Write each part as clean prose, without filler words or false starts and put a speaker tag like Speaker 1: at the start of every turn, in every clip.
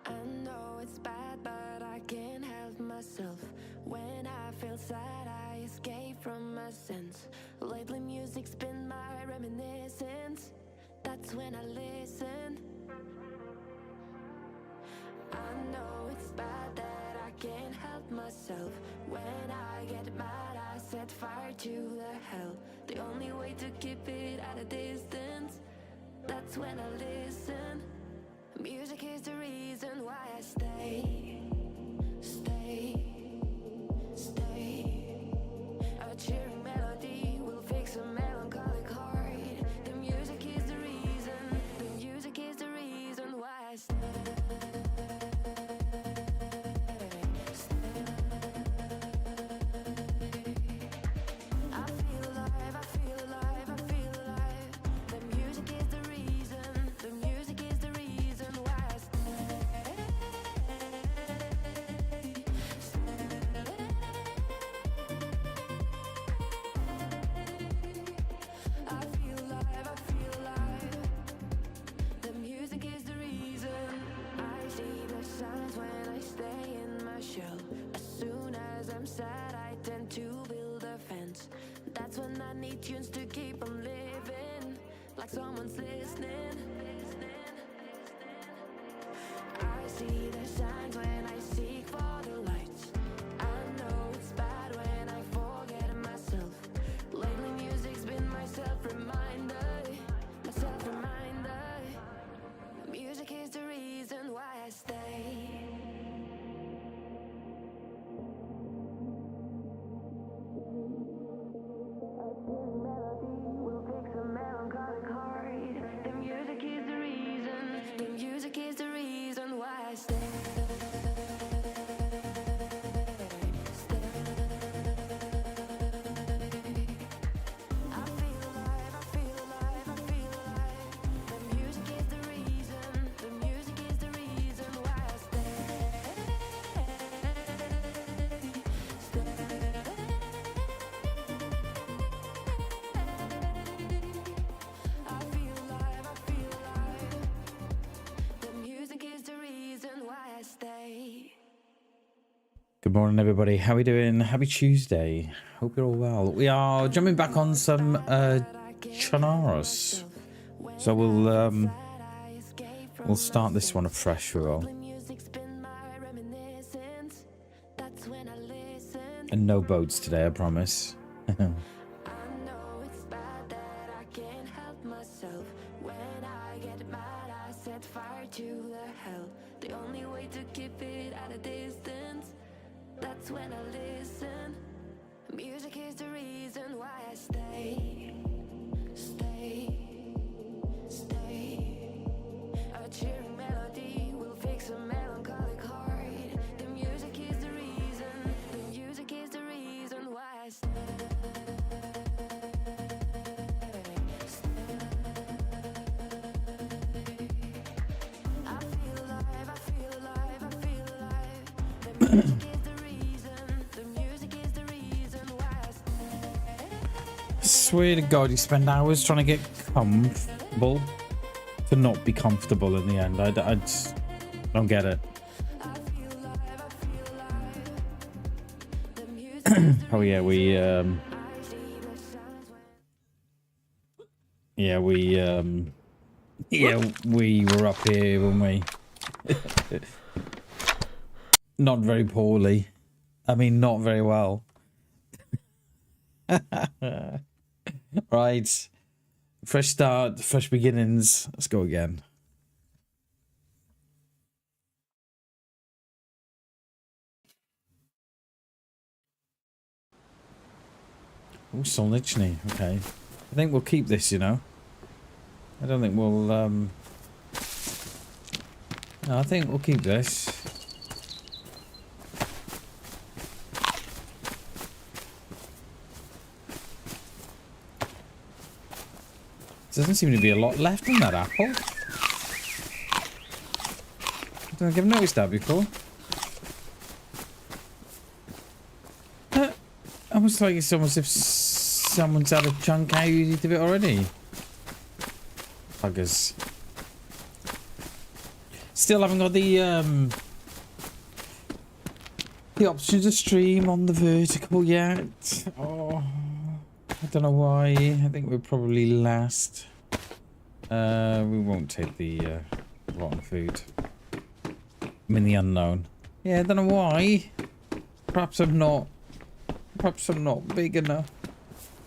Speaker 1: I know it's bad, but I can't help myself. When I feel sad, I escape from my sense. Lately music's been my reminiscence. That's when I listen. I know it's bad that I can't help myself. When I get mad, I set fire to the hell. The only way to keep it at a distance, that's when I listen. Music is the reason why I stay. A cheering melody will fix a melancholic heart. The music is the reason. The music is the reason why I stay. I feel alive, I feel alive, I feel alive. The music is the reason. The music is the reason why I stay. I feel alive, I feel alive. The music is the reason. I see the signs when I stay in my shell. As soon as I'm sad, I tend to build a fence. That's when I need tunes to keep on living, like someone's listening. I see the signs when I seek for the lights. I know it's bad when I forget myself. Lately music's been my self-reminder, my self-reminder. Music is the reason why I stay. Melody will fix a melancholic heart. The music is the reason. The music is the reason why I stay. I feel alive, I feel alive, I feel alive. The music is the reason. The music is the reason why I stay. I feel alive, I feel alive. The music is the reason why I stay.
Speaker 2: Good morning, everybody. How are we doing? Happy Tuesday. Hope you're all well. We are jumping back on some Chernarus. So we'll start this one afresh, we will.
Speaker 1: Music's been my reminiscence. That's when I listen.
Speaker 2: And no boats today, I promise.
Speaker 1: I know it's bad that I can't help myself. When I get mad, I set fire to the hell. The only way to keep it at a distance, that's when I listen. Music is the reason why I stay. A cheering melody will fix a melancholic heart. The music is the reason. The music is the reason why I stay. I feel alive, I feel alive, I feel alive. The music is the reason. The music is the reason why I stay.
Speaker 2: Swear to God, you spend hours trying to get comfortable to not be comfortable in the end. I just don't get it.
Speaker 1: I feel alive, I feel alive. The music is the
Speaker 2: Oh yeah, we
Speaker 1: I see the signs when
Speaker 2: we were up here, weren't we? Not very poorly. I mean, not very well. Right. Fresh start, fresh beginnings. Let's go again. Oh, Solnichny. Okay. I think we'll keep this, you know. I don't think we'll, no, I think we'll keep this. Doesn't seem to be a lot left in that apple. I don't think I've noticed that before. Almost like it's almost if someone's had a chunk out of it already. Buggers. still haven't got the option to stream on the vertical yet. Oh, I don't know why. I think we're probably last. We won't take the rotten food. I'm in the unknown. Yeah, I don't know why. Perhaps I'm not big enough.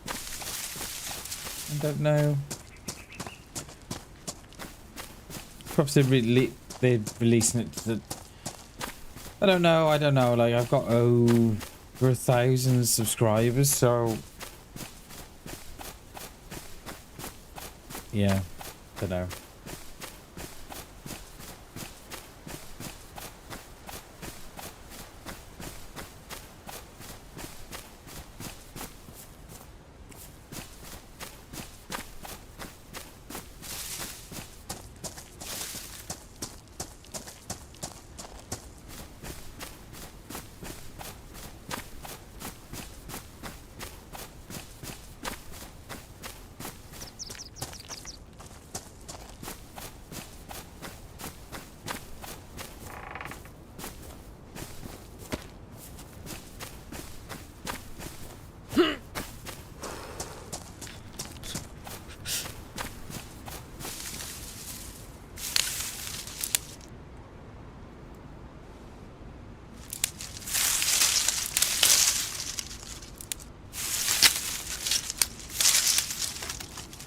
Speaker 2: I don't know. Perhaps they're releasing it to the... I don't know. Like, I've got over 1,000 subscribers, so... Yeah, don't know.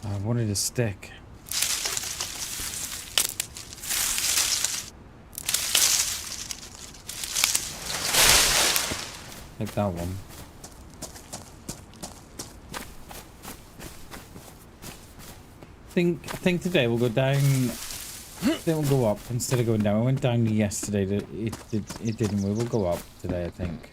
Speaker 2: I wanted a stick. Like that one. I think today we'll go down. Then we'll go up instead of going down. I went down yesterday. It didn't. We will go up today, I think.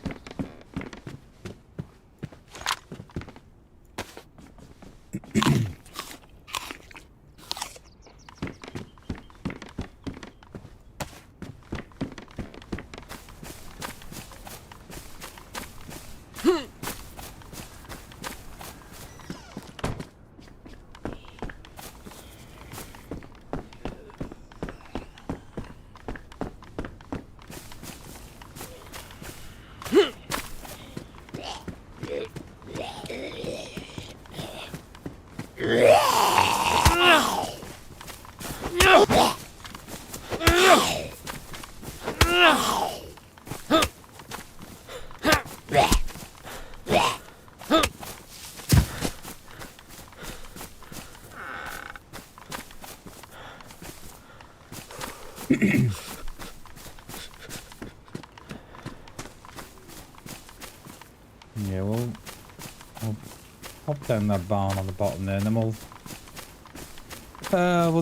Speaker 2: Yeah, we'll pop down that barn on the bottom there, and then we'll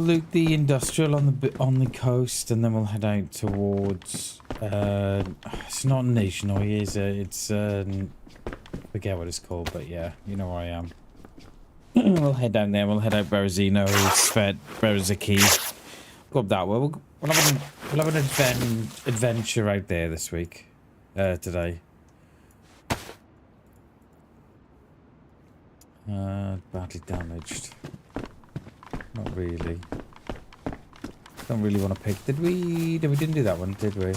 Speaker 2: loot the industrial on the coast, and then we'll head out towards. It's not Nationoy, is it? It's forget what it's called, but yeah, you know where I am. We'll head down there. We'll head out Berezino, Svet, Bereziki. Go up that way. We'll have an adventure out there this week. Today. Badly damaged. Not really. Don't really want to pick. Did we? We didn't do that one, did we?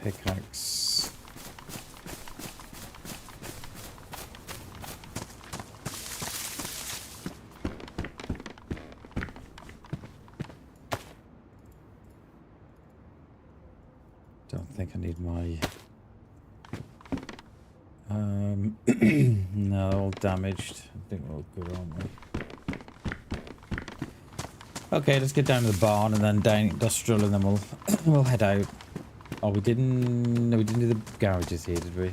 Speaker 2: Pickaxe. Don't think I need my... no, all damaged. I think we're all good, aren't we? Okay, let's get down to the barn and then down industrial, and then we'll head out. Oh, we didn't... No, we didn't do the garages here, did we?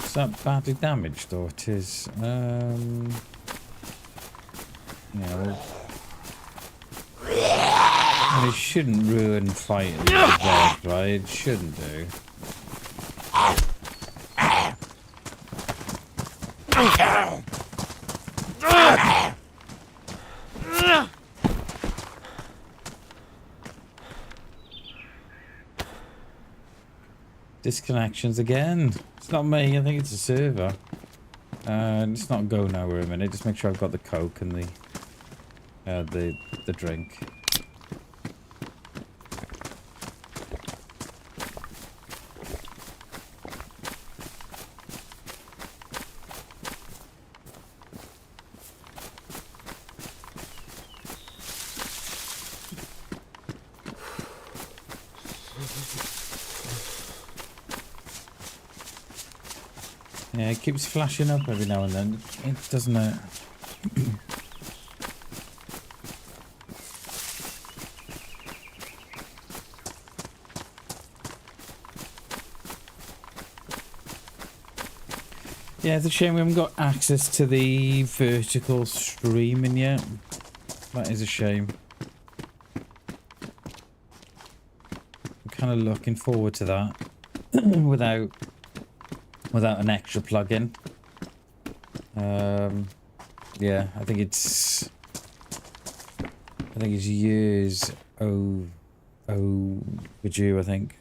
Speaker 2: Is that badly damaged, or it is? Yeah, well, it shouldn't ruin fighting the red, right? It shouldn't do. Disconnections again. It's not me, I think it's a server. It's not go nowhere a minute. Just make sure I've got the Coke and the drink. Yeah, it keeps flashing up every now and then, doesn't it? Yeah, it's a shame we haven't got access to the vertical streaming yet. That is a shame. I'm kind of looking forward to that without an extra plugin. Yeah, I think it's years overdue, I think.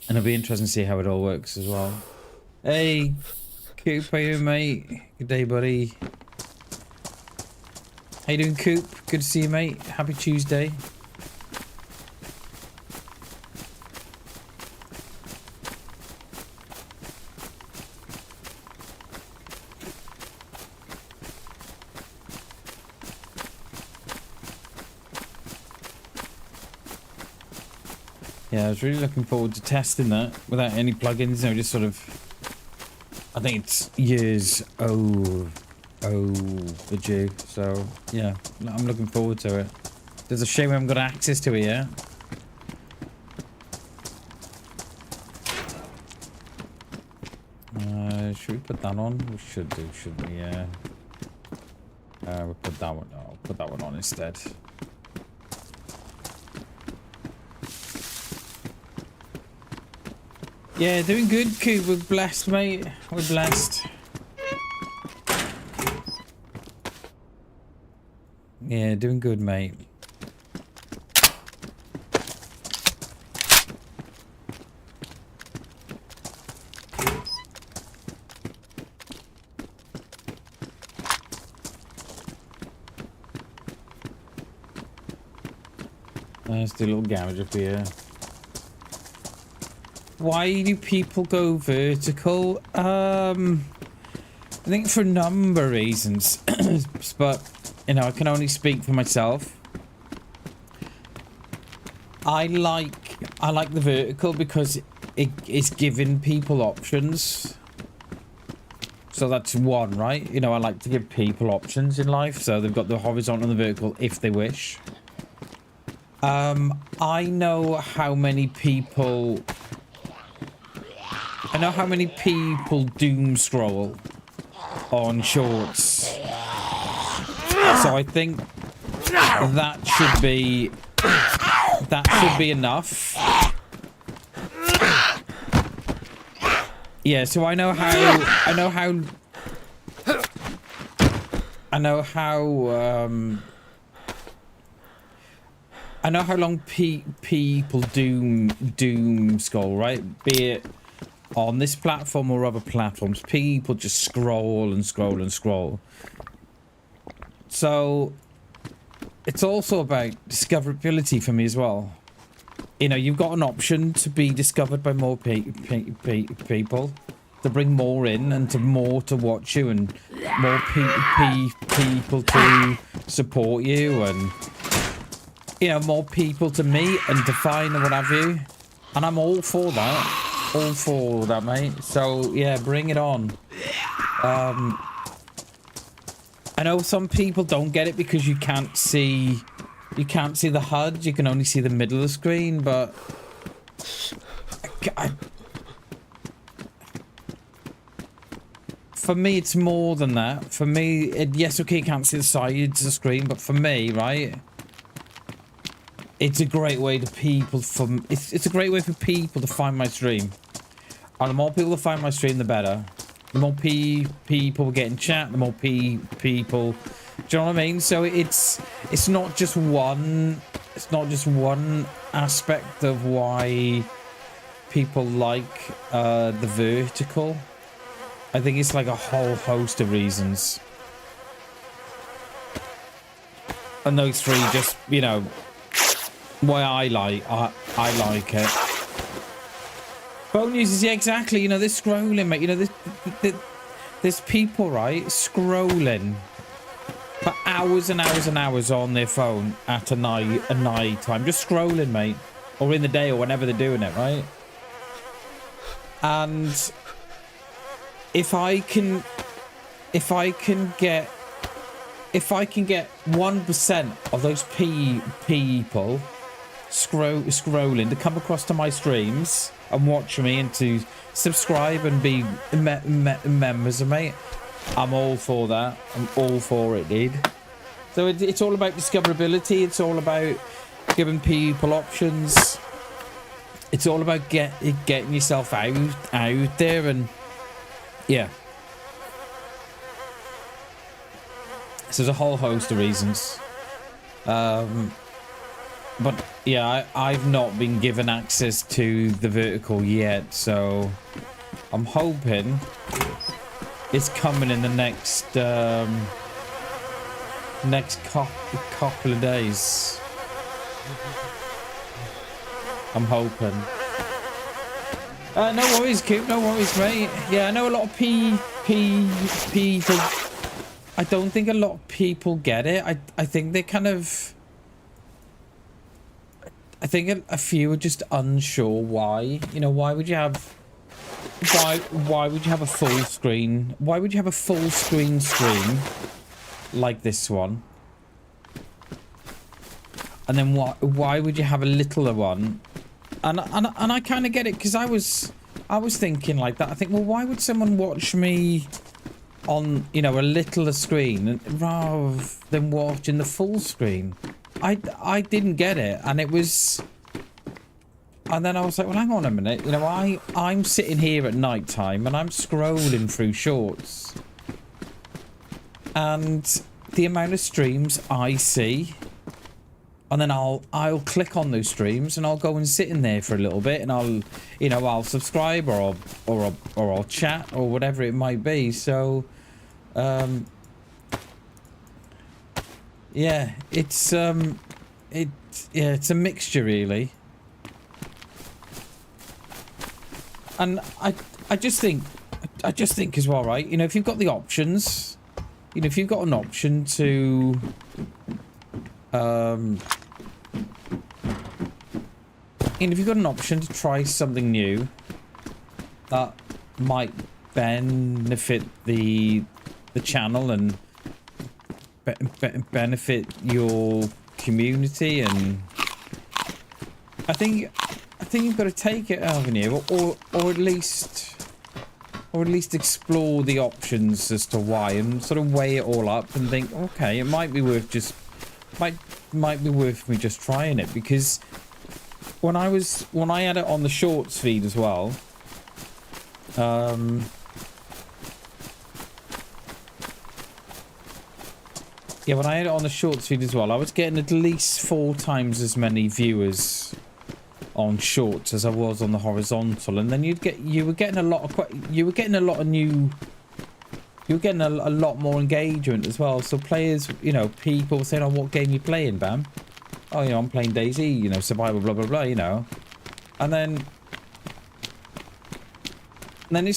Speaker 2: And it'll be interesting to see how it all works as well. Hey, Coop, how you, mate? Good day, buddy. How you doing, Coop? Good to see you, mate. Happy Tuesday. Yeah, I was really looking forward to testing that without any plugins, you know, just sort of... I think it's years overdue, so yeah, I'm looking forward to it. There's a shame we haven't got access to it yet. Should we put that on? We should do, shouldn't we? Yeah. We'll put that one. I'll put that one on instead. Yeah, doing good, Coop. We're blessed, mate. We're blessed. Yeah, doing good, mate. Let's do a little damage up here. Why do people go vertical? I think for a number of reasons, but you know, I can only speak for myself. I like the vertical because it's giving people options. So that's one, right? You know, I like to give people options in life, so they've got the horizontal and the vertical if they wish. I know how many people doom scroll on shorts. So I think that should be enough. Yeah, so I know how long people doom scroll, right? Be it on this platform or other platforms, people just scroll and scroll and scroll. So it's also about discoverability for me as well. You know, you've got an option to be discovered by more people, to bring more in and to watch you, and more people to support you, and you know, more people to meet and to find and what have you. And I'm all for that. All for that, mate. So yeah, bring it on. I know some people don't get it because you can't see the HUD. You can only see the middle of the screen, but for me, it's more than that. For me, yes, okay, you can't see the sides of the screen, but for me, right? it's a great way to people from it's a great way for people to find my stream. And the more people that find my stream, the better. The more people get in chat, the more people. Do you know what I mean? So it's not just one. It's not just one aspect of why people like the vertical. I think it's like a whole host of reasons. And those three, just, you know, why I like it. Phone users, yeah, exactly. You know, they're scrolling, mate. You know, there's people, right, scrolling for hours and hours and hours on their phone at a night time, just scrolling, mate, or in the day or whenever they're doing it, right? And if I can get 1% of those people scrolling to come across to my streams and watch me and to subscribe and be members of me, I'm all for that. I'm all for it, dude. So it's all about discoverability. It's all about giving people options. It's all about getting yourself out there, and yeah. So there's a whole host of reasons. But yeah, I've not been given access to the vertical yet, so I'm hoping it's coming in the next couple of days. I'm hoping. No worries, Coop. No worries, mate. Yeah, I know a lot of people. I don't think a lot of people get it. I think they kind of. I think a few are just unsure why. You know, why would you have a full screen? Why would you have a full screen stream like this one? And then why would you have a littler one? And I kind of get it, because I was thinking like that. I think, well, why would someone watch me on, you know, a littler screen rather than watching the full screen? I didn't get it, and it was, and then I was like, well, hang on a minute, you know, I'm sitting here at night time and I'm scrolling through shorts, and the amount of streams I see, and then I'll click on those streams and I'll go and sit in there for a little bit, and I'll subscribe, or I'll chat, or whatever it might be. So yeah, it's a mixture, really. And I just think as well, right? You know, if you've got the options, you know, if you've got an option to if you've got an option to try something new that might benefit the channel and benefit your community, and I think you've got to take it, haven't you? Or at least explore the options as to why, and sort of weigh it all up and think, okay, it might be worth might be worth me just trying it. Because when I had it on the shorts feed as well, yeah, when I had it on the shorts feed as well, I was getting at least 4 times as many viewers on shorts as I was on the horizontal, and then you were getting a lot more engagement as well. So players, you know, people saying, "Oh, what game you playing, Bam?" "Oh, you know, I'm playing DayZ, you know, survival, blah blah blah," you know, and then they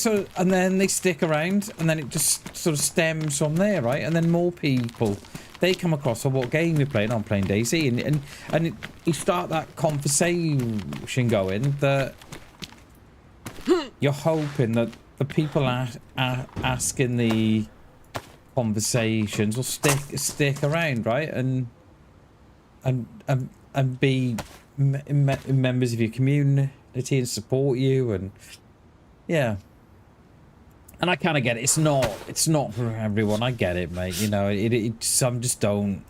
Speaker 2: stick around, and then it just sort of stems from there, right? And then more people, they come across, "Oh, what game you playing?" "I'm playing DayZ," and you start that conversation going, that you're hoping that the people asking the conversations will stick around, right? And be members of your community and support you, and yeah. And I kind of get it. It's not for everyone. I get it, mate. You know, some just don't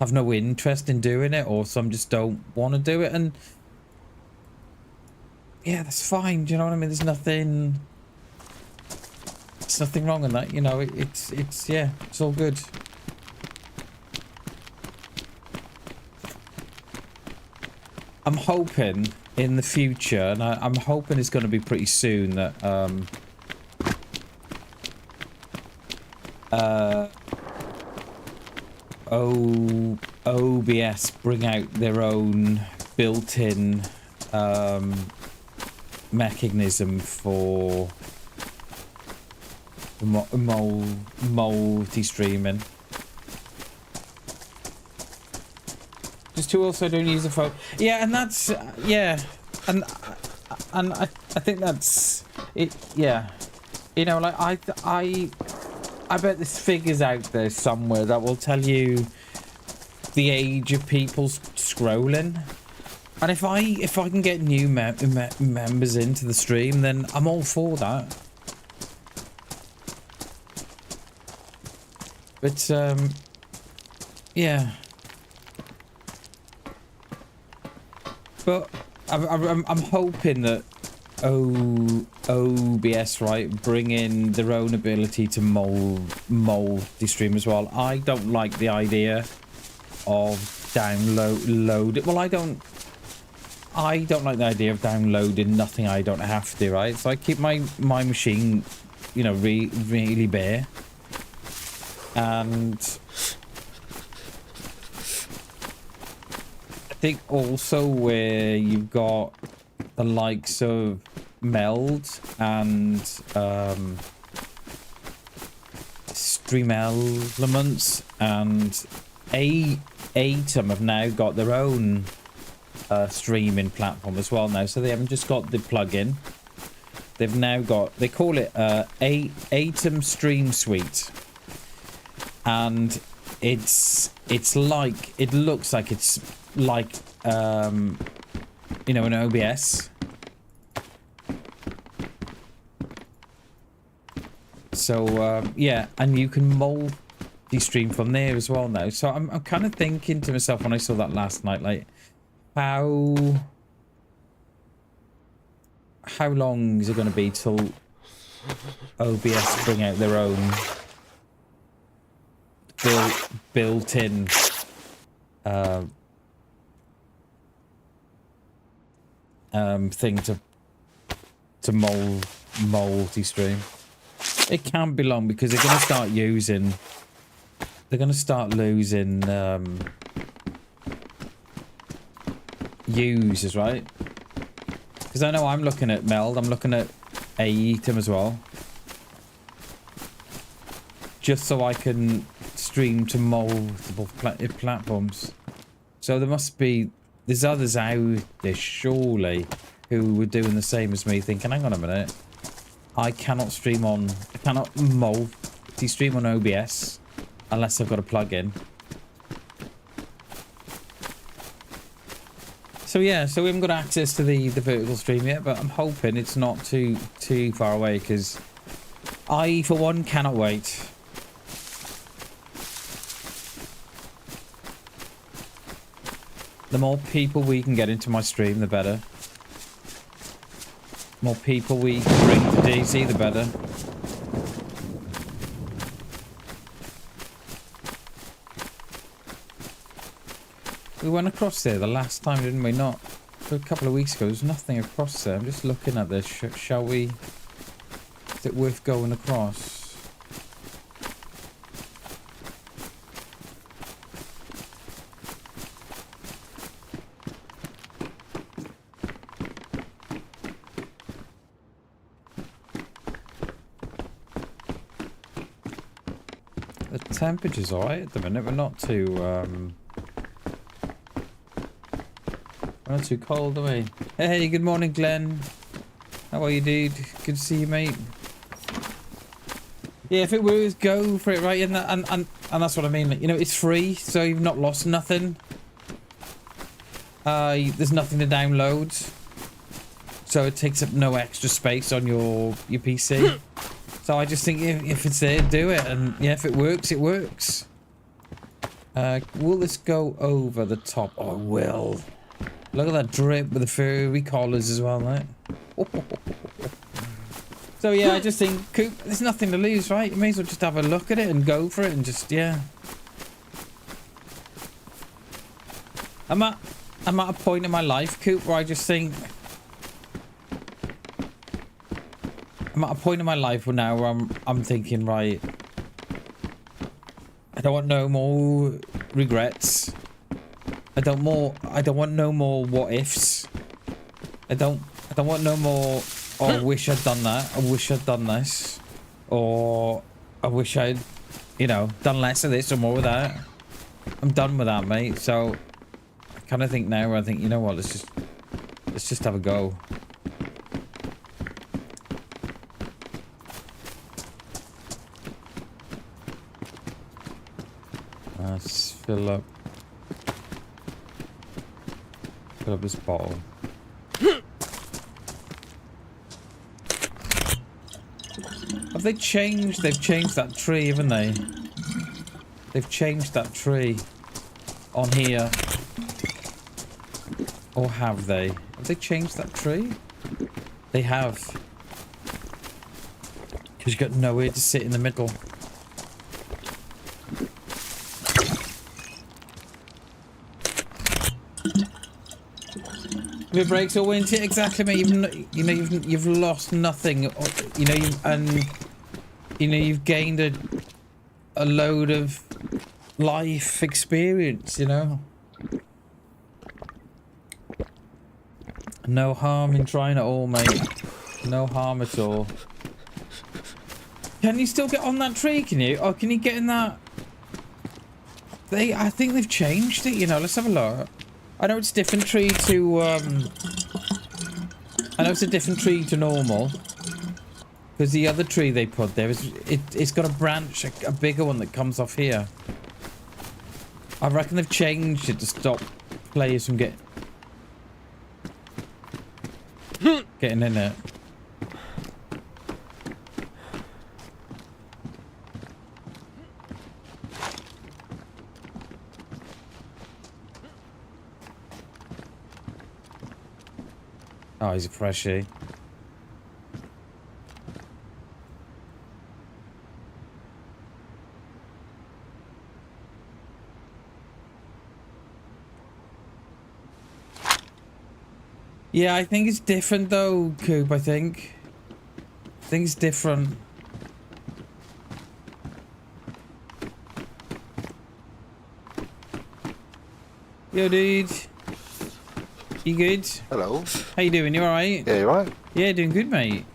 Speaker 2: have no interest in doing it, or some just don't want to do it, and yeah, that's fine. Do you know what I mean? There's nothing wrong in that, you know. It's yeah, it's all good. I'm hoping in the future, and I'm hoping it's going to be pretty soon, that OBS bring out their own built-in mechanism for multi-streaming. Just to also don't use the phone. Yeah, and that's yeah, and I think that's it. Yeah, you know, like I bet there's figures out there somewhere that will tell you the age of people scrolling. And if I can get new members into the stream, then I'm all for that. But yeah. But I'm hoping that OBS, right, bring in their own ability to multi-stream as well. I don't like the idea of download. Well, I don't like the idea of downloading nothing I don't have to, right? So I keep my machine, you know, really bare. And I think also where you've got the likes of Meld and Stream Elements and Atom have now got their own streaming platform as well now. So they haven't just got the plugin. They've now got, they call it Atom Stream Suite. And it's like, it looks like it's like you know, an OBS. So yeah, and you can multi-stream from there as well now. So I'm kind of thinking to myself when I saw that last night, like, how long is it going to be till OBS bring out their own built-in thing to multi-stream? It can't be long, because they're going to start losing users, right? Because I know I'm looking at Meld, I'm looking at Atom as well, just so I can stream to multiple platforms. So there's others out there surely who were doing the same as me, thinking, hang on a minute, I cannot multi-stream on OBS unless I've got a plug-in. So yeah, so we haven't got access to the vertical stream yet, but I'm hoping it's not too far away, because I, for one, cannot wait. The more people we can get into my stream, the better. The more people we can bring to DayZ, the better. We went across there the last time, didn't we? Not a couple of weeks ago. There's nothing across there. I'm just looking at this. Shall we? Is it worth going across? The temperature's alright at the minute. We're not too not too cold, are we? Hey, good morning, Glenn. How are you, dude? Good to see you, mate. Yeah, if it was, go for it, right? And that's what I mean. Like, you know, it's free, so you've not lost nothing. There's nothing to download, so it takes up no extra space on your PC. So I just think if it's there, do it. And yeah, if it works, it works. Will this go over the top? Oh, it will. Look at that drip with the furry collars as well, right? So yeah, I just think, Coop, there's nothing to lose, right? You may as well just have a look at it and go for it and just, yeah. I'm at a point in my life, Coop, where I just think... I'm at a point in my life where now where I'm thinking, right, I don't want no more regrets. I don't want no more what ifs. I don't want no more, oh, I wish I'd done that. I wish I'd done this. Or I wish I'd, you know, done less of this or more of that. I'm done with that, mate. So I kind of think now where I think, you know what, let's just have a go. Let's fill up this bottle. Have they changed? They've changed that tree, haven't they? They've changed that tree on here. Or have they? Have they changed that tree? They have. Because you've got nowhere to sit in the middle. If it breaks or wins it, exactly, mate. You've lost nothing. You know, you've gained a load of life experience. You know, no harm in trying it all, mate. No harm at all. Can you still get on that tree? Can you? Oh, can you get in that? I think they've changed it. You know, let's have a look. I know it's a different tree to, I know it's a different tree to normal. Because the other tree they put there, it's got a branch, a bigger one that comes off here. I reckon they've changed it to stop players from getting in it. Oh, he's a freshie. Yeah, I think it's different though, Coop, I think. I think it's different. Yo, dude. You good?
Speaker 3: Hello.
Speaker 2: How you doing? You alright?
Speaker 3: Yeah, you alright?
Speaker 2: Yeah, doing good, mate.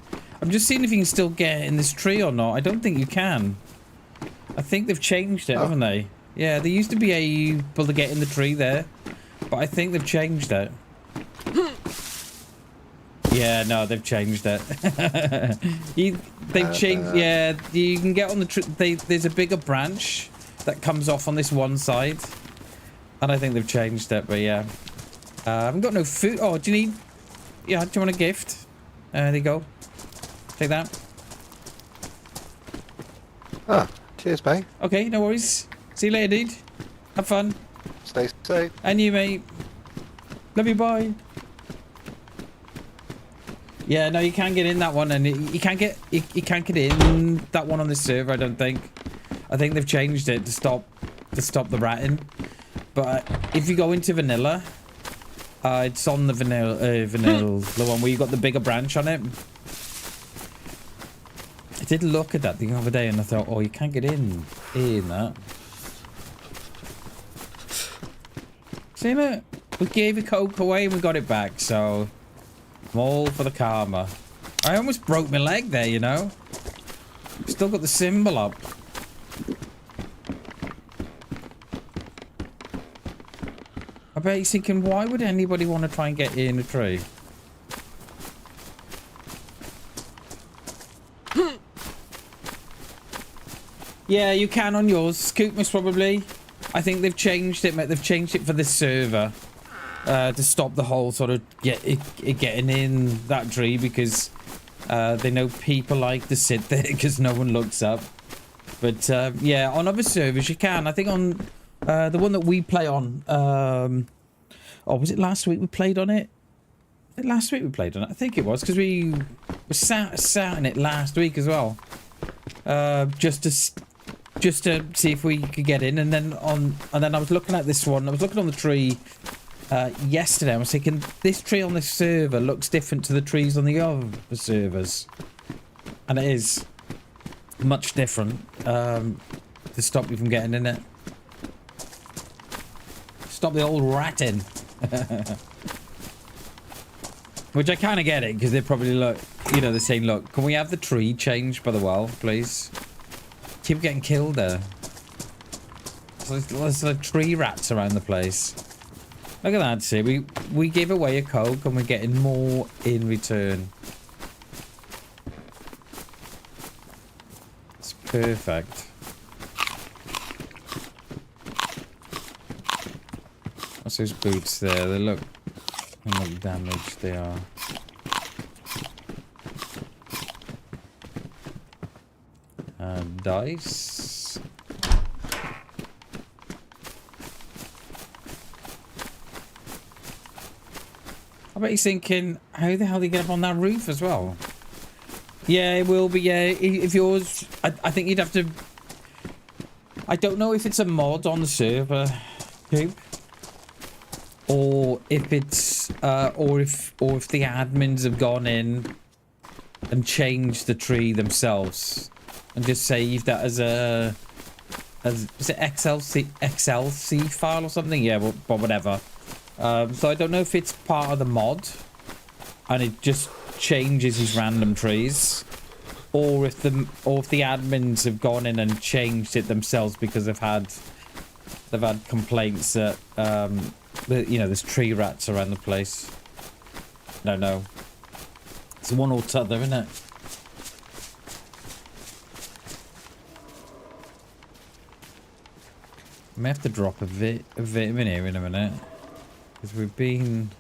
Speaker 2: I'm just seeing if you can still get in this tree or not. I don't think you can. I think they've changed it, haven't they? Yeah, there used to be able to get in the tree there. But I think they've changed it. Yeah, no, they've changed it. They've changed... Yeah, you can get on the tree. There's a bigger branch that comes off on this one side. And I think they've changed it, but yeah. I haven't got no food. Oh, do you need... Yeah, do you want a gift? There you go. Take that.
Speaker 3: Ah, cheers, mate.
Speaker 2: Okay, no worries. See you later, dude. Have fun.
Speaker 3: Stay safe.
Speaker 2: And you, mate. Love you, bye. Yeah, no, you can't get in that one, and you can't get in that one on this server. I don't think. I think they've changed it to stop the ratting. But if you go into vanilla, it's on the vanilla, the one where you got the bigger branch on it. I did look at that the other day, and I thought, oh, you can't get in that. Seen it? We gave your Coke away and we got it back, so I'm all for the karma. I almost broke my leg there, you know. Still got the symbol up. I bet you're thinking, why would anybody want to try and get in a tree? Yeah, you can on yours. Scoop most probably. I think they've changed it, mate. They've changed it for this server. To stop the whole sort of getting in that tree, because they know people like to sit there because no one looks up. But yeah, on other servers you can. I think The one that we play on. Oh, was it last week we played on it? Last week we played on it. I think it was because we were sat in it last week as well. Just to see if we could get in, and then I was looking at this one. I was looking on the tree yesterday. I was thinking this tree on this server looks different to the trees on the other servers, and it is much different. To stop you from getting in it. Stop the old ratting. Which I kind of get it, because they probably look, you know, they're saying, look, can we have the tree changed by the well, please? Keep getting killed there. There's like tree rats around the place. Look at that, see, we gave away a coke and we're getting more in return. It's perfect. What's those boots there? They look damaged, they are. Dice. I bet he's thinking, how the hell do you get up on that roof as well? Yeah, it will be, yeah. If yours, I think you'd have to... I don't know if it's a mod on the server, Coop. Or if it's, or if the admins have gone in and changed the tree themselves and just saved that as a, is it XLC file or something? Yeah, but whatever. So I don't know if it's part of the mod and it just changes these random trees, or if the admins have gone in and changed it themselves because they've had complaints that you know, there's tree rats around the place. No, no. It's one or t'other, isn't it? I may have to drop a vitamin here in a minute. Because we've been...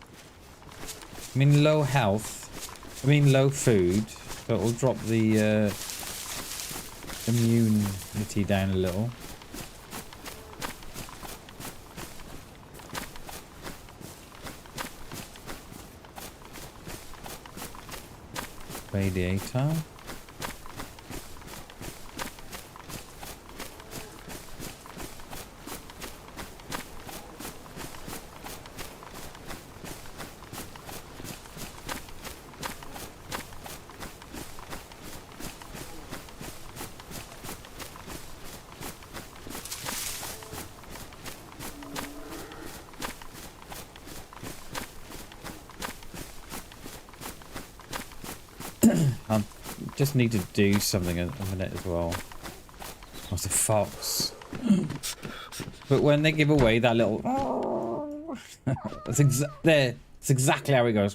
Speaker 2: I mean, low health. I mean, low food. But we'll drop the immunity down a little. Radiator. Just need to do something a minute as well. Oh, it's a fox. But when they give away that little... that's exactly how it goes.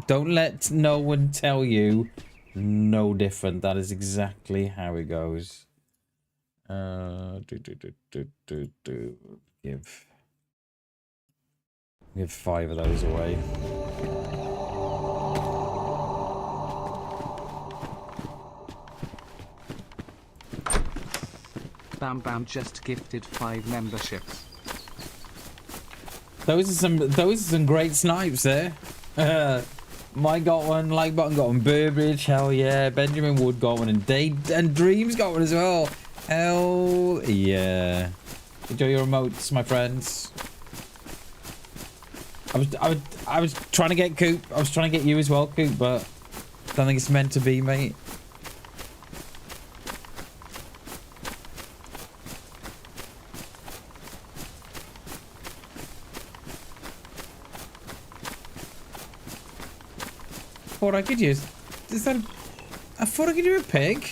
Speaker 2: Don't let no one tell you no different. That is exactly how it goes. Give 5 of those away.
Speaker 4: Bam Bam just gifted 5 memberships.
Speaker 2: Those are some great snipes there. Mike got one, like button got one, Burbridge, hell yeah, Benjamin Wood got one, and Dreams got one as well. Hell yeah. Enjoy your emotes, my friends. I was trying to get Coop. I was trying to get you as well, Coop, but I don't think it's meant to be, mate. Thought I could use. Is that? I thought I could do a pig.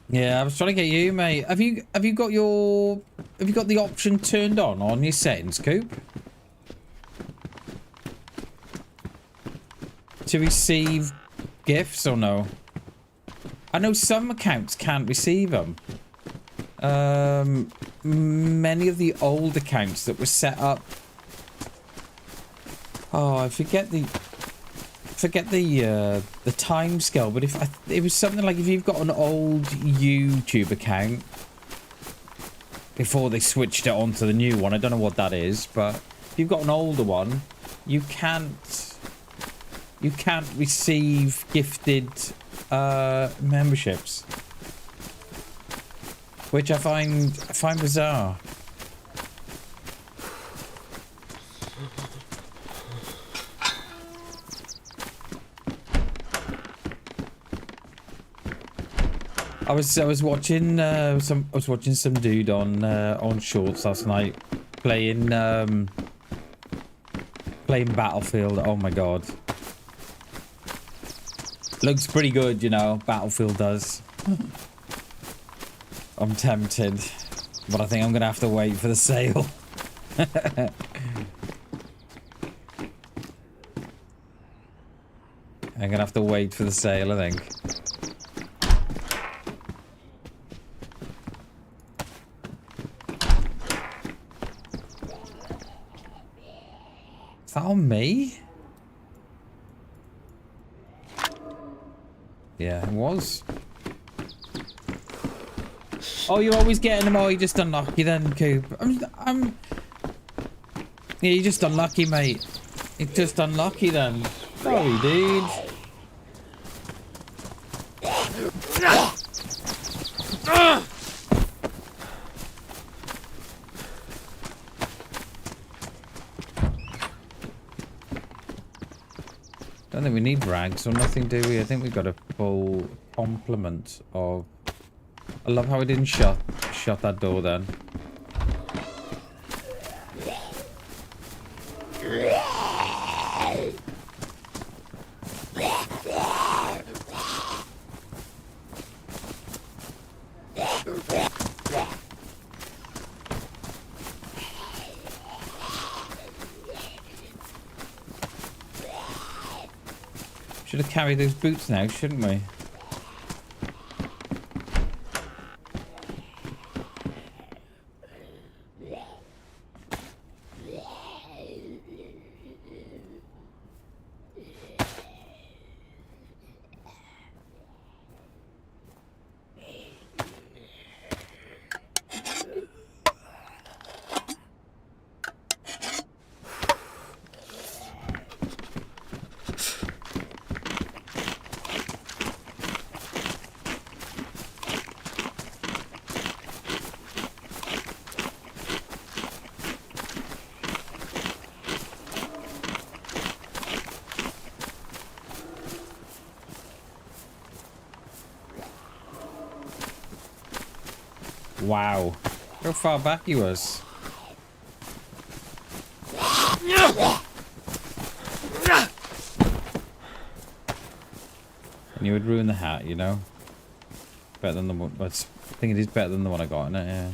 Speaker 2: Yeah, I was trying to get you, mate. Have you got the option turned on your settings, Coop? To receive gifts or no? I know some accounts can't receive them. many of the old accounts that were set up. Oh, I forget the time scale, but it was something like if you've got an old YouTube account before they switched it onto the new one, I don't know what that is, but if you've got an older one, you can't receive gifted memberships, which I find bizarre. I was watching some dude on Shorts last night playing Battlefield. Oh my god. Looks pretty good, you know, Battlefield does. I'm tempted, but I think I'm gonna have to wait for the sale. I'm gonna have to wait for the sale, I think. Is that on me? Yeah, it was. Oh, you're always getting them. Oh, you're just unlucky then, Coop. I'm... Yeah, you're just unlucky, mate. You're just unlucky then. Sorry, dude. Don't think we need rags or nothing, do we? I think we've got a full complement of... I love how I didn't shut that door then. Should have carried those boots now, shouldn't we? Wow. How far back he was. And you would ruin the hat, you know? Better than the one... I think it is better than the one I got in it, yeah.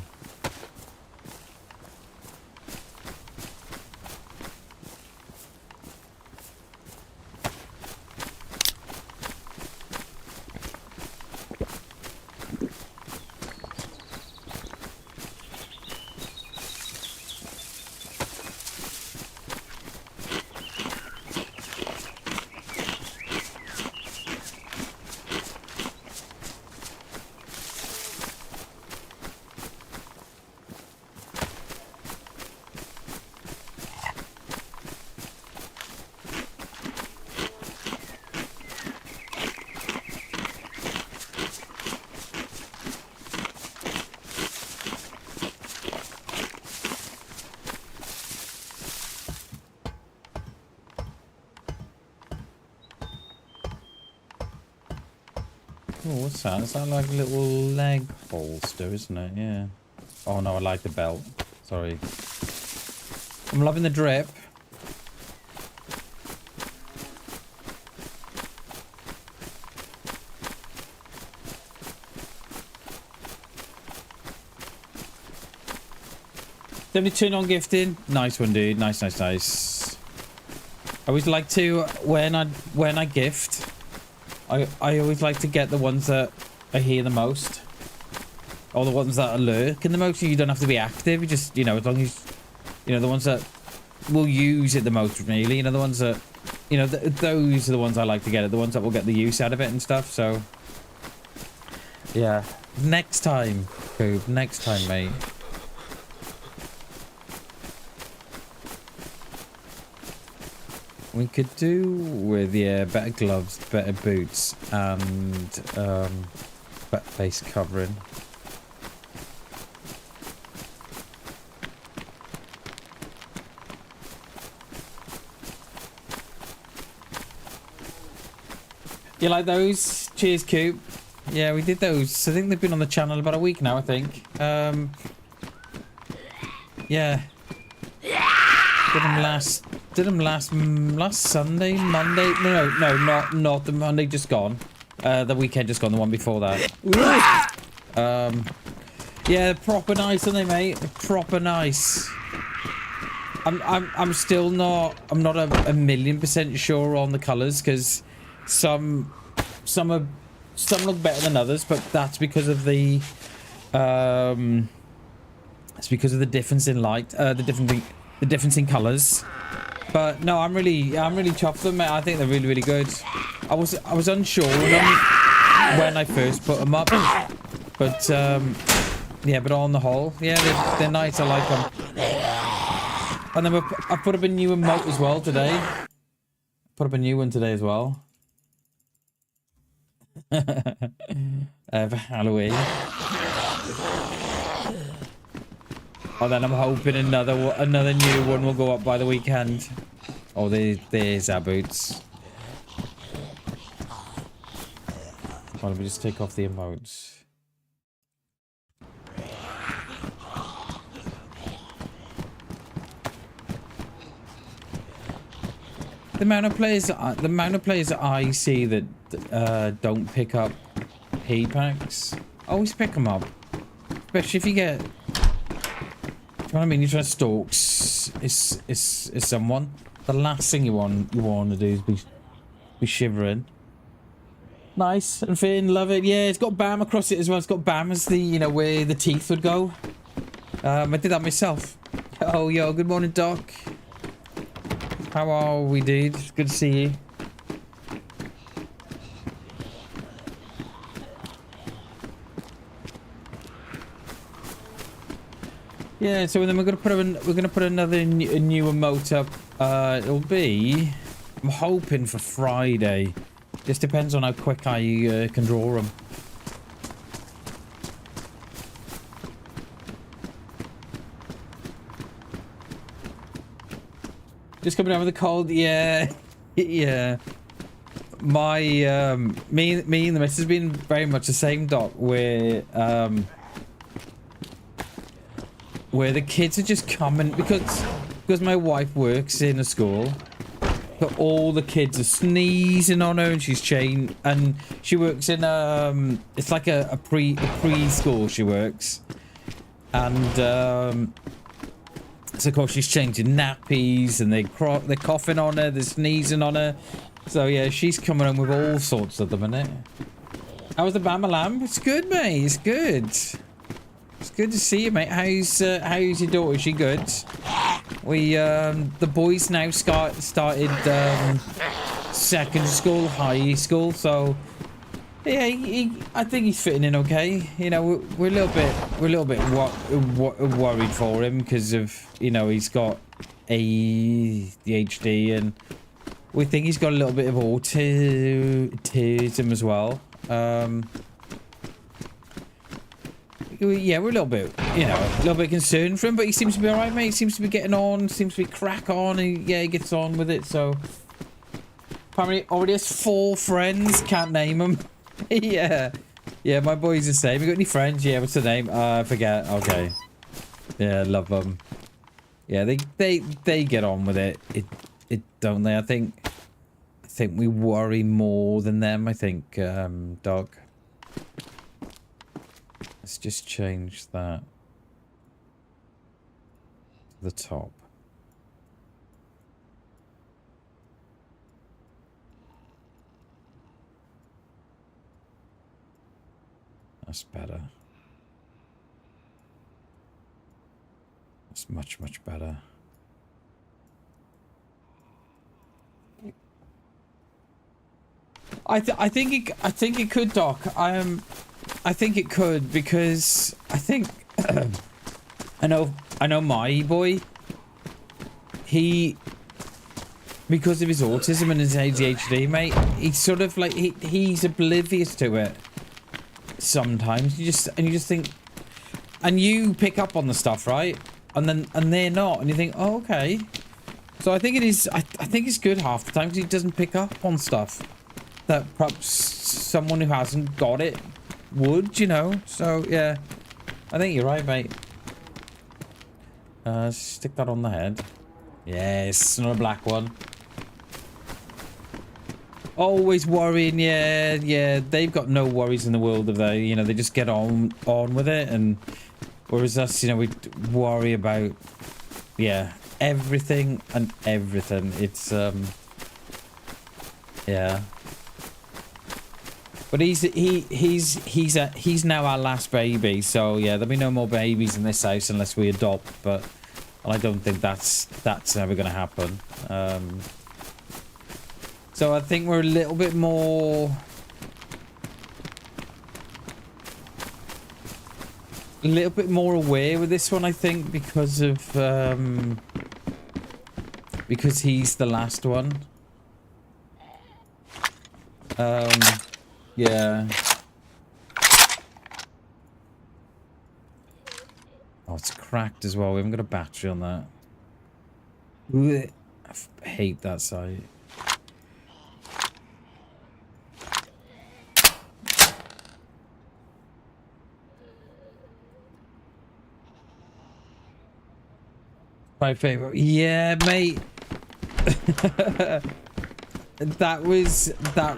Speaker 2: Oh, what's that? Is that like a little leg holster, isn't it? Yeah. Oh no, I like the belt. Sorry. I'm loving the drip. $72 on gifting. Nice one, dude. Nice, nice, nice. I always like to when I gift. I always like to get the ones that I hear the most. or the ones that lurk in the most. You don't have to be active. You just, you know, as long as, you know, the ones that will use it the most, really. You know, the ones that, you know, those are the ones I like to get it. The ones that will get the use out of it and stuff. So, yeah. Next time, Coop. Next time, mate. We could do with, yeah, better gloves, better boots, and better face covering. You like those? Cheers, Coop. Yeah, we did those. I think they've been on the channel about a week now, I think. Yeah. Did them last Sunday, Monday? No, not the Monday just gone. The weekend just gone, the one before that. Yeah, proper nice, aren't they, mate? They're proper nice. I'm still not, I'm not a 1,000,000% sure on the colours, because some look better than others, but that's because of the it's because of the difference in light, the difference in colours. But no, I'm really chuffed with them, mate. I think they're really, really good. I was unsure when I first put them up, but yeah, but on the whole, yeah, they're nice. I like them. And then I put up a new emote as well today. Put up a new one today as well. For Halloween. Oh, then I'm hoping another new one will go up by the weekend. Oh, there's our boots. Well, let me just take off the emotes. The amount of players that I see that don't pick up heat packs, always pick them up. Especially if you get, you know what I mean, you're trying to stalk is someone. The last thing you want to do is be shivering. Nice and thin, love it. Yeah, it's got BAM across it as well. It's got BAM as the, you know, where the teeth would go. I did that myself. Oh, yo, good morning, Doc. How are we, dude? Good to see you. Yeah, so then we're gonna put another new emote up. It'll be, I'm hoping for Friday. Just depends on how quick I can draw them. Just coming down with a cold, yeah, yeah. My me and the missus has been very much the same, Doc. Where the kids are just coming because my wife works in a school, but all the kids are sneezing on her, and she's chained, and she works in it's like a preschool she works, and so of course she's changing nappies, and they're coughing on her, they're sneezing on her. So yeah, she's coming in with all sorts at the minute. How was the Bama Lamb? It's good, mate. It's good. It's good to see you, mate. How's your daughter? Is she good? We the boys now started secondary school, high school, so yeah, I think he's fitting in okay. You know, we're a little bit worried for him because of, you know, he's got ADHD, and we think he's got a little bit of autism as well. Yeah, we're a little bit, you know, a little bit concerned for him, but he seems to be alright, mate. He seems to be getting on, seems to be crack on, and yeah, he gets on with it, so. Apparently already has 4 friends, can't name them. Yeah. Yeah, my boy's the same. You got any friends? Yeah, what's the name? I forget. Okay. Yeah, love them. Yeah, they get on with it. It don't they? I think we worry more than them, I think, Doc. Let's just change that to the top. That's better. It's much, much better. I think it could, Doc. I think it could, because I think I know my boy. He, because of his autism and his ADHD, mate, he's sort of like he's oblivious to it. Sometimes you just think, and you pick up on the stuff, right? And they're not, and you think, oh, okay. So I think it is. I think it's good half the time because he doesn't pick up on stuff that perhaps someone who hasn't got it would, you know. So yeah, I think you're right, mate. Stick that on the head. Yes, not a black one. Always worrying, yeah. They've got no worries in the world, have they? You know, they just get on with it, and whereas us, you know, we worry about, yeah, everything and everything. It's yeah. But he's now our last baby, so yeah, there'll be no more babies in this house unless we adopt. But I don't think that's never going to happen. So I think we're a little bit more aware with this one, I think, because of because he's the last one. Yeah. Oh, it's cracked as well. We haven't got a battery on that. Ugh. I hate that side. My favorite. Yeah, mate. That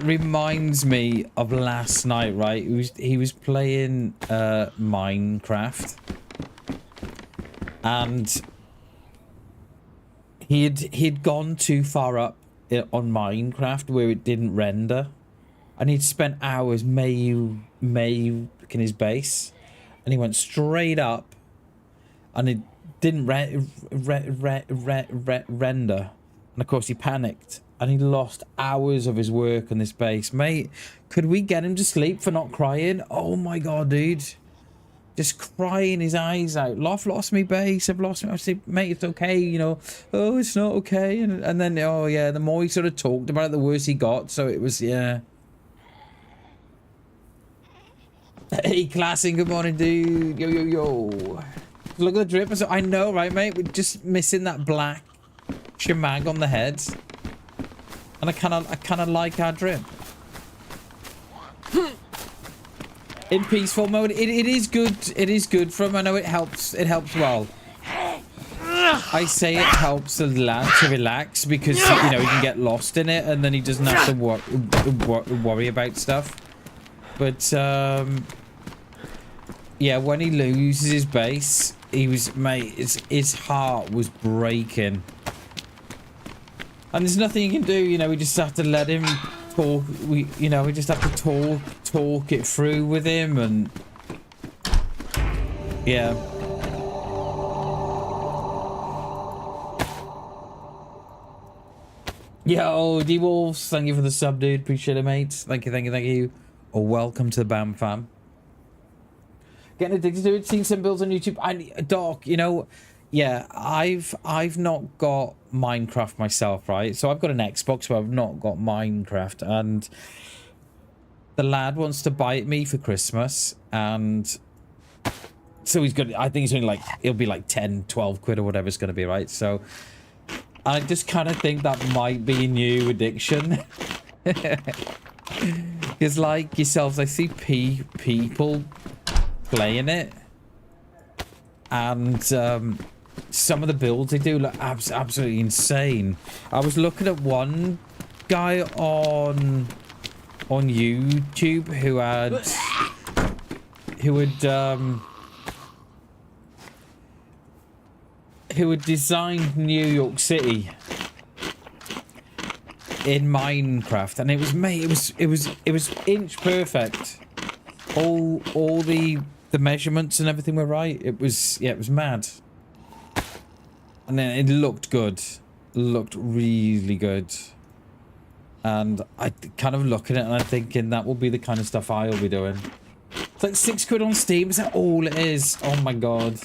Speaker 2: reminds me of last night, right? He was playing Minecraft, and he'd gone too far up on Minecraft where it didn't render, and he'd spent hours making his base, and he went straight up, and it didn't render, and of course he panicked. And he lost hours of his work on this base. Mate, could we get him to sleep for not crying? Oh my god, dude. Just crying his eyes out. I've lost me base. I've lost me. I said, mate, it's okay, you know. Oh, it's not okay. And then, oh yeah, the more he sort of talked about it, the worse he got. So it was, yeah. Hey, Classing, good morning, dude. Yo, yo, yo. Look at the drip. I know, right, mate? We're just missing that black shemag on the head. And I kind of like our drip. In peaceful mode, it is good. It is good for him. I know it helps. It helps well. I say it helps the lad to relax because, you know, he can get lost in it and then he doesn't have to worry about stuff. But yeah, when he loses his base, he was, mate, his heart was breaking. And there's nothing you can do, you know, we just have to let him talk, we just have to talk it through with him, and yeah. Yo, D-Wolves, thank you for the sub, dude, appreciate it, mate. Thank you. Or welcome to the BAM fam. Getting addicted to it, seeing some builds on YouTube. Doc, you know, yeah, I've not got Minecraft myself, right? So I've got an Xbox, but I've not got Minecraft, and the lad wants to buy it me for Christmas, and so he's got, I think he's only like, it'll be like 10, 12 quid or whatever it's going to be, right? So I just kind of think that might be a new addiction. Because like yourselves, I see people playing it, and some of the builds they do look absolutely insane. I was looking at one guy on YouTube who had designed New York City in Minecraft, and it was, mate, it was inch perfect. All the measurements and everything were right. It was, yeah, it was mad. And then it looked good. Looked really good. And I kind of look at it and I'm thinking that will be the kind of stuff I'll be doing. It's like £6 on Steam. Is that all it is? Oh my god.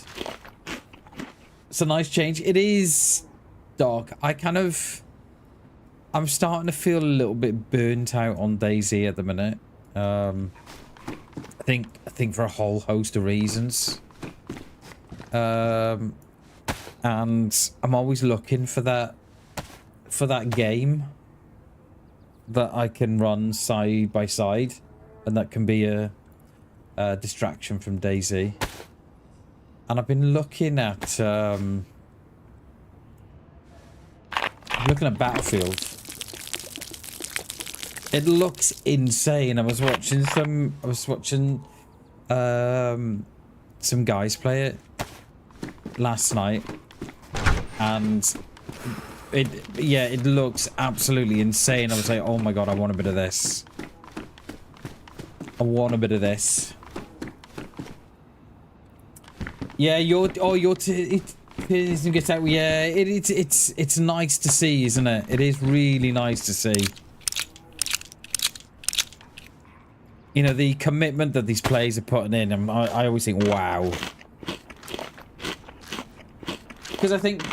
Speaker 2: It's a nice change. It is dark. I'm starting to feel a little bit burnt out on DayZ at the minute. I think for a whole host of reasons. And I'm always looking for that game that I can run side by side, and that can be a distraction from DayZ. And I've been looking at Battlefield. It looks insane. I was watching some guys play it last night, and it looks absolutely insane. I was like, oh my god, I want a bit of this. I want a bit of this. Yeah, it gets out. Yeah, it's nice to see, isn't it? It is really nice to see. You know, the commitment that these players are putting in, and I always think, wow. Because I think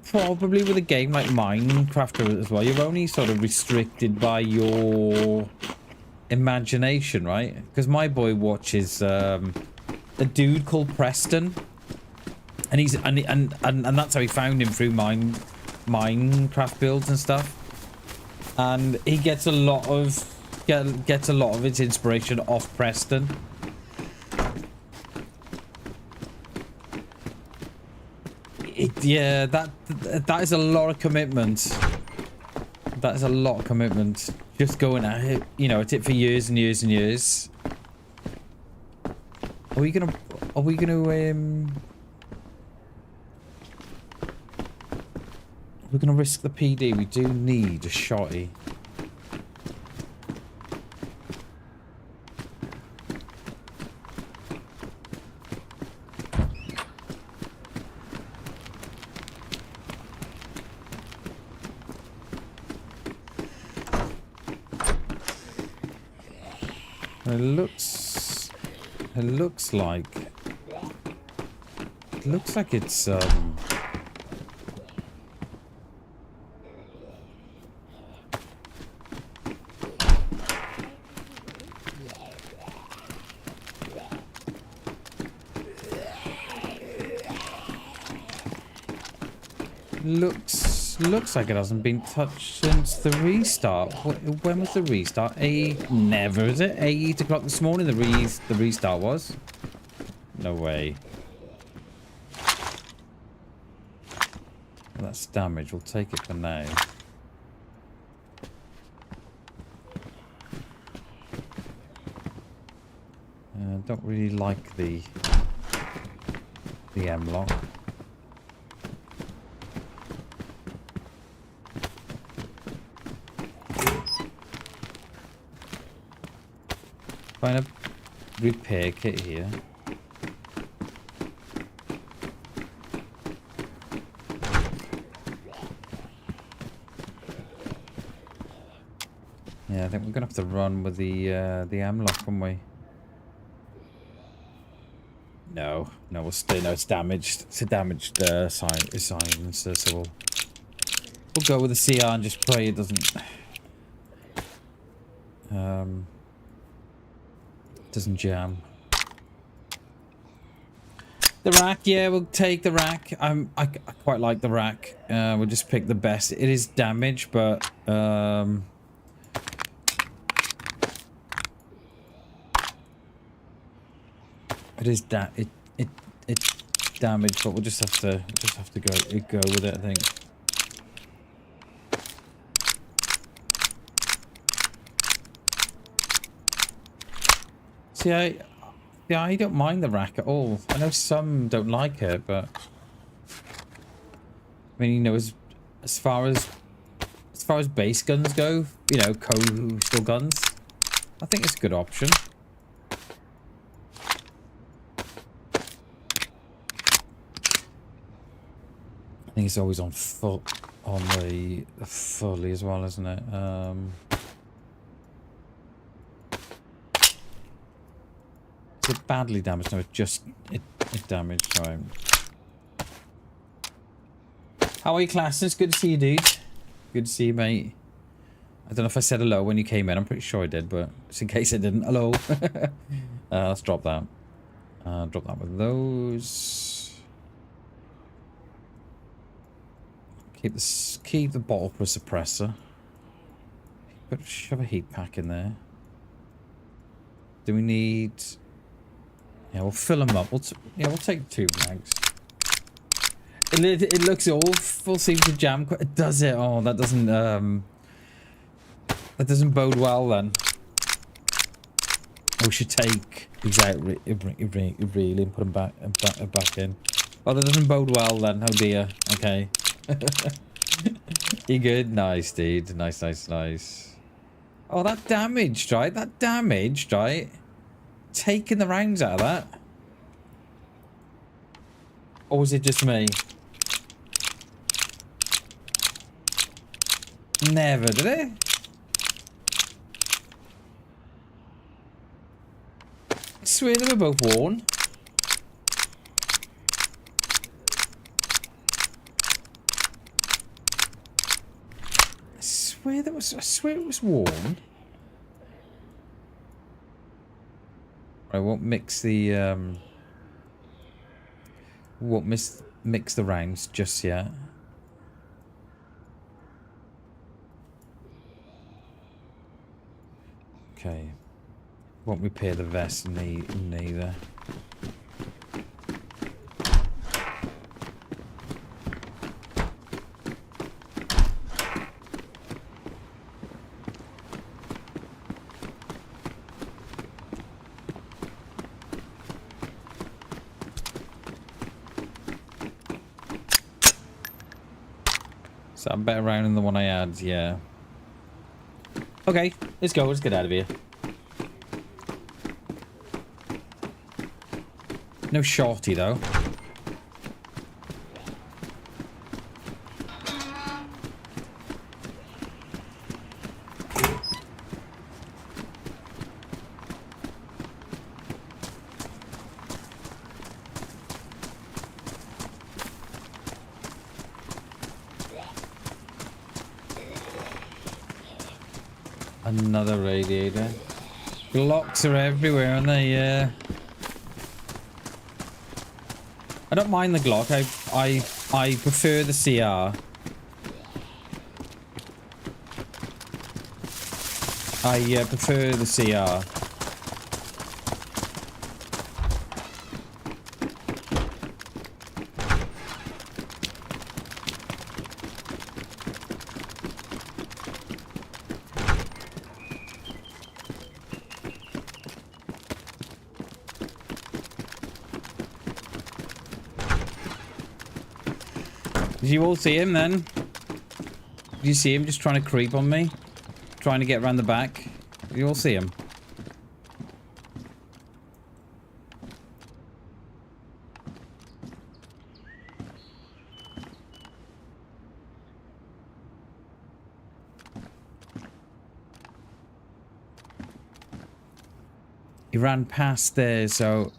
Speaker 2: probably with a game like Minecraft as well, you're only sort of restricted by your imagination, right? Because my boy watches a dude called Preston, and he's and that's how he found him through Minecraft builds and stuff. And he gets a lot of its inspiration off Preston. Yeah, that is a lot of commitment. That is a lot of commitment. Just going at it, you know, at it for years and years and years. Are we gonna we're gonna risk the PD? We do need a shotty. It looks like it's looks like it hasn't been touched since the restart. When was the restart? Never, is it? 8 o'clock this morning the restart was? No way. Well, that's damage. We'll take it for now. Don't really like the M-lock. Find a repair kit here. Yeah, I think we're gonna have to run with the M-lock, aren't we? No, we'll stay. No, it's damaged. It's a damaged silencer, so we'll go with the CR and just pray it doesn't jam. The rack, yeah, we'll take the rack. I quite like the rack. We'll just pick the best. It is damaged, but it's damaged, but we'll just have to go with it, I think. See, I don't mind the rack at all. I know some don't like it, but I mean, you know, as far as base guns go, you know, coastal guns, I think it's a good option. think it's always on full, on the fully as well, isn't it? Is it badly damaged? No, it just it damaged. Right. How are you, classes? Good to see you, dude. Good to see you, mate. I don't know if I said hello when you came in. I'm pretty sure I did, but just in case I didn't, hello. Let's drop that. Drop that with those. Keep the bottle for a suppressor. But shove a heat pack in there. Do we need? Yeah, we'll fill them up. We'll take 2 bags. It looks awful. Seems to jam. Does it? Oh, that doesn't bode well then. We should take these out really and put them back in. Oh, that doesn't bode well then. Oh dear. Okay. You good? Nice, dude. Nice. Oh, that damaged, right? That damaged, right? Taking the rounds out of that. Or was it just me? Never, did it? I swear they were both worn. I swear it was worn. I won't mix the mix the rounds just yet. Okay. Won't repair the vest neither. Is that a better round than the one I had? Yeah. Okay, let's go. Let's get out of here. No shorty though. Another radiator. Glocks are everywhere, aren't they? Yeah. I don't mind the Glock. I prefer the CR. I prefer the CR. Did you all see him then? Did you see him just trying to creep on me? Trying to get around the back? Did you all see him? He ran past there, so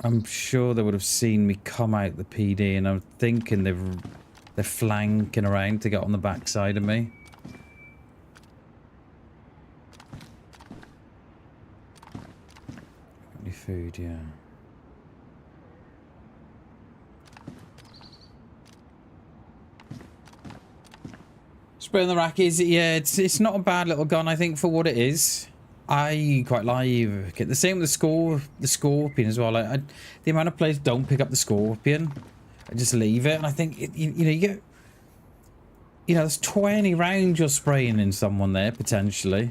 Speaker 2: I'm sure they would have seen me come out the PD, and I'm thinking they're flanking around to get on the backside of me. Any food, yeah. Spray on the rack is, yeah, it's not a bad little gun, I think, for what it is. I quite like it. The same with the Scorpion as well. The amount of players don't pick up the Scorpion and just leave it, and I think you know, you get, you know, there's 20 rounds you're spraying in someone there potentially.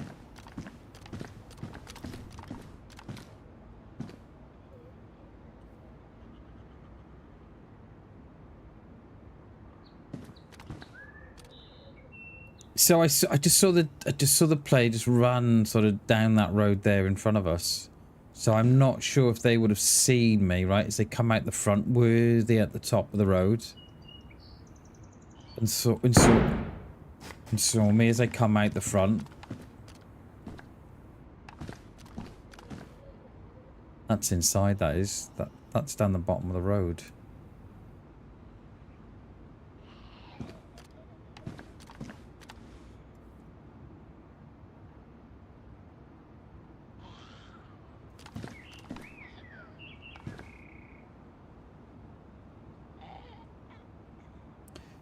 Speaker 2: So I just saw the player just run sort of down that road there in front of us. So I'm not sure if they would have seen me, right? As they come out the front, were they at the top of the road? And saw me as I come out the front. That's inside, that is. That's down the bottom of the road.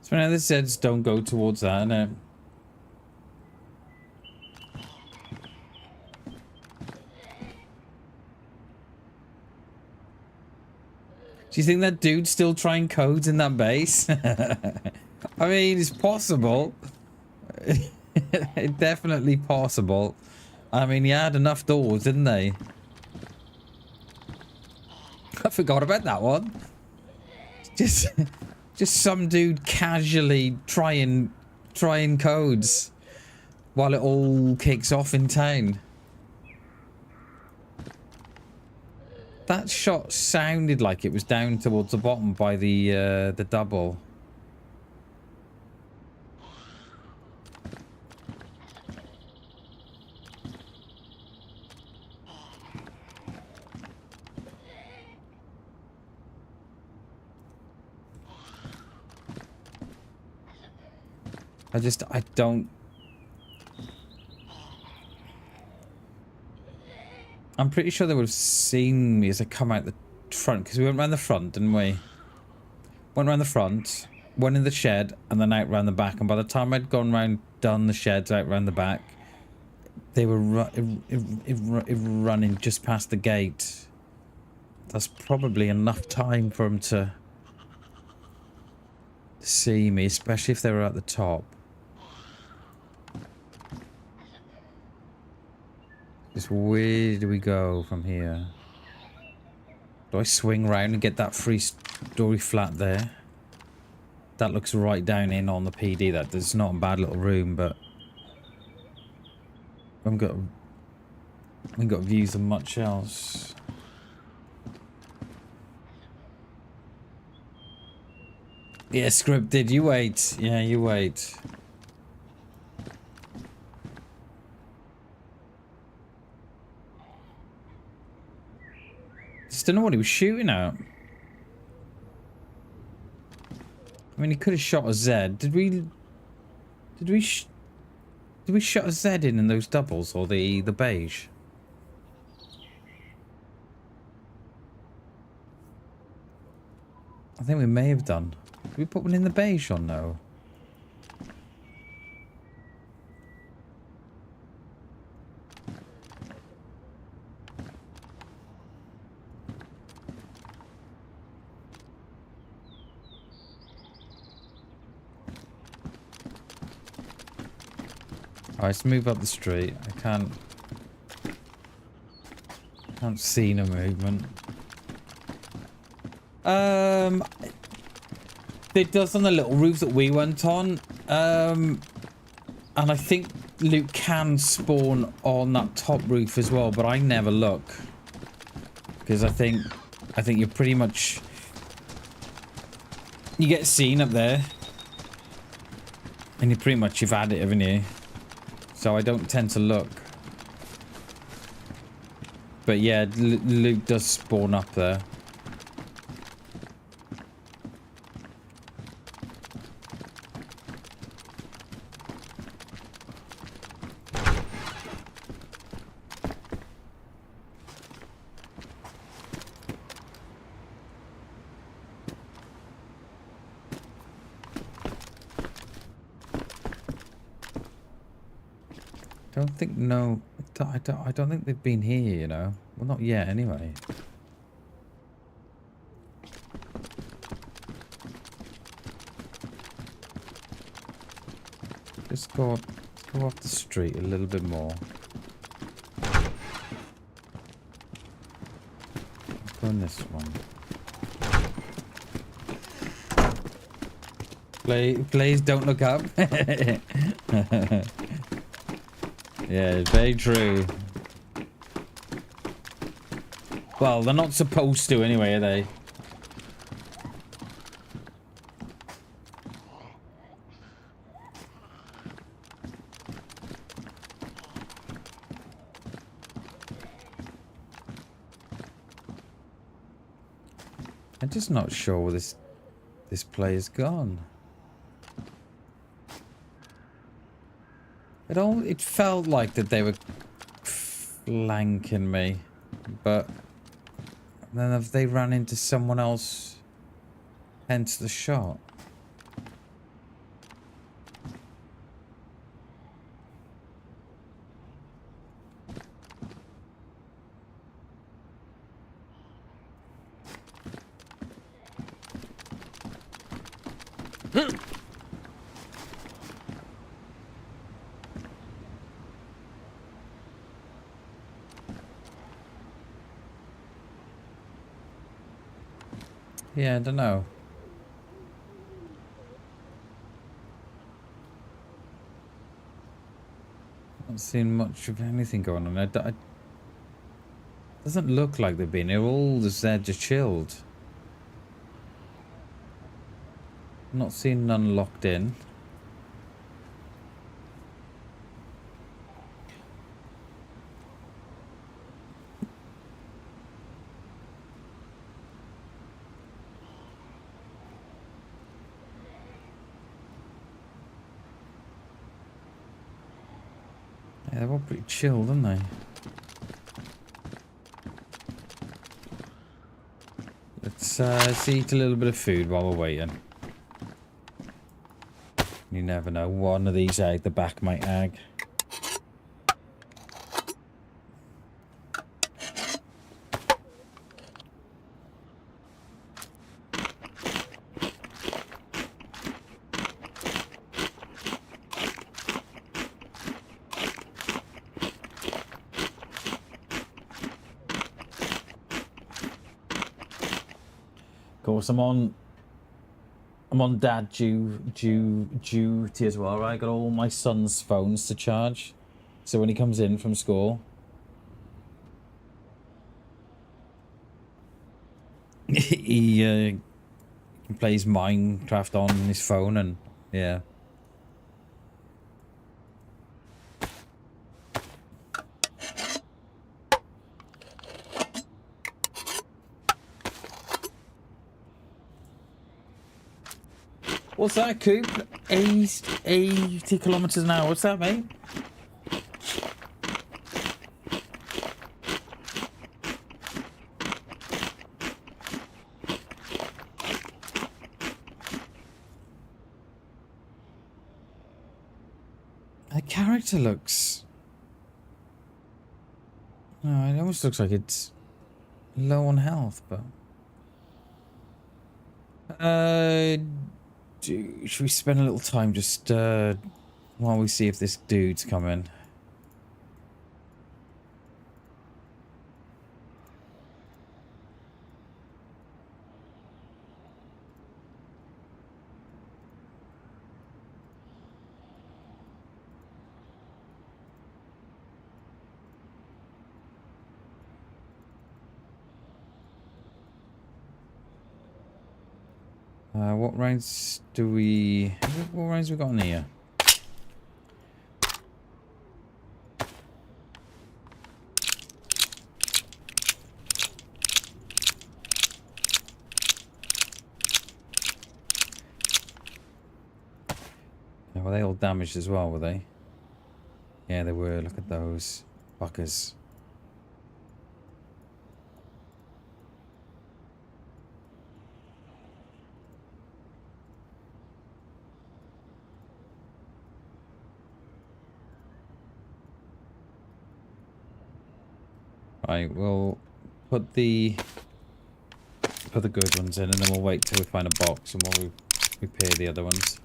Speaker 2: So now the Zeds don't go towards that, innit? Do you think that dude's still trying codes in that base? I mean, it's possible. It's definitely possible. I mean, he had enough doors, didn't they? I forgot about that one. Just some dude casually trying codes while it all kicks off in town. That shot sounded like it was down towards the bottom by the double. I don't... I'm pretty sure they would have seen me as I come out the front, because we went around the front, didn't we? Went around the front, went in the shed, and then out round the back, and by the time I'd gone round, done the sheds out round the back, they were running just past the gate. That's probably enough time for them to see me, especially if they were at the top. Just where do we go from here? Do I swing round and get that 3-story flat there? That looks right down in on the PD. That's not a bad little room, but I haven't got views of much else. Yeah, scripted. You wait. Yeah, you wait. Just don't know what he was shooting at. I mean, he could have shot a Z. Did we shot a Z in those doubles or the beige? I think we may have done. Did we put one in the beige or no? Alright, let's move up the street. I can't see no movement. It does on the little roof that we went on. And I think loot can spawn on that top roof as well, but I never look. Because I think you're pretty much... You get seen up there. And you've had it, haven't you? So I don't tend to look. But yeah, loot does spawn up there. No, I don't think they've been here, you know. Well, not yet, anyway. Just go off the street a little bit more. Go on this one. Blaze, don't look up. Yeah, very true. Well, they're not supposed to anyway, are they? I'm just not sure where this player's gone. It felt like that they were flanking me, but then have they ran into someone else, hence the shot? Yeah, I don't know. Not seen much of anything going on. Doesn't look like they've been. They're all just there, just chilled. Not seen none locked in. Yeah, they're all pretty chilled, aren't they? Let's eat a little bit of food while we're waiting. You never know, one of these out the back might ag. Of course, I'm on dad duty as well, right? I got all my son's phones to charge, so when he comes in from school, he plays Minecraft on his phone, and yeah. What's that, Coop? 80 kilometers an hour. What's that, mate? The character looks... No, it almost looks like it's low on health, but... Should we spend a little time just while we see if this dude's coming? What rounds do we... What rounds we got in here? Were they all damaged as well, were they? Yeah, they were. Look at those fuckers. Right, we'll put the good ones in, and then we'll wait till we find a box, and we'll repair the other ones.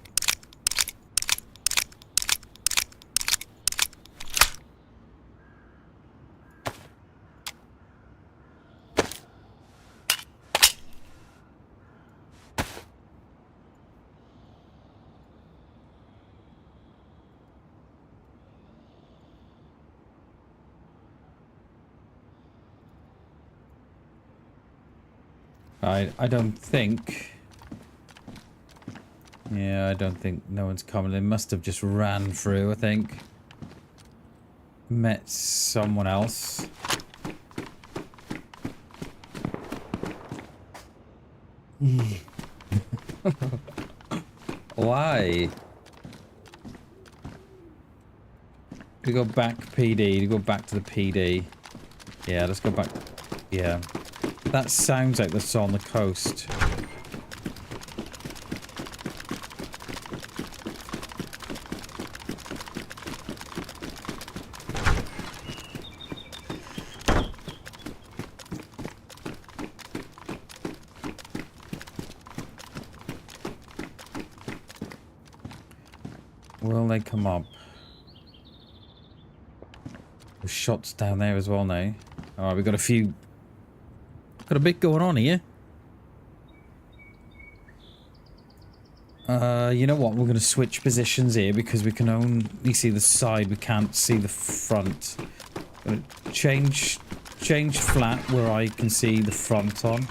Speaker 2: I don't think... Yeah, I don't think no one's coming. They must have just ran through, I think. Met someone else. Why? We go back PD. We go back to the PD. Yeah, let's go back. Yeah. That sounds like that's on the coast. Will they come up? There's shots down there as well now. Alright, we've got a few... Got a bit going on here. You know what? We're going to switch positions here because we can only see the side. We can't see the front. Gonna change flat where I can see the front on.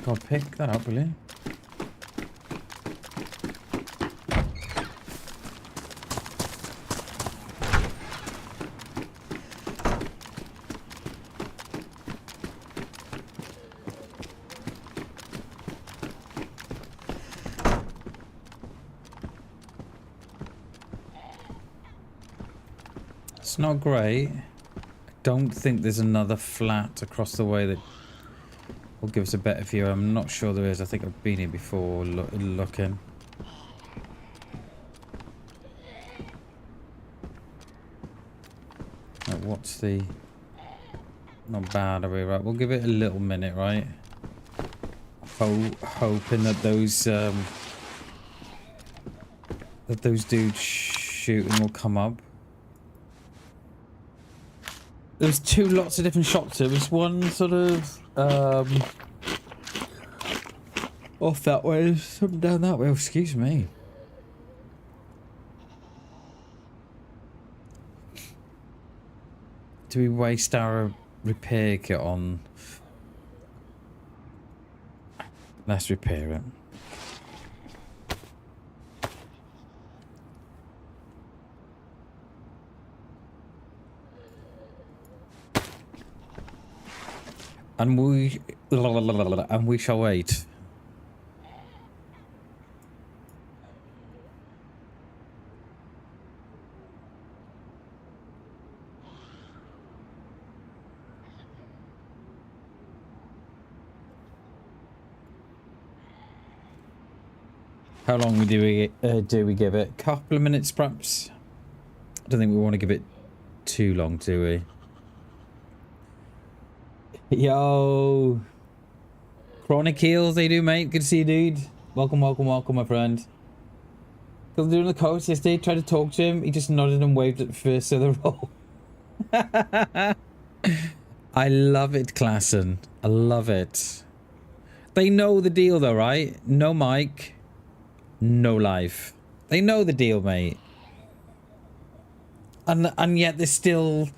Speaker 2: I'll pick that up, will you? It's not great. I don't think there's another flat across the way that will give us a better view. I'm not sure there is. I think I've been here before looking. Now, what's the... Not bad, are we? Right, we'll give it a little minute, right? Hoping that those dudes shooting will come up. There's two lots of different shots. There was one sort of off that way, there's something down that way. Oh, excuse me. Do we waste our repair kit on? Let's repair it. And we shall wait. How long do we give it? Couple of minutes, perhaps. I don't think we want to give it too long, do we? Yo, Chronic Heals, they do, mate. Good to see you, dude. Welcome, welcome, welcome, my friend. Still doing the coast yesterday. Tried to talk to him. He just nodded and waved at the first of the roll. I love it, Klassen. I love it. They know the deal, though, right? No mic, no life. They know the deal, mate. And yet they're still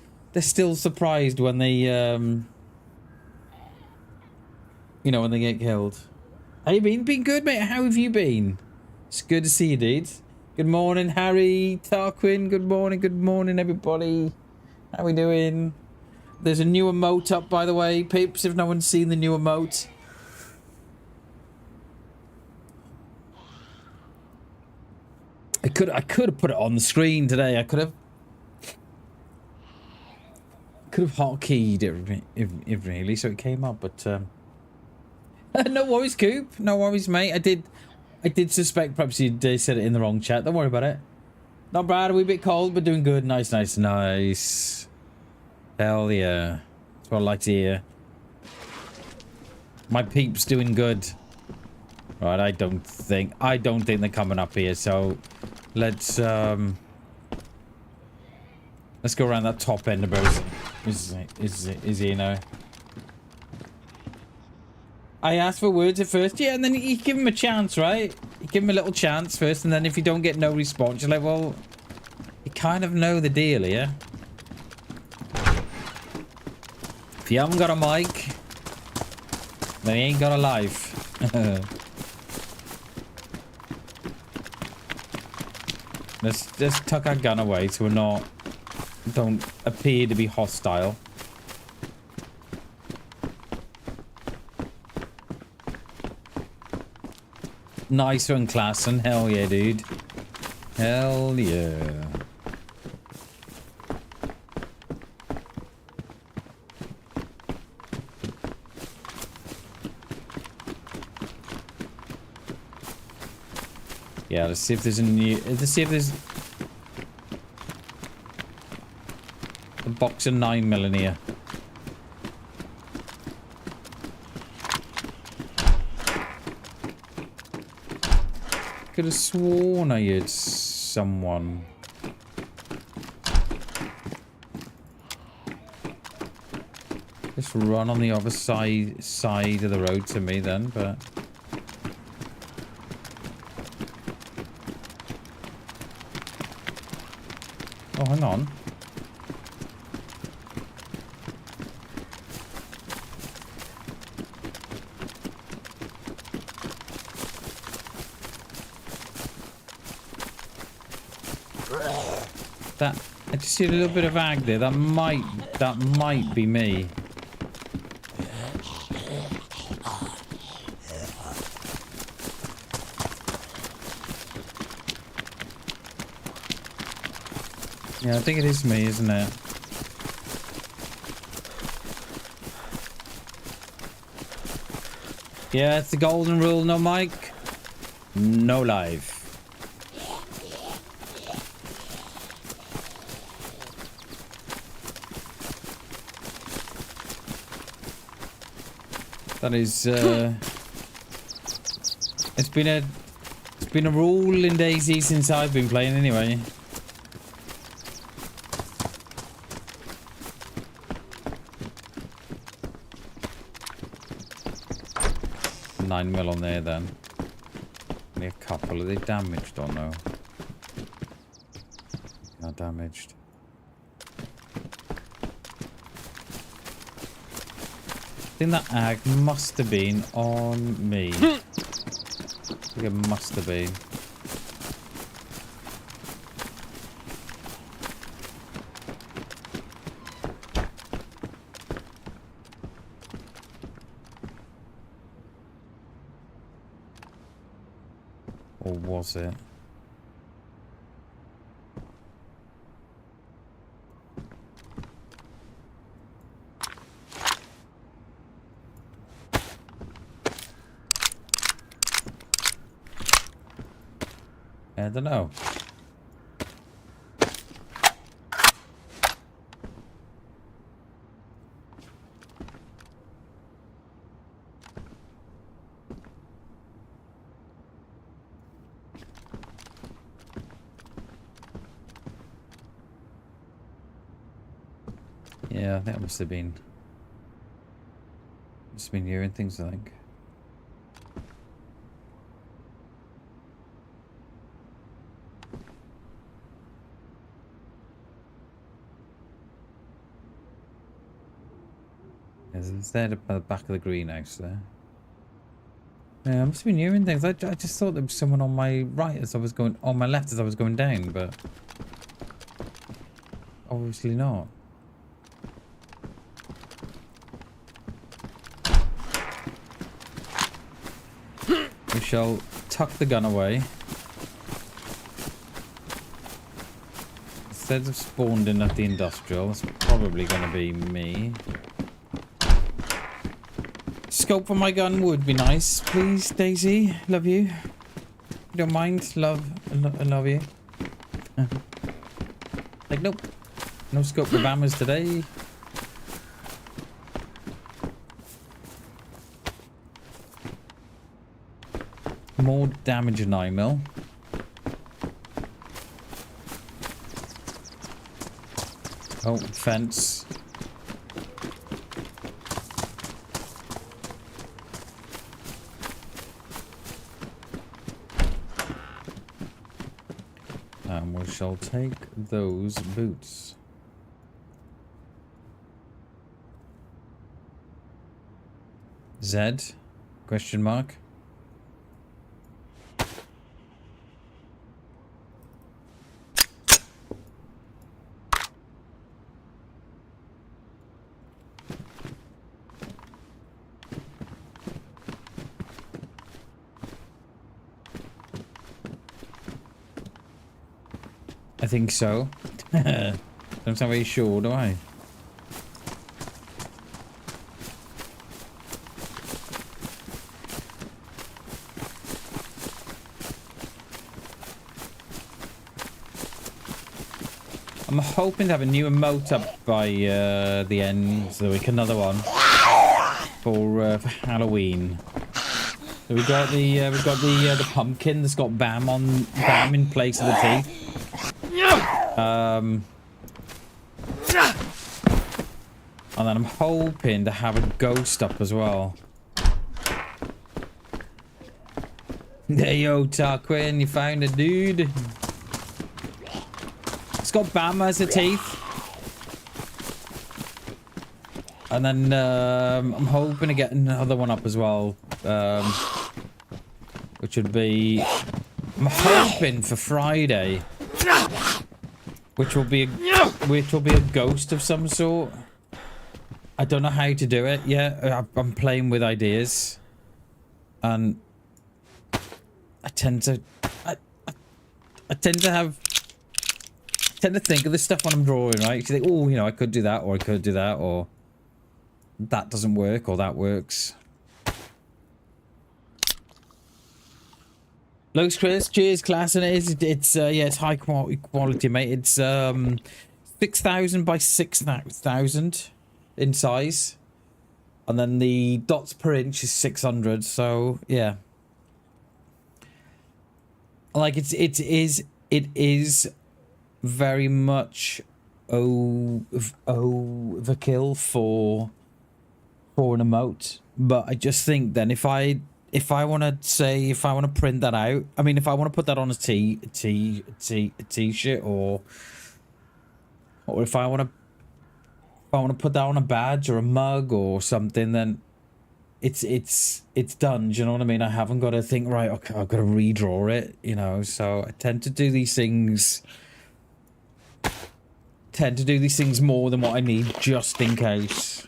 Speaker 2: surprised when they you know, when they get killed. How you been? Been good, mate. How have you been? It's good to see you, dude. Good morning, Harry, Tarquin. Good morning, everybody. How we doing? There's a new emote up, by the way, peeps, if no one's seen the new emote. I could have put it on the screen today. I could have hotkeyed it if really, so it came up, but no worries, Coop. No worries, mate. I did suspect perhaps you said it in the wrong chat. Don't worry about it. Not bad. A wee bit cold, but doing good. Nice, nice, nice. Hell yeah. That's what I like to hear. My peeps doing good. Right, I don't think they're coming up here, so let's go around that top end of both. Is he now? I asked for words at first, yeah, and then you give him a chance, right? You give him a little chance first, and then if you don't get no response, you're like, well, you kind of know the deal here. If you haven't got a mic, They ain't got a life. Let's just tuck our gun away so we're don't appear to be hostile. Nice one, class, and hell yeah, dude. Hell yeah. Yeah, let's see if there's a new... Let's see if there's... a box of 9mm in here. Could have sworn I heard someone. Just run on the other side of the road to me then, but... Oh, hang on. That, I just see a little bit of ag there. That might be me. Yeah, I think it is me, isn't it? Yeah, it's the golden rule. No mic, no live. That is, it's been a rule in DayZ since I've been playing anyway. $9 mil on there then. Only a couple. Are they damaged or no? Not damaged. I think that ag must have been on me. I think it must have been. Or was it? I don't know. Yeah, I think it must have been hearing things, I think. It's there at the back of the greenhouse there. Yeah, I must have been hearing things. I just thought there was someone on my right as I was going... on my left as I was going down, but... obviously not. We shall tuck the gun away. Instead of spawned in at the industrial, it's probably going to be me. Scope for my gun would be nice, please, DayZ. Love you. You don't mind? Love you. Like, nope. No scope for hammers today. More damage in 9mm. Oh, fence. And we shall take those boots. Z? Question mark. I think so. Don't sound very sure, do I? I'm hoping to have a new emote up by the end of the week. Another one for Halloween. So we've got the pumpkin that's got Bam in place of the teeth. And then I'm hoping to have a ghost up as well. Hey yo, Tarquin, you found a dude. It's got Bam as the teeth. And then I'm hoping to get another one up as well. Which would be, I'm hoping for Friday. Which will be a ghost of some sort. I don't know how to do it yet. I'm playing with ideas, and I tend to think of this stuff when I'm drawing, right? You think, oh, you know, I could do that, or I could do that, or that doesn't work, or that works. Looks Chris, cheers class, and it's yeah, it's high quality, mate. It's 6,000 by 6,000 in size, and then the dots per inch is 600. So yeah, like it is very much overkill for an emote, but I just think then if I want to print that out, I mean, if I want to put that on a t-shirt, or if I want to put that on a badge or a mug or something, then it's done. Do you know what I mean? I haven't got to think, right, okay, I've got to redraw it, you know. So I tend to do these things more than what I need, just in case.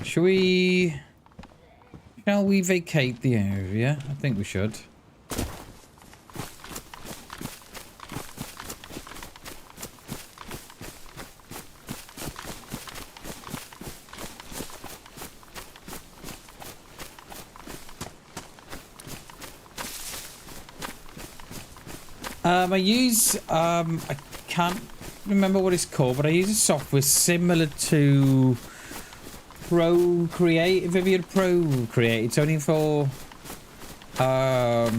Speaker 2: Shall we vacate the area? I think we should. I can't remember what it's called, but I use a software similar to Procreate. Have you heard of Procreate? It's only for what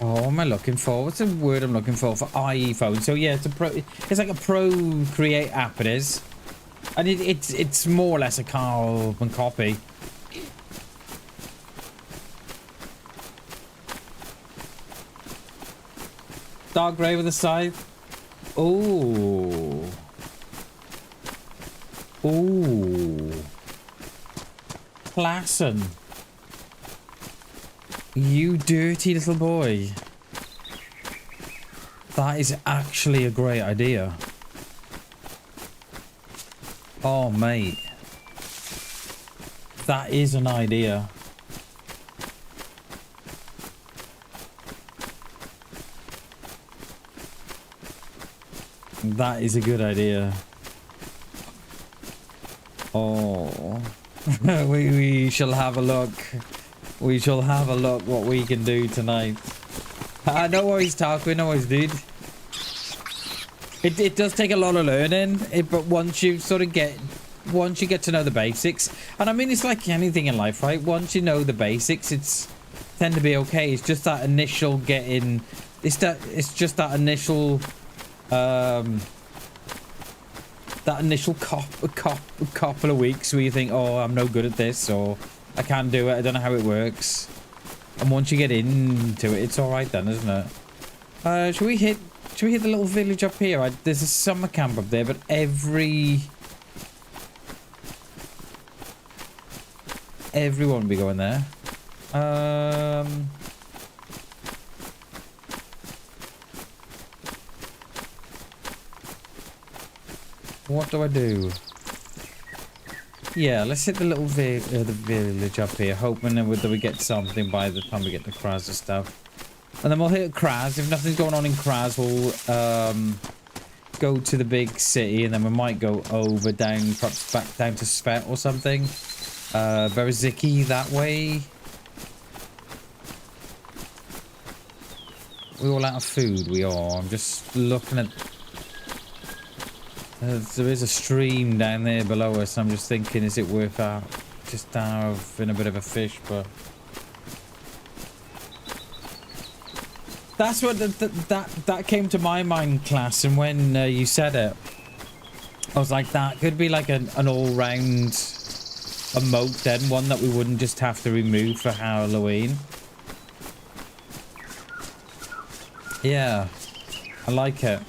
Speaker 2: am I looking for? What's the word I'm looking for iPhone? So yeah, it's like a Procreate app, it is. And it's more or less a carbon copy. Dark grey with a scythe. Ooh. Ooh. Klassen. You dirty little boy. That is actually a great idea. Oh, mate. That is an idea. That is a good idea. Oh. we shall have a look. We shall have a look what we can do tonight. No worries, Tarquin. No worries, dude. It does take a lot of learning, but once you get to know the basics, and I mean it's like anything in life, right? Once you know the basics, it's tend to be okay. It's just that initial getting. It's just that initial couple of weeks where you think, oh, I'm no good at this, or I can't do it, I don't know how it works. And once you get into it, it's all right then, isn't it? Should we hit the little village up here? There's a summer camp up there, but everyone will be going there. What do I do? Yeah, let's hit the little the village up here, hoping that we get something by the time we get to Kraz and stuff. And then we'll hit Kraz. If nothing's going on in Kraz, we'll go to the big city, and then we might go over down, perhaps back down to Svet or something. Bereziki that way. We're all out of food, we are. I'm just looking at... there is a stream down there below us. I'm just thinking, is it worth out just having a bit of a fish? But that's what that came to my mind, class. And when you said it, I was like, that could be like an all-round emote, then one that we wouldn't just have to remove for Halloween. Yeah, I like it.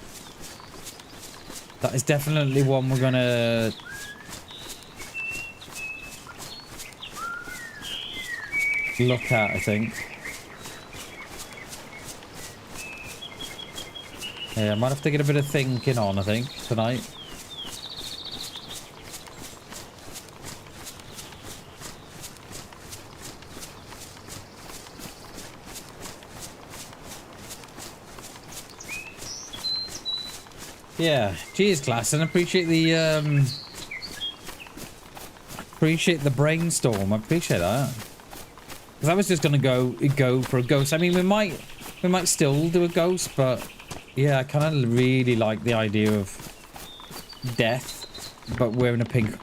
Speaker 2: That is definitely one we're gonna look at, I think. Yeah, I might have to get a bit of thinking on, I think, tonight. Yeah, cheers, class, and appreciate the brainstorm. I appreciate that. Because I was just gonna go for a ghost. I mean, we might still do a ghost, but yeah, I kind of really like the idea of death, but wearing a pink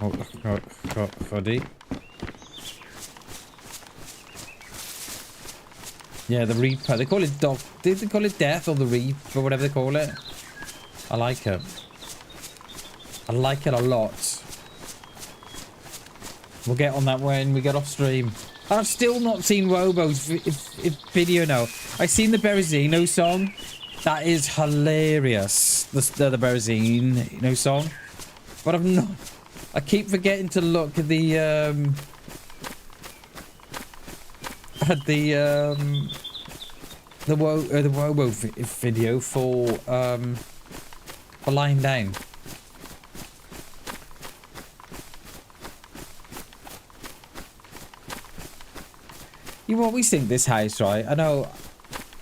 Speaker 2: hoodie. Yeah, the Reaper. They call it dog. Did they call it death or the Reaper, or whatever they call it? I like it. I like it a lot. We'll get on that when we get off stream. I've still not seen Robo's video now. I've seen the Berezino song. That is hilarious. The Berezino song. But I've not... I keep forgetting to look at the Robo video for lying down. You always think this house, right? I know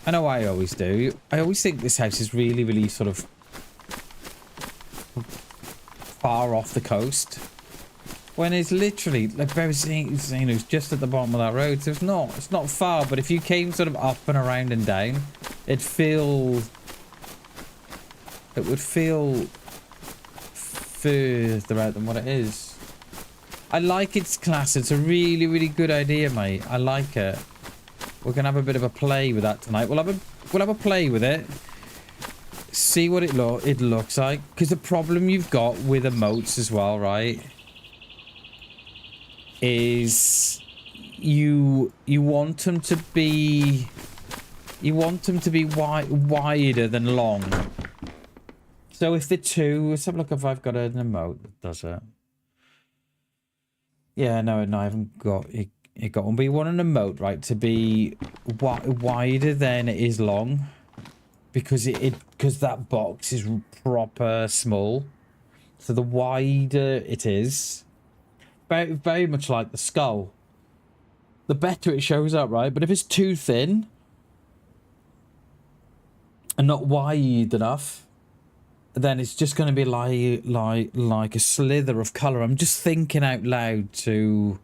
Speaker 2: I always do. I always think this house is really, really sort of far off the coast. When it's literally like Berezino's just at the bottom of that road. So it's not far, but if you came sort of up and around and down, it would feel further out than what it is. I like its class. It's a really, really good idea, mate. I like it. We're gonna have a bit of a play with that tonight. We'll have a play with it. See what it looks like. Because the problem you've got with emotes as well, right, is you want them to be wider than long. So if they're two, let's have a look if I've got an emote that does it. Yeah, no, I haven't got it got one. But you want an emote, right, to be wider than it is long, because because that box is proper small. So the wider it is, very, very much like the skull, the better it shows up, right? But if it's too thin and not wide enough, then it's just going to be like a slither of color. I'm just thinking out loud to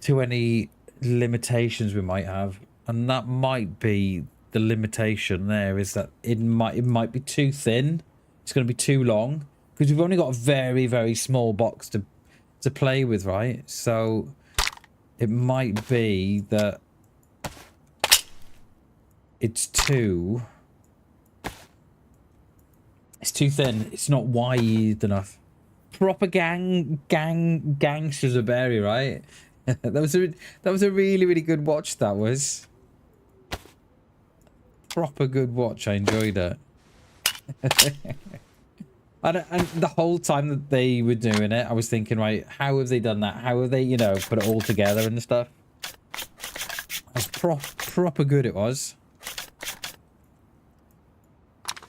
Speaker 2: any limitations we might have, and that might be the limitation. There is that it might be too thin. It's going to be too long because we've only got a very small box to play with, right? So it might be that it's too thin. It's not wide enough. Proper gangsters of Berry, right? that was a really good watch. That was proper good watch. I enjoyed it. And the whole time that they were doing it, I was thinking, right, how have they done that? How have they, you know, put it all together and stuff? It was proper good. It was.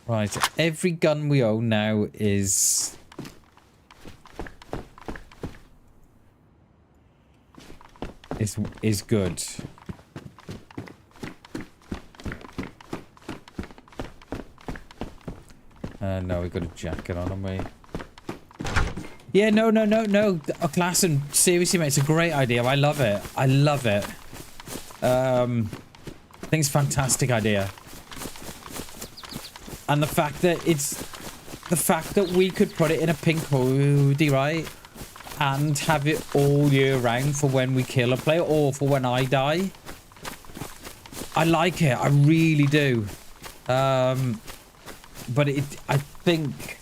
Speaker 2: Right, every gun we own now is good. No, we got a jacket on, haven't we? Yeah, no. Oh, class, and seriously, mate, it's a great idea. I love it. I love it. I think it's a fantastic idea. And the fact that we could put it in a pink hoodie, right? And have it all year round for when we kill a player or for when I die. I like it. I really do. But I think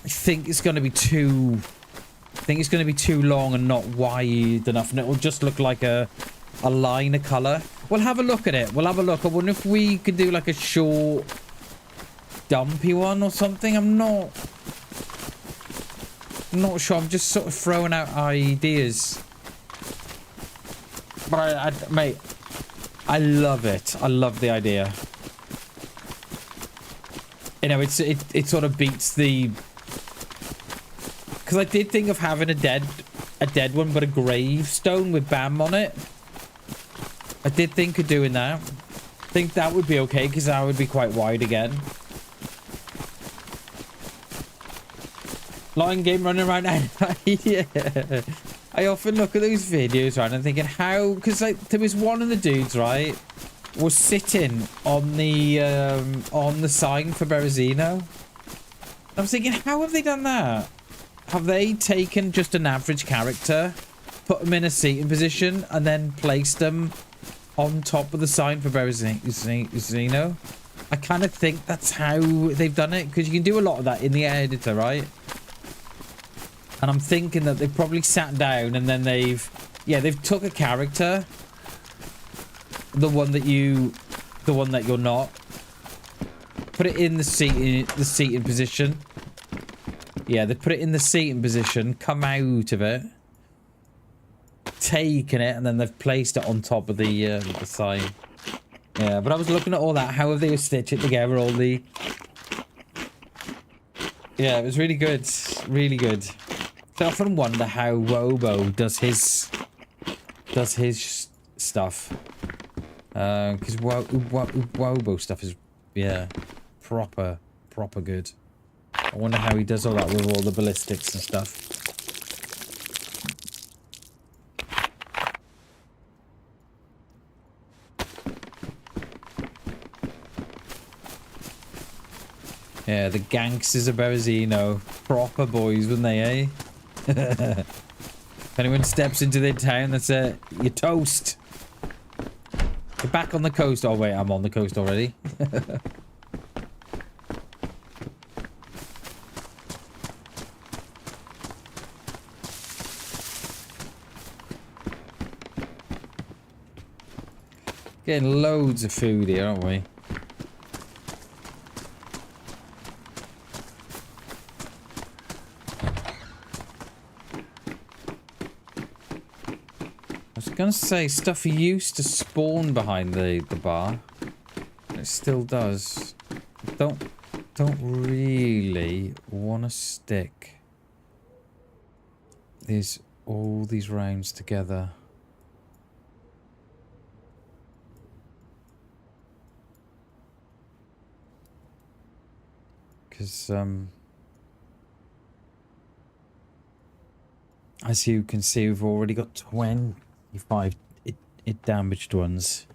Speaker 2: it's going to be too... I think it's going to be too long and not wide enough. And it will just look like a line of colour. We'll have a look at it. We'll have a look. I wonder if we could do like a short... dumpy one or something. I'm not sure. I'm just sort of throwing out ideas. But mate, I love it. I love the idea. You know, it sort of beats the... Because I did think of having a dead one, but a gravestone with BAM on it. I did think of doing that. I think that would be okay, because that would be quite wide again. Lion game running around now. Yeah. I often look at those videos, right, and I'm thinking how... Because like, there was one of the dudes, right, was sitting on the sign for Berezino. I was thinking, how have they done that? Have they taken just an average character, put them in a seating position, and then placed them on top of the sign for Berezino? I kind of think that's how they've done it, because you can do a lot of that in the editor, right? And I'm thinking that they've probably sat down and then they've took a character, the one that you're not, put it in the seating position. Yeah, they put it in the seating position, come out of it, taken it, and then they've placed it on top of the sign. Yeah, but I was looking at all that. How have they stitched it together? All the... Yeah, it was really good. Really good. I often wonder how Robo does his stuff. Because Wobo stuff is, yeah, proper good. I wonder how he does all that with all the ballistics and stuff. Yeah, the gangsters of Berezino. Proper boys, wouldn't they, eh? If anyone steps into their town, that's it. You're toast. You're back on the coast. Oh, wait, I'm on the coast already. Getting loads of food here, aren't we? I was gonna say stuff used to spawn behind the bar. It still does. Don't really want to stick all these rounds together. because as you can see, we've already got 25 damaged ones.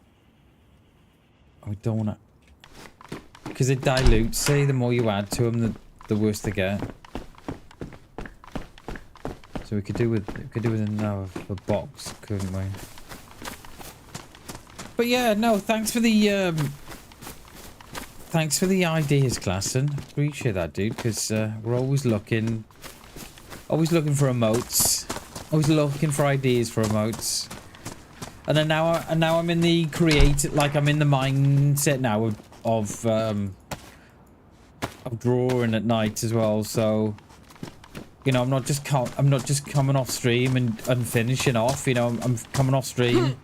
Speaker 2: We don't want to, because it dilutes. See, the more you add to them, the worse they get. So we could do with another box, couldn't we? But yeah, no, thanks for the ideas, Klassen. Appreciate that, dude, because we're always looking for emotes, always looking for ideas for emotes. And then now I'm in the I'm in the mindset now of drawing at night as well. So, you know, I'm not just coming off stream and finishing off. You know, I'm coming off stream,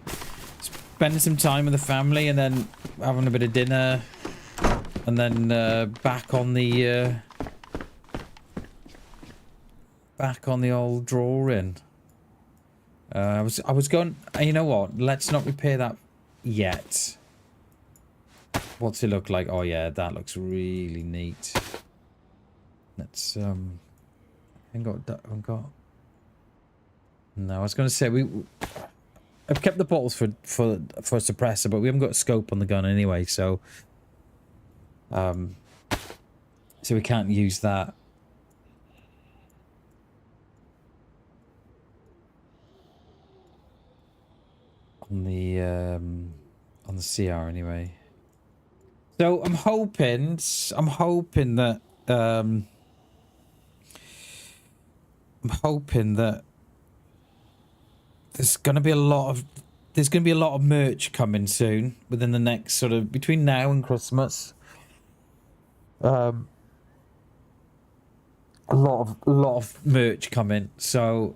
Speaker 2: spending some time with the family, and then having a bit of dinner, and then back on the old drawing. I was going. You know what? Let's not repair that yet. What's it look like? Oh yeah, that looks really neat. Let's I got. No, I was going to say I've kept the bottles for suppressor, but we haven't got a scope on the gun anyway, so we can't use that. On the CR anyway. So I'm hoping that there's gonna be a lot of merch coming soon within the next sort of between now and Christmas. A lot of merch coming. So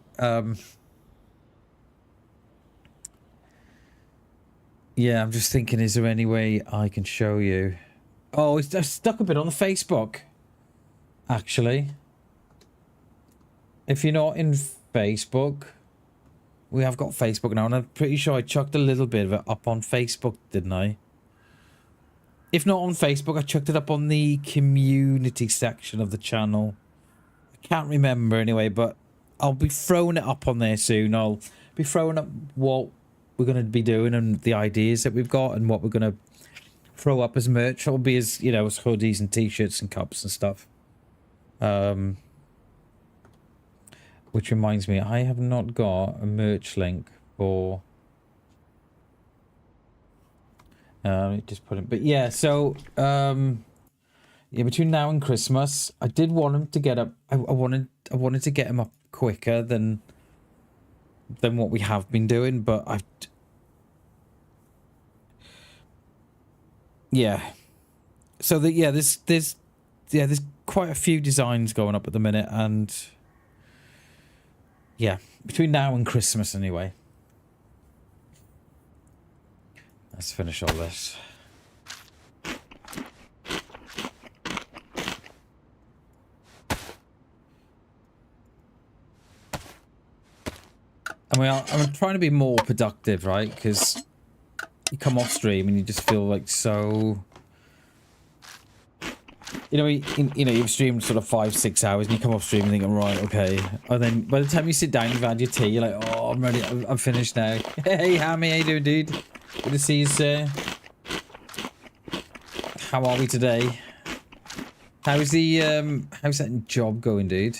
Speaker 2: yeah, I'm just thinking, is there any way I can show you? Oh, it's stuck a bit on the Facebook, actually. If you're not in Facebook, we have got Facebook now, and I'm pretty sure I chucked a little bit of it up on Facebook, didn't I? If not on Facebook, I chucked it up on the community section of the channel. I can't remember anyway, but I'll be throwing it up on there soon. I'll be throwing up what we're going to be doing and the ideas that we've got and what we're going to throw up as merch. It'll be as, you know, as hoodies and t-shirts and cups and stuff. Which reminds me, I have not got a merch link for just put it, but yeah, so yeah, between now and Christmas, I did want him to get up. I wanted to get him up quicker than what we have been doing, but yeah. So that yeah, there's quite a few designs going up at the minute, and yeah, between now and Christmas anyway. Let's finish all this. And I'm trying to be more productive, right? Because you come off stream and you just feel like so... You know, you've streamed sort of 5-6 hours and you come off stream and think, right, okay. And then by the time you sit down, you've had your tea, you're like, oh, I'm ready, I'm finished now. Hey, Hammy, how you doing, dude? Good to see you, sir. How are we today? How's that job going, dude?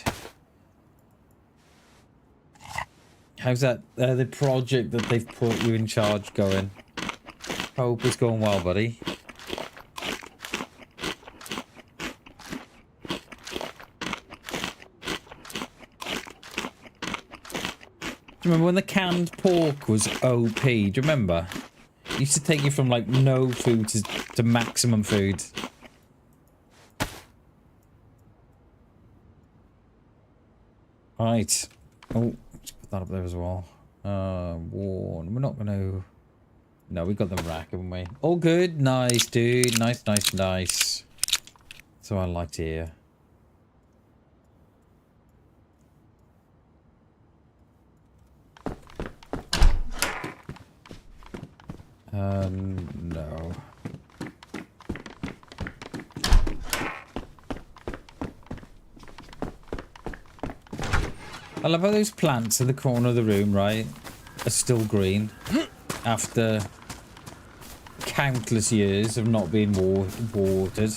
Speaker 2: How's that, the project that they've put you in charge going? Hope it's going well, buddy. Do you remember when the canned pork was OP? Do you remember? It used to take you from like no food to maximum food. Right. Oh, let's put that up there as well. Warn. We're not gonna... No, we got the rack, haven't we? All good. Nice, dude. Nice, nice, nice. That's what I like to hear. No. I love how those plants in the corner of the room, right, are still green after countless years of not being watered.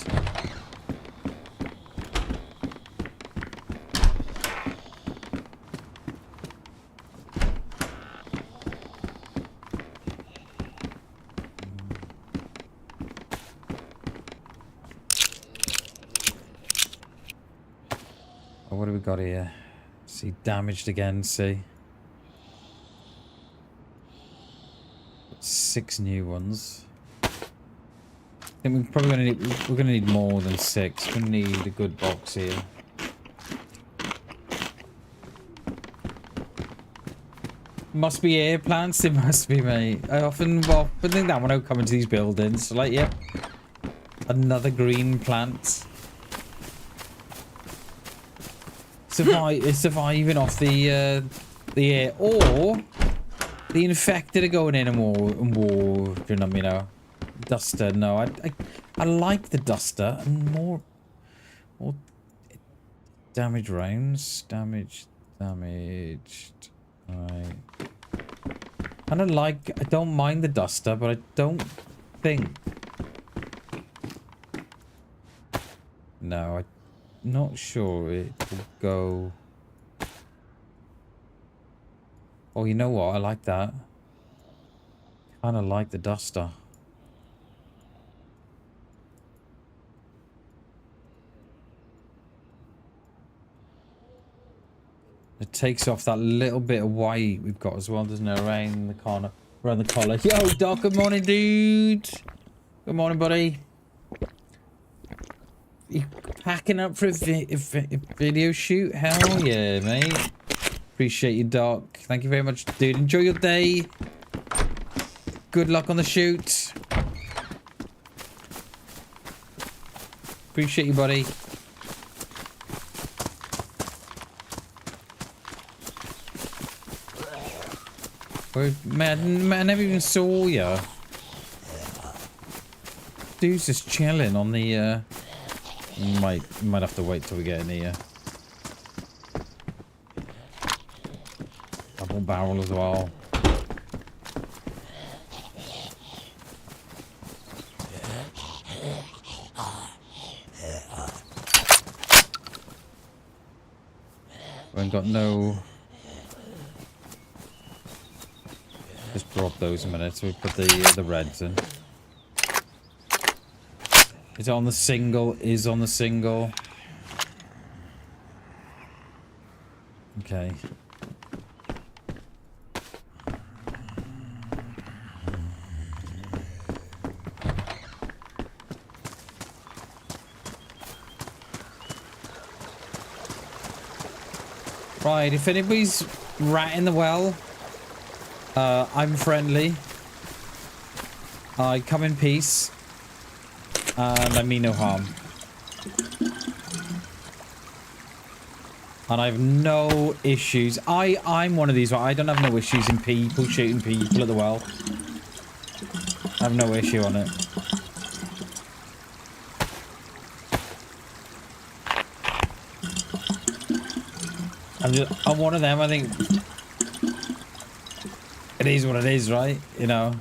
Speaker 2: Oh, what do we got here? See, damaged again, see. 6 new ones. I think we're probably gonna need more than 6. We're gonna need a good box here. Must be air plants, it must be, mate. I often think that when I come into these buildings. So like, yep. Another green plant. Surviving off the air, or the infected are going in and watering them, you know. Duster, no, I like the duster and more damage rounds, damaged. Right. I don't mind the duster, but I don't think. No, I'm not sure it will go. Oh, you know what? I like that. Kind of like the duster. It takes off that little bit of white we've got as well, doesn't it? Around the corner, around the collar. Yo, Doc, good morning, dude. Good morning, buddy. You packing up for a video shoot? Hell yeah, mate. Appreciate you, Doc. Thank you very much, dude. Enjoy your day. Good luck on the shoot. Appreciate you, buddy. Man, I never even saw ya. Dude's just chilling on the, might have to wait till we get in here. Double barrel as well. We ain't got no... Just drop those a minute so we put the reds in. Is it on the single? Is on the single. Okay. Right, if anybody's ratting the well, I'm friendly. I come in peace. And I mean no harm. And I have no issues. I'm one of these. I don't have no issues in people shooting people at the well. I have no issue on it. I'm one of them. I think it is what it is, right? You know,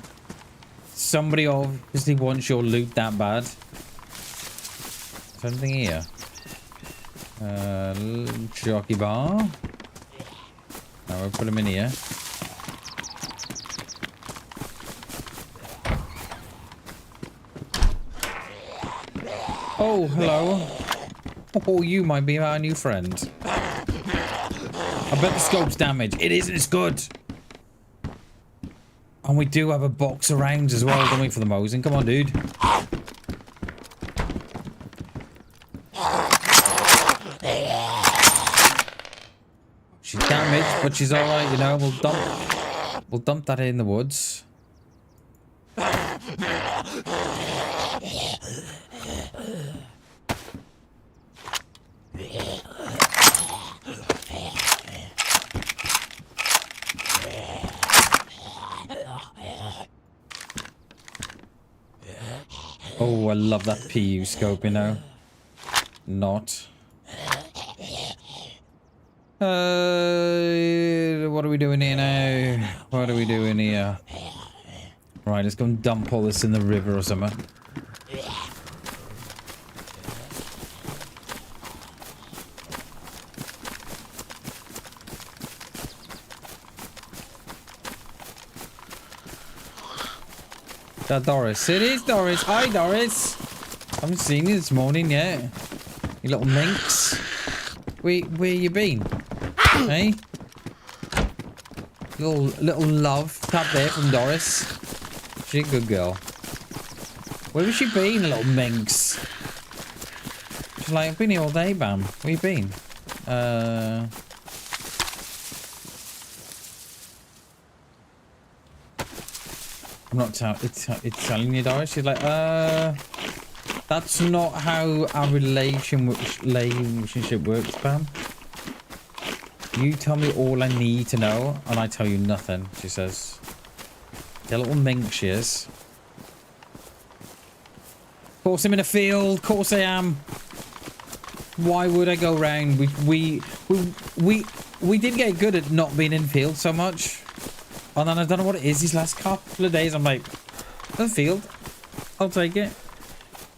Speaker 2: somebody obviously wants your loot that bad. Something here. Jockey bar. Now we'll put him in here. Oh, hello. Oh, you might be our new friend. I bet the scope's damaged. It isn't. It's good. And we do have a box of rounds as well, don't we, for the Mosin? Come on, dude. She's damaged, but she's all right. You know, we'll dump that in the woods. Oh, I love that PU scope, you know. Not. What are we doing here now? What are we doing here? Right, let's go and dump all this in the river or something. That Doris. It is Doris. Hi, Doris. Haven't seen you this morning yet. You little minx. Where you been? Hey? Little love tap there from Doris. She's a good girl. Where has she been, little minx? She's like, I've been here all day, Bam. Where you been? I'm not it's telling you, Doris. She's like, that's not how our relationship works, Bam. You tell me all I need to know, and I tell you nothing, she says. The little mink she is. Of course I'm in a field, of course I am. Why would I go round? We did get good at not being in field so much. And then I don't know what it is these last couple of days. I'm like, the field. I'll take it.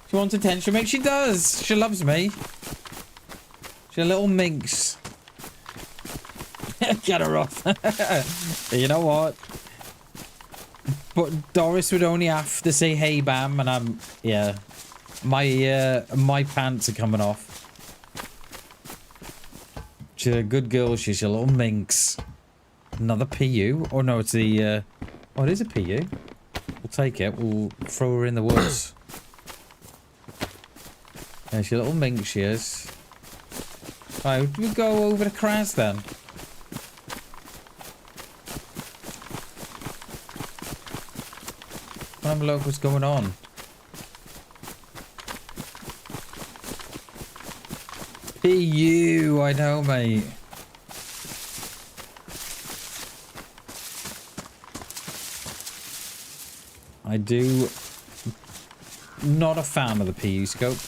Speaker 2: She wants attention, mate. She does. She loves me. She's a little minx. Get her off. You know what? But Doris would only have to say, hey, Bam. And I'm, yeah. My pants are coming off. She's a good girl. She's a little minx. Another PU? Oh no, it's the oh, it is a PU. We'll take it. We'll throw her in the woods. Yeah, she's a little mink, she is. Right, we go over to Kraz then. Have a look what's going on. PU, I know, mate. I do not a fan of the PU scope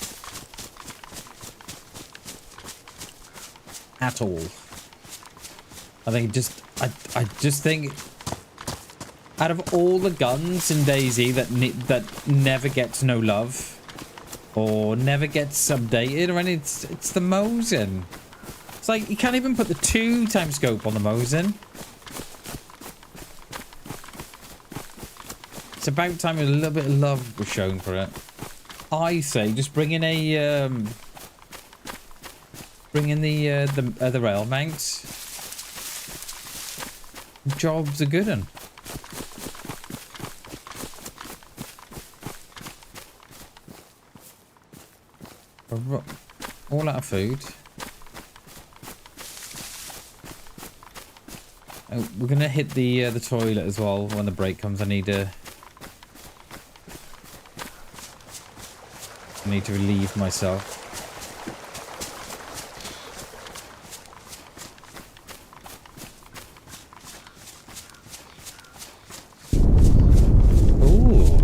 Speaker 2: at all. I think I just think out of all the guns in DayZ that never gets no love or never gets updated or anything, it's the Mosin. It's like you can't even put the 2x scope on the Mosin. It's about time a little bit of love was shown for it. I say just bring in a the rail mounts. Job's a good one. All out of food. Oh, we're gonna hit the toilet as well when the break comes. I need to relieve myself. Ooh.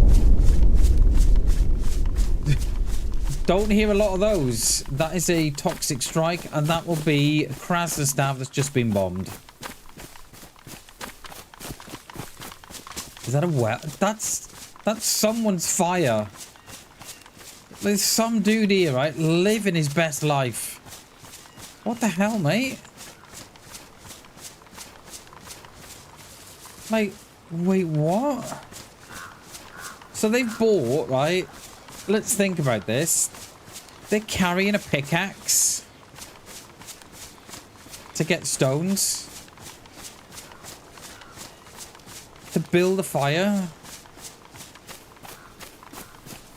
Speaker 2: Don't hear a lot of those. That is a toxic strike, and that will be Krasnostav that's just been bombed. Is that a well? That's someone's fire. There's some dude here, right, living his best life. What the hell, mate? Like, wait, what? So they've bought, right? Let's think about this. They're carrying a pickaxe to get stones to build a fire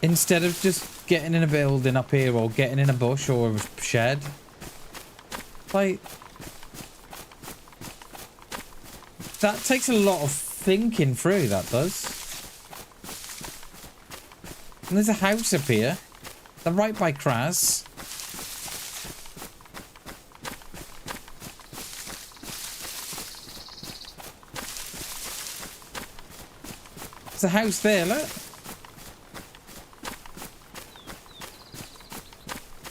Speaker 2: instead of just getting in a building up here or getting in a bush or a shed. Like, that takes a lot of thinking through, that does. And there's a house up here. They're right by Kraz. There's a house there, look.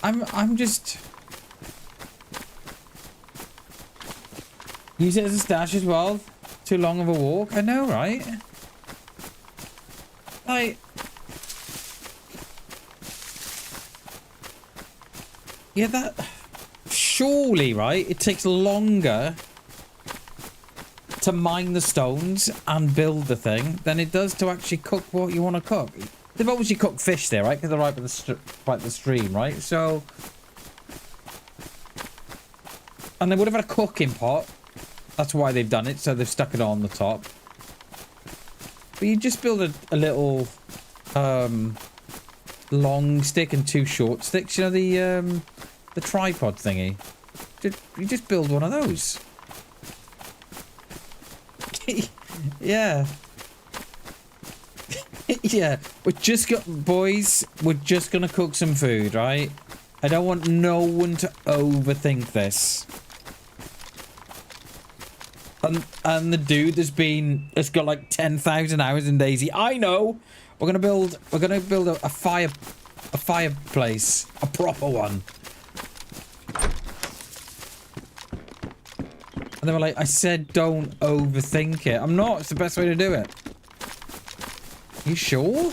Speaker 2: I'm just... Use it as a stash as well. Too long of a walk. I know, right? Like... Yeah, that... Surely, right? It takes longer to mine the stones and build the thing than it does to actually cook what you want to cook. They've obviously cooked fish there, right? Because they're right by the stream, right? So... And they would have had a cooking pot. That's why they've done it. So they've stuck it on the top. But you just build a little long stick and 2 short sticks. You know, the tripod thingy. You just build one of those. Yeah. Yeah. Boys, we're just gonna cook some food, right? I don't want no one to overthink this. And the dude has got like 10,000 hours in DayZ. I know. We're gonna build a fireplace, a proper one. And they were like, I said don't overthink it. I'm not. It's the best way to do it. You sure?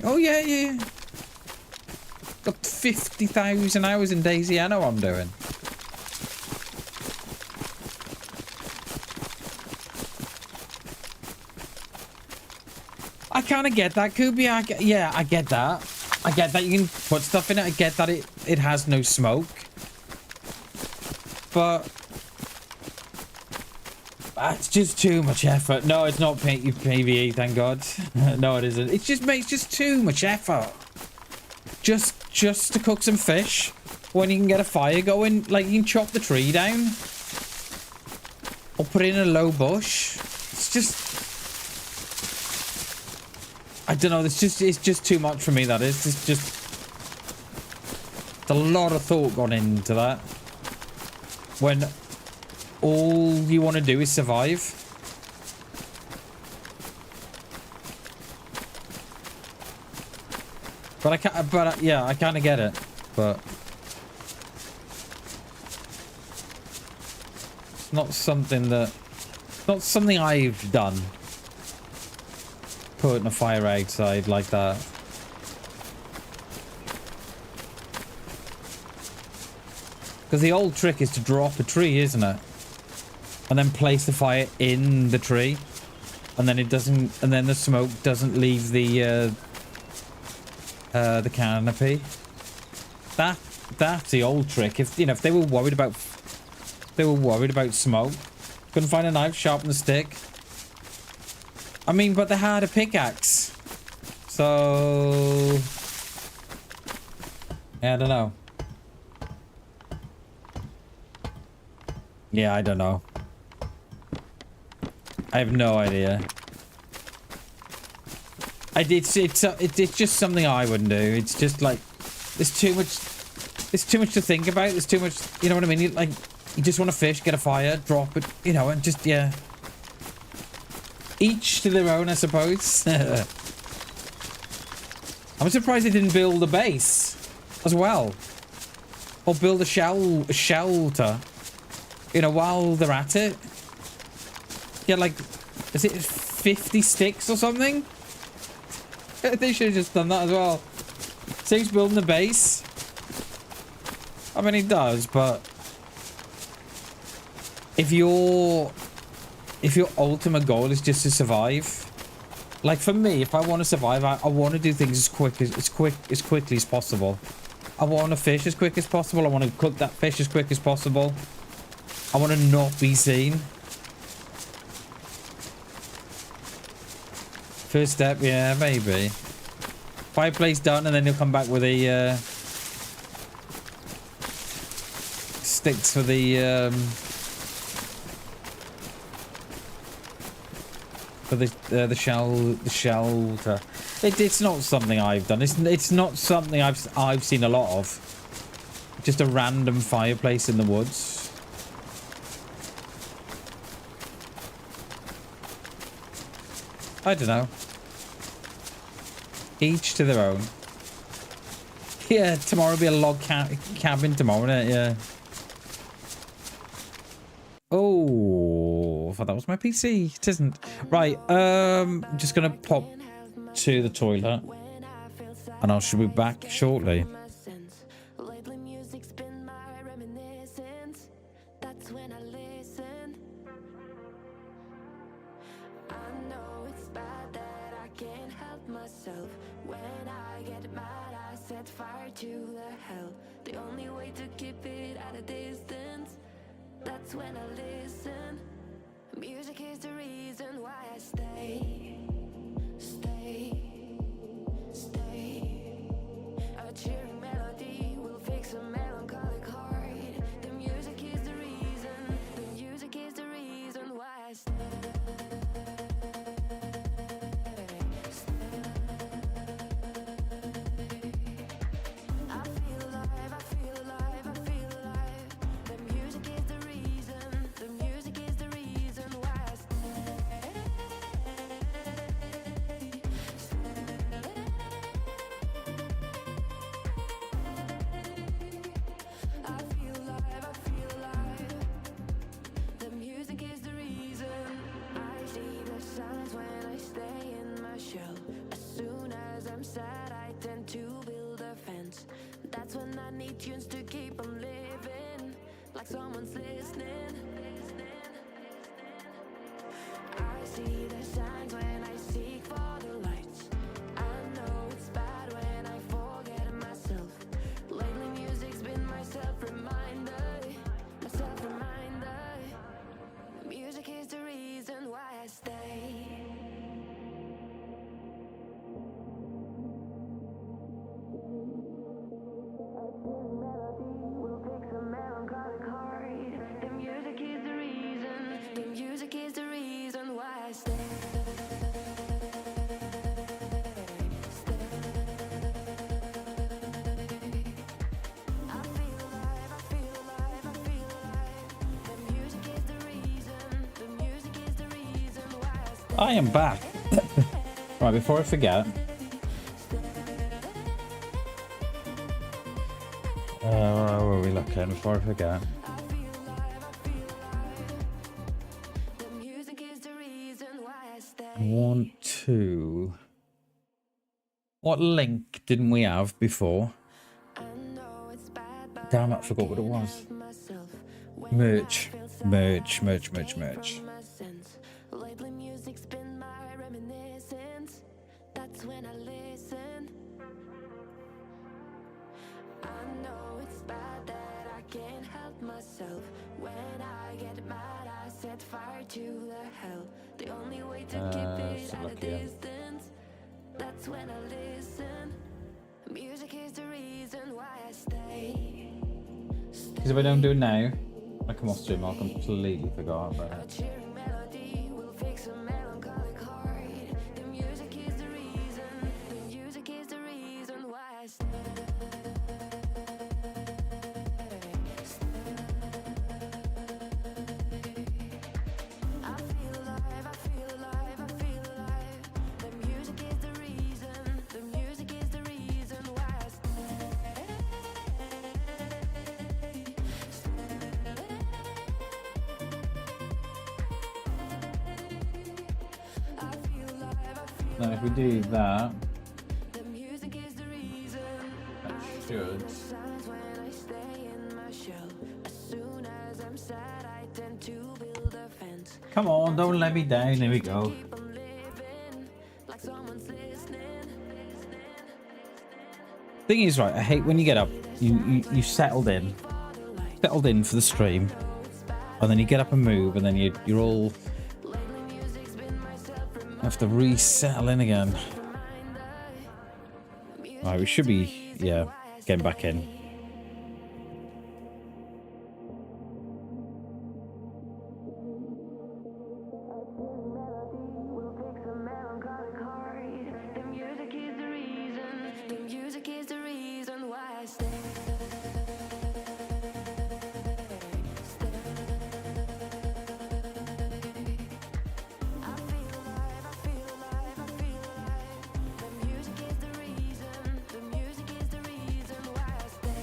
Speaker 2: Oh yeah, yeah. Got 50,000 hours in DayZ. I know what I'm doing. I kind of get that, Kubi. Yeah, I get that. I get that you can put stuff in it. I get that it has no smoke. But... That's just too much effort. No, it's not PvE, thank God. No, it isn't. It's just too much effort. Just to cook some fish when you can get a fire going. Like, you can chop the tree down. Or put it in a low bush. It's just... I don't know, it's just too much for me, that is. It's just... There's a lot of thought gone into that. When all you want to do is survive. But I can't, yeah, I kind of get it. But... It's not something I've done. Putting a fire outside like that. Because the old trick is to drop a tree, isn't it? And then place the fire in the tree. And then it doesn't... And then the smoke doesn't leave the canopy. That's the old trick. If, you know, if they were worried about... smoke. Couldn't find a knife, sharpen the stick. I mean, but they had a pickaxe. So... Yeah, I don't know. Yeah, I don't know. I have no idea. It's just something I wouldn't do. It's just like... There's too much to think about. There's too much... You know what I mean? You just want to fish, get a fire, drop it, you know, and just, yeah. Each to their own, I suppose. I'm surprised they didn't build a base as well. Or build a shelter. You know, while they're at it. Get like, is it 50 sticks or something? They should have just done that as well. Saves building the base. I mean, it does, but... If your ultimate goal is just to survive, like for me, if I want to survive, I want to do things as quickly as possible. I want to fish as quick as possible. I want to cook that fish as quick as possible. I want to not be seen. First step, yeah, maybe. Fireplace done, and then he'll come back with a sticks for the shelter. It's not something I've done. It's not something I've seen a lot of. Just a random fireplace in the woods. I don't know. Each to their own. Yeah, tomorrow will be a log cabin tomorrow, isn't it? Yeah. Oh. thought that was my PC. It isn't. Right, just gonna pop to the toilet, and I should be back shortly.
Speaker 1: Lately music's been my reminiscence. That's when I listen. I know it's bad that I can't help myself. When I get mad, I set fire to the hell. The only way to keep it at a distance. That's when I listen. Music is the reason why I stay. A cheering melody will fix a melancholic heart. The music is the reason. The music is the reason why I stay. I feel alive, I feel alive, I feel alive. The music is the reason. The music is the reason why I stay. I feel alive, I feel alive. The music is the reason. I see the signs when I stay in my shell. As soon as I'm sad, I tend to build a fence. That's when I need tunes to keep 'em living, like someone's listening. I see the signs when I seek for the lights. I know it's bad when I forget myself. Lately music's been my self-reminder. My self-reminder. Music is the reason why I stay. Melody will fix a melancholic heart. The music is the reason. The music is the reason why I stay. I feel alive, I feel alive, I feel alive. The music is the reason. The music is the reason why I stay.
Speaker 2: I am back. Right, before I forget. Where were we looking? Before I forget.
Speaker 1: I feel alive, I feel alive. The music is the reason why I stay.
Speaker 2: Want to. What link didn't we have before?
Speaker 1: I know it's bad, but
Speaker 2: Damn, I forgot what it was.
Speaker 1: myself.
Speaker 2: Merch. Merch.
Speaker 1: My sense. Lately music's been my reminiscence. That's when I listen. I know it's bad that I can't help myself. When I get mad, I set fire to the hell. The only way to keep it
Speaker 2: so
Speaker 1: at a
Speaker 2: lucky, yeah.
Speaker 1: distance. That's when I listen. Music is the reason why I stay.
Speaker 2: Because if I don't do it now, I come off stream, I'll completely forget about
Speaker 1: A
Speaker 2: it.
Speaker 1: cheering melody will fix a melancholic heart. The music is the reason. The music is the reason why I stay. I feel alive, I feel alive, I feel alive. The music is the reason. The music is the reason why I stay. I feel alive, I feel
Speaker 2: Now if we do that,
Speaker 1: the music is the reason.
Speaker 2: that should.
Speaker 1: Signs when I stay in my shell. As soon as I'm sad, I tend to build a fence.
Speaker 2: Come on, don't let me down. There we go.
Speaker 1: Keep 'em living, like someone's listening.
Speaker 2: Thing is, right, I hate when you get up, you settled in for the stream, and then you get up and move, and then you're all
Speaker 1: Lately music's been my self-reminder.
Speaker 2: have to resettle in again. Right, we should be, yeah, getting back in.
Speaker 1: Will fix a melancholic heart. The music is the reason. The music is the reason why I stay. I feel alive, I feel alive, I feel alive. The music is the reason. The music is the reason why I stay.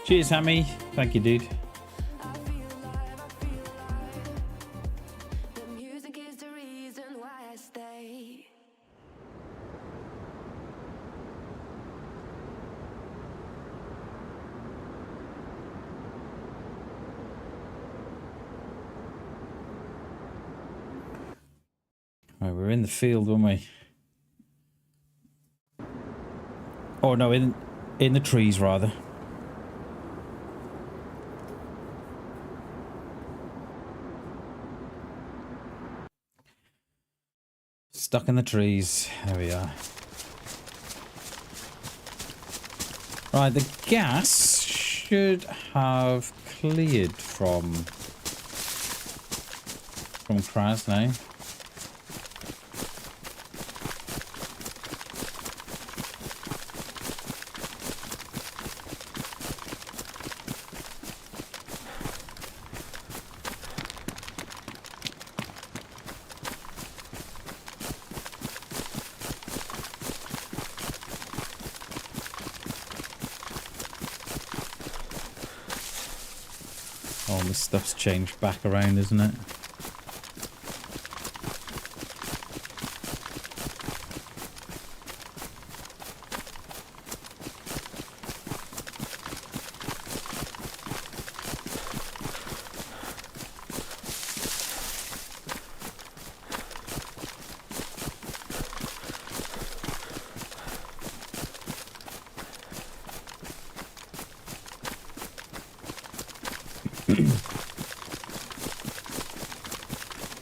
Speaker 2: Cheers, Hammy. Thank you, dude.
Speaker 1: I feel alive, I feel alive. The music is the reason why I stay.
Speaker 2: Right, we're in the field, weren't we? Oh no, in the trees rather. Stuck in the trees. There we are. Right, the gas should have cleared from Kraz now. All this stuff's changed back around, isn't it?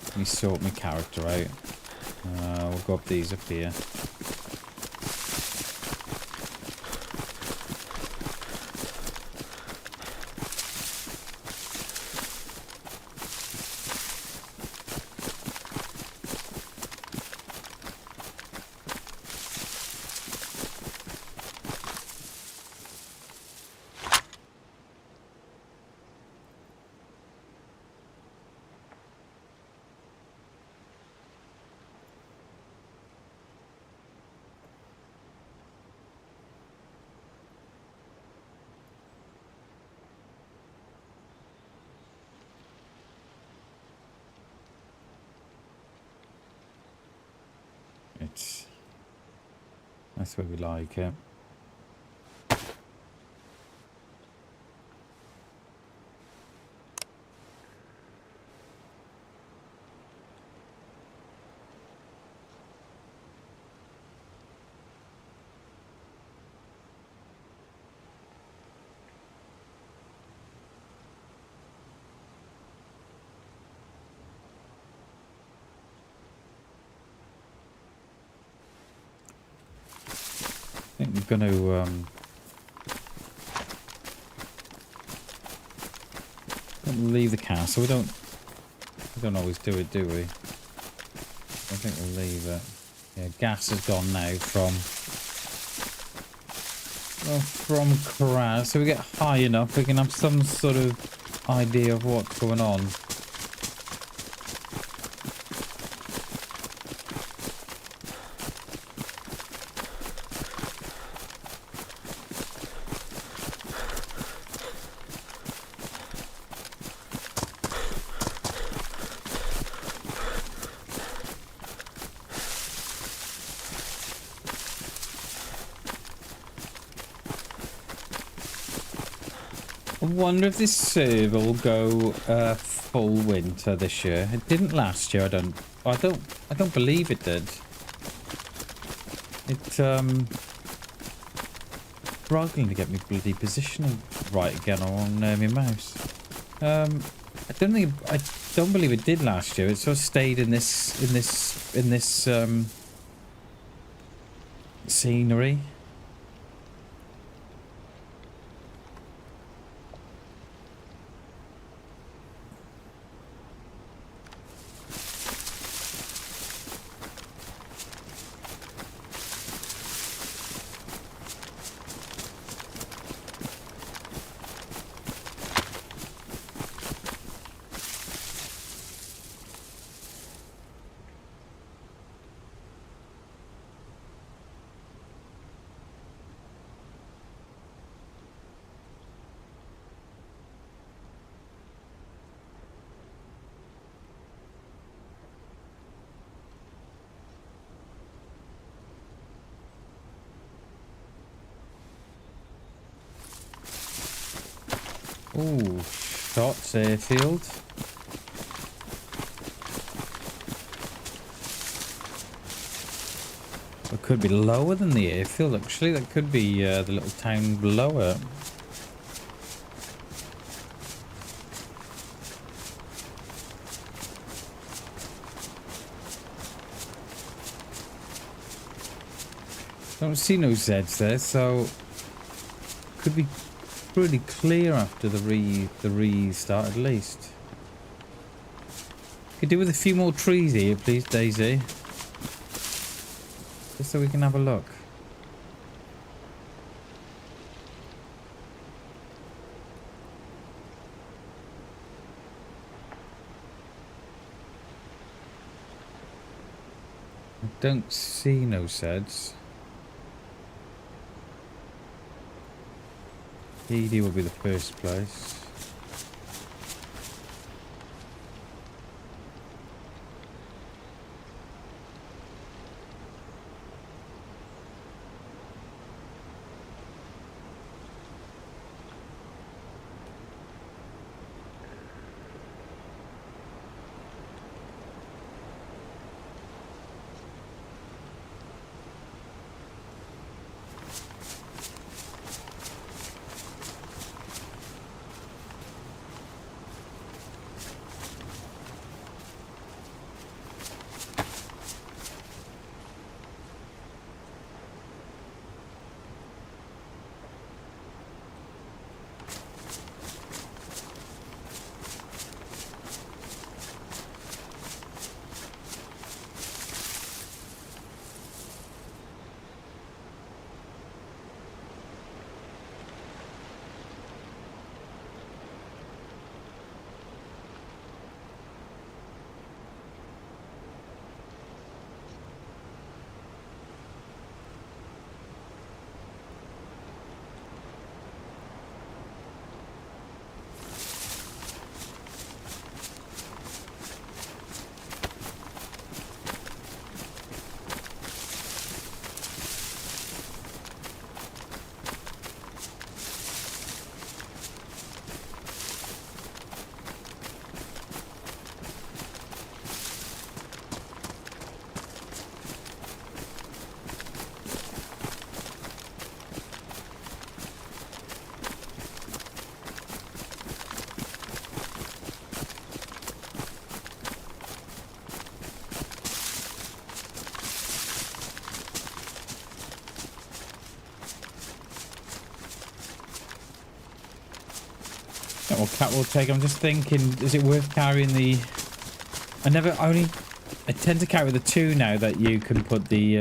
Speaker 2: Let me sort my character out. We'll go up these up here. That's where we like it. I think we're going to leave the castle. We don't always do it, do we? I think we'll leave it. Yeah, gas has gone now from Kraz, so we get high enough we can have some sort of idea of what's going on. I wonder if this server will go full winter this year. It didn't last year. I don't believe it did. It struggling to get me bloody positioning right again on my mouse. I don't believe it did last year. It sort of stayed in this scenery. Ooh, shots, airfield. It could be lower than the airfield, actually. That could be the little town below it. Don't see no Zeds there, so could be pretty clear after the restart at least. Could do with a few more trees here, please, DayZ. Just so we can have a look. I don't see no Zeds. ED will be the first place. Or cat will take. I'm just thinking, is it worth carrying the? I tend to carry the two now that you can put the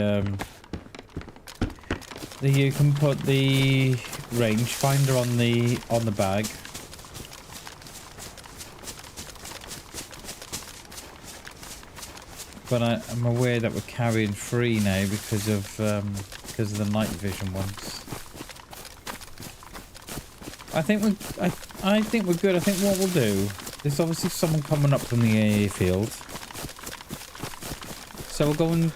Speaker 2: rangefinder on the bag. But I'm aware that we're carrying three now because of the night vision ones. I think we're good. I think what we'll do, there's obviously someone coming up from the airfield, so we'll go and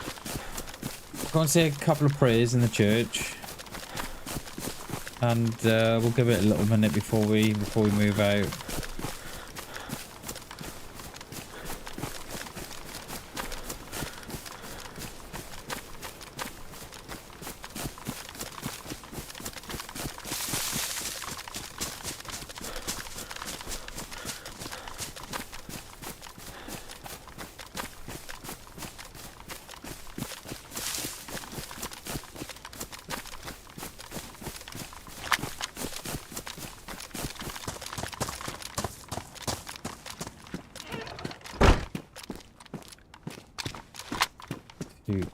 Speaker 2: say a couple of prayers in the church, and we'll give it a little minute before we move out.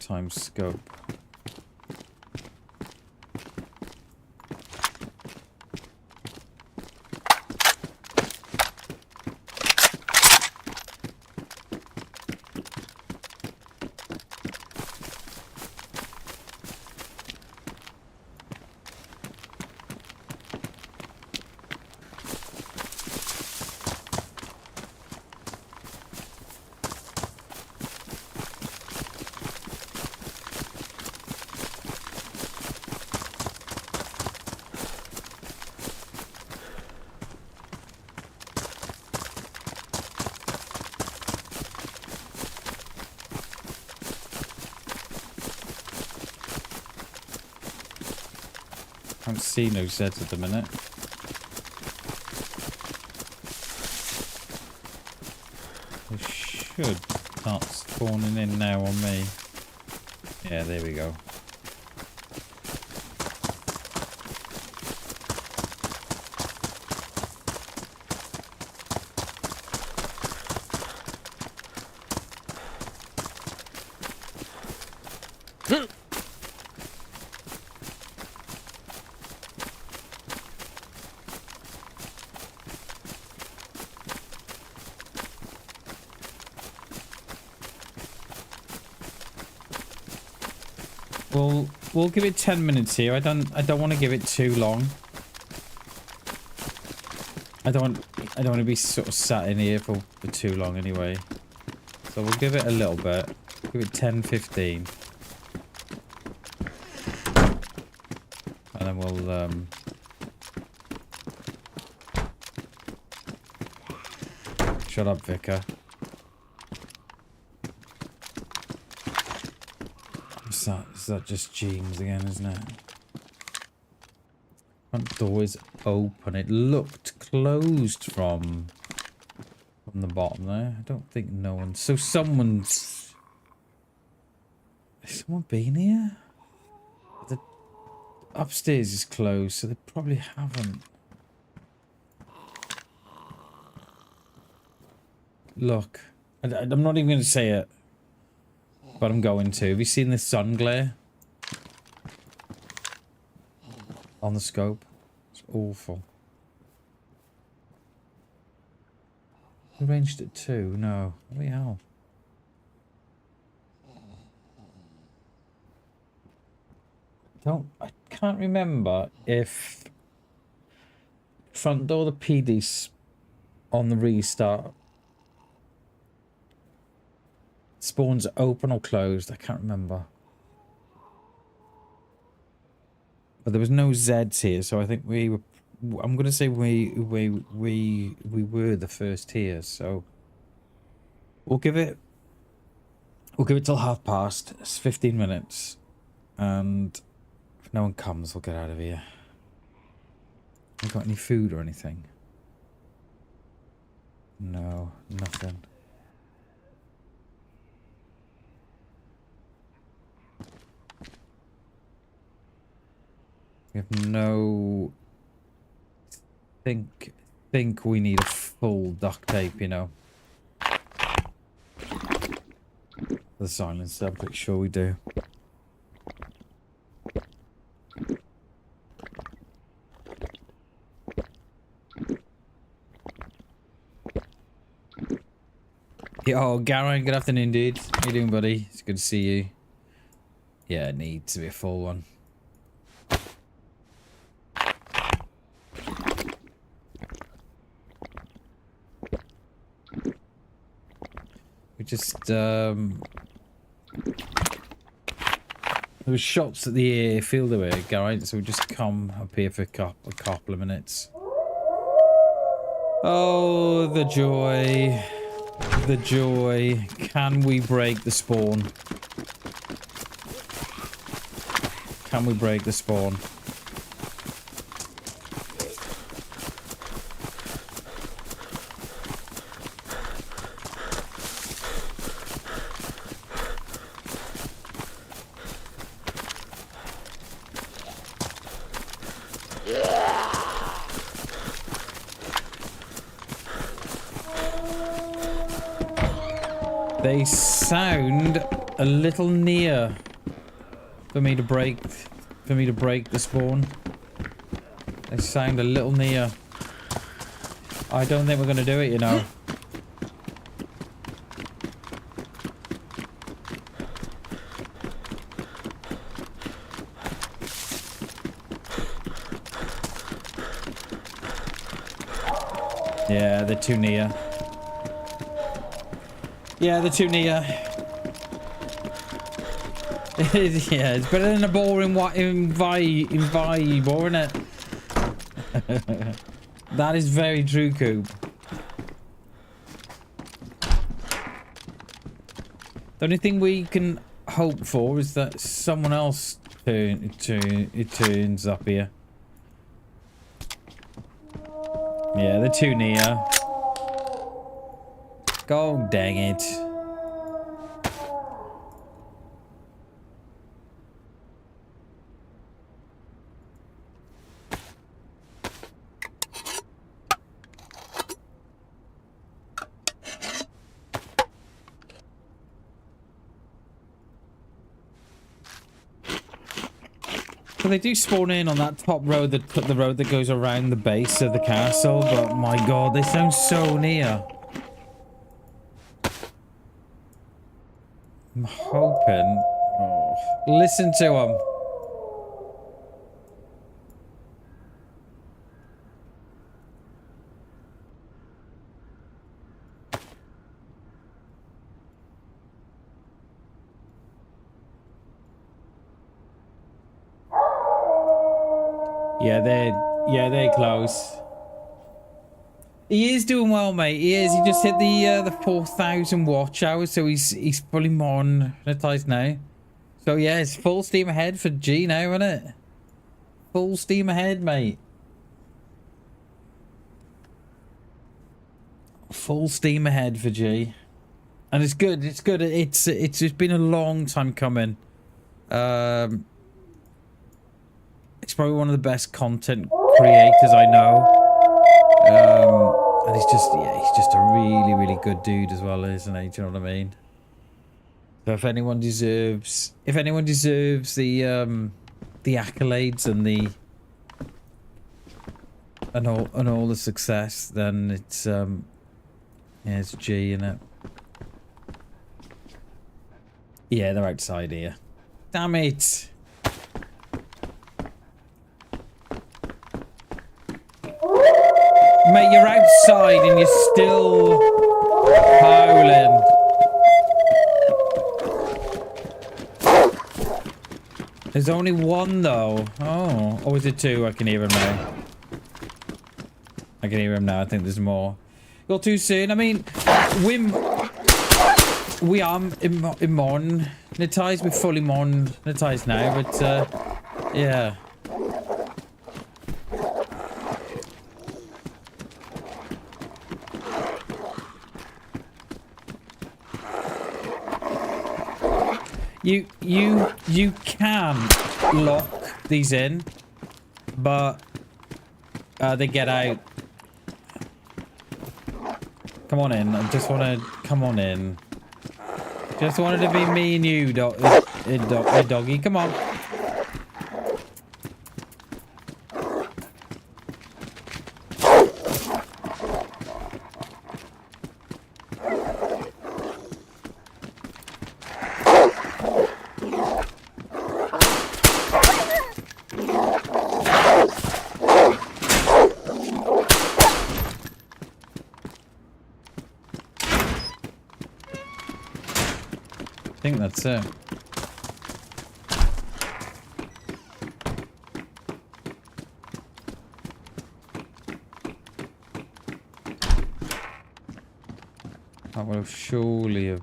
Speaker 2: Times scope. Can't see no Zeds at the minute. They should start spawning in now on me. Yeah, there we go. We'll give it 10 minutes here. I don't want to give it too long. I don't want to be sort of sat in here for too long anyway. So we'll give it a little bit. Give it 10, 15. And then we'll shut up, Vicar. Is that just James again, isn't it? Front door is open. It looked closed from the bottom there. I don't think no one. So someone's. Has someone been here? The upstairs is closed, so they probably haven't. Look, I'm not even going to say it. But I'm going to. Have you seen the sun glare? On the scope? It's awful. Arranged at 2? No. What the hell? I can't remember if front door the PD's on the restart spawns open or closed. I can't remember. But there was no Zeds here, so I think we were. I'm gonna say we were the first here. So we'll give it till past. It's 15 minutes, and if no one comes, we'll get out of here. You got any food or anything? No, nothing. We have no... think we need a full duct tape, you know. The silencer, I'm pretty sure we do. Oh, Garen, good afternoon, dude. How you doing, buddy? It's good to see you. Yeah, it needs to be a full one. We just, there was shots at the airfield away, Garen, so we just come up here for a couple of minutes. Oh, the joy. The joy. Can we break the spawn? Can we break the spawn? They sound a little near for me to break the spawn. They sound a little near. I don't think we're gonna do it, you know. Yeah, they're too near. Yeah, they're too near. Yeah, it's better than a boring vibe, isn't it? That is very true, Coop. The only thing we can hope for is that someone else turns up here. Yeah, they're too near. God dang it. So they do spawn in on that top road, the road that goes around the base of the castle, but my god, they sound so near. I'm hoping... Oh, listen to them. Yeah, they're close. He is doing well, mate. He is. He just hit the 4,000 watch hours, so he's fully monetized now. So yeah, it's full steam ahead for G now, isn't it? Full steam ahead, mate. Full steam ahead for G, and it's good. It's good. It's been a long time coming. He's probably one of the best content creators I know. And he's just a really, really good dude as well, isn't he? Do you know what I mean? So if anyone deserves the accolades and all the success, then it's yeah, it's G, innit? Yeah, they're outside here. Damn it! Mate, you're outside and you're still howling. There's only one though. Oh, or is it two? I can hear him now. I can hear him now. I think there's more. You're too soon. I mean, we are monetized. We're fully monetized now, but yeah. You can lock these in, but they get out. Come on in. I just want to come on in. Just wanted to be me and you, doggy. Come on. I think that's it. I would have surely have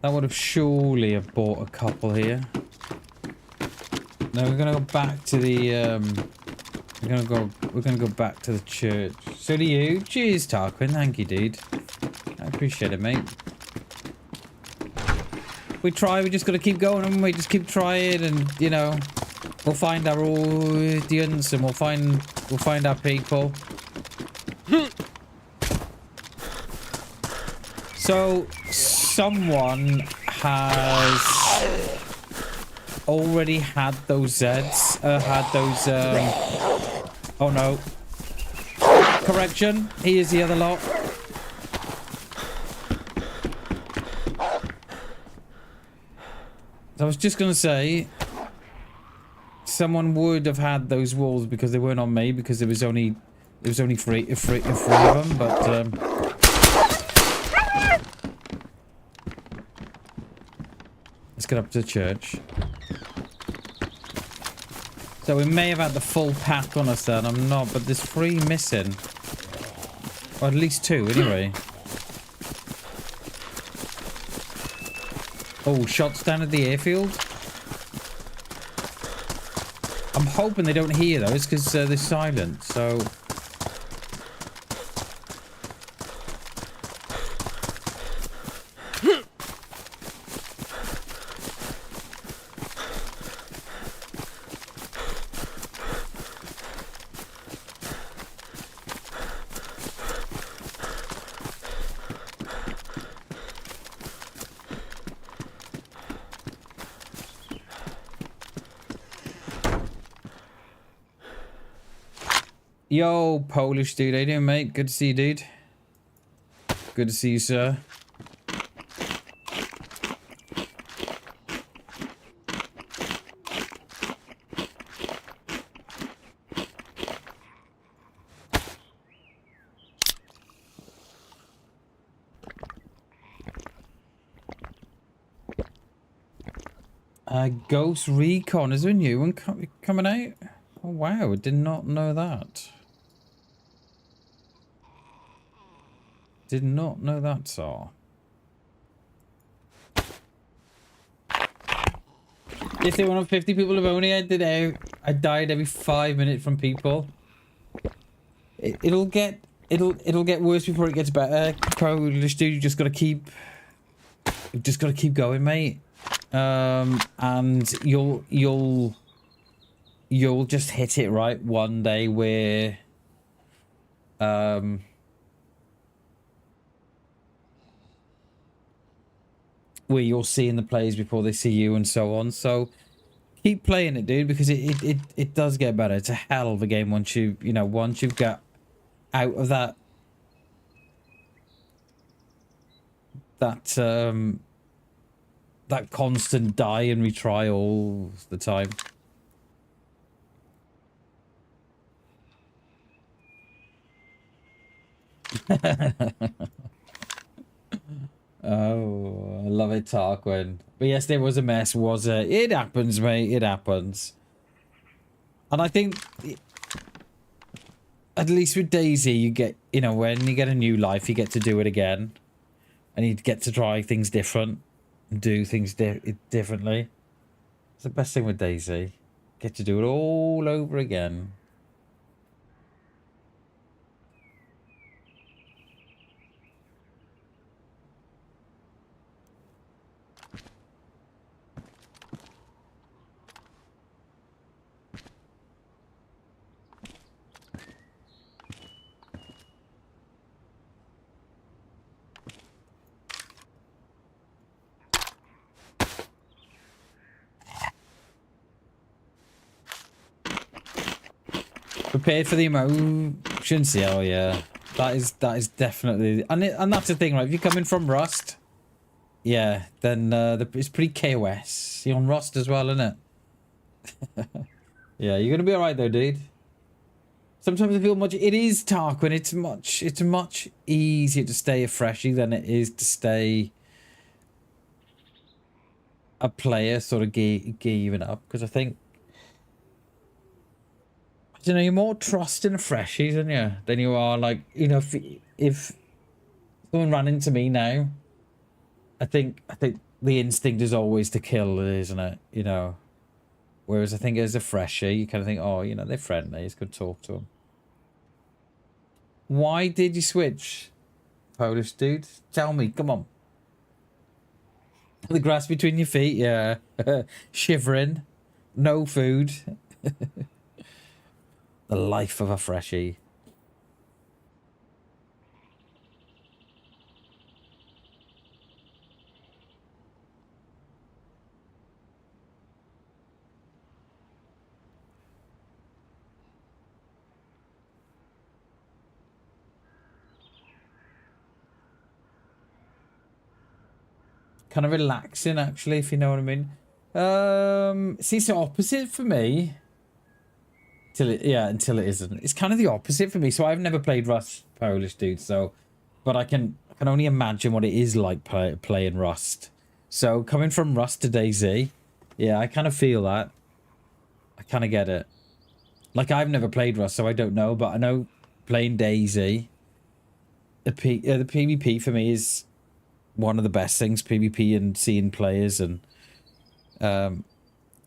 Speaker 2: that would have surely have bought a couple here. Now we're gonna go back to the we're gonna go back to the church. So do you. Cheers, Tarquin. Thank you, dude. I appreciate it, mate. We try, we just gotta keep going and we just keep trying, and you know, we'll find our audience and we'll find our people. So someone has already had those Zeds, oh no. Correction, he is the other lot. I was just gonna say, someone would have had those walls because they weren't on me, because there was only three of them, but let's get up to the church. So we may have had the full pack on us then, I'm not, but there's 3 missing. Or at least 2 anyway. Oh, shots down at the airfield. I'm hoping they don't hear those because they're silent. So. Yo, Polish dude, how you doing, mate? Good to see you, dude. Good to see you, sir. Ghost Recon, is there a new one coming out? Oh wow, I did not know that. Did not know that, sir. If they 150 people have only I died every 5 minutes from people. It'll get worse before it gets better. Polish dude, you just gotta keep going, mate. And you'll just hit it right one day where you're seeing the players before they see you and so on. So keep playing it, dude, because it does get better. It's a hell of a game once you get out of that constant die and retry all the time. Oh, I love it, Tarquin. But yes, there was a mess, was it? It happens, mate. It happens. And I think, at least with DayZ, you get, when you get a new life, you get to do it again. And you get to try things different. And do things differently. It's the best thing with DayZ. Get to do it all over again. Prepared for the emotions. Oh yeah, that is definitely, and that's the thing, right? If you're coming from Rust, yeah, then it's pretty KOS. You're on Rust as well, isn't it? Yeah, you're gonna be all right though, dude. Sometimes I feel it is Tarquin. It's much easier to stay a freshie than it is to stay a player, sort of giving up, because I think. You're more trusting freshies than you are, like, if someone ran into me now, I think the instinct is always to kill, isn't it? Whereas I think as a freshie, you kind of think, oh, they're friendly, it's good to talk to them. Why did you switch, Polish dude? Tell me, come on. The grass between your feet, yeah. Shivering, no food. The life of a freshie. Kind of relaxing, actually, if you know what I mean. See, it's the opposite for me. Until it isn't. It's kind of the opposite for me. So I've never played Rust, Polish dude. So, but I can only imagine what it is like playing Rust. So coming from Rust to DayZ, yeah, I kind of feel that. I kind of get it. Like, I've never played Rust, so I don't know. But I know playing DayZ, the PvP for me is one of the best things. PvP and seeing players and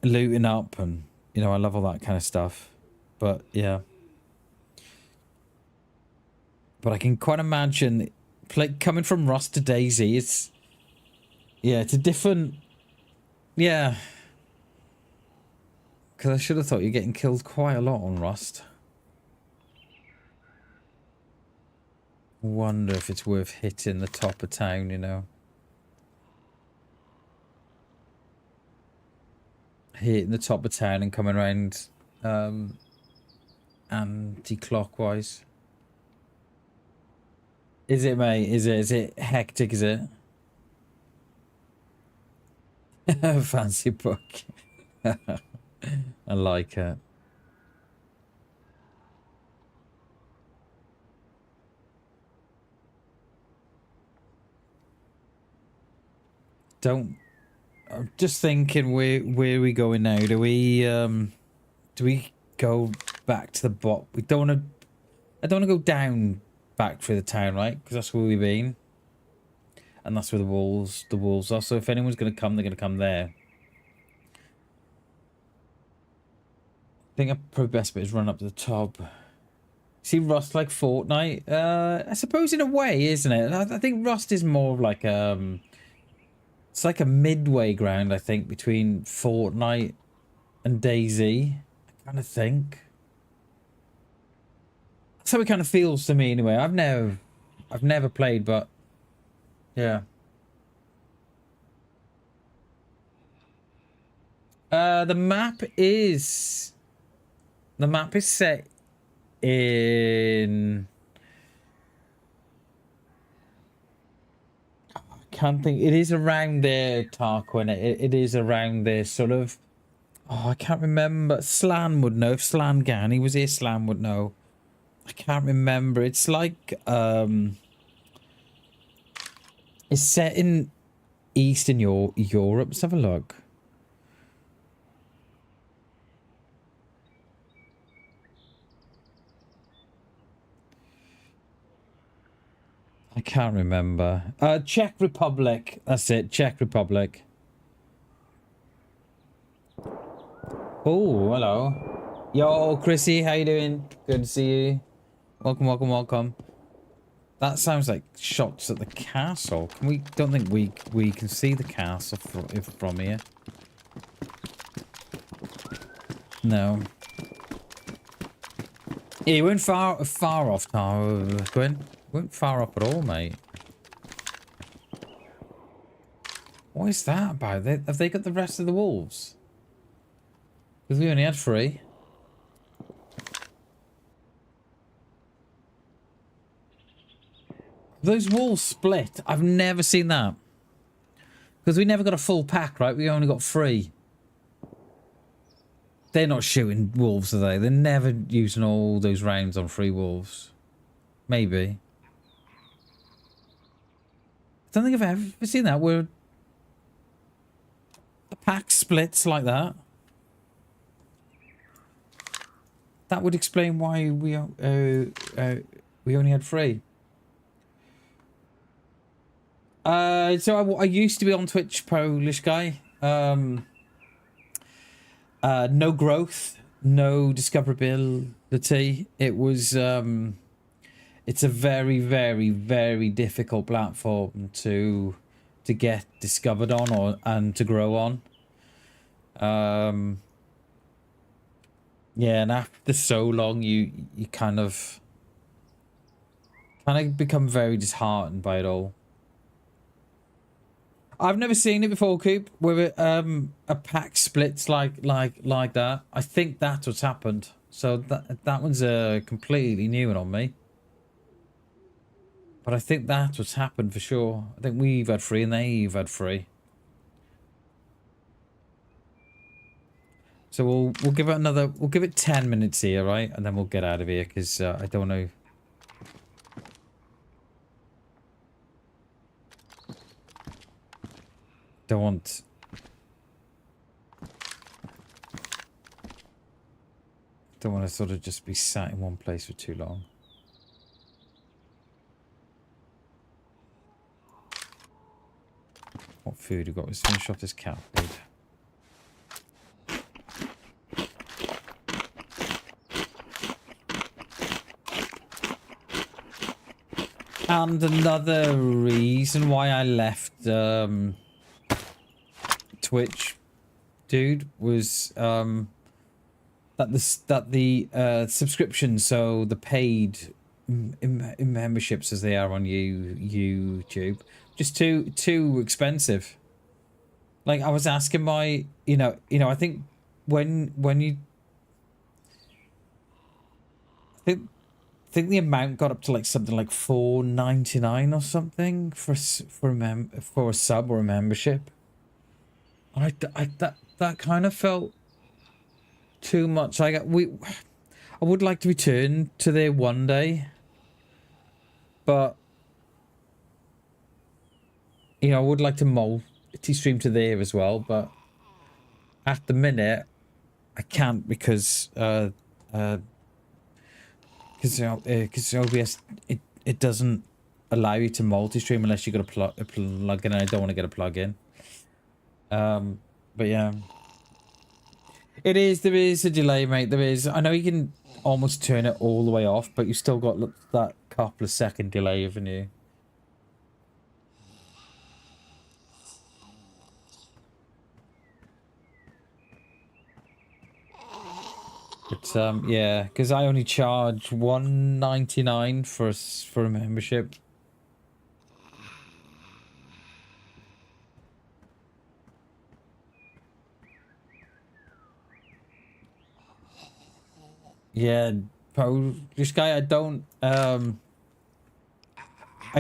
Speaker 2: looting up and You know, I love all that kind of stuff. But yeah. But I can quite imagine, like, coming from Rust to DayZ, it's... Yeah, it's a different... Yeah. Because I should have thought you're getting killed quite a lot on Rust. Wonder if it's worth hitting the top of town, you know. Hitting the top of town and coming around anti-clockwise. Is it, mate? Is it hectic, is it? Fancy book. I like it. I'm just thinking, where are we going now? Do we go back to the bot? I don't want to go down back through the town, right? Because that's where we've been. And that's where the wolves are. So if anyone's going to come, they're going to come there. I think probably best bit is run up to the top. See Rust like Fortnite? I suppose in a way, isn't it? I think Rust is more of like it's like a midway ground, I think, between Fortnite and DayZ. I kind of think. That's how it kind of feels to me, anyway. I've never played, but yeah. The map is set in... I can't think. It is around there, Tarquin. It is around there, sort of. Oh, I can't remember. Slan would know. If Slan Gani was here, Slan would know. I can't remember. It's like it's set in Eastern Europe. Let's have a look. I can't remember. Czech Republic. That's it. Czech Republic. Oh, hello. Yo, Chrissy, how you doing? Good to see you. Welcome, welcome, welcome. That sounds like shots at the castle. Don't think we can see the castle from here. No. Yeah, you weren't far off, Gwen. Weren't far up at all, mate. What is that about? Have they got the rest of the wolves? Because we only had 3. Those wolves split. I've never seen that. Because we never got a full pack, right? We only got 3. They're not shooting wolves, are they? They're never using all those rounds on 3 wolves. Maybe. I don't think I've ever seen that where the pack splits like that. That would explain why we only had 3. So I used to be on Twitch, Polish guy. No growth, no discoverability. It was it's a very, very, very difficult platform to get discovered on and to grow on. Yeah, and after so long, you kind of become very disheartened by it all. I've never seen it before, Coop, where a pack splits like that. I think that's what's happened. So that one's a completely new one on me. But I think that's what's happened for sure. I think we've had 3 and they've had 3. So we'll give it another. We'll give it 10 minutes here, right, and then we'll get out of here because I don't know. Don't want. Don't want to sort of just be sat in one place for too long. What food we got? Let's finish off this cat food. And another reason why I left Twitch, dude, was that the subscription, so the paid memberships as they are on YouTube, just too expensive. Like I was asking my, I think when you, I think the amount got up to like something like $4.99 or something for a sub or a membership. And that kind of felt too much. I would like to return to there one day, but I would like to multi-stream to there as well. But at the minute, I can't because OBS it doesn't allow you to multi-stream unless you got a plug in, and I don't want to get a plug-in. But yeah, there is a delay, mate. There is. I know you can almost turn it all the way off, but you still got that couple of second delay, haven't you? But yeah, because I only charge $1.99 for a membership. Yeah, this guy, I don't I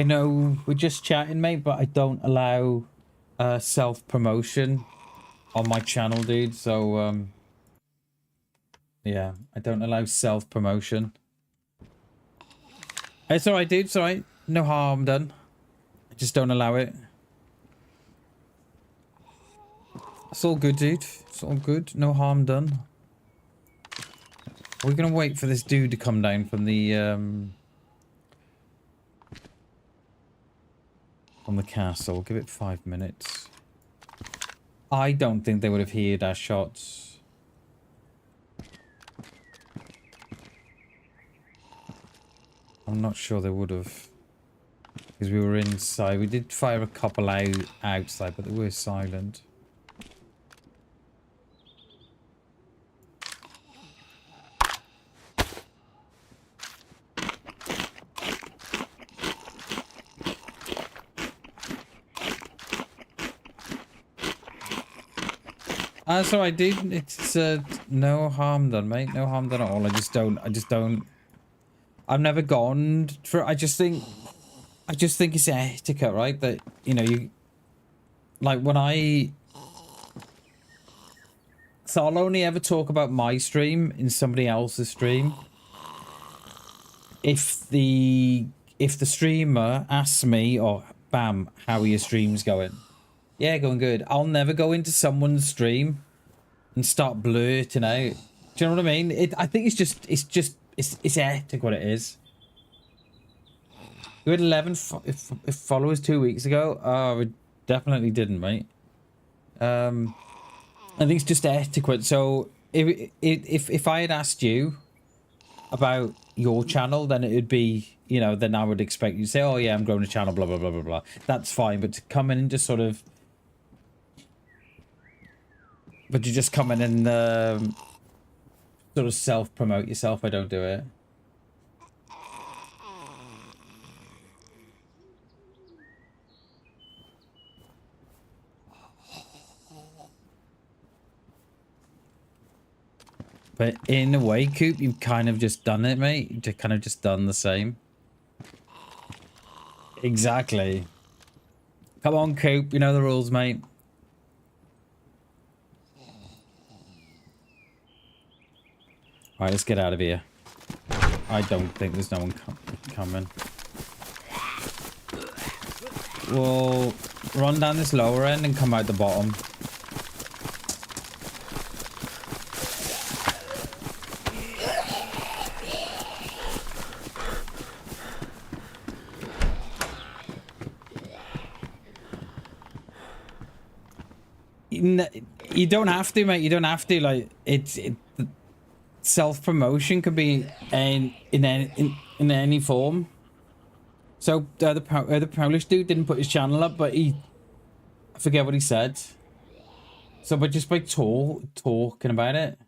Speaker 2: know we're just chatting, mate, but I don't allow self-promotion on my channel, dude. So yeah, I don't allow self-promotion. It's alright, dude. It's alright. No harm done. I just don't allow it. It's all good, dude. It's all good. No harm done. We're gonna wait for this dude to come down from the castle. We'll give it 5 minutes. I don't think they would have heard our shots. I'm not sure they would have, because we were inside. We did fire a couple outside, but they were silent. So I did. It's no harm done, mate. No harm done at all. I just don't. I've never gone for. I just think it's etiquette, right? That you like when I. So I'll only ever talk about my stream in somebody else's stream. If the streamer asks me, or bam, how are your streams going? Yeah, going good. I'll never go into someone's stream and start blurting out. Do you know what I mean? I think it's etiquette what it is. You had 11 followers 2 weeks ago. Oh, we definitely didn't, mate. I think it's just etiquette. So if I had asked you about your channel, then it would be, then I would expect you to say, oh yeah, I'm growing a channel, blah blah blah blah blah. That's fine, but to come in and just sort of. But you just come in and sort of self-promote yourself. I don't do it. But in a way, Coop, you've kind of just done it, mate. You've kind of just done the same. Exactly. Come on, Coop. You know the rules, mate. Alright, let's get out of here. I don't think there's no one coming. We'll run down this lower end and come out the bottom. You don't have to, mate. You don't have to. Like, self-promotion could be in any form. So the Polish dude didn't put his channel up, but I forget what he said. So, but just by talking about it.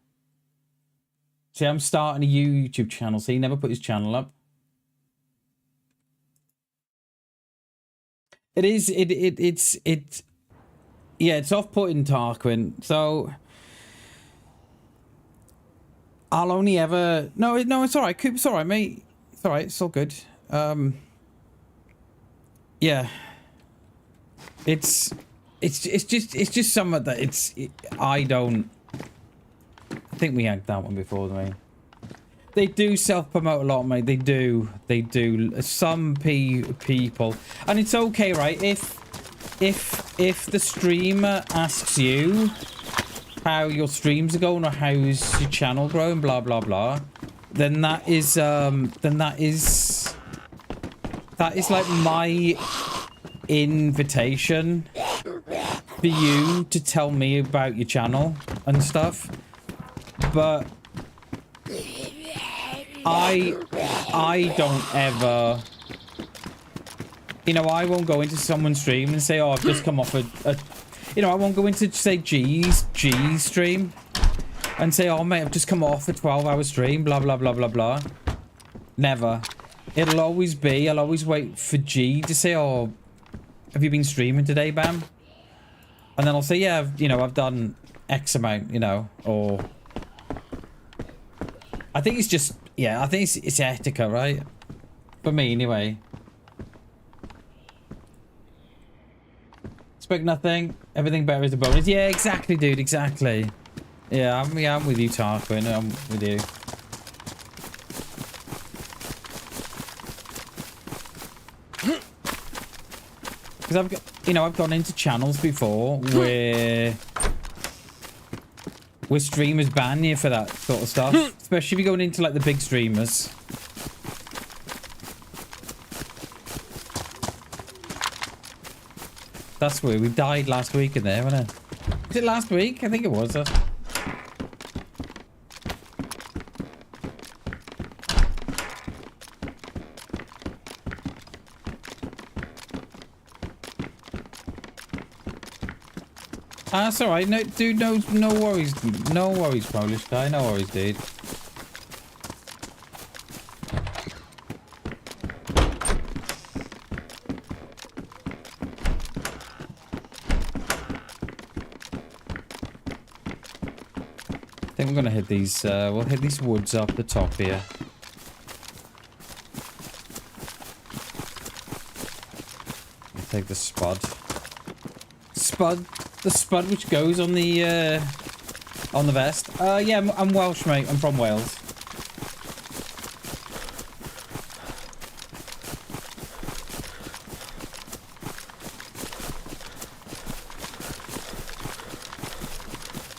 Speaker 2: See, I'm starting a YouTube channel, so he never put his channel up. It's off-putting, Tarquin. So I'll only ever no, it's all right, Coop. It's all right, mate. It's all right. It's all good. Yeah. It's just something that I don't. I think we had that one before, mate. They do self-promote a lot, mate. They do. Some people, and it's okay, right? If the streamer asks you how your streams are going or how's your channel growing, blah blah blah, then that is like my invitation for you to tell me about your channel and stuff. But I don't ever, you know, I won't go into someone's stream and say, oh, I've just come off you know, I won't go into, say, G's stream and say, oh, mate, I've just come off a 12-hour stream, blah, blah, blah, blah, blah. Never. It'll always be, I'll always wait for G to say, oh, have you been streaming today, Bam? And then I'll say, yeah, you know, I've done X amount, you know, or... I think it's just, yeah, I think it's etiquette, right? For me, anyway. Expect nothing. Everything better is a bonus. Yeah, exactly, dude. Exactly. Yeah, I'm with you, Tarquin. I'm with you. Because I've gone into channels before where streamers ban you for that sort of stuff, especially if you're going into like the big streamers. That's weird. We died last week in there, wasn't it? Was it last week? I think it was. That's alright. No, dude, no worries. No worries, Polish guy. No worries, dude. I think we're gonna hit these, we'll hit these woods up the top here. We'll take the spud. The spud which goes on the vest. Yeah, I'm Welsh, mate. I'm from Wales.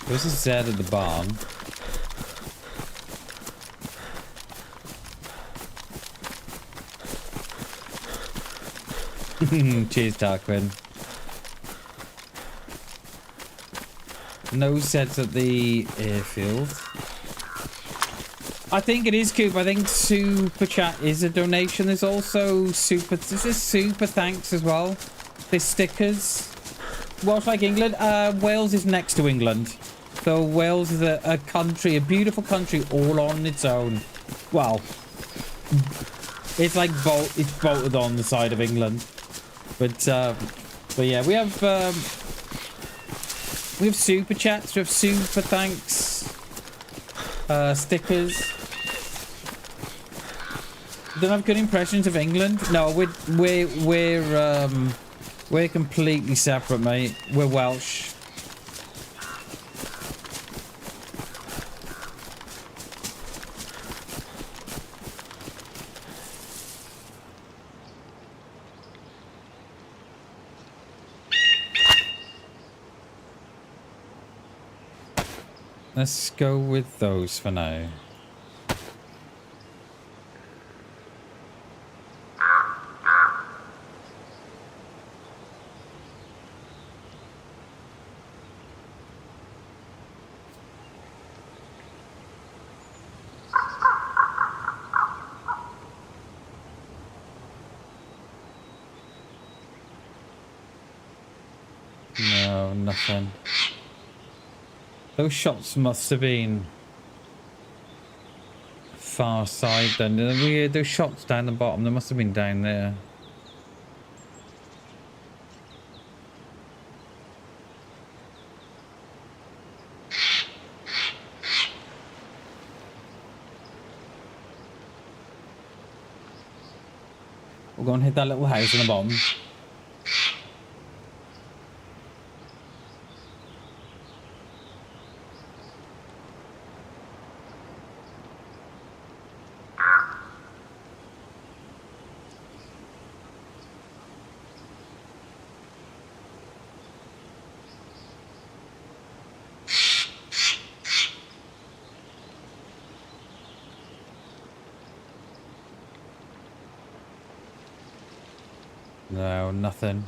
Speaker 2: There's a Z at the barn. Cheers, Tarquin. No sets at the airfield. I think it is, Coop. I think Super Chat is a donation. There's also super thanks as well. There's stickers. Welsh like England. Wales is next to England. So Wales is a country, a beautiful country all on its own. Well, it's like it's bolted on the side of England. But yeah, we have super chats, we have super thanks, stickers. Don't have good impressions of England. No, we're completely separate, mate. We're Welsh. Let's go with those for now. No, nothing. Those shots must have been far side then. We heard those shots down the bottom. They must have been down there. We'll go and hit that little house on the bottom. No, nothing.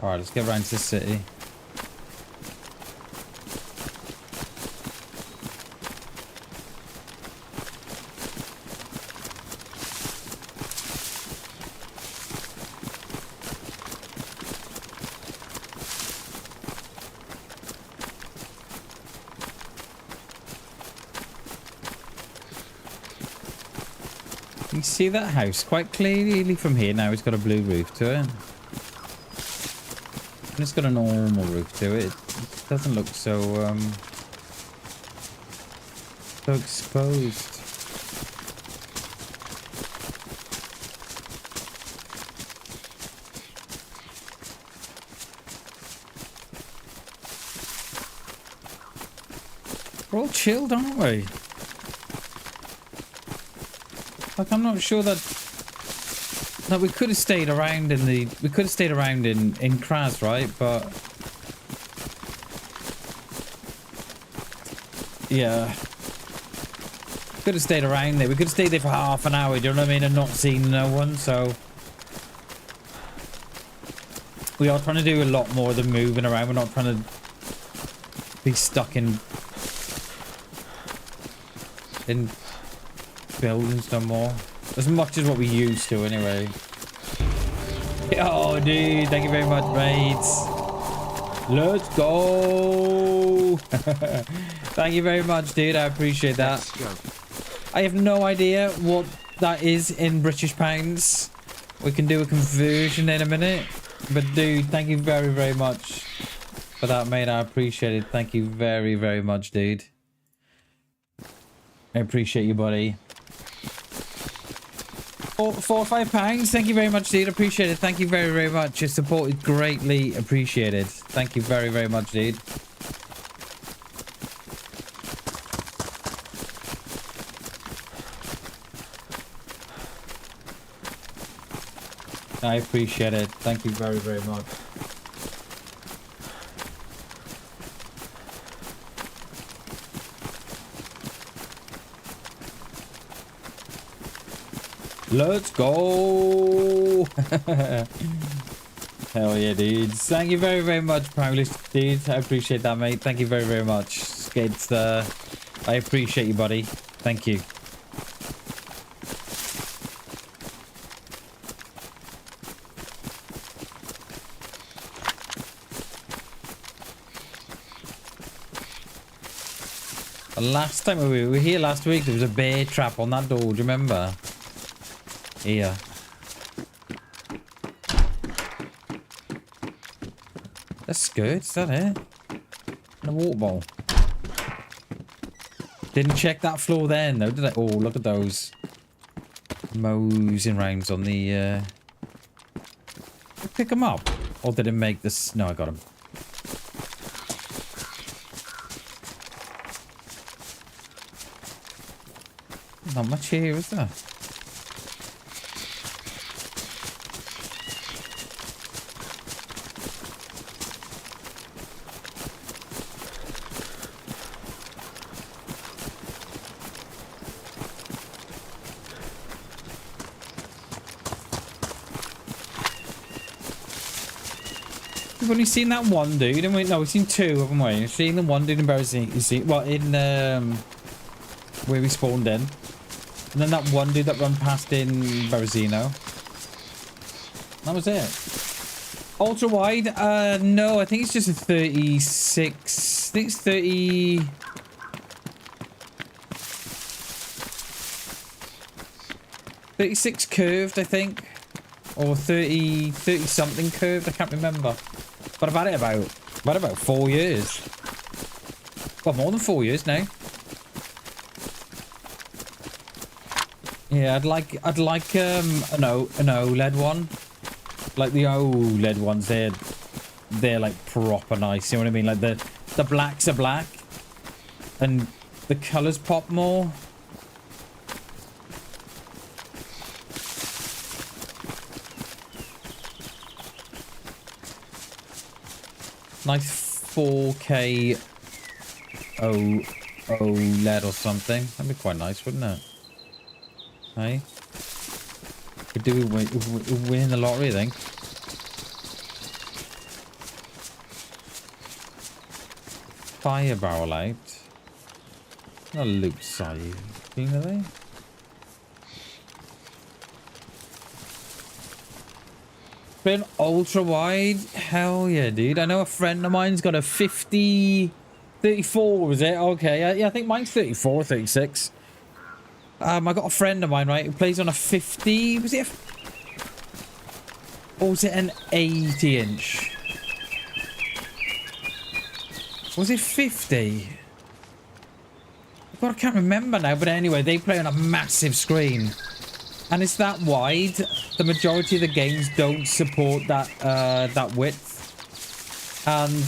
Speaker 2: Alright, let's get round to the city. You can see that house quite clearly from here now. It's got a blue roof to it. And it's got a normal roof to it. It doesn't look so so exposed. We're all chilled, aren't we? Like, I'm not sure that we could have stayed around in the in Kras, right? But yeah, could have stayed around there. We could have stayed there for half an hour, do you know what I mean, and not seen no one. So we are trying to do a lot more than moving around. We're not trying to be stuck in buildings no more. As much as what we used to, anyway. Oh, dude, thank you very much, mates. Let's go. Thank you very much, dude. I appreciate that.
Speaker 4: Let's go.
Speaker 2: I have no idea what that is in British pounds. We can do a conversion in a minute. But, dude, thank you very, very much for that, mate. I appreciate it. Thank you very, very much, dude. I appreciate you, buddy. £4 or £5. Thank you very much, dude. Appreciate it. Thank you very, very much. Your support is greatly appreciated. Thank you very, very much, dude. I appreciate it. Thank you very, very much. Let's go. Hell yeah, dudes. Thank you very, very much, Privilege, dudes. I appreciate that, mate. Thank you very, very much. It's I appreciate you, buddy. Thank you. Last time we were here last week, there was a bear trap on that door. Do you remember? Here. That's good. Is that it? And a water bowl. Didn't check that floor then, though, did I? Oh, look at those mosing rounds on the. Pick them up, or did it make this? No, I got them. Not much here, is there? We've only seen that one dude, and no, we've seen two, haven't we? We've seen the one dude in Barrow. You see, well, in where we spawned in. And then that one dude that ran past in Berezino. That was it. Ultra wide? No, I think it's just a 36. I think it's 30. 36 curved, I think. Or 30 something curved, I can't remember. But I've had it about 4 years. Well, more than 4 years now. Yeah, I'd like an OLED one. Like the OLED ones, they're like proper nice. You know what I mean? Like the blacks are black, and the colors pop more. Nice 4K OLED or something. That'd be quite nice, wouldn't it? Hey, could do win the lottery, I think. Fire barrel out. Not loot side, are they? Been ultra wide? Hell yeah, dude. I know a friend of mine's got a 34, is it? Okay, yeah, I think mine's 34 or 36. I got a friend of mine, right, who plays on a 50. Was it or was it an 80-inch? Was it 50? God, I can't remember now, but anyway, they play on a massive screen. And it's that wide. The majority of the games don't support that that width. And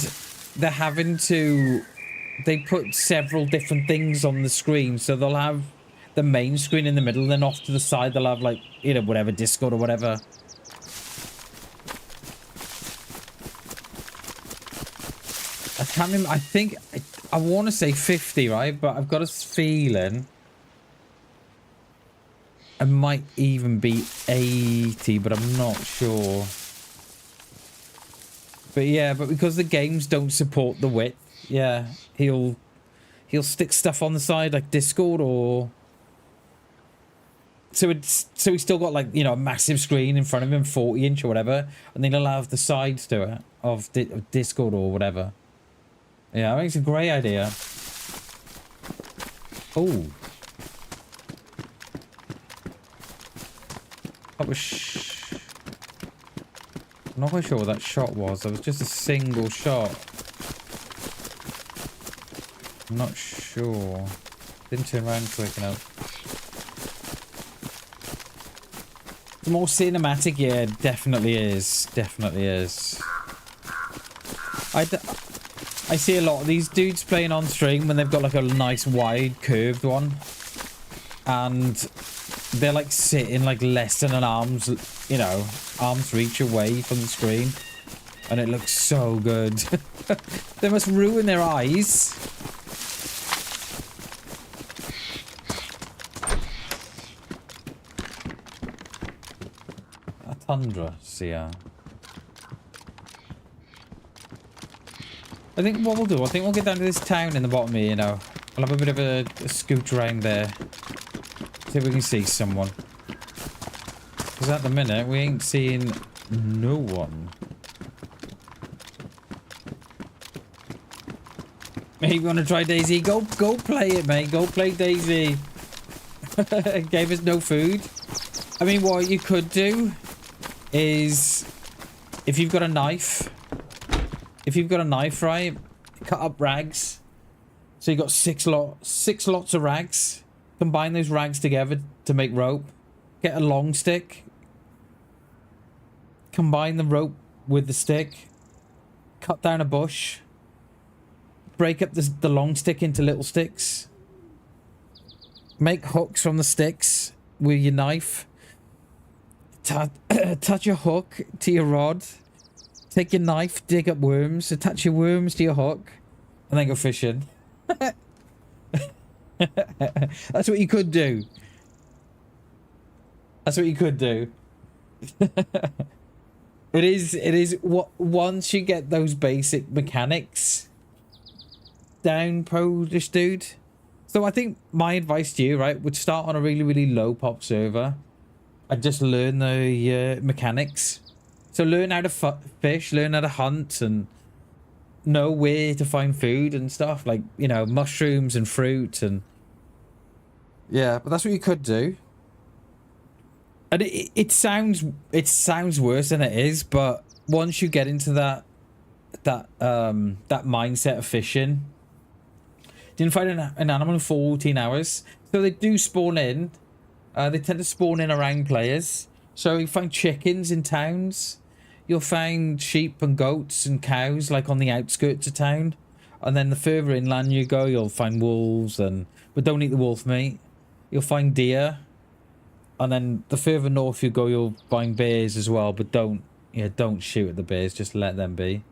Speaker 2: they're having to... They put several different things on the screen. So they'll have the main screen in the middle, then off to the side they'll have, like, you know, whatever, Discord or whatever. I can't remember. I think... I want to say 50, right? But I've got a feeling... It might even be 80, but I'm not sure. But yeah, but because the games don't support the width, yeah, he'll stick stuff on the side like Discord or... So he's still got, like, you know, a massive screen in front of him, 40-inch or whatever, and then he'll have the sides to it of Discord or whatever. Yeah, I think it's a great idea. Oh. That was... I'm not quite sure what that shot was. That was just a single shot. I'm not sure. Didn't turn around quick enough. The more cinematic, yeah, it definitely is. Definitely is. I see a lot of these dudes playing on stream when they've got like a nice wide curved one. And they're like sitting like less than an arm's, you know, arm's reach away from the screen. And it looks so good. They must ruin their eyes. A tundra, Sia. I think what we'll do, I think we'll get down to this town in the bottom here, you know. We'll have a bit of a scoot around there. See if we can see someone. Because at the minute, we ain't seeing no one. Hey, you want to try DayZ? Go play it, mate. Go play DayZ. Gave us no food. I mean, what you could do is, if you've got a knife, right, cut up rags. So you got six lots of rags. Combine those rags together to make rope. Get a long stick. Combine the rope with the stick. Cut down a bush. Break up the long stick into little sticks. Make hooks from the sticks with your knife. Attach your hook to your rod. Take your knife, dig up worms, attach your worms to your hook, and then go fishing. That's what you could do. That's what you could do. It is what once you get those basic mechanics down, Polish dude, So I think my advice to you, right, would start on a really, really low pop server and just learn the mechanics. So learn how to fish, learn how to hunt, and know where to find food and stuff, like, you know, mushrooms and fruit. And yeah, but that's what you could do. And it sounds worse than it is, but once you get into that mindset of fishing, didn't find an animal in 14 hours. So they do spawn in. They tend to spawn in around players. So you find chickens in towns. You'll find sheep and goats and cows, like on the outskirts of town. And then the further inland you go, you'll find wolves, but don't eat the wolf meat. You'll find deer. And then the further north you go, you'll find bears as well. But don't shoot at the bears. Just let them be.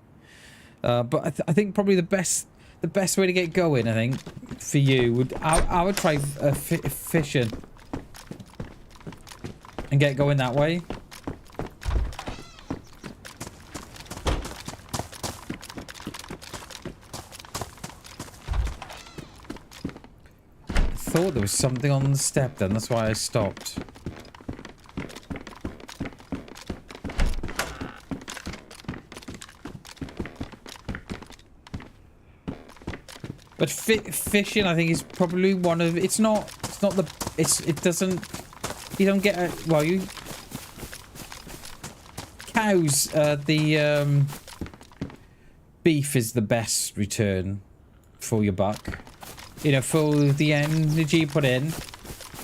Speaker 2: But I think probably the best way to get going, I think, for you would I would try fishing and get going that way. I thought there was something on the step then, that's why I stopped. But fishing, I think, is probably one of... It doesn't... You don't get... Cows, the beef is the best return for your buck. You know, for the energy you put in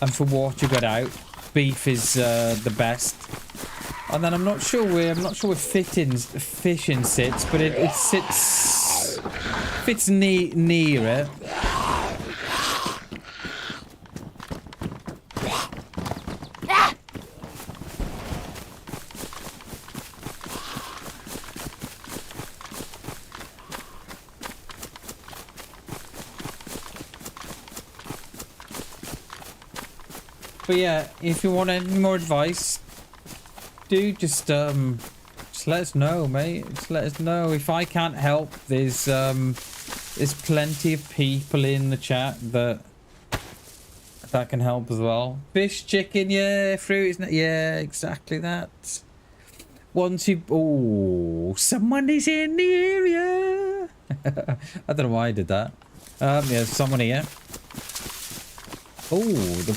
Speaker 2: and for what you got out, beef is the best. And then I'm not sure where fishing sits, but it fits near it. But yeah, if you want any more advice, dude, just let us know, mate. Just let us know. If I can't help, there's plenty of people in the chat that can help as well. Fish, chicken, yeah, fruit, isn't it? Yeah, exactly that. Once you... Oh, someone is in the area. I don't know why I did that. Yeah, there's someone here. Oh,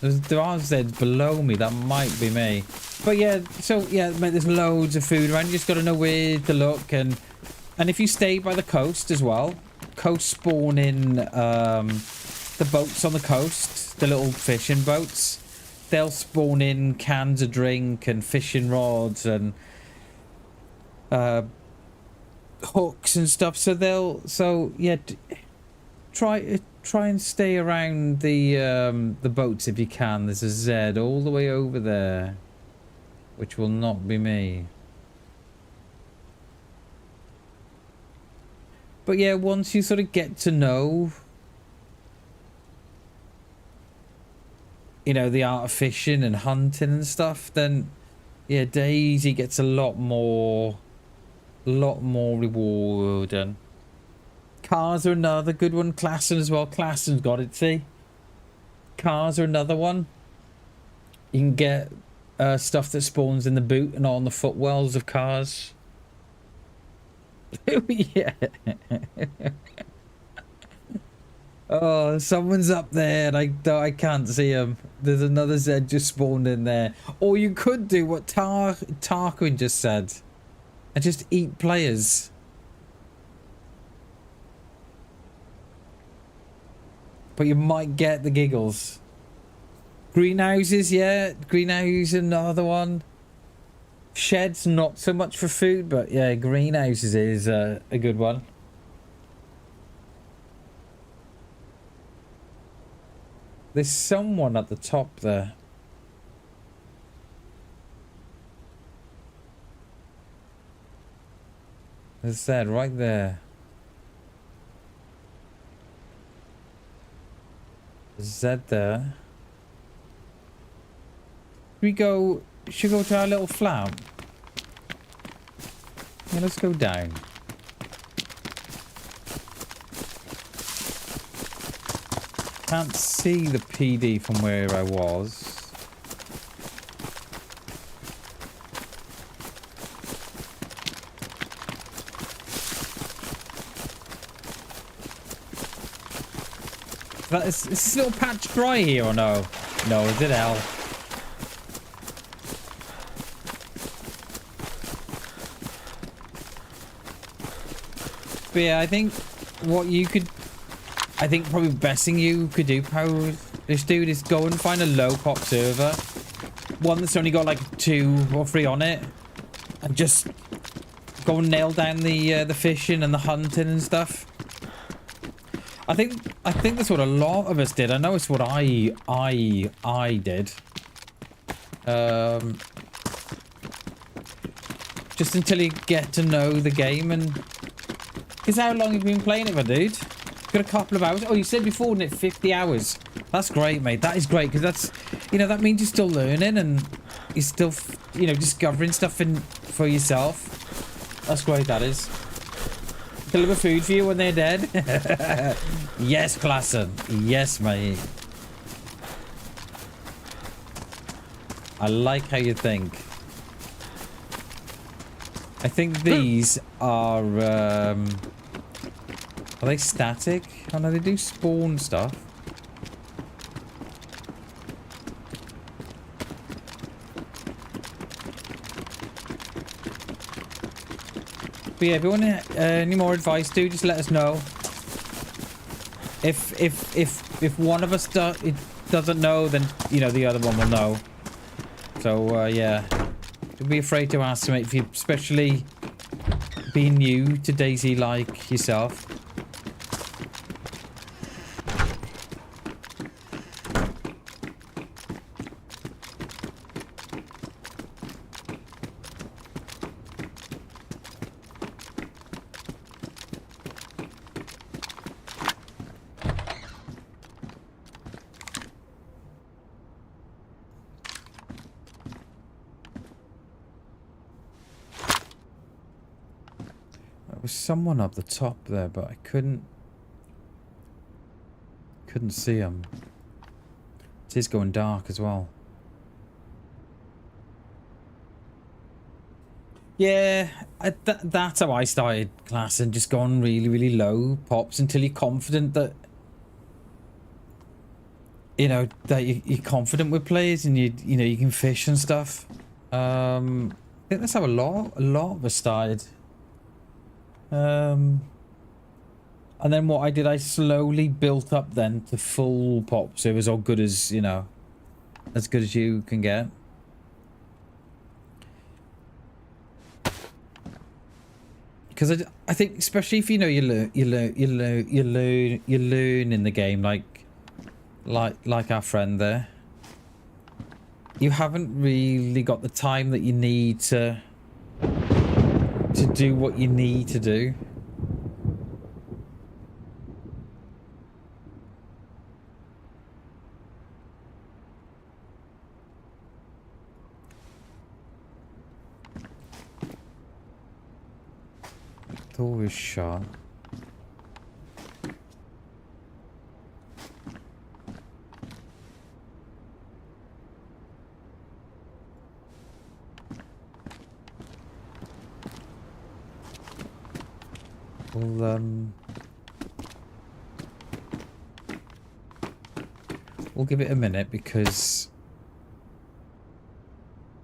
Speaker 2: there are Zeds below me. That might be me. But yeah, so yeah, mate, there's loads of food around. You just got to know where to look, and if you stay by the coast as well, coast spawn in the boats on the coast, the little fishing boats. They'll spawn in cans of drink and fishing rods and hooks and stuff. So yeah, try and stay around the boats if you can. There's a Z all the way over there, which will not be me. But yeah, once you sort of get to know, you know, the art of fishing and hunting and stuff, then yeah, DayZ gets a lot more rewarding. Cars are another good one. Klassen as well. Klassen's got it, see? Cars are another one. You can get stuff that spawns in the boot and on the footwells of cars. Yeah. Oh, someone's up there and I can't see him. There's another Z just spawned in there. Or you could do what Tarquin just said and just eat players. But you might get the giggles. Greenhouses, yeah. Greenhouse, another one. Sheds, not so much for food, but yeah, greenhouses is a good one. There's someone at the top there. There's that right there. Is that there? Should we go to our little flat? Yeah, let's go down. can't see the PD from where I was. Is this little patch dry here or no? No, is it hell? But yeah, I think what you could... I think probably the best thing you could do, this dude, is go and find a low pop server. One that's only got like 2 or 3 on it. And just go and nail down the fishing and the hunting and stuff. I think that's what a lot of us did. I know it's what I did. Just until you get to know the game. And because how long have you been playing it for, dude? Got a couple of hours. Oh, you said before, didn't it? 50 hours. That's great, mate. That is great, because that's, you know, that means you're still learning and you're still, you know, discovering stuff for yourself. That's great, that is. Deliver food for you when they're dead. Yes, Klassen. Yes, mate. I like how you think. I think these are they static? Oh no, they do spawn stuff. But yeah, if you want any more advice, do just let us know. If one of us doesn't know, then you know the other one will know. So yeah, don't be afraid to ask, mate. If you, especially being new to DayZ like yourself. Someone up the top there, but I couldn't see him. It is going dark as well. Yeah, that's how I started class, and just going really low pops until you're confident that, you know, that you're confident with players and you know you can fish and stuff. I think that's how a lot of us started. And then what I did, I slowly built up then to full pop, so it was all good as, you know, as good as you can get. Because I think, especially if you know you learn in the game, like our friend there, you haven't really got the time that you need to do what you need to do. It's always shot. We'll give it a minute, because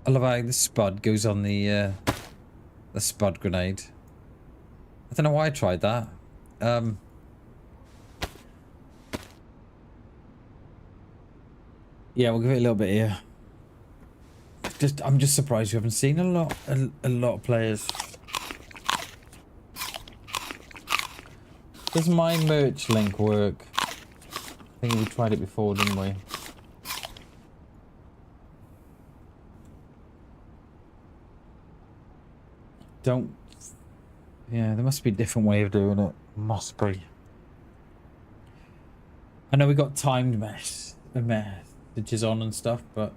Speaker 2: I love how the spud goes on the spud grenade. I don't know why I tried that. Yeah, we'll give it a little bit here. I'm just surprised you haven't seen a lot of players. Does my merch link work? I think we tried it before, didn't we? Don't... Yeah, there must be a different way of doing it. Must be. I know we got timed messages on and stuff, but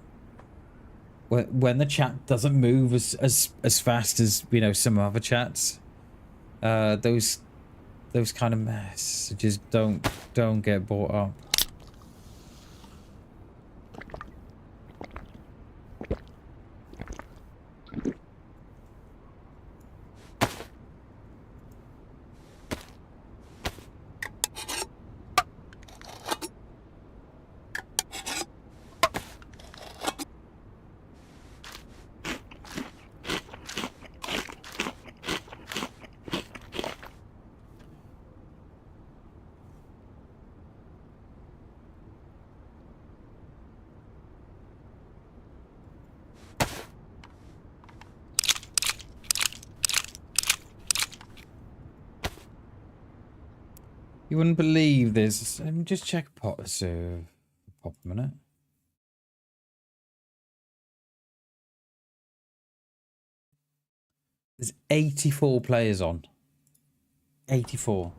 Speaker 2: when the chat doesn't move as fast as, you know, some other chats, those kind of messages don't get brought up. You wouldn't believe this. Let me just check pop a minute. There's 84 players on. 84.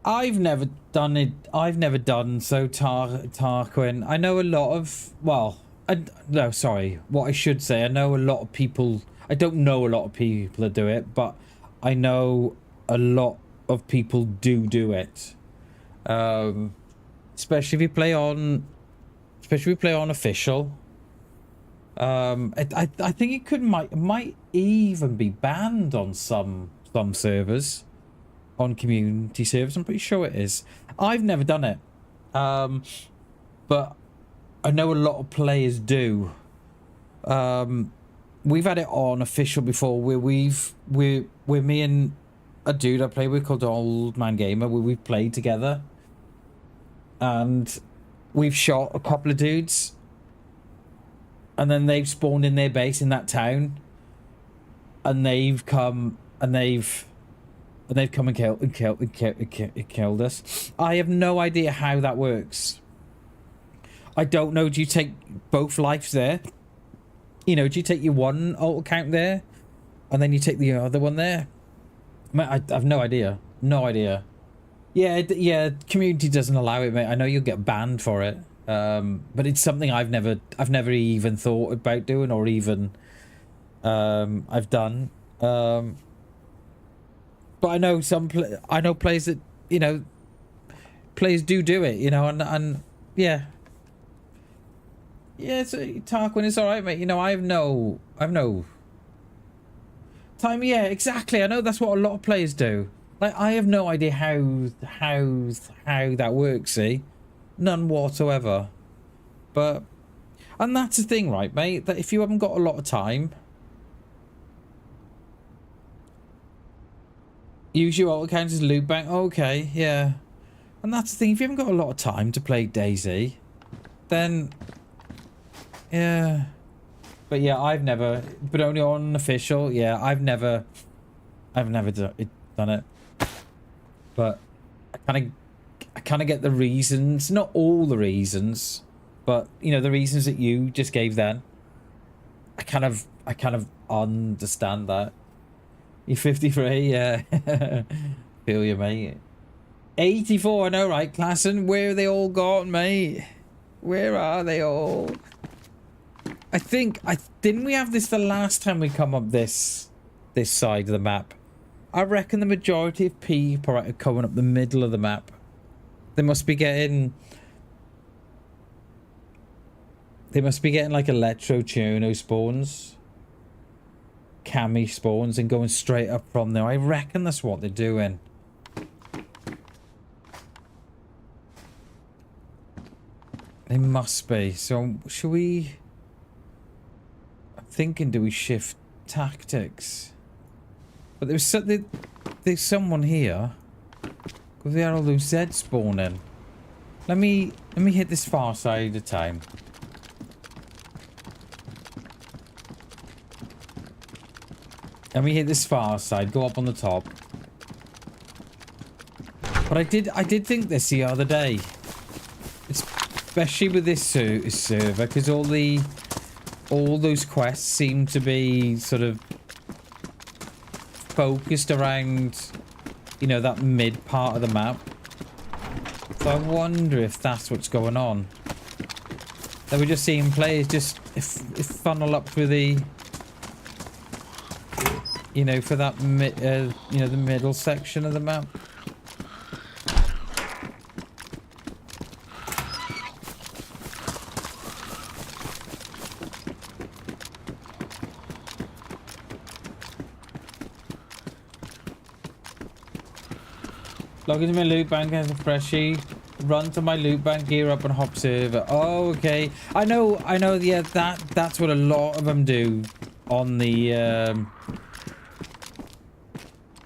Speaker 2: I've never done it. I've never done so, Tarquin. I know a lot of, well, no, sorry. What I should say, I know a lot of people. I don't know a lot of people that do it, but I know a lot of people do it. Especially if you play on, official. I think it might even be banned on some servers. On community servers, I'm pretty sure it is. I've never done it, but I know a lot of players do. We've had it on official before, where we're me and a dude I play with called Old Man Gamer, where we've played together, and we've shot a couple of dudes, and then they've spawned in their base in that town, and they've come and killed us. I have no idea how that works. I don't know. Do you take both lives there? You know, do you take your one alt account there, and then you take the other one there? I have no idea. No idea. Yeah. Community doesn't allow it, mate. I know you'll get banned for it. But it's something I've never even thought about doing, or even I've done. But I know I know players that, you know, players do it, you know, and yeah. Yeah, it's Tarquin, it's alright, mate. You know, I've no time. Yeah, exactly. I know that's what a lot of players do. Like, I have no idea how that works, see? None whatsoever. But, and that's the thing, right, mate? That if you haven't got a lot of time, use your alt account as loot bank. Okay, yeah. And that's the thing. If you haven't got a lot of time to play DayZ, then yeah. But yeah, I've never. But only on official. Yeah, I've never done it. But I kind of get the reasons. Not all the reasons, but you know the reasons that you just gave then. I kind of understand that. You're 53, yeah. Feel you, mate. 84, I know, right, Klassen? Where are they all gone, mate? Where are they all? Didn't we have this the last time we come up this side of the map? I reckon the majority of people are coming up the middle of the map. They must be getting like electro tuno spawns. Cami spawns and going straight up from there. I reckon that's what they're doing. They must be. So should we? I'm thinking, do we shift tactics? But there's someone here. Because they had all those Zeds spawning. Let me hit this far side of the town. And we hit this far side, go up on the top. But I did think this the other day, especially with this server, because all those quests seem to be sort of focused around, you know, that mid part of the map. So I wonder if that's what's going on. That we're just seeing players just funnel up through the. You know, for that, you know, the middle section of the map. Log into my loot bank as a freshie. Run to my loot bank, gear up, and hop server. Oh, okay. I know. Yeah, that's what a lot of them do on the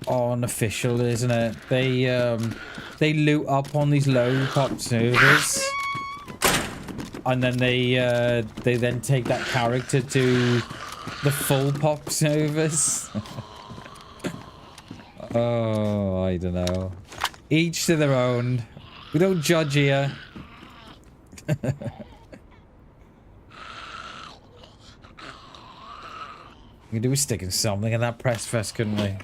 Speaker 2: on official, isn't it? They loot up on these low pop servers, and then they then take that character to the full pop servers. Oh, I don't know. Each to their own. We don't judge here. We could do with sticking something in that press vest, couldn't we?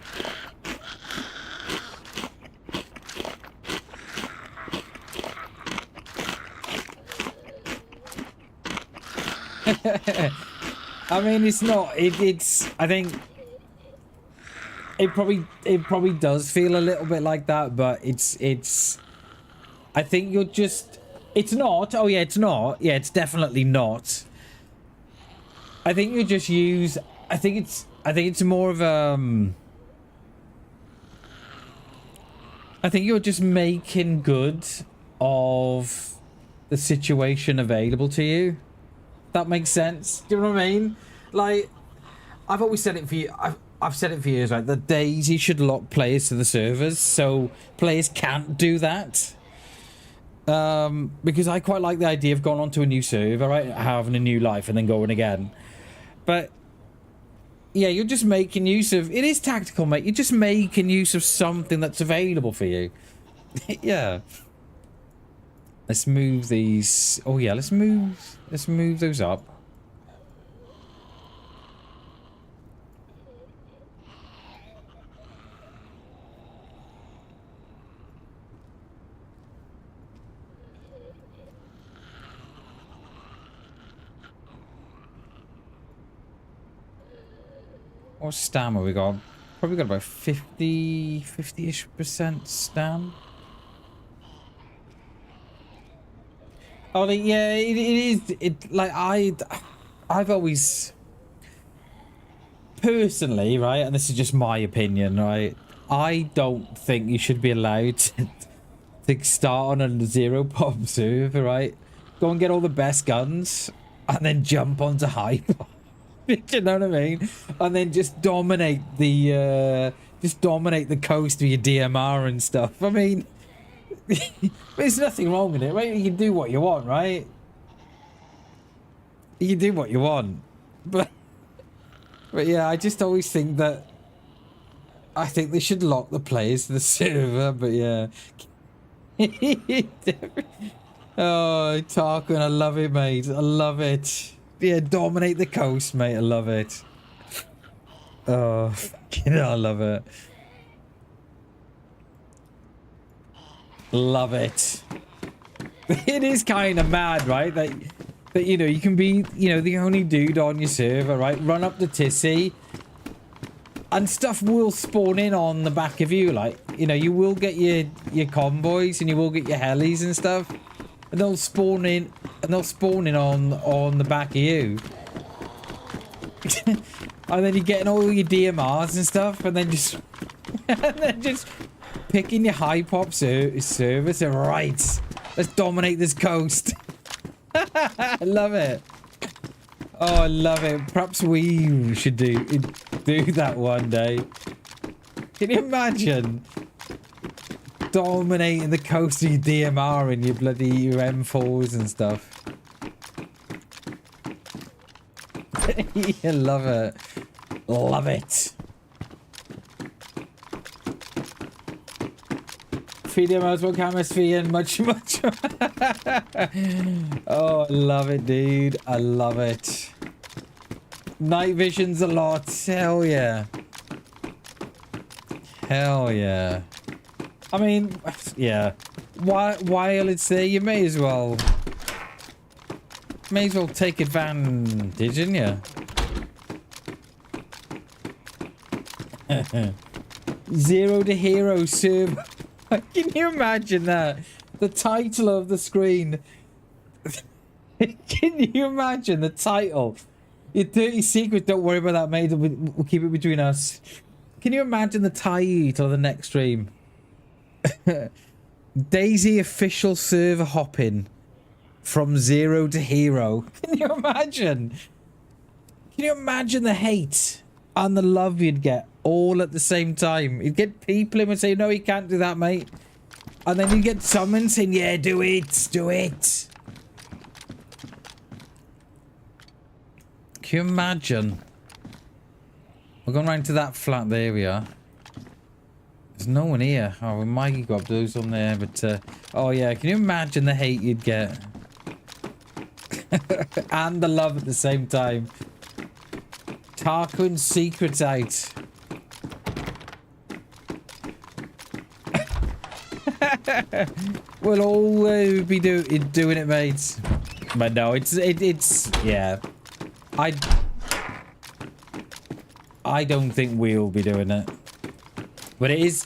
Speaker 2: I mean, it's not. It's. I think it probably does feel a little bit like that, but it's. I think you're just. It's not. Oh yeah, it's not. Yeah, it's definitely not. I think you just use. I think it's more of I think you're just making good of the situation available to you. That makes sense. Do you know what I mean? Like, I've always said it for you. I've said it for years, right? That DayZ should lock players to the servers so players can't do that. Because I quite like the idea of going onto a new server, right? Having a new life and then going again. But yeah, you're just making use of... It is tactical, mate. You're just making use of something that's available for you. Yeah. Let's move these... Oh, yeah, let's move those up. What stam have we got? Probably got about 50-ish% stam. Oh, yeah, it is. Like, I've always... Personally, right, and this is just my opinion, right, I don't think you should be allowed to start on a zero pop server, right? Go and get all the best guns, and then jump onto high pop. You know what I mean? And then just dominate the coast with your DMR and stuff. I mean, there's nothing wrong with it, right? You can do what you want, right? You can do what you want, but yeah, I just always think that I think they should lock the players to the server. But yeah. Oh, Tarquin, I love it, mate. I love it. Yeah, dominate the coast, mate. I love it. Oh, I love it. Love it. It is kind of mad, right? That you know, you can be, you know, the only dude on your server, right? Run up to Tissy, and stuff will spawn in on the back of you. Like, you know, you will get your convoys and you will get your helis and stuff. And they'll spawn in, on the back of you. And then you're getting all your DMRs and stuff, and then just picking your high pop service and right, let's dominate this coast. I love it. Oh, I love it. Perhaps we should do that one day. Can you imagine? Dominating the coast of your DMR and your your M4s and stuff. I love it. Love it. FDMOs, what chemistry and much. Oh, I love it, dude. I love it. Night vision's a lot. Hell yeah. Hell yeah. I mean, yeah. While it's there, you may as well take advantage, didn't you? Zero to hero server. Can you imagine that? The title of the screen. Can you imagine the title? Your dirty secret, don't worry about that, mate. We'll keep it between us. Can you imagine the title of the next stream? DayZ official server hopping from zero to hero. Can you imagine? Can you imagine the hate and the love you'd get all at the same time? You'd get people in and say, no, you can't do that, mate. And then you'd get someone saying, yeah, do it, do it. Can you imagine? We're going round to that flat. There we are. There's no one here. Oh, Mikey got those on there, but oh yeah, can you imagine the hate you'd get? And the love at the same time. Tarquin's secret's out. We'll all be doing it, mates. But no, it's yeah. I don't think we'll be doing it. But it is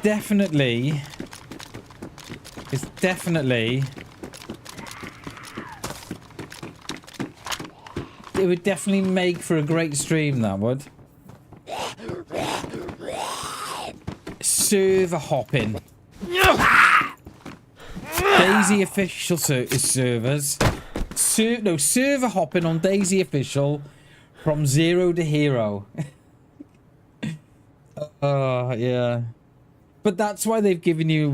Speaker 2: definitely it would definitely make for a great stream, that would. Server hopping. DayZ official servers. Server hopping on DayZ official from 0 to hero. Yeah. But that's why they've given you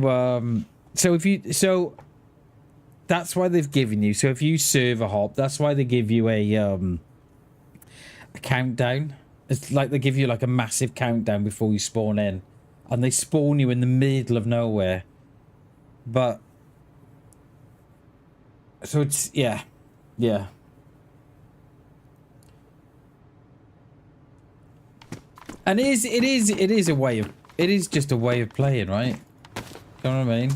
Speaker 2: that's why they've given you, so if you server hop, that's why they give you a countdown. It's like they give you like a massive countdown before you spawn in, and they spawn you in the middle of nowhere. But so it's yeah. And it is a way of, it is just a way of playing, right? You know what I mean?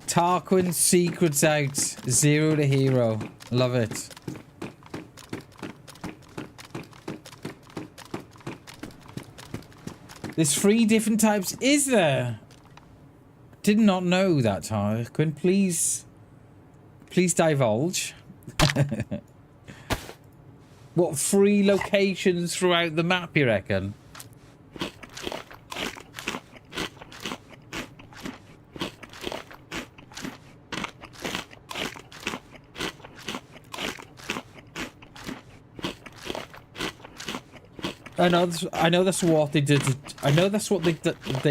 Speaker 2: Tarquin's secret's out. 0 to hero. Love it. There's 3 different types. Is there? Did not know that, Tarquin. Please divulge. What, 3 locations throughout the map, you reckon? I know that's what they did. I know that's what they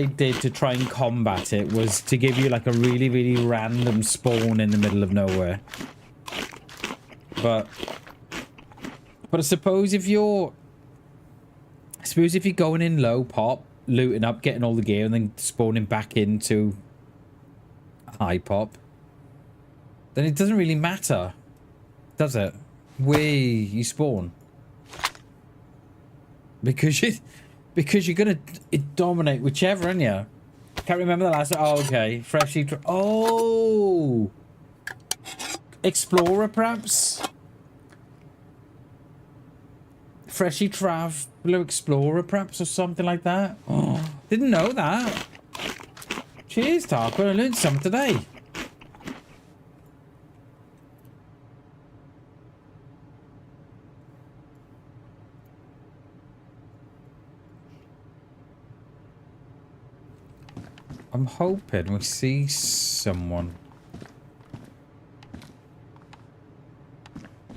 Speaker 2: did to try and combat it, was to give you like a really, really random spawn in the middle of nowhere. But I suppose if you're going in low pop, looting up, getting all the gear, and then spawning back into high pop, then it doesn't really matter, does it? Where you spawn. Because you're gonna dominate whichever, aren't you? Can't remember the last. Oh, okay. Freshly. Oh, Explorer, perhaps. Freshly Traveler Explorer, perhaps, or something like that. Oh, didn't know that. Cheers, Tarquin. I learned something today. I'm hoping we see someone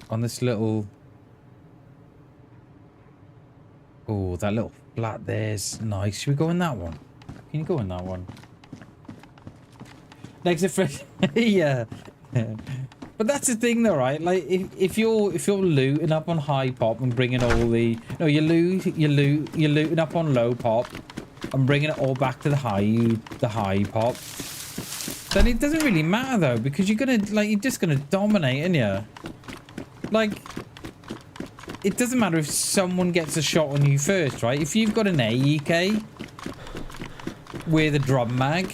Speaker 2: on this little... Oh, that little flat there's nice. Should we go in that one? Can you go in that one? Next to fresh... Yeah. But that's the thing though, right? Like if you're looting up on high pop and bringing all the... No, you're looting up on low pop. I'm bringing it all back to the high pop. Then it doesn't really matter though, because you're just gonna dominate, aren't you? Like, it doesn't matter if someone gets a shot on you first, right? If you've got an AEK with a drum mag,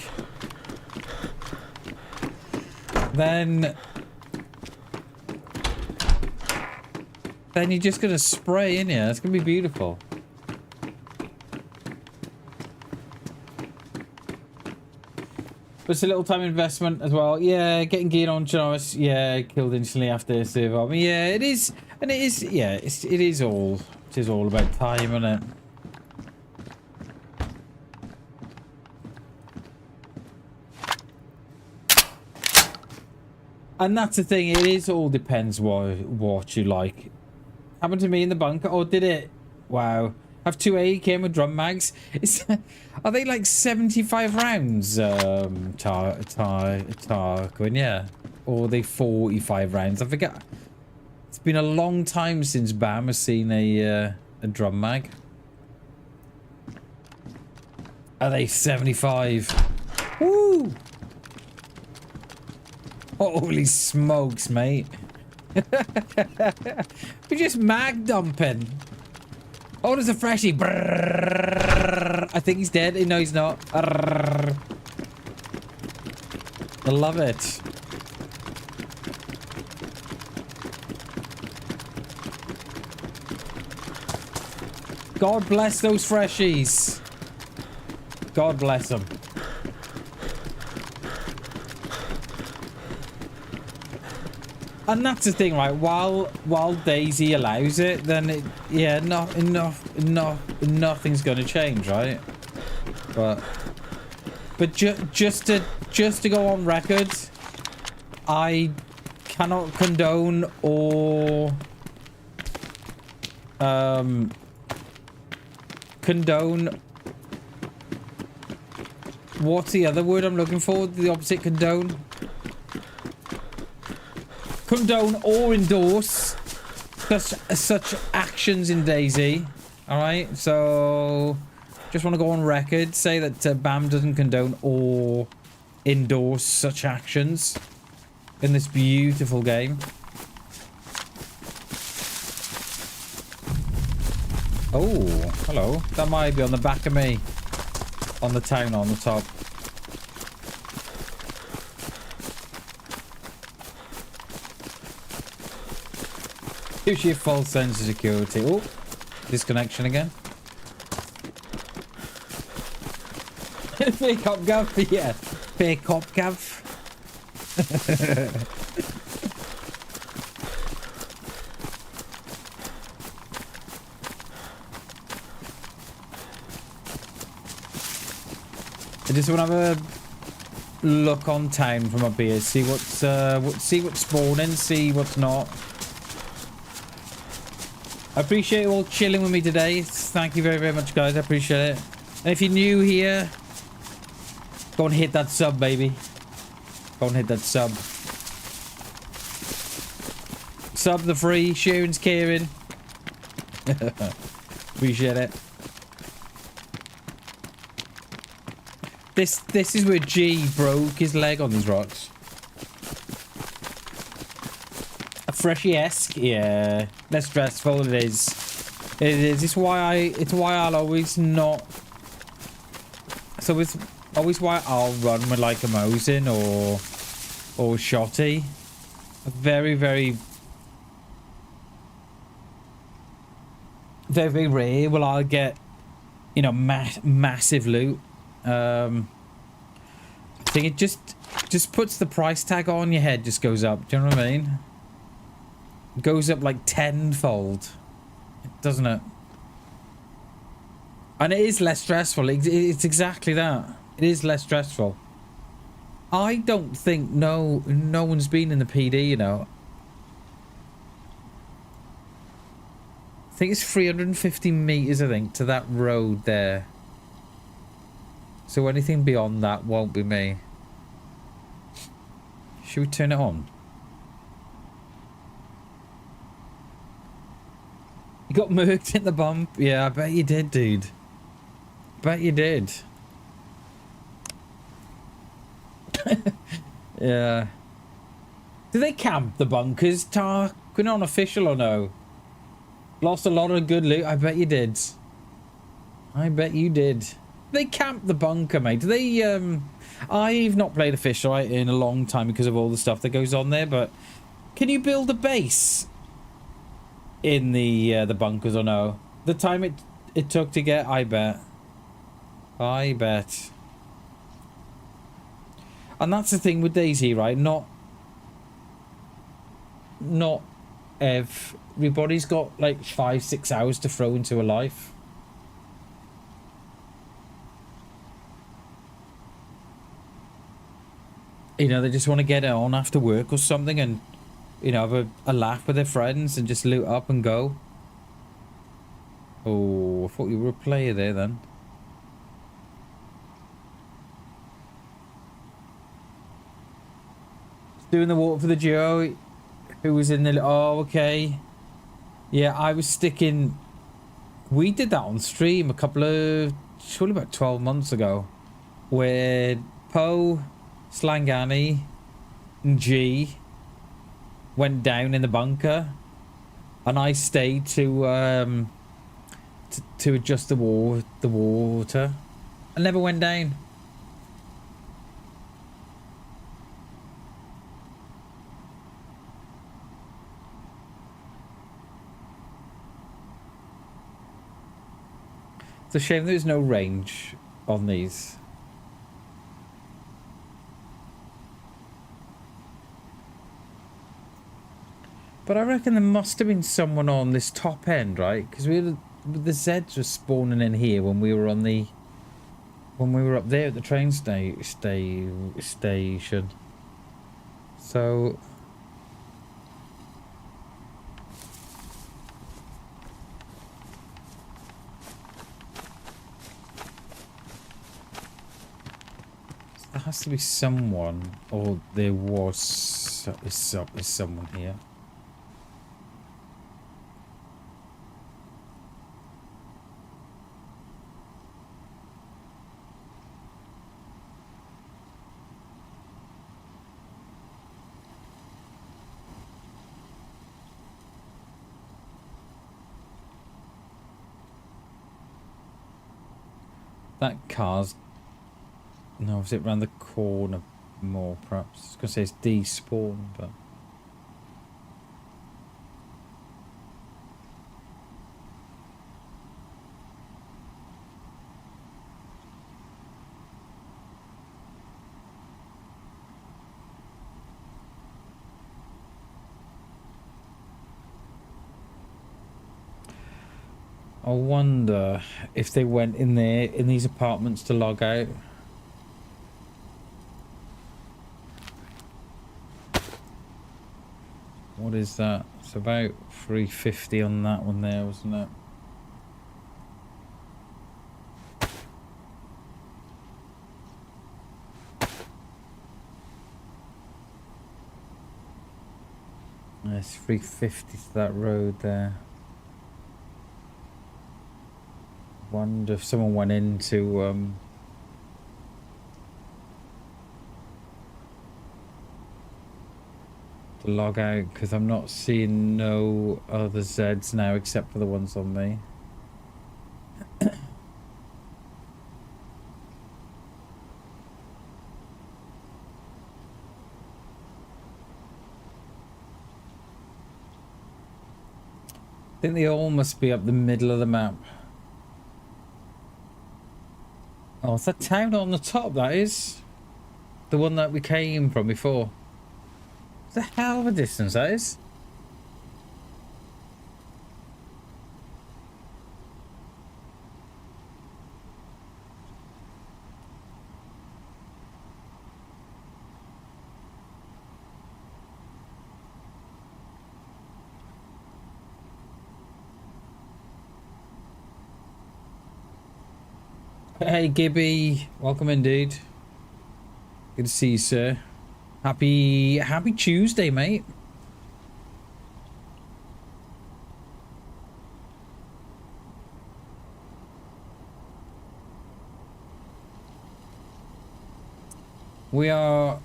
Speaker 2: then you're just gonna spray, aren't you? It's gonna be beautiful. But it's a little time investment as well. Yeah, getting geared on Chernarus. Yeah, killed instantly after server. I mean, yeah, it is, and it is. Yeah, it is all about time, isn't it? And that's the thing. It is all depends what you like. Happened to me in the bunker. Oh, did it? Wow. Have 2 AEK with drum mags. Are they like 75 rounds, Tarquin? Yeah. Or are they 45 rounds? I forget. It's been a long time since Bam has seen a drum mag. Are they 75? Woo! Holy smokes, mate. We're just mag dumping. Oh, there's a freshie. Brrr. I think he's dead. No, he's not. Brrr. I love it. God bless those freshies. God bless them. And that's the thing, right? While DayZ allows it, then it, yeah, nothing's gonna change, right? But just to go on record, I cannot condone or condone. What's the other word I'm looking for? The opposite condone. Condone or endorse such actions in DayZ. Alright, so just want to go on record, say that BAM doesn't condone or endorse such actions in this beautiful game. Oh, hello. That might be on the back of me. On the town on the top. Gives you a false sense of security. Oh, disconnection again. Fake cop gav, yeah. Fake cop gav. I just want to have a look on town from up here, see what's spawning, see what's not. I appreciate you all chilling with me today. Thank you very, very much, guys. I appreciate it. And if you're new here, go and hit that sub, baby. Go and hit that sub. Sub the free. Sharon's caring. Appreciate it. This is where G broke his leg on these rocks. A freshie-esque, yeah. Less stressful it is. It is. It's why I'll always not. So it's always why I'll run with like a Mosin or Shotty. Very, very, very, very rare will I get, you know, massive loot. I think it just puts the price tag on your head, just goes up. Do you know what I mean? It goes up like tenfold, doesn't it? And it is less stressful. It's exactly that. It is less stressful. I don't think no one's been in the PD, you know. I think it's 350 meters, I think, to that road there. So anything beyond that won't be me. Should we turn it on? You got murked in the bump? Yeah, I bet you did, dude. Bet you did. Yeah. Do they camp the bunkers, Tar? We're not official or no? Lost a lot of good loot? I bet you did. I bet you did. They camp the bunker, mate. Do they, I've not played official in a long time because of all the stuff that goes on there, but can you build a base in the bunkers or no? The time it took to get, I bet. I bet. And that's the thing with DayZ, right? Not everybody's got like 5-6 hours to throw into a life. You know, they just want to get it on after work or something and, you know, have a laugh with their friends and just loot up and go. Oh, I thought you were a player there then. Doing the walk for the duo. Who was in the... Oh, okay. Yeah, I was sticking... We did that on stream a couple of... Surely about 12 months ago. Where Poe, Slangani, and G went down in the bunker. And I stayed to adjust the water. I never went down. It's a shame there's no range on these. But I reckon there must have been someone on this top end, right? Because the Zeds were spawning in here when we were on the... When we were up there at the train station. So... There has to be someone, or there was... Is someone here. That car's... No, is it round the corner more, perhaps? I was going to say it's despawn, but... I wonder if they went in there, in these apartments to log out. What is that? It's about 350 on that one there, wasn't it? There's 350 to that road there. Wonder if someone went into to log out, because I'm not seeing no other Zeds now except for the ones on me. I think they all must be up the middle of the map. Oh, it's that town on the top, that is. The one that we came from before. It's a hell of a distance, that is. Hey Gibby, welcome in, dude. Good to see you, sir. Happy Tuesday, mate. We are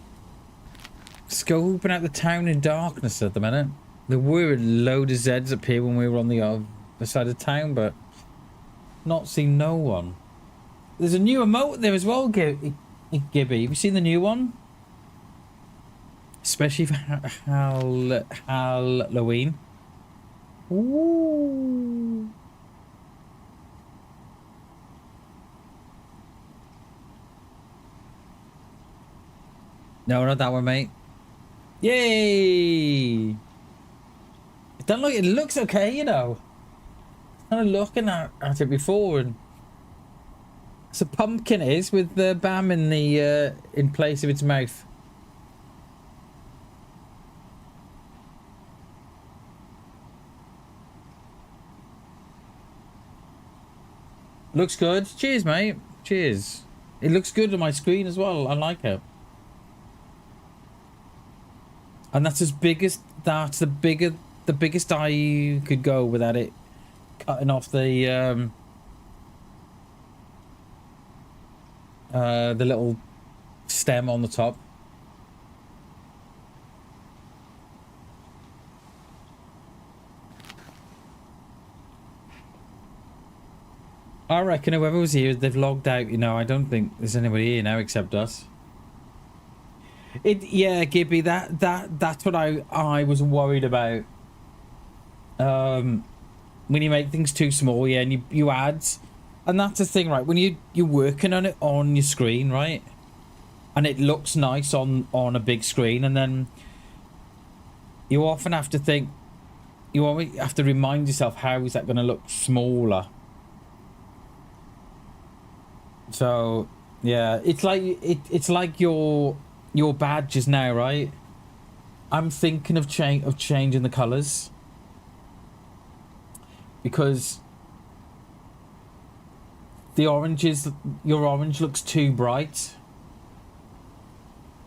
Speaker 2: scoping out the town in darkness at the minute. There were a load of Zeds up here when we were on the other side of town, but not seen no one. There's a new emote there as well, Gibby. Have you seen the new one? Especially for Halloween. Ooh. No, not that one, mate. Yay! It don't look. It looks okay, you know. I was looking at it before, and it's a pumpkin. It is, with the bam in the in place of its mouth. Looks good. Cheers, mate. Cheers. It looks good on my screen as well. I like it. And that's as big as that's the biggest I could go without it cutting off the little stem on the top. I reckon whoever was here, they've logged out. You know, I don't think there's anybody here now except us. Yeah, Gibby, that's what I was worried about. When you make things too small, yeah, and you add, and that's the thing, right? When you're working on it on your screen, right, and it looks nice on a big screen, and then you often have to think, you always have to remind yourself, how is that going to look smaller? So yeah, it's like your badges now, right? I'm thinking of changing the colors, because the oranges, your orange looks too bright.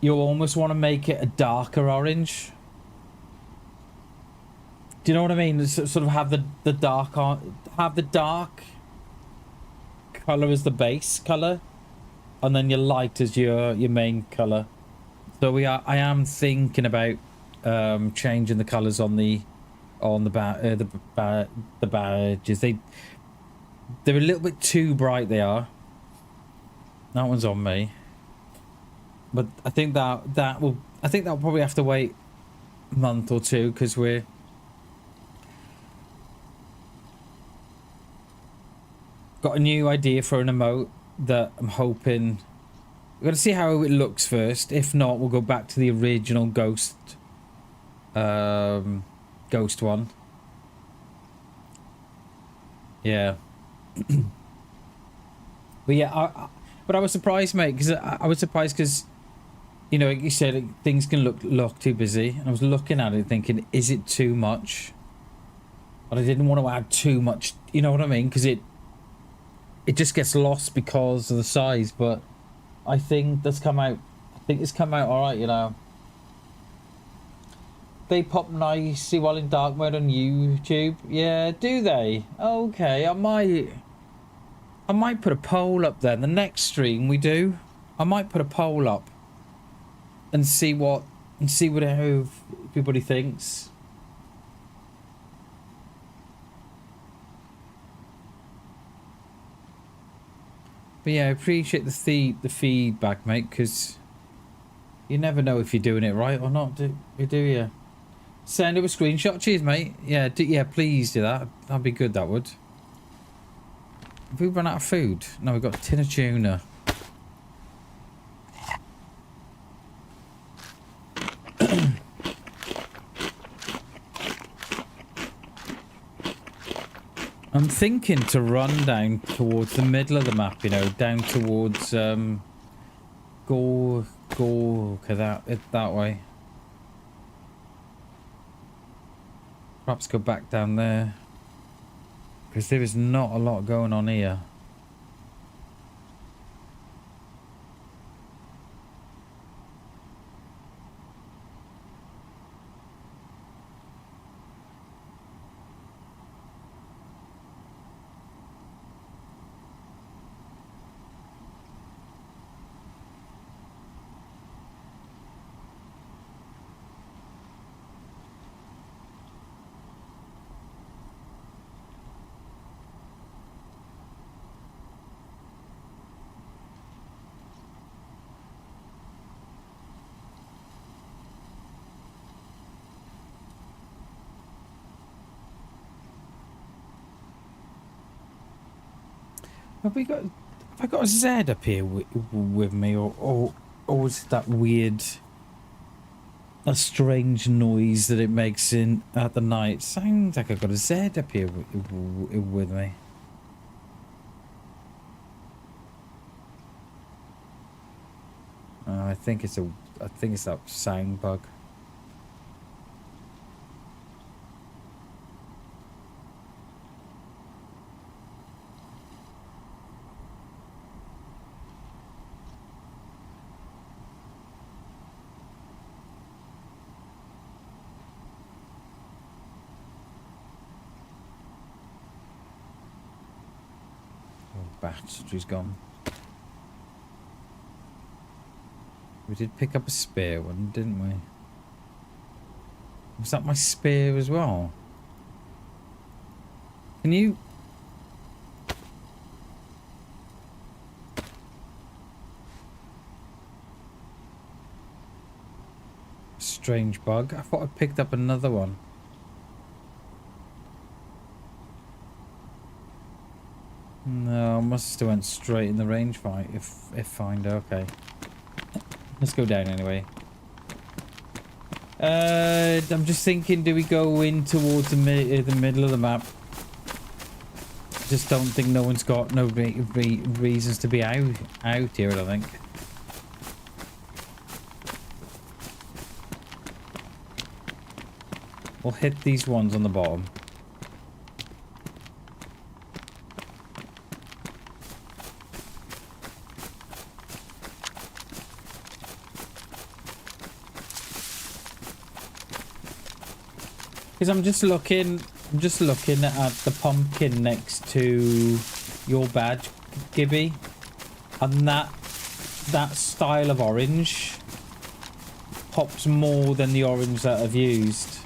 Speaker 2: You almost want to make it a darker orange. Do you know what I mean? Sort of have the dark on, have the dark color as the base color, and then your light as your main color. So I am thinking about changing the colors on the badges. They're a little bit too bright. They are. That one's on me. But I think that'll probably have to wait a month or two, because we're got a new idea for an emote that I'm hoping. We're going to see how it looks first. If not, we'll go back to the original ghost one. Yeah. But yeah, but I was surprised, mate, because I was surprised because, you know, like you said, things can look too busy. And I was looking at it thinking, is it too much? But I didn't want to add too much, you know what I mean? Because it just gets lost because of the size. But I think it's come out all right, you know. They pop nicely while in dark mode on YouTube. Yeah, do they? Okay, I might put a poll up then. The next stream we do, I might put a poll up and see what how everybody thinks. But yeah, I appreciate the feedback, mate, because you never know if you're doing it right or not, do you? Send it a screenshot. Cheers, mate. Yeah, yeah, please do that. That'd be good, that would. Have we run out of food? No, we've got a tin of tuna. I'm thinking to run down towards the middle of the map, you know, down towards that way. Perhaps go back down there, because there is not a lot going on here. Have I got a Z up here with me, or is that weird, a strange noise that it makes at the night? Sounds like I've got a Z up here with me. I think it's that sound bug. battery's gone. We did pick up a spare one, didn't we? Was that my spare as well? Can you... Strange bug. I thought I picked up another one. No, I must have still went straight in the range fight. If finder, okay. Let's go down anyway. I'm just thinking, do we go in towards the middle of the map? Just don't think no one's got no reasons to be out here, I don't think. We'll hit these ones on the bottom. Because I'm just looking at the pumpkin next to your badge, Gibby, and that style of orange pops more than the orange that I've used.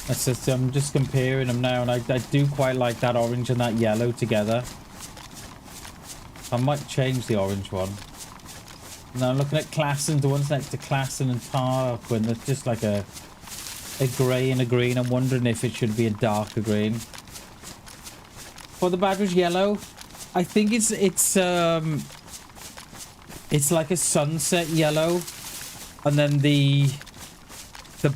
Speaker 2: That's just, I'm just comparing them now, and I do quite like that orange and that yellow together. I might change the orange one. Now I'm looking at Klassen, the ones next to Klassen and Tarquin, that's just like a grey and a green. I'm wondering if it should be a darker green. For the badge was yellow. I think it's like a sunset yellow, and then the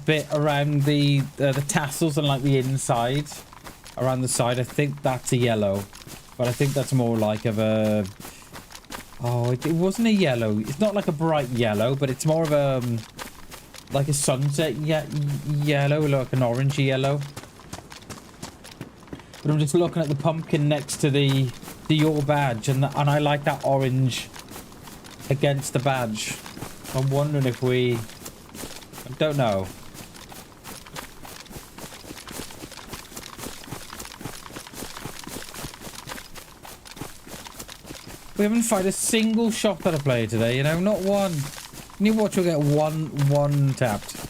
Speaker 2: bit around the tassels and like the inside around the side, I think that's a yellow, but I think that's more like of a... Oh, it wasn't a yellow. It's not like a bright yellow, but it's more of a like a sunset yellow, like an orangey yellow. But I'm just looking at the pumpkin next to the your badge, and I like that orange against the badge. I'm wondering if we... I don't know. We haven't fired a single shot at a player today, you know, not one. You watch, you'll get one tapped.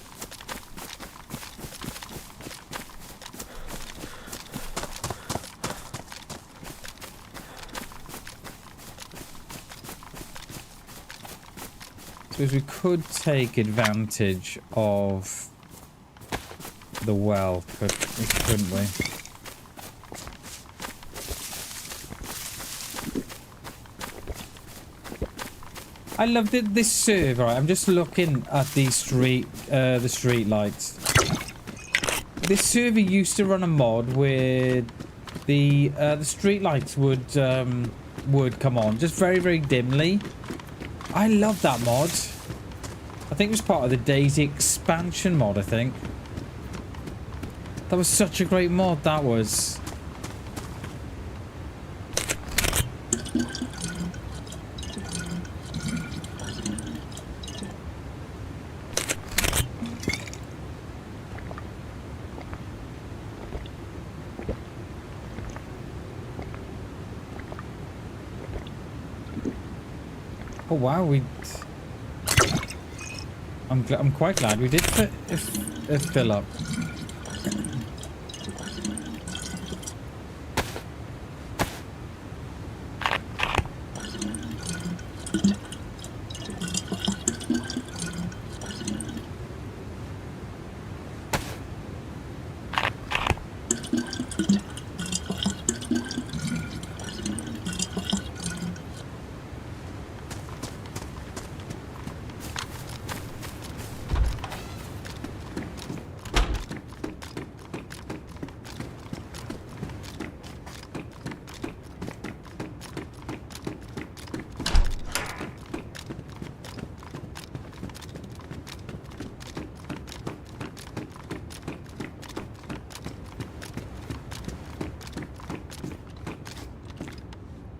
Speaker 2: Suppose we could take advantage of the well, couldn't we? I loved it. This server. Right? I'm just looking at the street lights. This server used to run a mod where the street lights would come on just very dimly. I love that mod. I think it was part of the DayZ expansion mod, I think. That was such a great mod, that was. Oh wow, I'm quite glad we did fill up.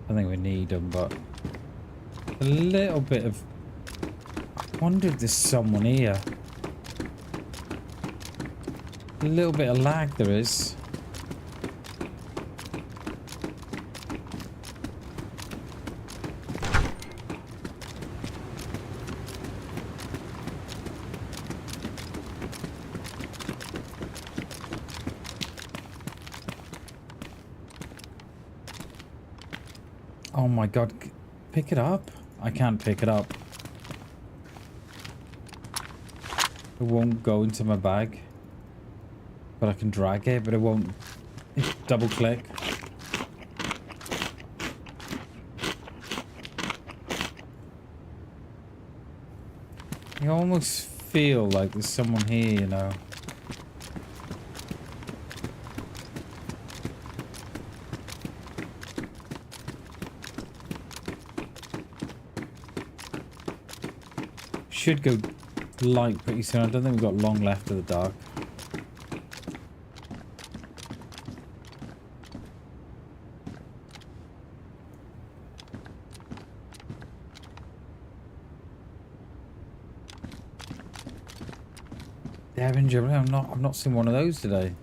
Speaker 2: I think we need them, but a little bit of Wonder if there's someone here. A little bit of lag there is. Oh my god, pick it up. I can't pick it up. It won't go into my bag. But I can drag it, but it won't double click. You almost feel like there's someone here, you know. Should go light pretty soon. I don't think we've got long left of the dark. Scavenger, I've not seen one of those today.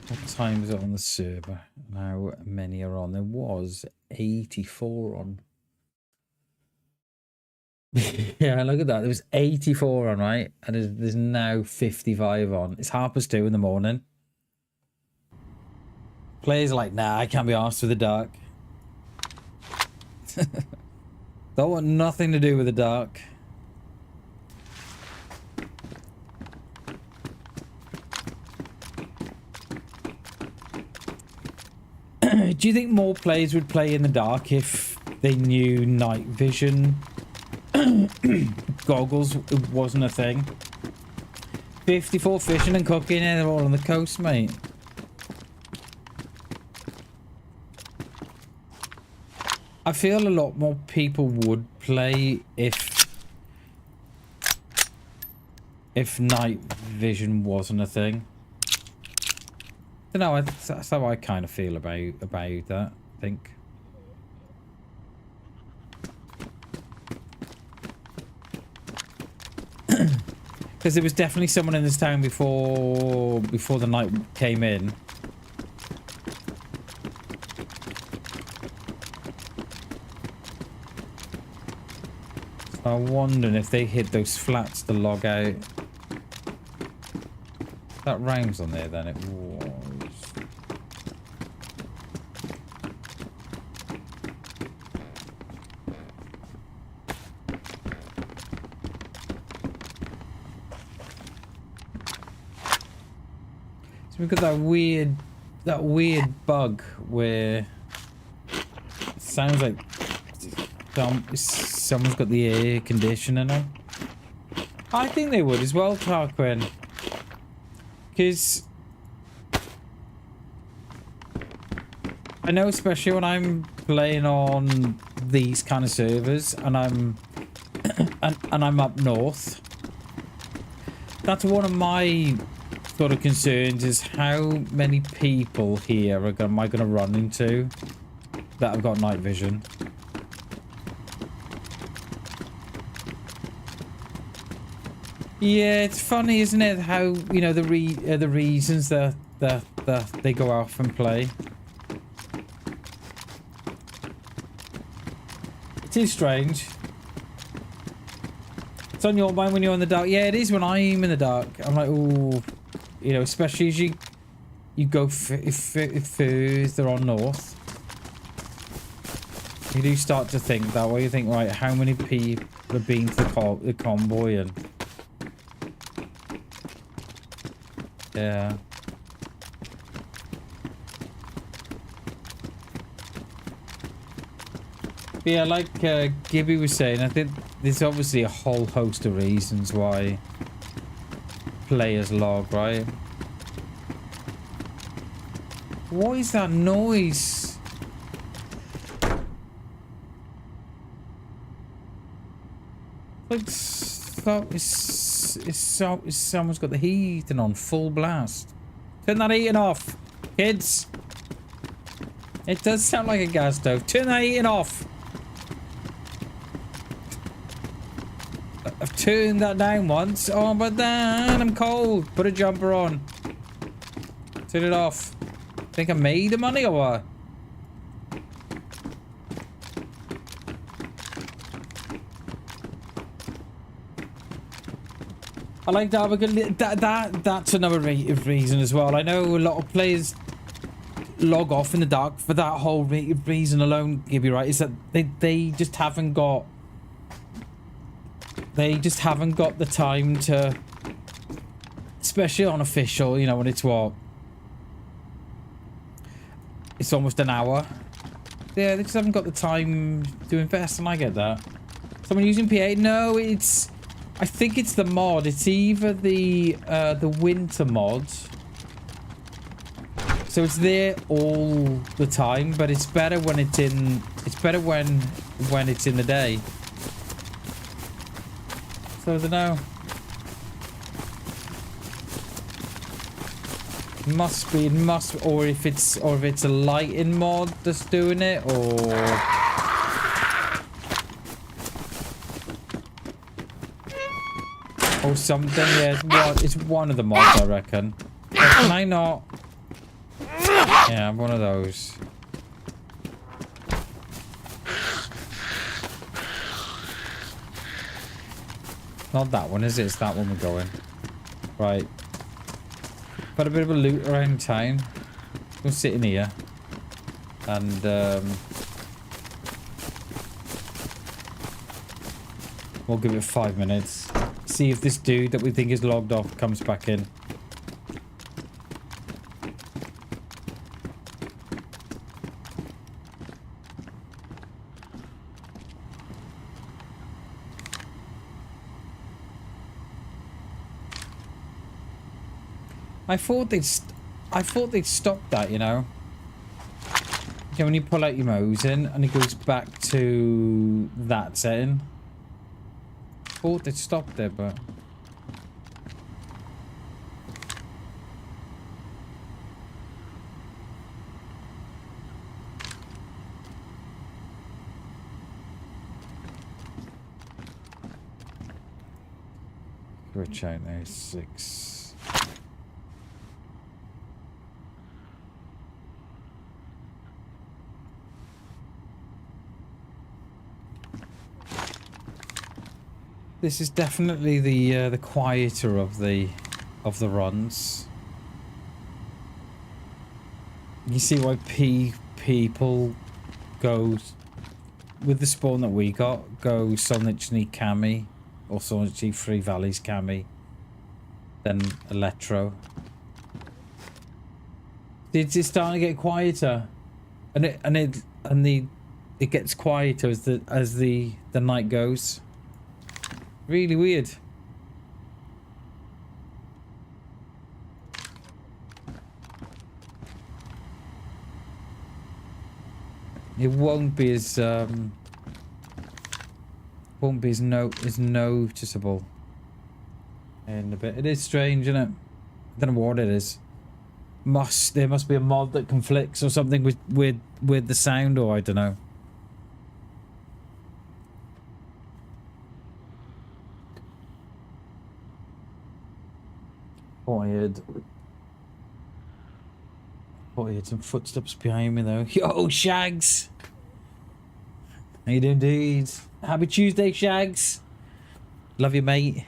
Speaker 2: What time is it on the server? How many are on? There was 84 on. Yeah, look at that. There was 84 on, right? And there's now 55 on. It's 2:30 in the morning. Players are like, nah, I can't be arsed with the dark. Don't want nothing to do with the dark. Do you think more players would play in the dark if they knew night vision goggles wasn't a thing? 54 fishing and cooking, and they're all on the coast, mate. I feel a lot more people would play if night vision wasn't a thing. I don't know, that's how I kind of feel about that, I think. Because there was definitely someone in this town before the night came in. So I'm wondering if they hit those flats to log out. That rhymes on there then, it was. So we've got that weird bug where it sounds like someone's got the air conditioning on. I think they would as well, Tarquin. Because I know, especially when I'm playing on these kind of servers and I'm up north, that's one of my sort of concerns, is how many people here am I going to run into that have got night vision. Yeah, it's funny, isn't it? How, you know, the reasons that they go off and play. It is strange. It's on your mind when you're in the dark. Yeah, it is when I'm in the dark. I'm like, ooh, you know, especially as you go further on north. You do start to think that way. You think, right, how many people have been to the convoy and. Yeah. But yeah, like Gibby was saying, I think there's obviously a whole host of reasons why players log, right? What is that noise? Like someone's got the heating on full blast. Turn that heating off, kids. It does sound like a gas stove. Turn that heating off. I've turned that down once. Oh, but then I'm cold. Put a jumper on. Turn it off. Think I made the money or what? I like that because that's another reason as well. I know a lot of players log off in the dark for that whole reason alone. Give you right is that they just haven't got the time to, especially on official. You know when it's what. It's almost an hour. Yeah, they just haven't got the time to invest, and I get that. Someone using PA? No, it's. I think it's the mod. It's either the winter mod. So it's there all the time, but it's better when it's in. It's better when it's in the day. So I don't know. It must, or if it's a lighting mod that's doing it, or. Or something, yeah, it's one of the mods, I reckon. Can I not? Yeah, one of those. Not that one, is it? It's that one we're going. Right. Got a bit of a loot around town. Go sit in here. And, we'll give it 5 minutes. See if this dude that we think is logged off comes back in. I thought they'd stop that, you know. Okay, when you pull out your Mosin and it goes back to that setting. Thought they'd stopped there, but which out now 6. This is definitely the quieter of the runs. You see why people go with the spawn that we got, go Solnichny Cami or Solnichny Three Valleys Cami, then Electro. It's starting to get quieter, and it gets quieter as the night goes. Really weird. It won't be as noticeable in a bit. It is strange, isn't it? I don't know what it is. There must be a mod that conflicts or something with the sound, or I don't know. Oh, I heard some footsteps behind me though. Yo, Shags! How you doing, dude? Happy Tuesday, Shags. Love you, mate.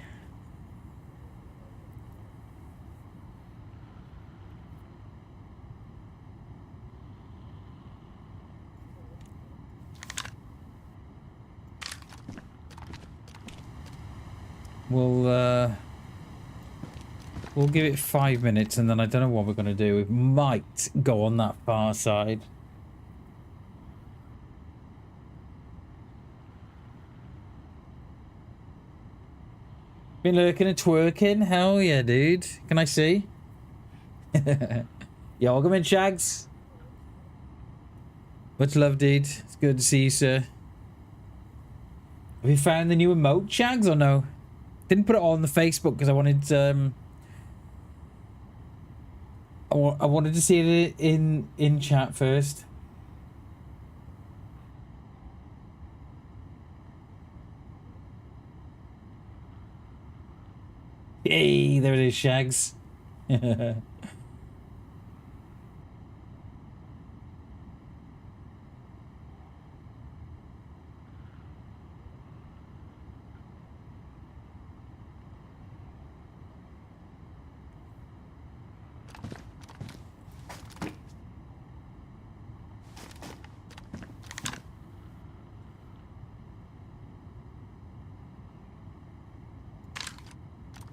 Speaker 2: We'll give it 5 minutes, and then I don't know what we're going to do. We might go on that far side. Been lurking and twerking? Hell yeah, dude. Can I see? Yo, welcome in, Shags. Much love, dude. It's good to see you, sir. Have you found the new emote, Shags, or no? Didn't put it on the Facebook because I wanted I wanted to see it in chat first. Hey, there it is, Shags.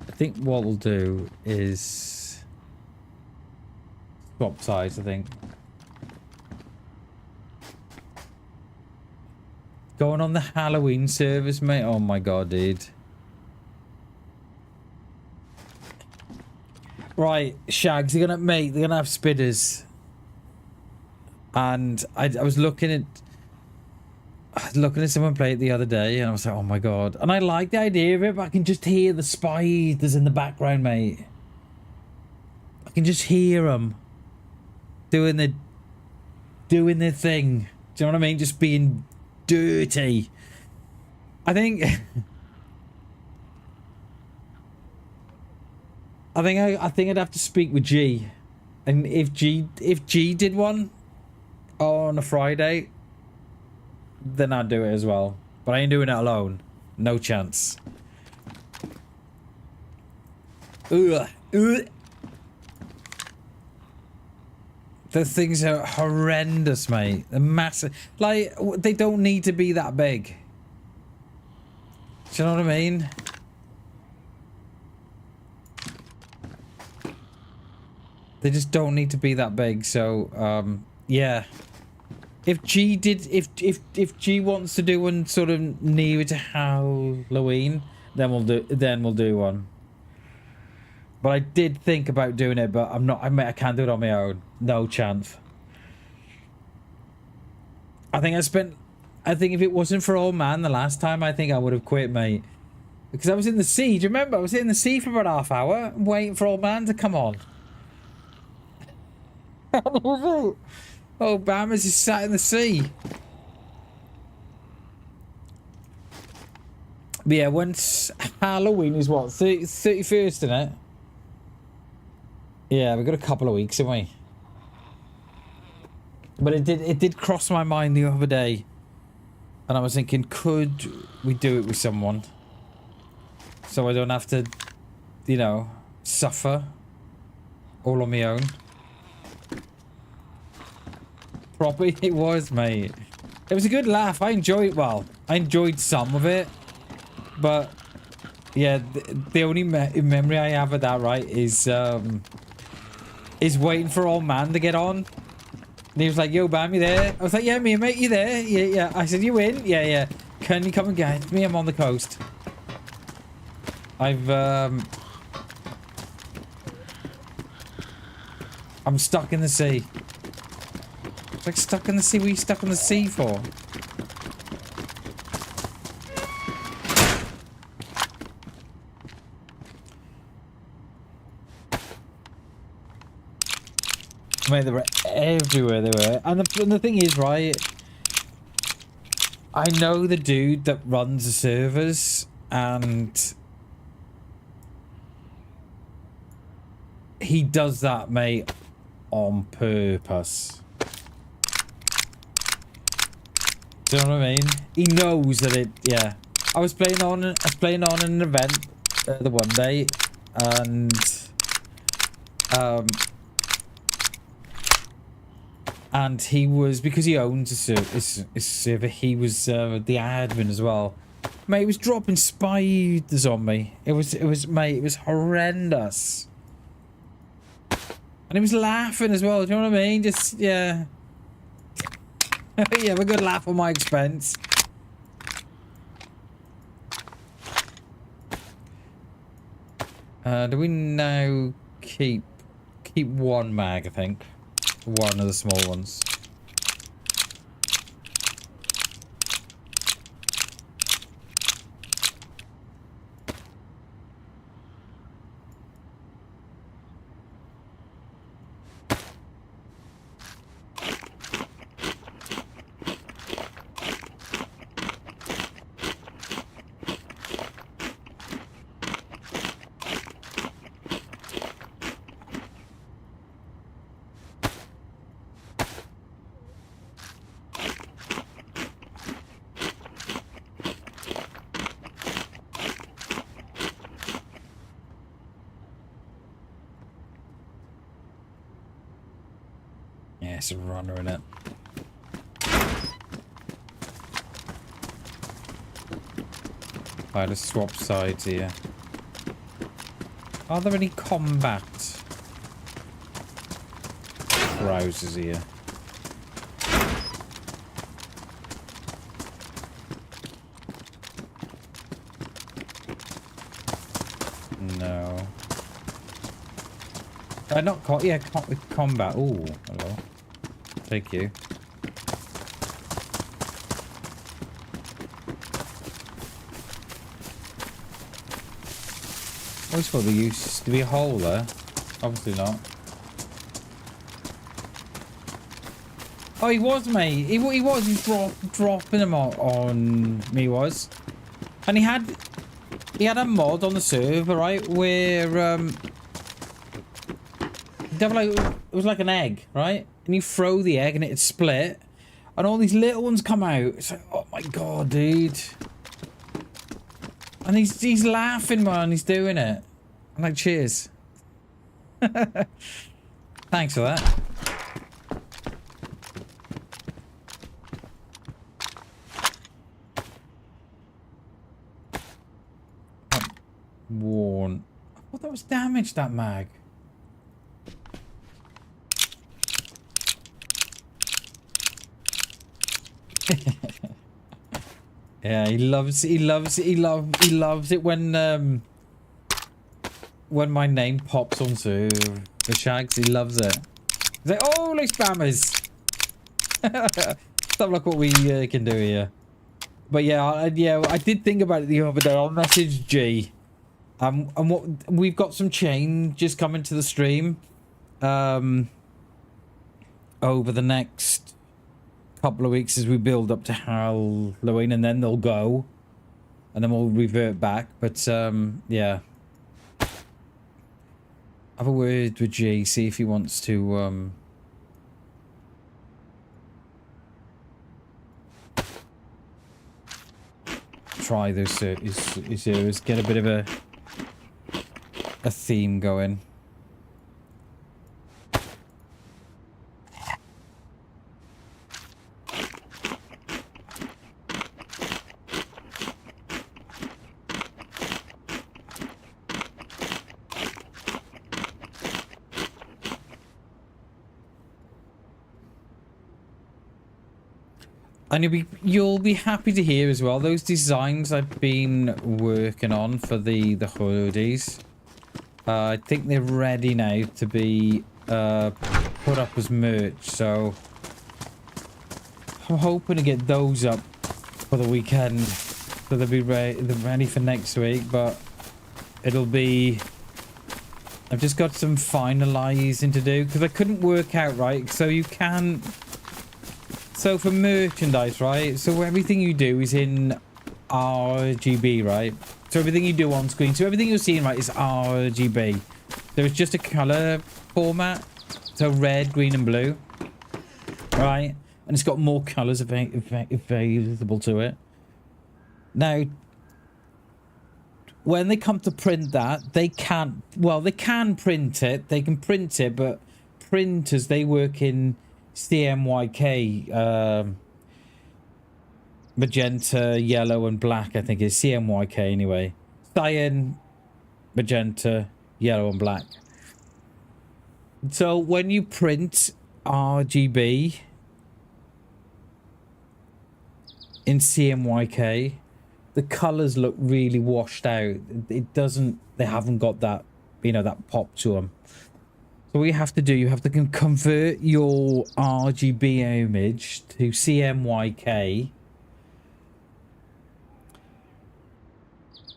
Speaker 2: I think what we'll do is swap sides, I think. Going on the Halloween service, mate. Oh my god, dude. Right, Shags, they're gonna have spitters. And I was looking at someone play it the other day, and I was like, oh my god. And I like the idea of it, but I can just hear the spiders in the background, mate. I can just hear them doing their thing. Do you know what I mean? Just being dirty. I think I'd have to speak with G. And if G did one on a Friday, then I'd do it as well. But I ain't doing it alone. No chance. Ugh. Ugh. The things are horrendous, mate. They're massive. Like, they don't need to be that big. Do you know what I mean? They just don't need to be that big. So, yeah. If G wants to do one sort of near to Halloween, then we'll do one. But I did think about doing it, but I can't do it on my own. No chance. I think if it wasn't for old man the last time, I think I would have quit, mate. Because I was in the sea. Do you remember? I was in the sea for about half hour, waiting for old man to come on. Oh, Bammers is sat in the sea. But yeah, once Halloween is what? 31st, isn't it? Yeah, we've got a couple of weeks, haven't we? But it did cross my mind the other day. And I was thinking, could we do it with someone? So I don't have to, you know, suffer all on my own. Probably it was, mate. It was a good laugh. I enjoyed some of it. But yeah, the only memory I have of that, right, is waiting for old man to get on. And he was like, yo, Bam, you there? I was like, yeah, me, mate, you there? Yeah, yeah. I said, you in? Yeah, yeah. Can you come and get me? I'm on the coast. I'm stuck in the sea. It's like stuck in the sea. What are you stuck in the sea for? Mate, they were everywhere. They were, and the thing is, right? I know the dude that runs the servers, and he does that, mate, on purpose. Do you know what I mean? He knows that it. Yeah, I was playing on an event the one day, and he was, because he owns his server, he was the admin as well. Mate, he was dropping spiders on me. It was mate, it was horrendous. And he was laughing as well, do you know what I mean? Just, yeah. Yeah, have a good laugh on my expense. Do we now keep one mag, I think? One of the small ones. Yeah, it's a runner in it. Right, let's swap sides here. Are there any combat browsers here? No. Not combat. Ooh, hello. Thank you. I always thought there used to be a hole there. Obviously not. Oh, he was, mate. He was. He's dropping them on me, was. And he had a mod on the server, right, where it was like an egg, right? And you throw the egg and it'd split, and all these little ones come out. It's like, oh my god, dude. And he's laughing, man. He's doing it. I'm like, cheers. Thanks for that. Worn. I thought that was damaged, that mag. Yeah, he loves it when my name pops onto the shags. He loves it. He's like, oh, like spammers. Stuff like what we can do here. But yeah, I did think about it the other day. I'll message G. And what we've got some changes coming to the stream over the next couple of weeks as we build up to Halloween, and then they'll go, and then we'll revert back. But yeah, have a word with G, see if he wants to try those his ears, get a bit of a theme going. And you'll be happy to hear as well, those designs I've been working on for the hoodies. I think they're ready now to be put up as merch, so I'm hoping to get those up for the weekend, so they'll be ready for next week. But it'll be, I've just got some finalizing to do because I couldn't work out, right, so you can. So for merchandise, right? So everything you do is in RGB, right? So everything you do on screen, so everything you're seeing, right, is RGB. There is just a color format. So red, green, and blue, right? And it's got more colors available to it. Now, when they come to print that, they can't. Well, they can print it. They can print it, but printers, they work in CMYK, magenta, yellow, and black. I think it's CMYK anyway. Cyan, magenta, yellow, and black. So when you print RGB in CMYK, the colors look really washed out. It doesn't. They haven't got that, that pop to them. So what you have to do, you have to convert your RGB image to CMYK,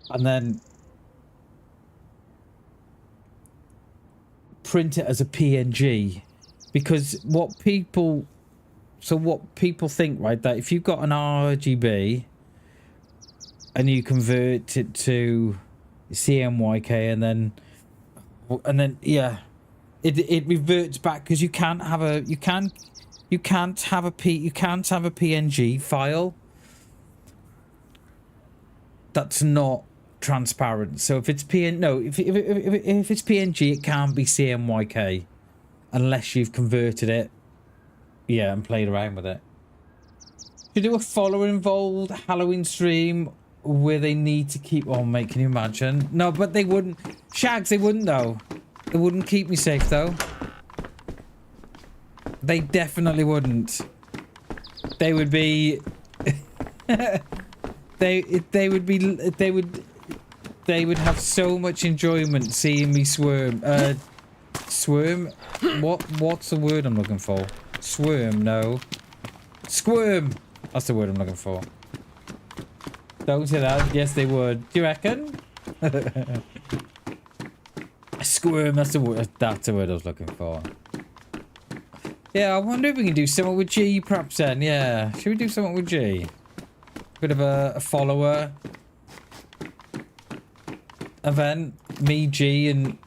Speaker 2: and then print it as a PNG, because what people think, right, that if you've got an RGB and you convert it to CMYK and then yeah, it reverts back, because you can't have a PNG file that's not transparent. So if it's if it's PNG, it can't be CMYK unless you've converted it Yeah, and played around with it. Should do a follower involved Halloween stream where they need to keep. Oh, mate, can you imagine? No, but they wouldn't. Shags, they wouldn't though. They wouldn't keep me safe though. They definitely wouldn't. They would be. they would have so much enjoyment seeing me squirm. Squirm? What's the word I'm looking for? Squirm, no. Squirm! That's the word I'm looking for. Don't say that. Yes, they would. Do you reckon? Squirm, that's the word. That's the word I was looking for. Yeah, I wonder if we can do something with G, perhaps then. Yeah, should we do something with G? Bit of a follower event. Me, G, and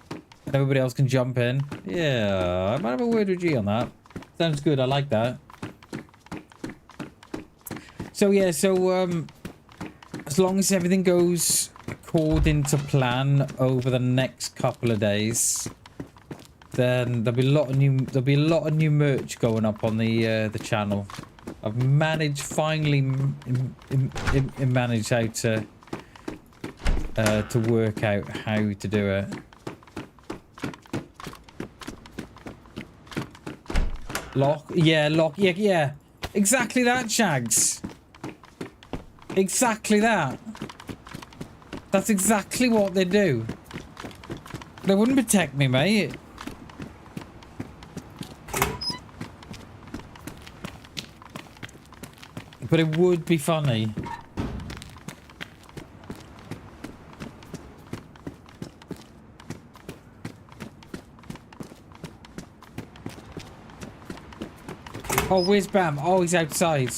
Speaker 2: everybody else can jump in. Yeah, I might have a word with G on that. Sounds good. I like that. So yeah, as long as everything goes according to plan over the next couple of days, then there'll be a lot of new merch going up on the channel. I've managed finally managed how to work out how to do it. Lock, yeah, exactly that, Shags. Exactly that. That's exactly what they do. They wouldn't protect me, mate. But it would be funny. Oh, where's Bam? Oh, he's outside.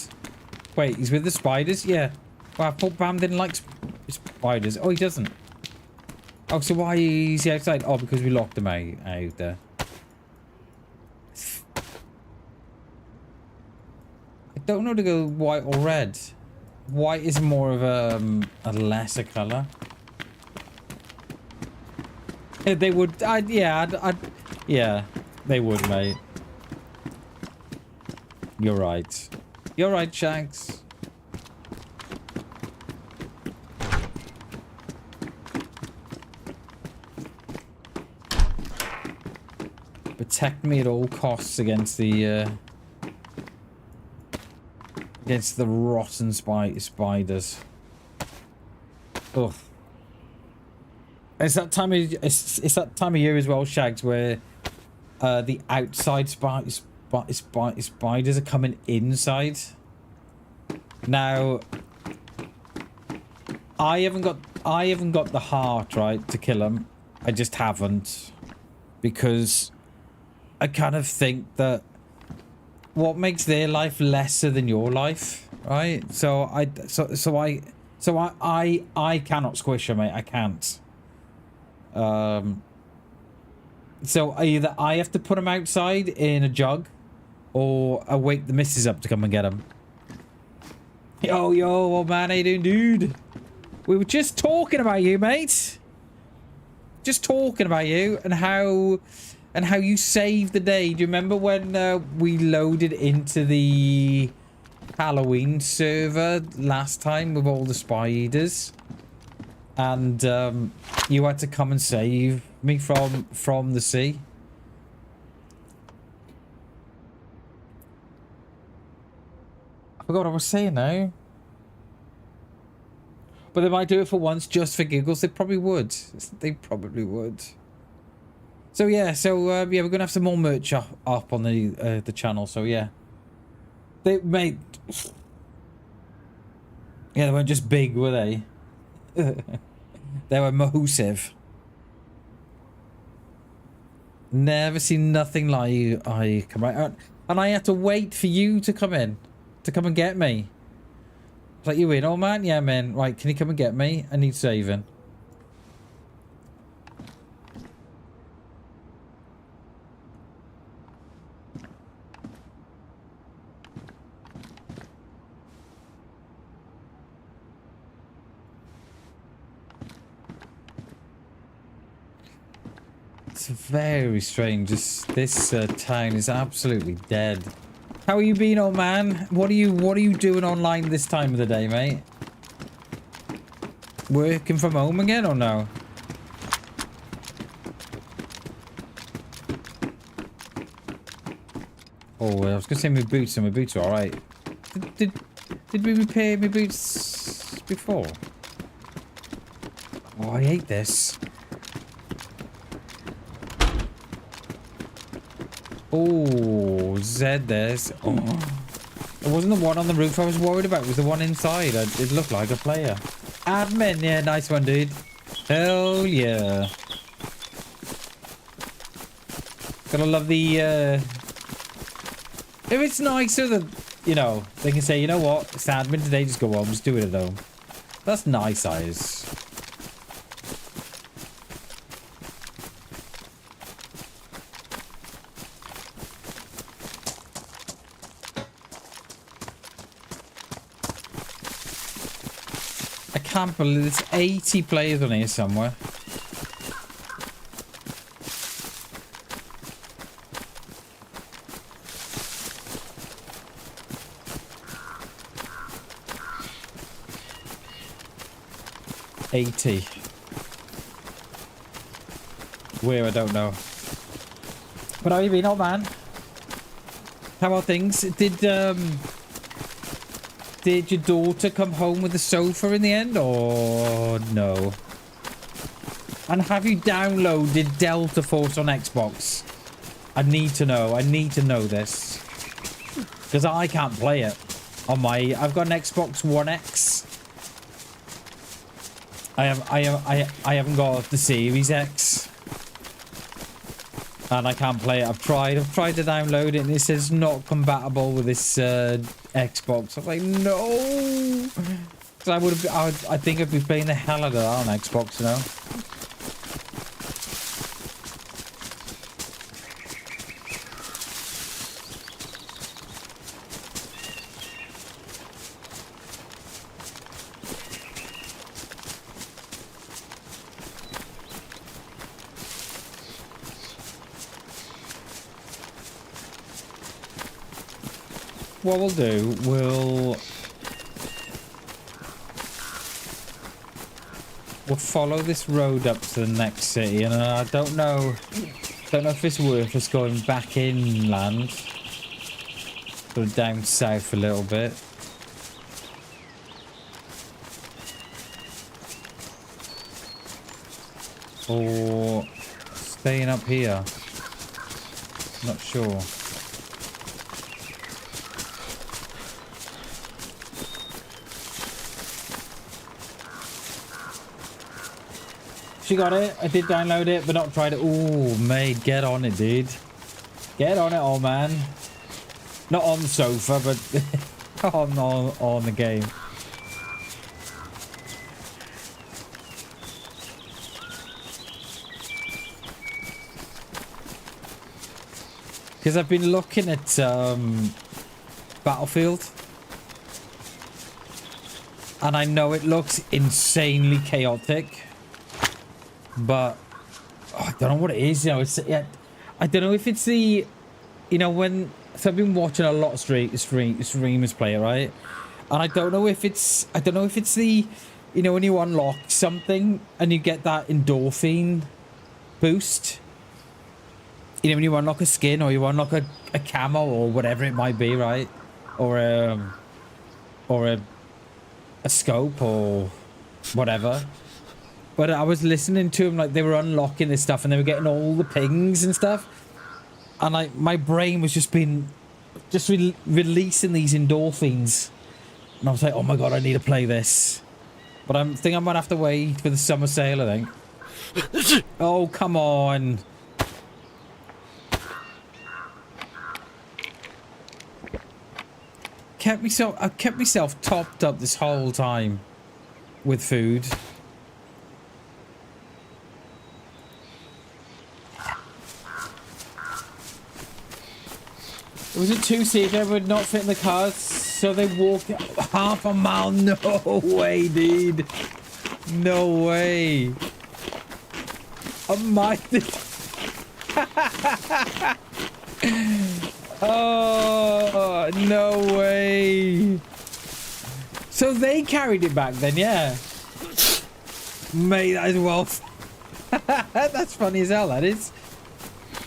Speaker 2: Wait, he's with the spiders? Yeah. Well, I thought Bam didn't like spiders. Oh, he doesn't. Oh, so why is he outside? Oh, because we locked him out there. I don't know to go white or red. White is more of a lesser color. Yeah, they would. Yeah, they would, mate. You're right. You're right, Shanks. Protect me at all costs against the rotten spiders. Ugh. It's that time of it's that time of year as well, Shags, where the outside spiders are coming inside. Now, I haven't got the heart, right, to kill them. I just haven't, because I kind of think that what makes their life lesser than your life, right? So I cannot squish them, mate. I can't. So either I have to put them outside in a jug, or I wake the missus up to come and get them. Yo, old man, how you doing, dude? We were just talking about you, mate. Just talking about you and how you saved the day. Do you remember when we loaded into the Halloween server last time with all the spiders? And you had to come and save me from the sea. I forgot what I was saying now. But they might do it for once, just for giggles. They probably would. They probably would. So yeah, yeah, we're gonna have some more merch up on the channel. So yeah, they made. Yeah, they weren't just big, were they? They were massive. Never seen nothing like you. I come right out, and I had to wait for you to come in, to come and get me. I was like, you in, old man? Yeah, man. Right, can you come and get me? I need saving. It's very strange. This town is absolutely dead. How are you been, old man? What are you doing online this time of the day, mate? Working from home again or no? Oh, I was gonna say my boots and my boots are alright. Did we repair my boots before? Oh, I hate this. Oh, Zed, there's... Oh. It wasn't the one on the roof I was worried about. It was the one inside. It looked like a player. Admin, yeah, nice one, dude. Hell yeah. Gotta love the... If it's nicer that, you know, they can say, you know what, it's admin today, just go on, just do it at home. That's nice, eyes. I can't believe there's 80 players on here somewhere. Where, I don't know. But how you been, old man? How are things? Did your daughter come home with the sofa in the end, or no? And have you downloaded Delta Force on Xbox? I need to know. I need to know this. Because I can't play it on my... I've got an Xbox One X. I haven't got the Series X. And I can't play it. I've tried to download it and it says not compatible with this Xbox. I'm like, no. Because I think I'd be playing the hell out of that on Xbox, you know. What we'll do, we'll follow this road up to the next city, and I don't know if it's worth us going back inland, sort of down south a little bit. Or staying up here. Not sure. She got it. I did download it, but not tried it. Ooh, mate, get on it, dude. Get on it, old man. Not on the sofa, but on the game. Because I've been looking at Battlefield, and I know it looks insanely chaotic. But oh, I don't know what it is, you know. It's I don't know if it's the, you know, when so I've been watching a lot of streamers play it, right? And I don't know if it's the, you know, when you unlock something and you get that endorphin boost. You know, when you unlock a skin or you unlock a camo or whatever it might be, right? Or a scope or whatever. But I was listening to them like they were unlocking this stuff and they were getting all the pings and stuff. And like my brain was just releasing these endorphins. And I was like, oh my god, I need to play this. But I think I might have to wait for the summer sale, I think. Oh, come on. I've kept myself topped up this whole time with food. It was a two-seater, would not fit in the cars, so they walked half a mile. No way, dude. No way. Oh, No way. So they carried it back then, yeah. Mate, that is well. That's funny as hell, that is.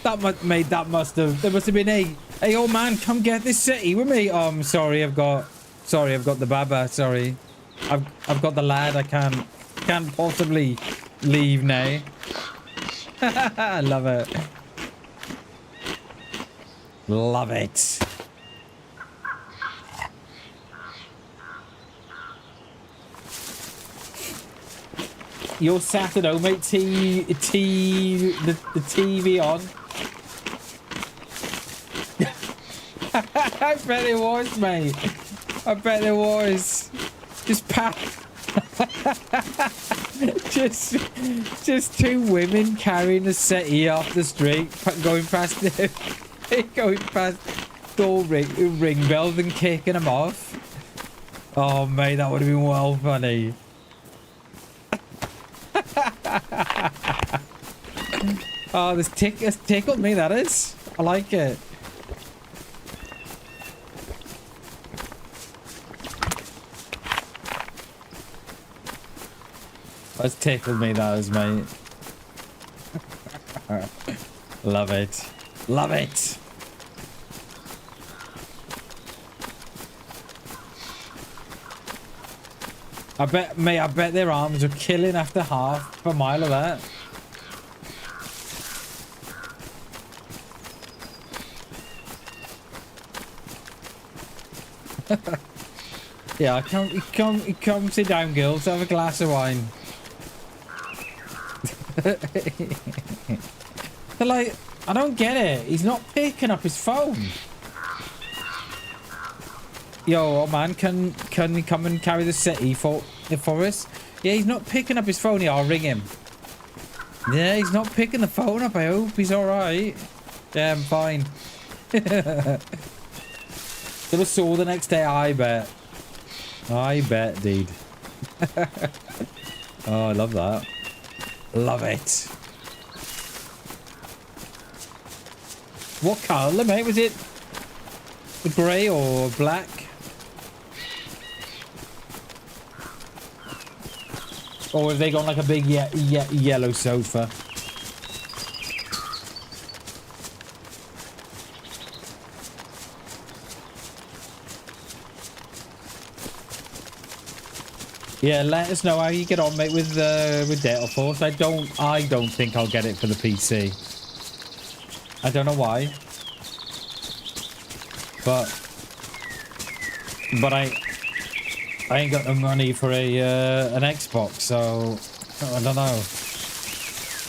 Speaker 2: There must have been hey old man, come get this city with me. Oh, I'm sorry, I've got the baba, sorry. I've got the lad, I can't possibly leave now. I love it. Love it. You're sat at home, mate. The TV on. I bet it was, mate. I bet it was. Just just two women carrying a settee off the street, going past door ring bells and kicking them off. Oh, mate, that would have been well funny. Oh, this tickled me, that is. I like it. That's tickled me, that is, mate. Love it. Love it. I bet their arms are killing after half a mile of that. Yeah, come sit down, girls. Have a glass of wine. But like, I don't get it. He's not picking up his phone. Yo, old man, can you come and carry the city for us? Yeah, he's not picking up his phone. Yeah, I'll ring him. Yeah, he's not picking the phone up. I hope he's all right. Yeah, I'm fine. They were sore the next day, I bet. I bet, dude. Oh, I love that. Love it. What colour, mate? Was it grey or black? Or have they got like a big yellow sofa? Yeah, let us know how you get on, mate, with Data Force. I don't think I'll get it for the PC. I don't know why. But I ain't got no money for an Xbox, so I don't know.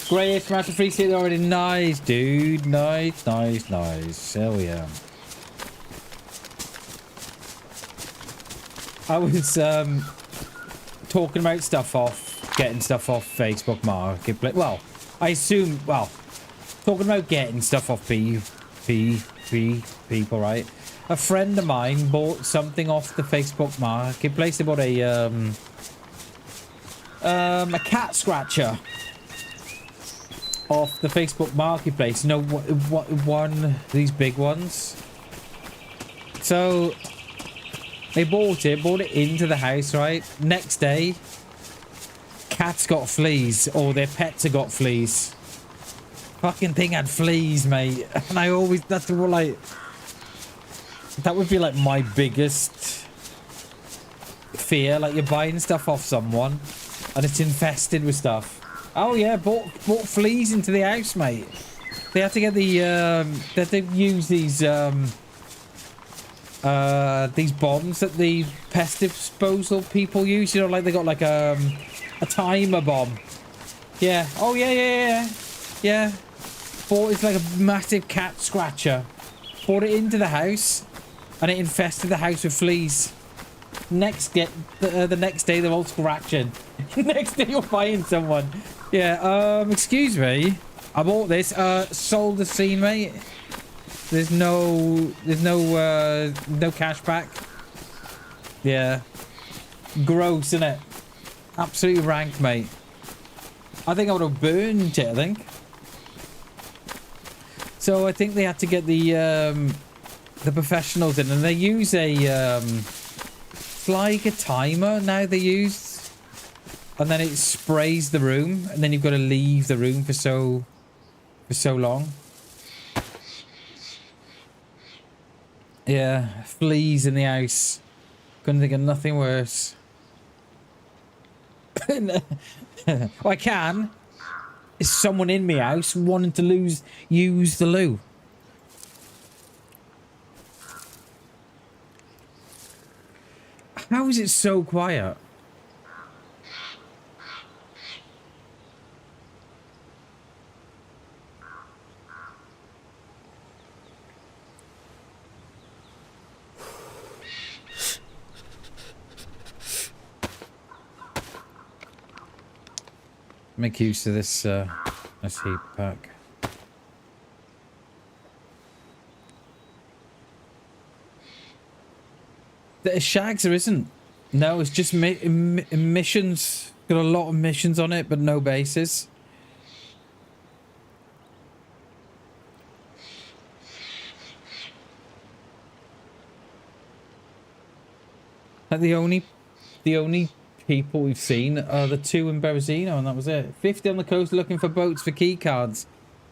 Speaker 2: Great, Master 360 already. Nice, dude. Nice. Hell yeah. I was talking about getting stuff off Facebook Marketplace. Well, I assume, talking about getting stuff off people, right? A friend of mine bought something off the Facebook Marketplace. They bought a cat scratcher off the Facebook Marketplace. You know, one of these big ones. So they bought it into the house, right? Next day, cats got fleas, or their pets have got fleas. Fucking thing had fleas, mate. And I always, that would be like my biggest fear. Like, you're buying stuff off someone and it's infested with stuff. Oh yeah, bought fleas into the house, mate. They had to get the they had to use these bombs that the pest disposal people use. You know, like they got like a timer bomb. Yeah. Oh yeah. Bought it's like a massive cat scratcher. Brought it into the house, and it infested the house with fleas. The next day they're all scratching. Next day you're buying someone. Yeah. Excuse me. I bought this. Sold the scene, mate. There's no cash back. Yeah. Gross, isn't it? Absolutely rank, mate. I think I would have burned it, I think. So I think they had to get the the professionals in, and they use a it's like a timer now they use, and then it sprays the room, and then you've got to leave the room for so long. Yeah, fleas in the house. Couldn't think of nothing worse. I can. Is someone in my house wanting to use the loo? How is it so quiet? Make use of this this heat pack. The shags there isn't. No, it's just missions. Got a lot of missions on it, but no bases. Like the only people we've seen are the two in Berezino, and that was it. 50 on the coast looking for boats for key cards.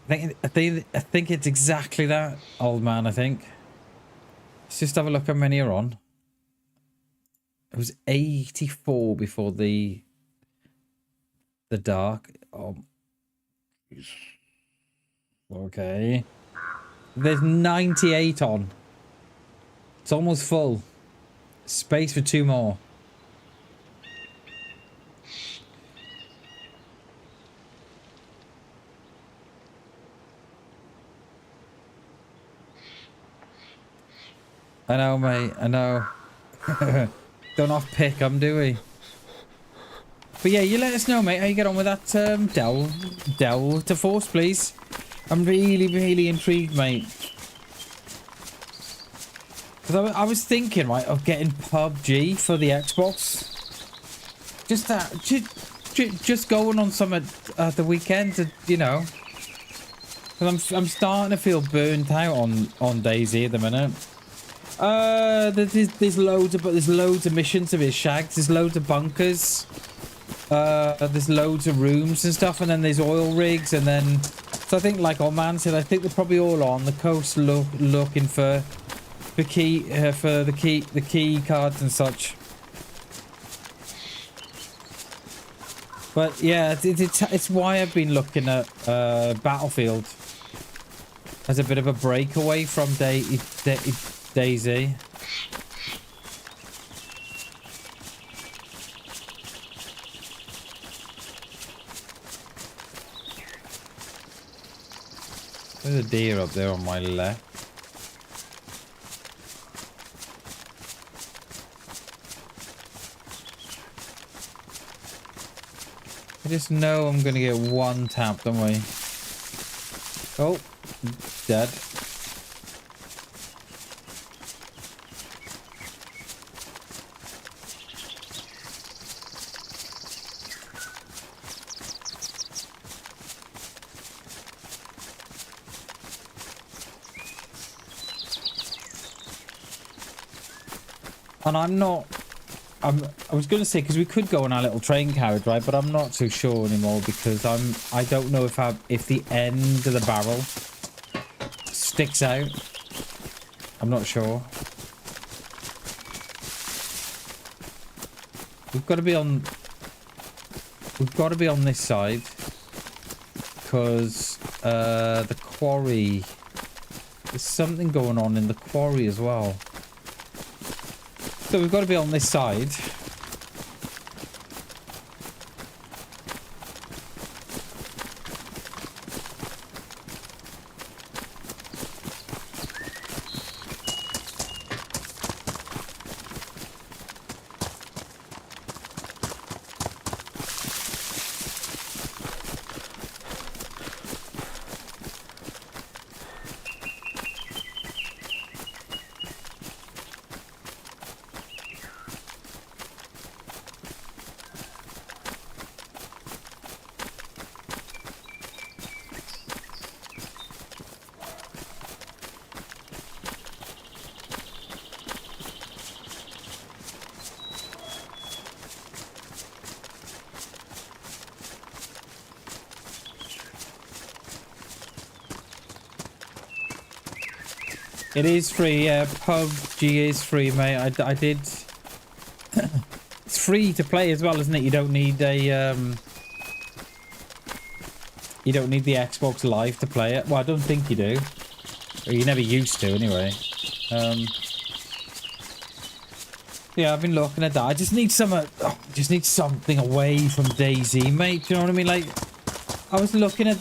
Speaker 2: I think it's exactly that, old man. I think. Let's just have a look how many are on. It was 84 before the dark. Oh, okay. There's 98 on. It's almost full. Space for 2 more. I know, mate. I know. Don't off pick them, do we? But yeah, you let us know, mate, how you get on with that Dell to Force, please. I'm really intrigued, mate. Because I was thinking, right, of getting PUBG for the Xbox. Just that, just going on some at the weekend, to, you know. Because I'm starting to feel burnt out on DayZ at the minute. There's loads of missions to be shagged. There's loads of bunkers. There's loads of rooms and stuff, and then there's oil rigs, and then so I think, like old man said, I think they're probably all on the coast looking for the key cards and such. But yeah, it's why I've been looking at Battlefield as a bit of a breakaway from DayZ. There's a deer up there on my left. I just know I'm gonna get one tap, don't we? Oh, dead. And I was going to say, because we could go on our little train carriage, right? But I'm not too sure anymore, because I don't know if the end of the barrel sticks out. I'm not sure. We've got to be on this side, because the quarry, there's something going on in the quarry as well. So we've got to be on this side. It is free, yeah. PUBG is free, mate. I did... It's free to play as well, isn't it? You don't need a, You don't need the Xbox Live to play it. Well, I don't think you do. Or you never used to, anyway. Yeah, I've been looking at that. I just need just need something away from DayZ, mate. Do you know what I mean? Like, I was looking at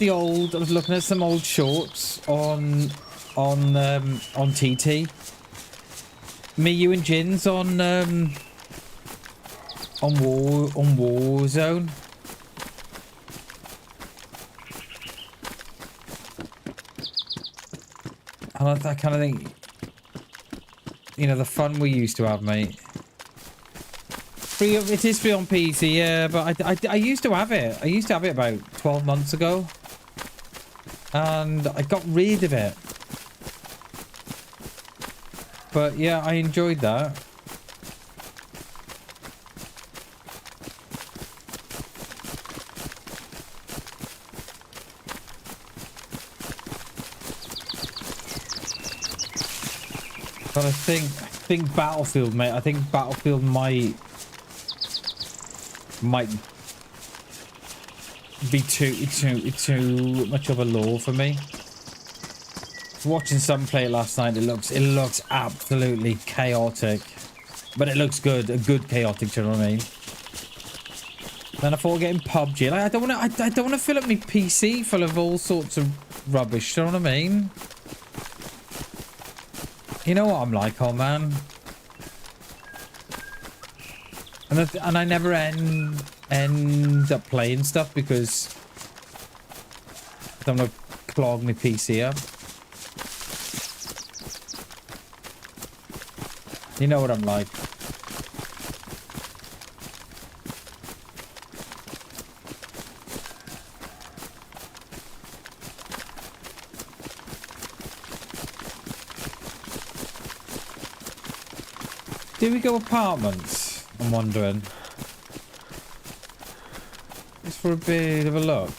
Speaker 2: some old shorts on TT. Me, you, and Jins on Warzone. And I kind of think, you know, the fun we used to have, mate. It is free on PC, yeah, but I used to have it. I used to have it about 12 months ago. And I got rid of it. But yeah, I enjoyed that. But I think Battlefield, mate. I think Battlefield might be too much of a lure for me. Watching some play it last night, it looks absolutely chaotic, but it looks good. A good chaotic, do you know what I mean? Then I thought getting PUBG. Like, I don't want to fill up my PC full of all sorts of rubbish. Do you know what I mean? You know what I'm like, old man. And I never end up playing stuff because I don't want to clog my PC up. You know what I'm like. Do we go apartments? I'm wondering. Just for a bit of a look.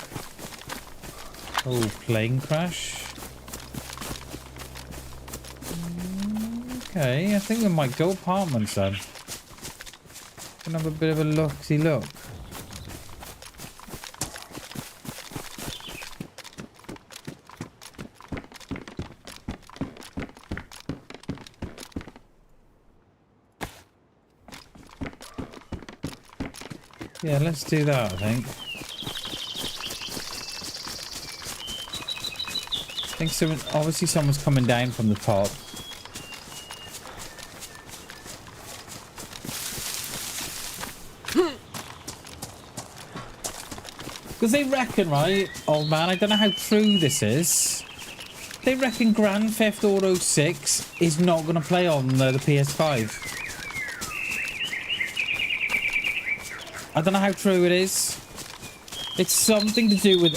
Speaker 2: Oh, plane crash. Okay, I think we might go apartments then. Gonna have a bit of a look-see look. Yeah, let's do that, I think. I think obviously someone's coming down from the top. Because they reckon, right, old man, I don't know how true this is. They reckon Grand Theft Auto 6 is not going to play on the PS5. I don't know how true it is. It's something to do with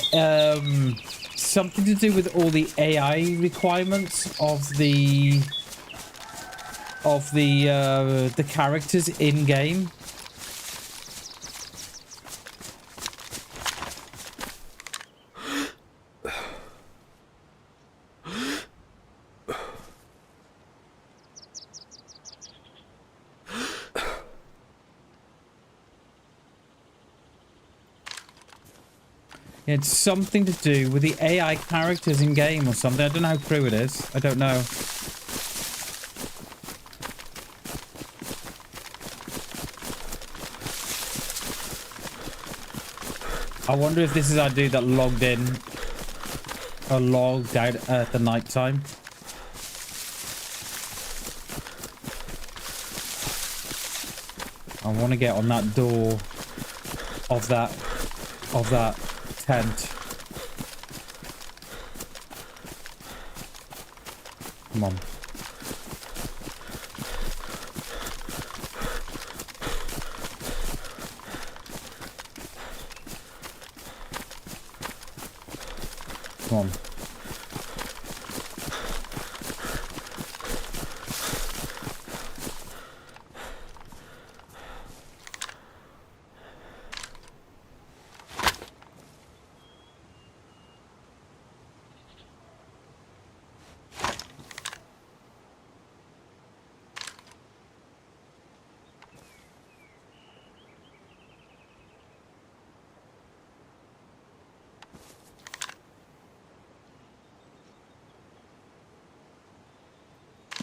Speaker 2: all the AI requirements of the characters in game. It's something to do with the AI characters in game or something. I don't know how true it is. I don't know. I wonder if this is our dude that logged in or logged out at the night time. I want to get on that door of that tent. Come on. Come on.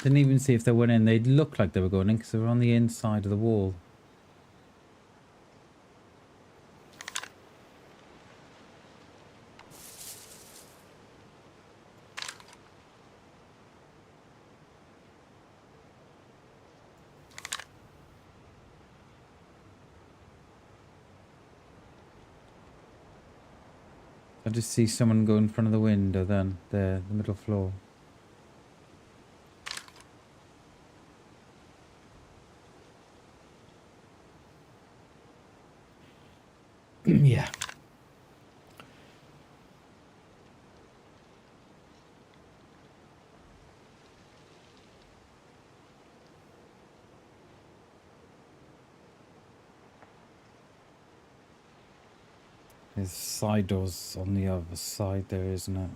Speaker 2: Didn't even see if they went in. They looked like they were going in because they were on the inside of the wall. I just see someone go in front of the window then, there, the middle floor. Yeah. There's side doors on the other side there, isn't it?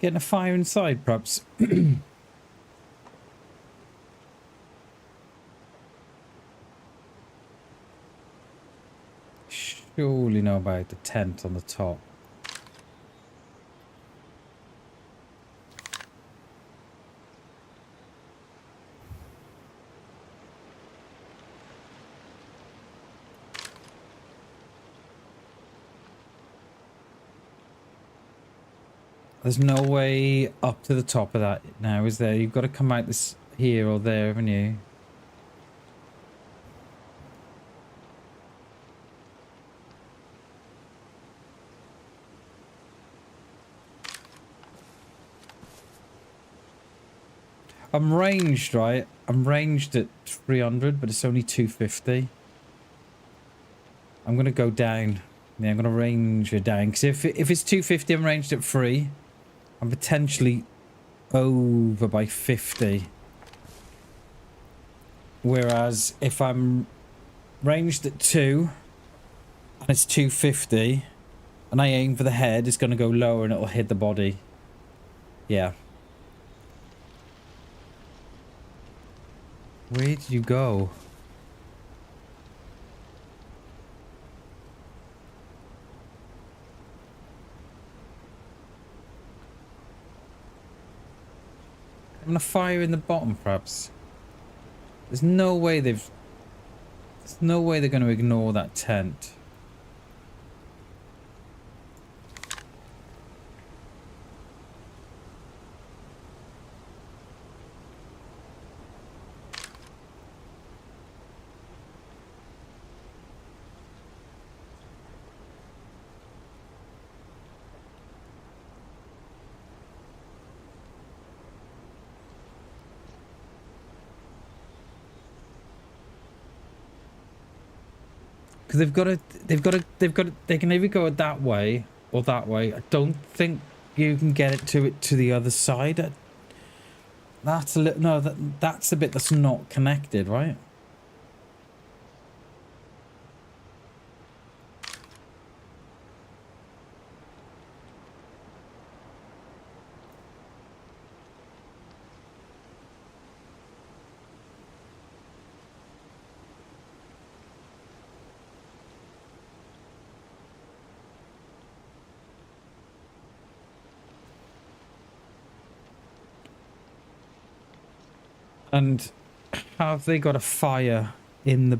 Speaker 2: Getting a fire inside, perhaps. Surely know about the tent on the top. There's no way up to the top of that now, is there? You've got to come out this here or there, haven't you? I'm ranged, right? I'm ranged at 300, but it's only 250. I'm going to go down. Yeah, I'm going to range it down. Because if it's 250, I'm ranged at 3. I'm potentially over by 50. Whereas if I'm ranged at 2 and it's 250 and I aim for the head, it's going to go lower and it'll hit the body. Yeah. Where did you go? I'm gonna fire in the bottom, perhaps. There's no way they're gonna ignore that tent. Because they can either go that way or that way. I don't think you can get it to the other side. That's a little, no, that's a bit that's not connected, right? And have they got a fire in the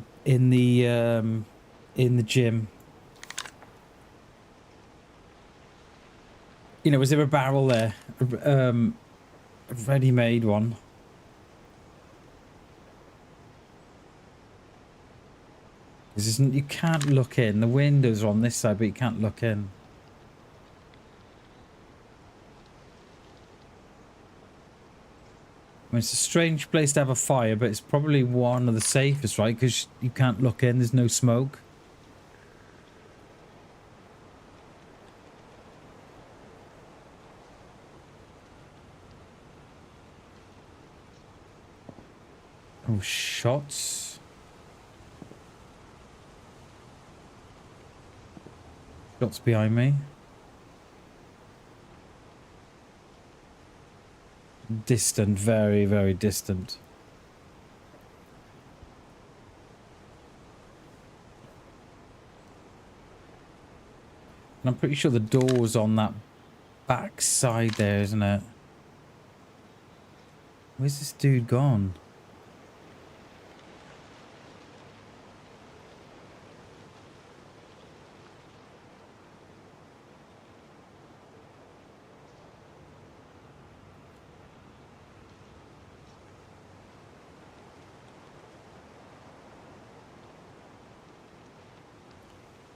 Speaker 2: gym? You know, is there a barrel there? A ready-made one. This isn't, you can't look in. The windows are on this side, but you can't look in. mean, it's a strange place to have a fire, but it's probably one of the safest, right? Because you can't look in, there's no smoke. Oh, shots. Shots behind me. Distant, very, very distant. And I'm pretty sure the door's on that back side there, isn't it? Where's this dude gone?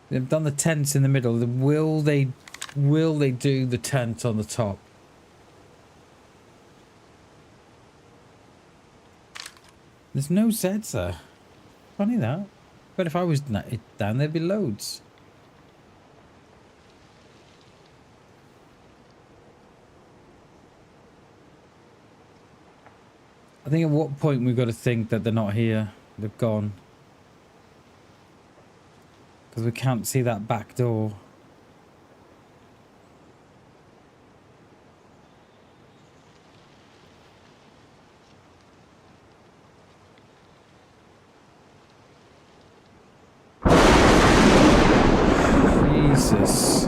Speaker 2: They've done the tents in the middle. Will they do the tent on the top? There's no Zeds there. Funny that. But if I was down, there'd be loads. I think at what point we've got to think that they're not here. They've gone. Because we can't see that back door. Jesus.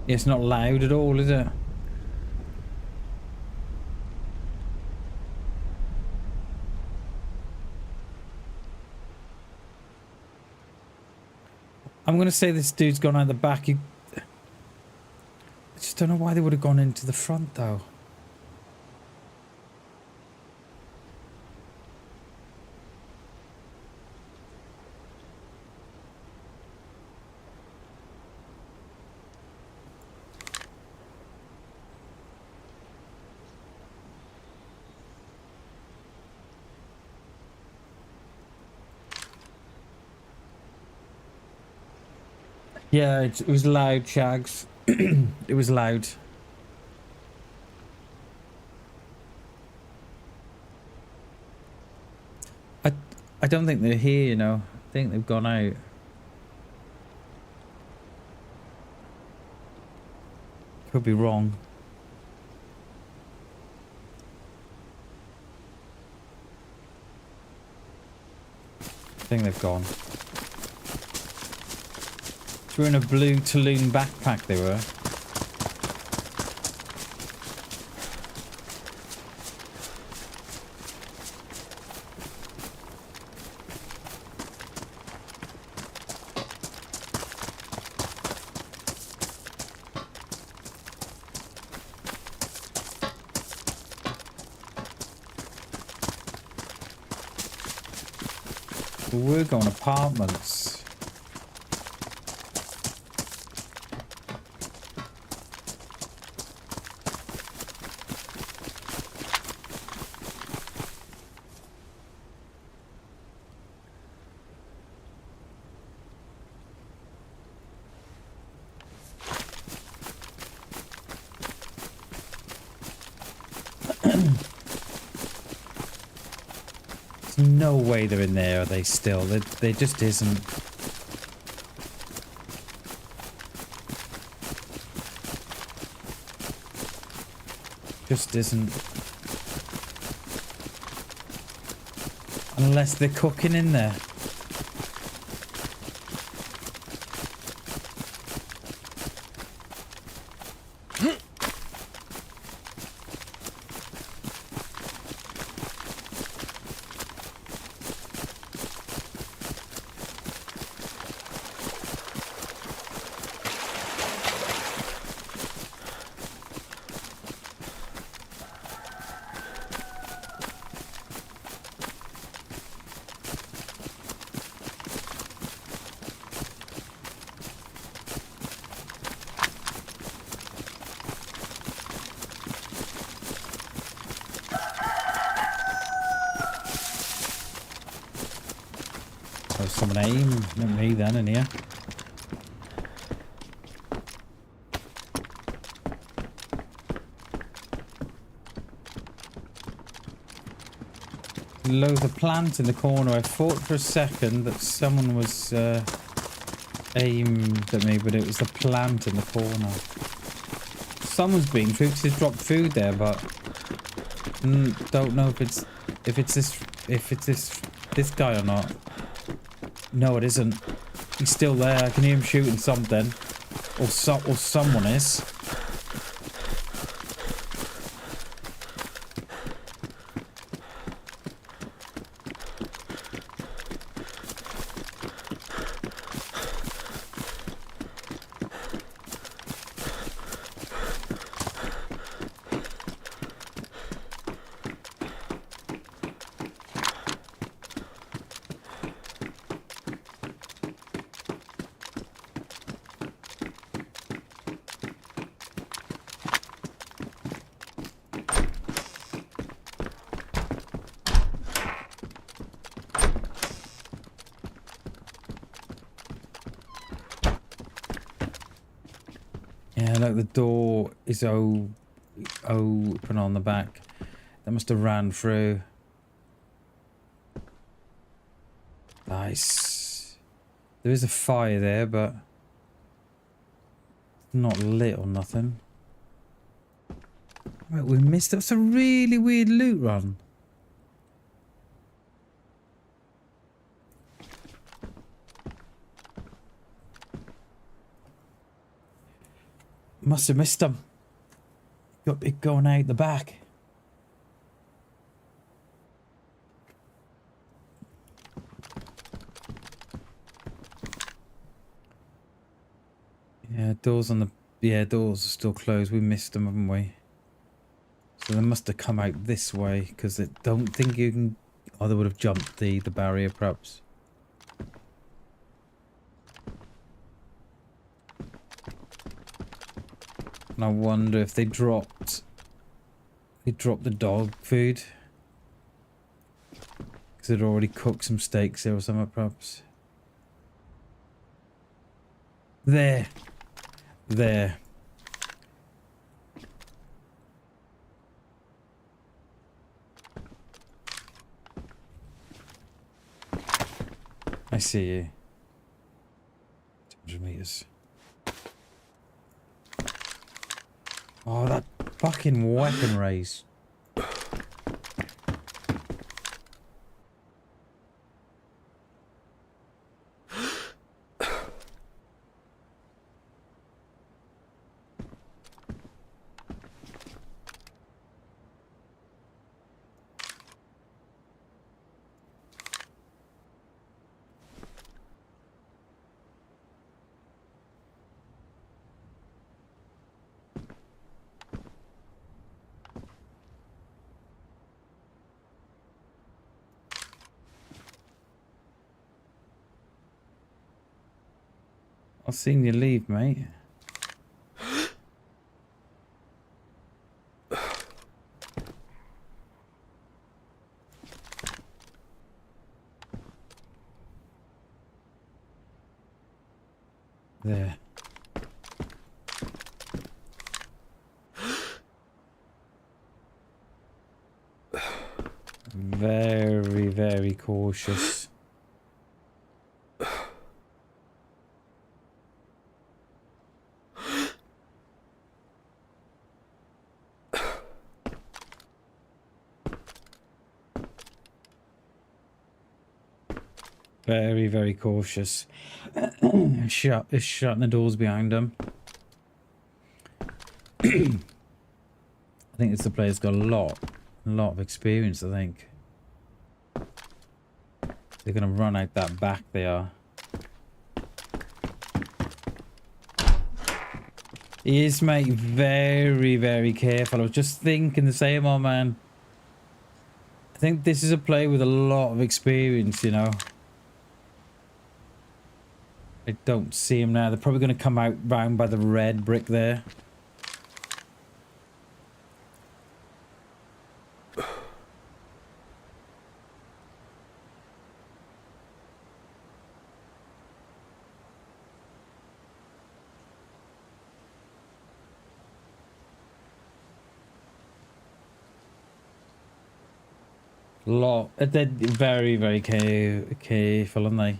Speaker 2: Yeah, it's not loud at all, is it? I'm going to say this dude's gone out the back. I just don't know why they would have gone into the front, though. Yeah, it was loud, Shags. It was loud. I don't think they're here, you know. I think they've gone out. Could be wrong. I think they've gone. They were in a blue Tulum backpack, they were. We're going apartments. No way they're in there, are they still? There just isn't. Just isn't. Unless they're cooking in there. someone aim at me then in here. Loads of plants in the corner. I thought for a second that someone was aimed at me, but it was the plant in the corner. Someone's been through to drop food there, but don't know if it's this guy or not. No, it isn't. He's still there. I can hear him shooting something, or someone is. Yeah, like the door is open on the back. That must have ran through. Nice. There is a fire there, but not lit or nothing. Right, we missed it. It's a really weird loot run. Must have missed them. Got it going out the back. Yeah, doors on the... Yeah, doors are still closed. We missed them, haven't we? So they must have come out this way, because I don't think you can... Oh, they would have jumped the barrier, perhaps. And I wonder if they dropped the dog food. Because they'd already cooked some steaks there or something, perhaps. There. There. I see you. 200 meters. Oh, that fucking weapon raise. I've seen you leave, mate. There. Very, very cautious. Very, very cautious. Shutting the doors behind them. I think it's the player's got a lot of experience, I think. They're gonna run out that back, they are. He is, mate, very, very careful. I was just thinking the same, old man. I think this is a player with a lot of experience, you know. I don't see him now. They're probably going to come out round by the red brick there. Lot. They're very, very careful, aren't they?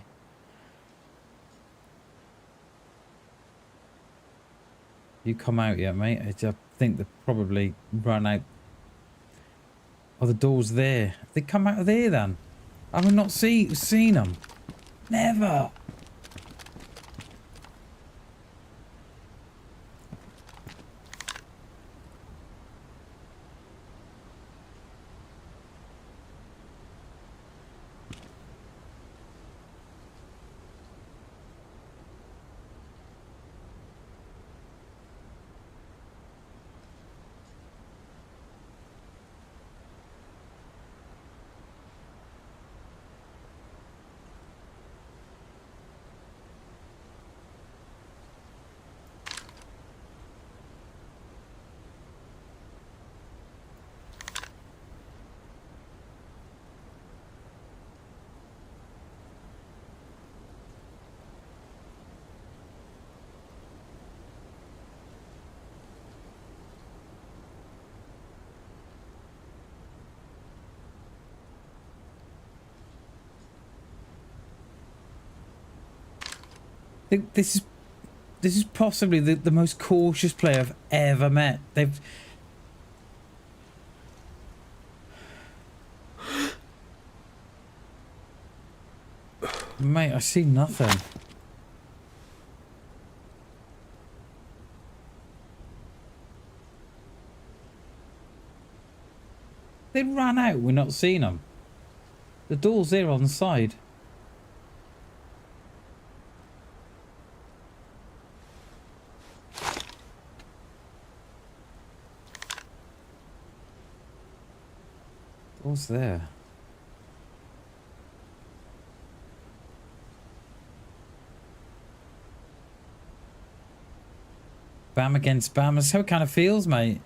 Speaker 2: You come out yet, mate? I think they've probably run out. Oh, the door's there. They come out of there then. Have we not seen them? Never. This is possibly the most cautious player I've ever met. They've... Mate, I see nothing. They ran out, we're not seeing them. The door's there on the side. What's there? Bam against bam. That's how it kind of feels, mate.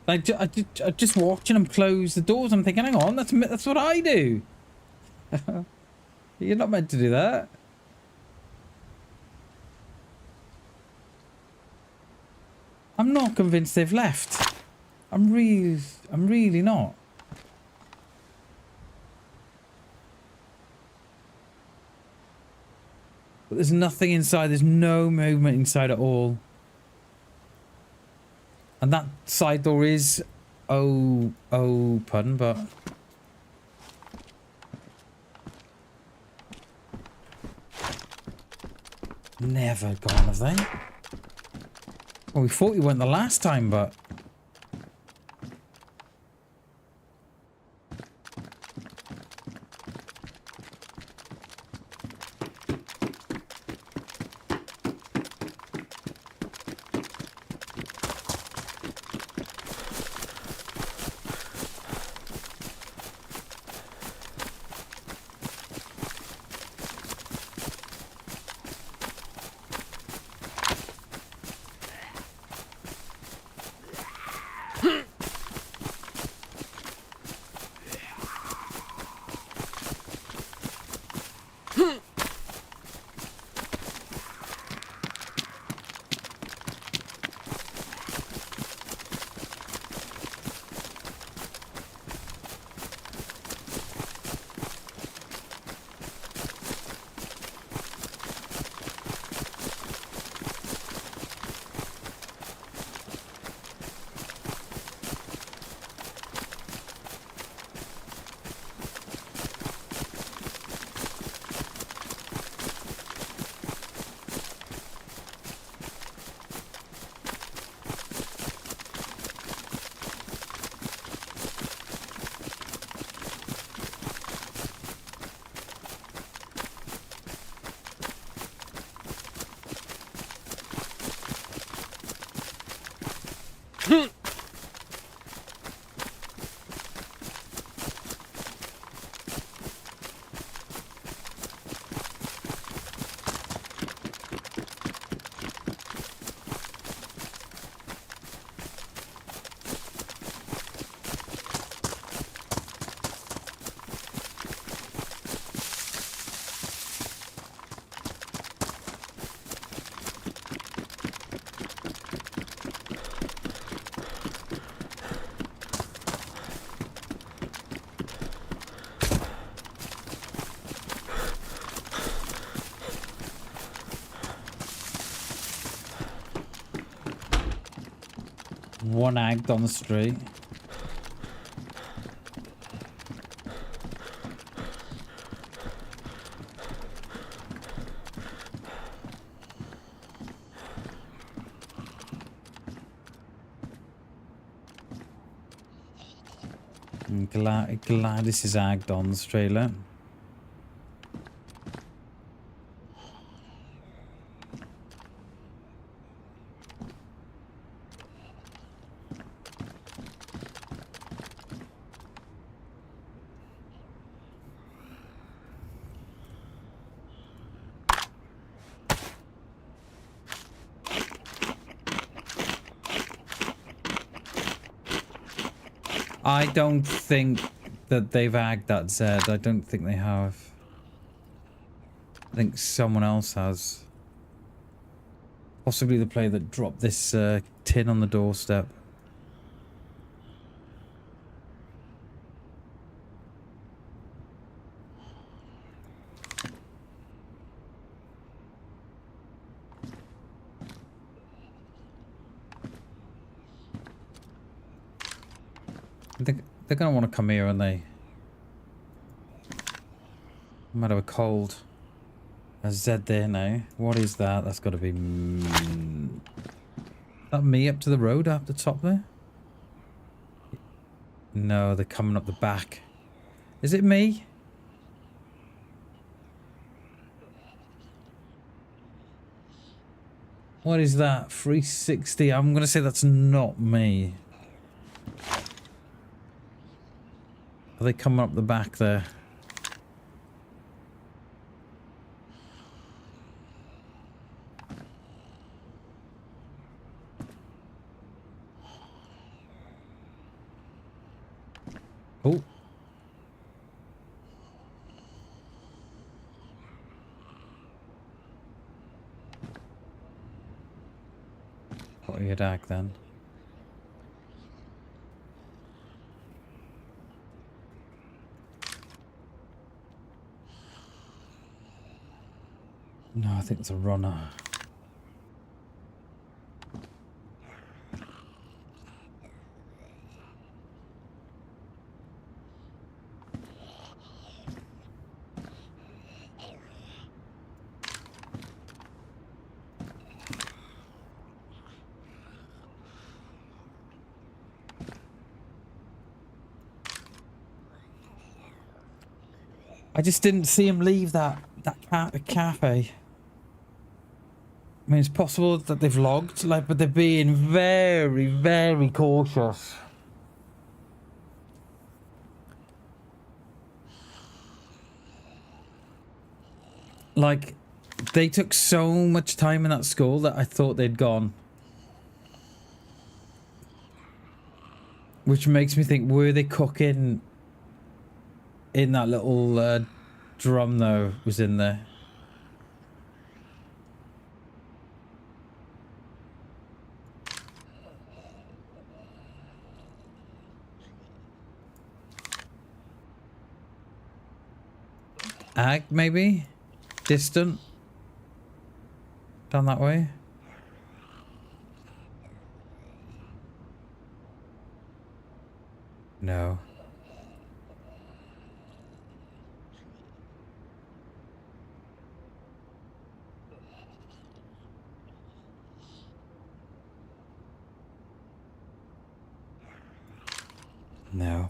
Speaker 2: Like, I just watching them close the doors. I'm thinking, hang on, that's what I do. You're not meant to do that. I'm not convinced they've left. I'm really not. But there's nothing inside. There's no movement inside at all. And that side door is open, but... Never gone, have they? Well, we thought you went the last time, but... One agged on the street. And Gladys is agged on the trailer. I don't think that they've agged that Zed. I don't think they have. I think someone else has. Possibly the player that dropped this tin on the doorstep. I think they're going to want to come here, aren't they? Might have a cold. A Z there now. What is that? That's got to be... that me up to the road up the top there? No, they're coming up the back. Is it me? What is that? 360. I'm going to say that's not me. Are they coming up the back there? Oh. Got your dag then. No, I think it's a runner. I just didn't see him leave that cafe. I mean, it's possible that they've logged, like, but they're being very, very cautious. Like, they took so much time in that school that I thought they'd gone. Which makes me think, were they cooking in that little drum though was in there? Ag, maybe? Distant? Down that way? No. No.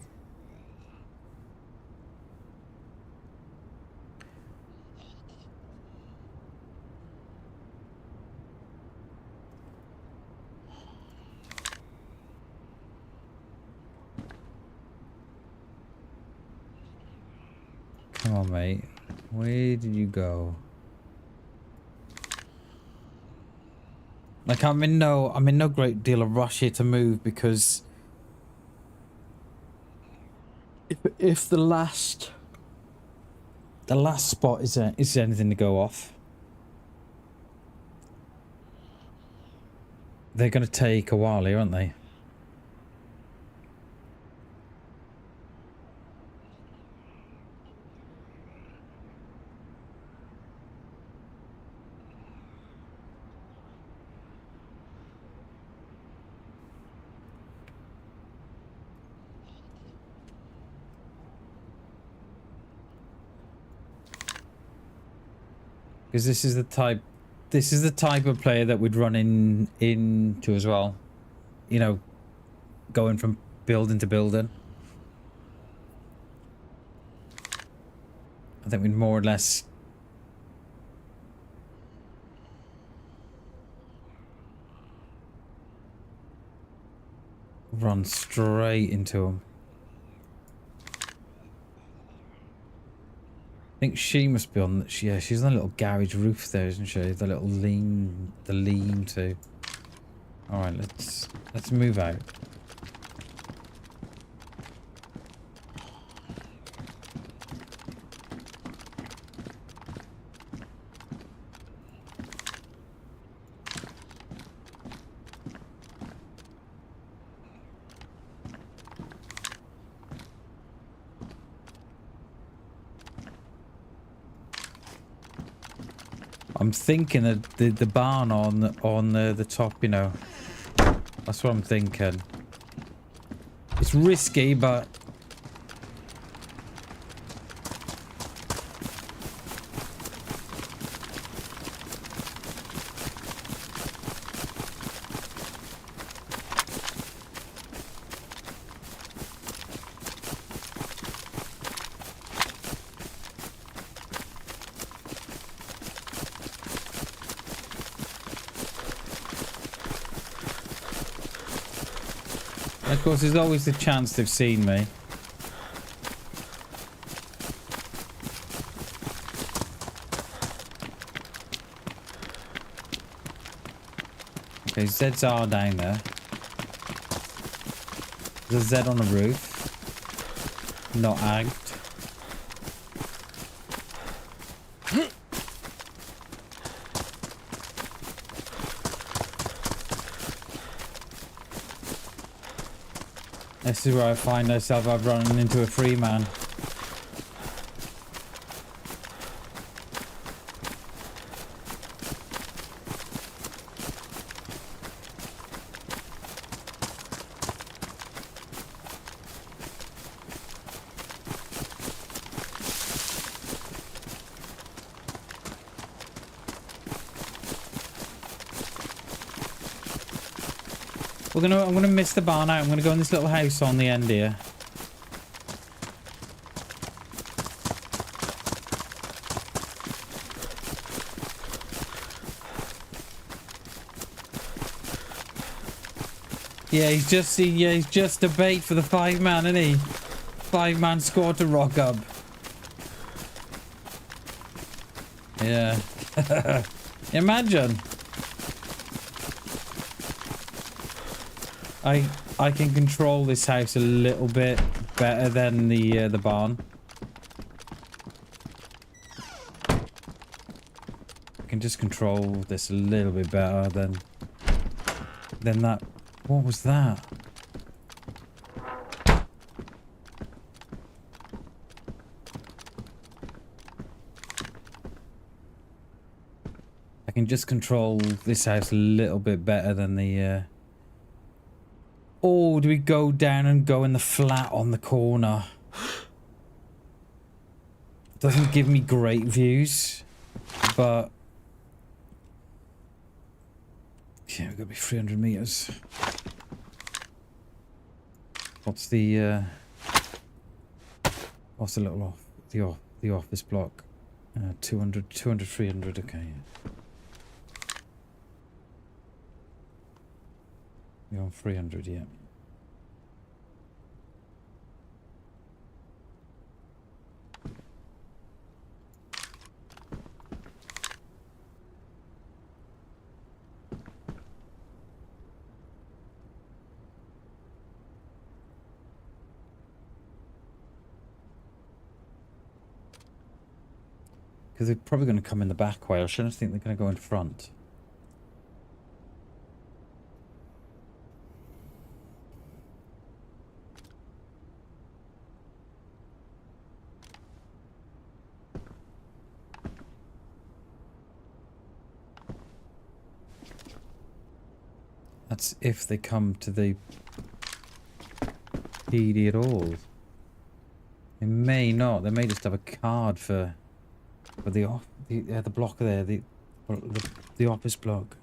Speaker 2: Come on, mate. Where did you go? Like, I'm in no great deal of rush here to move because if the last spot is anything to go off, they're going to take a while here, aren't they? Because this is the type of player that we'd run into as well. You know, going from building to building. I think we'd more or less run straight into him. I think she must be on. Yeah, she's on a little garage roof there, isn't she? The little lean-to. All right, let's move out. I'm thinking that the barn on the top, you know. That's what I'm thinking. It's risky, but of course, there's always the chance they've seen me. Okay, Zeds are down there. There's a Z on the roof. Not agged. This is where I find myself. I've run into a free man. I'm gonna miss the barn out. I'm gonna go in this little house on the end here. Yeah, he's just a bait for the 5-man, isn't he? 5-man squad to rock up. Yeah. Imagine. I can control this house a little bit better than the barn. I can just control this a little bit better than that. What was that? I can just control this house a little bit better than the Oh, do we go down and go in the flat on the corner? Doesn't give me great views, but yeah, we've got to be 300 meters. What's the little off the office block? 200, 300. Okay. You're on 300, yeah. Because they're probably going to come in the back way. I shouldn't think they're going to go in front. That's if they come to the PD at all. They may not. They may just have a card for the The block there, the office block.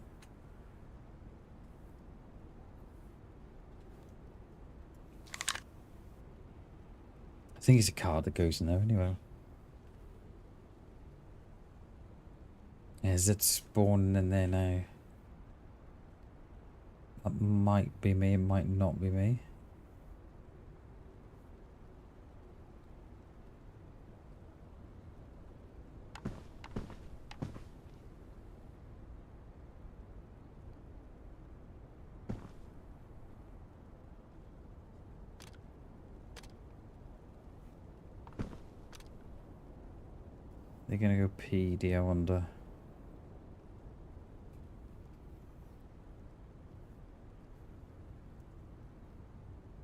Speaker 2: I think it's a card that goes in there anyway. Is it spawning in there now? That might be me, it might not be me. They're gonna go PD, I wonder.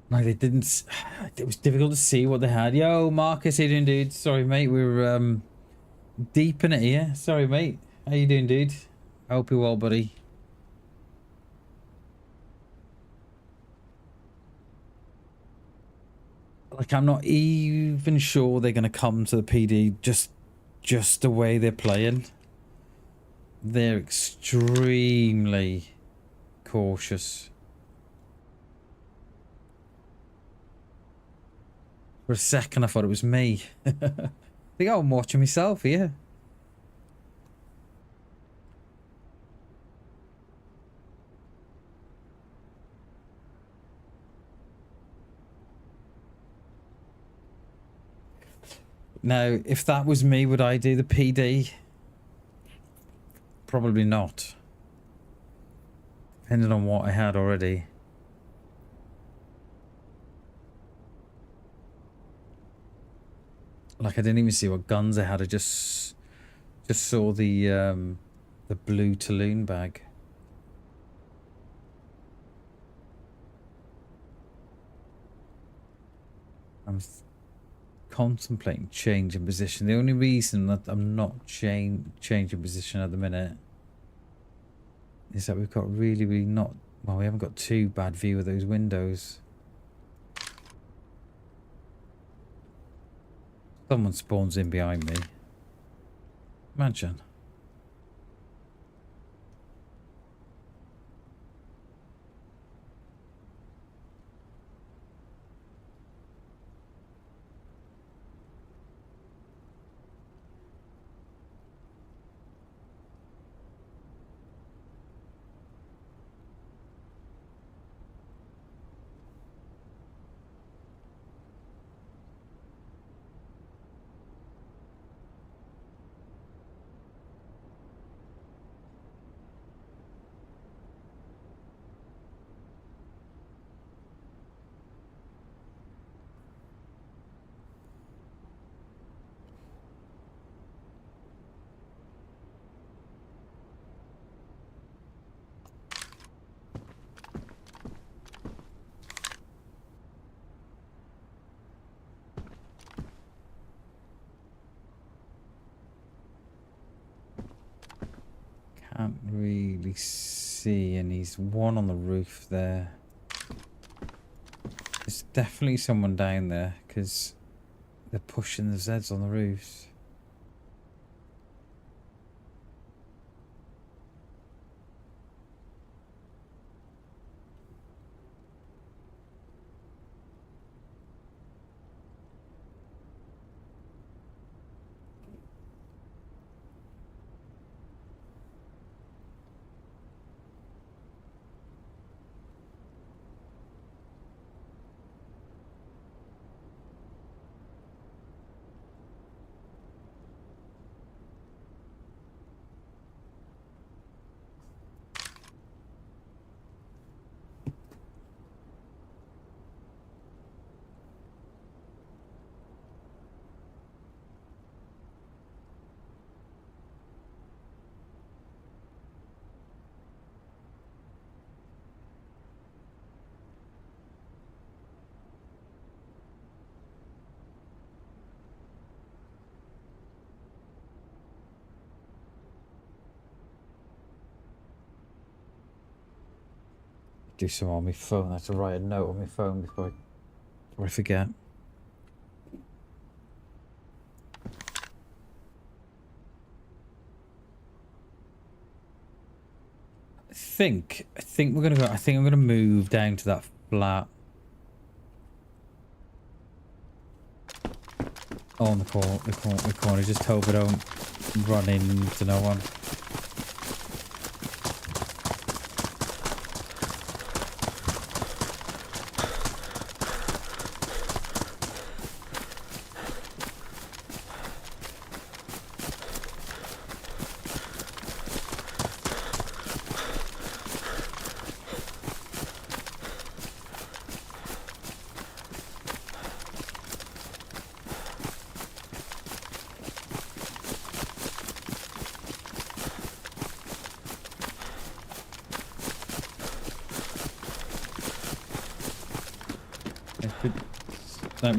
Speaker 2: No, they didn't. It was difficult to see what they had. Yo, Marcus, how you doing, dude? Sorry, mate. We were deep in it here. Sorry, mate. How you doing, dude? I hope you're well, buddy. Like, I'm not even sure they're gonna come to the PD just the way they're playing. They're extremely cautious. For a second, I thought it was me. I think I'm watching myself here. Now, if that was me, would I do the PD? Probably not. Depending on what I had already. Like, I didn't even see what guns I had. I just saw the blue Tulloon bag. I'm contemplating changing position. The only reason that I'm not changing position at the minute is that we've got really not... Well, we haven't got too bad view of those windows. Someone spawns in behind me. Imagine. Can't really see, and he's one on the roof there. There's definitely someone down there because they're pushing the Zeds on the roofs. Do some on my phone. I have to write a note on my phone before I forget. think we're gonna go. I think I'm gonna move down to that flat. Oh, on the corner. Just hope I don't run into no one. Like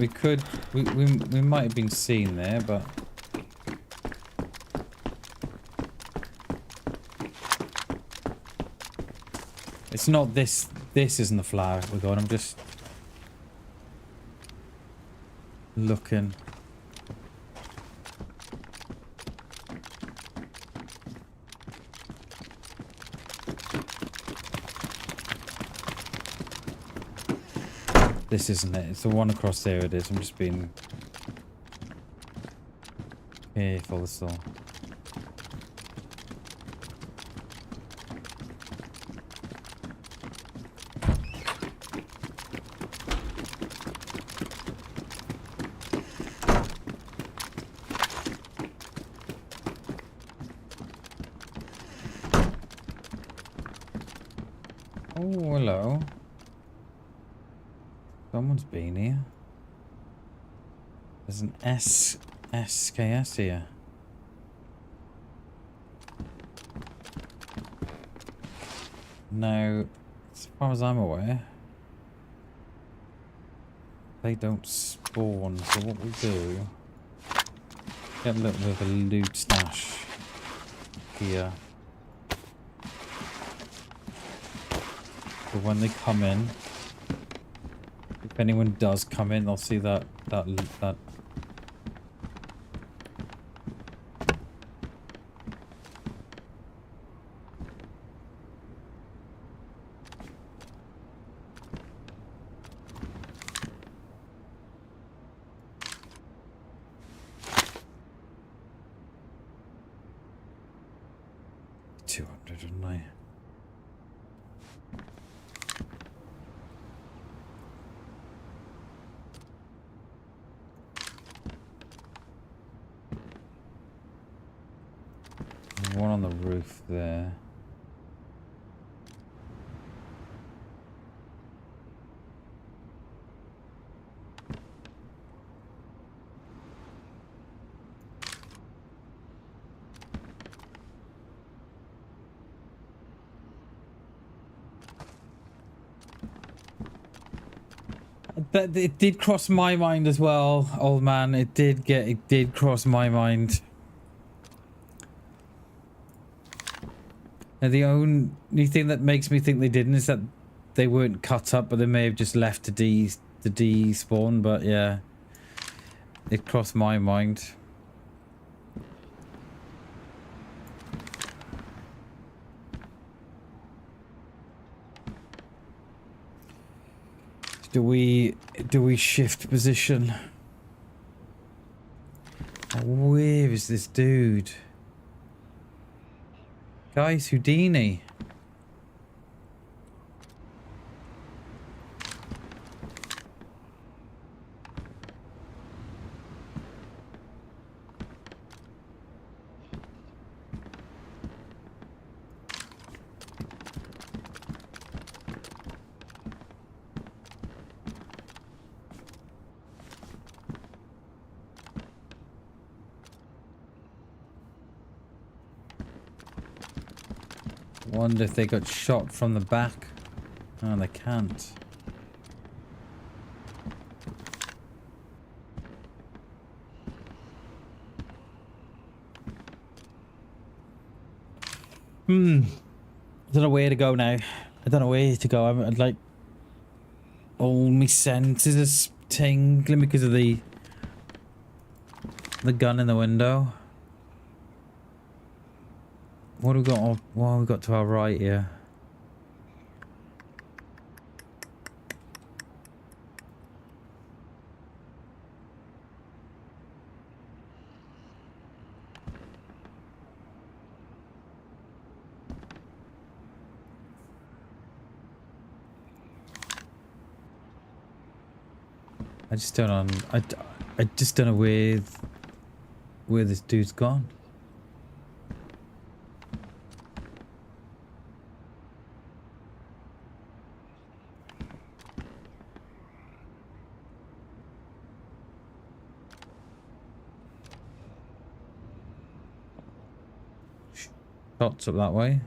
Speaker 2: we might have been seen there, but it's not this. This isn't the flower we're going. I'm just looking. This isn't it. It's the one across there. It is. I'm just being careful. This all. Oh, hello. Someone's been here. There's an SKS here. Now, as far as I'm aware, they don't spawn. So what we do, get a little bit of a loot stash here. So when they come in, if anyone does come in, they'll see that. 200, didn't I? One on the roof there. But it did cross my mind as well, old man. It did cross my mind. And the only thing that makes me think they didn't is that they weren't cut up, but they may have just left the despawn. But yeah, it crossed my mind. Do we shift position? Where is this dude? Guys, Houdini. Wonder if they got shot from the back. Oh, they can't. I don't know where to go now. I don't know where to go. I'm like, all my senses are tingling because of the gun in the window. What have we got? What have we got to our right here? I just don't I just don't know where this dude's gone. Shots up that way.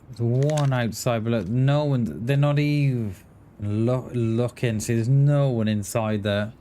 Speaker 2: There's one outside, but look, no one. They're not even looking. See, there's no one inside there.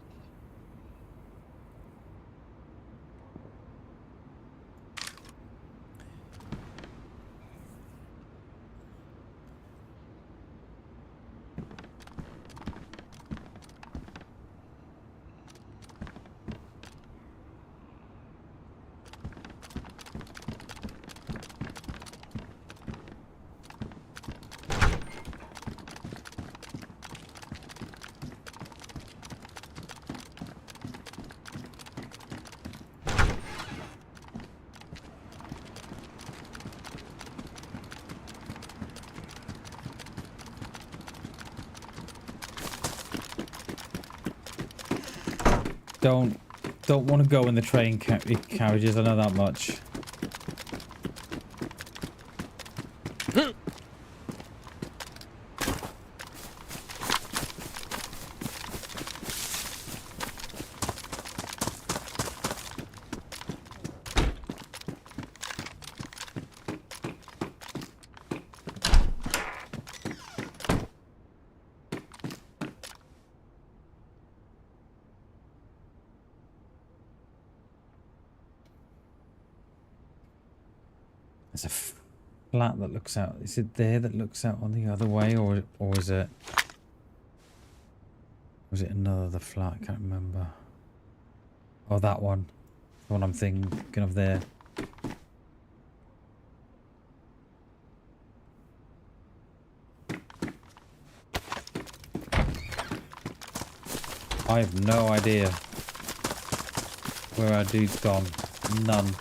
Speaker 2: Don't want to go in the train carriages. I know that much. There's a flat that looks out. Is it there that looks out on the other way, or is it? Was it another flat? I can't remember. Oh, that one. The one I'm thinking of there. I have no idea where our dude's gone. None.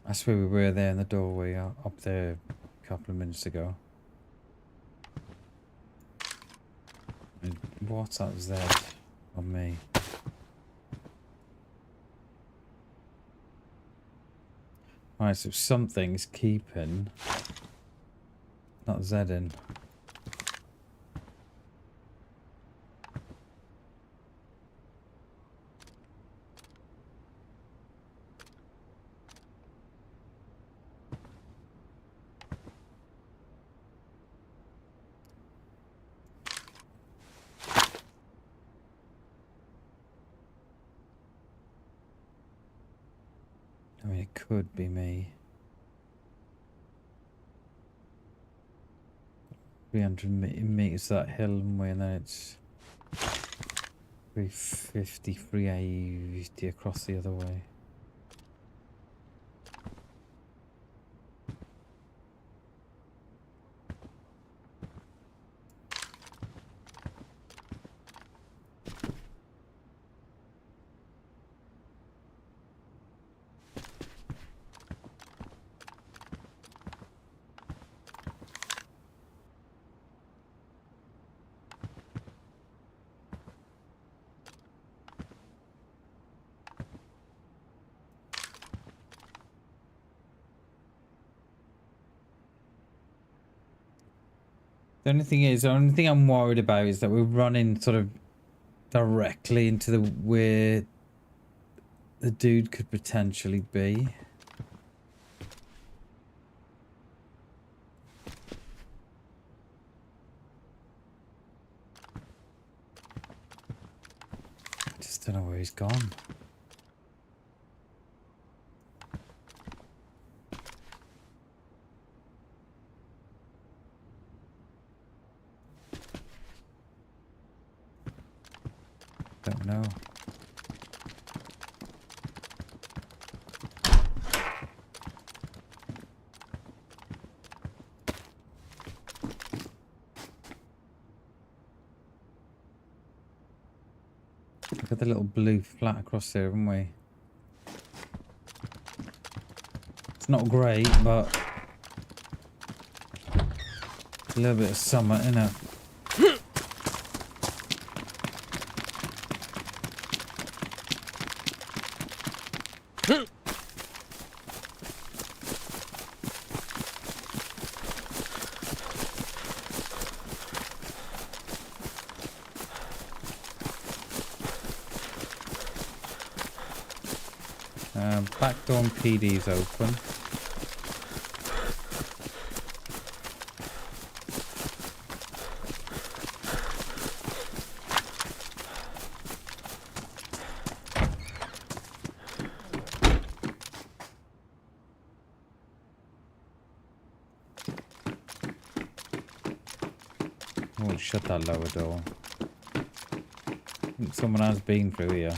Speaker 2: That's where we were there in the doorway up there a couple of minutes ago. And what's that Z on me? Alright, so something's keeping that Z in. I mean, it could be me. 300 meters that hill and then it's 350, 380 across the other way. The only thing I'm worried about is that we're running sort of directly into where the dude could potentially be. I just don't know where he's gone. know. Look at the little blue flat across there, haven't we? It's not great, but a little bit of summer, innit? Back door on PD's open. Oh, shut that lower door. I think someone has been through here.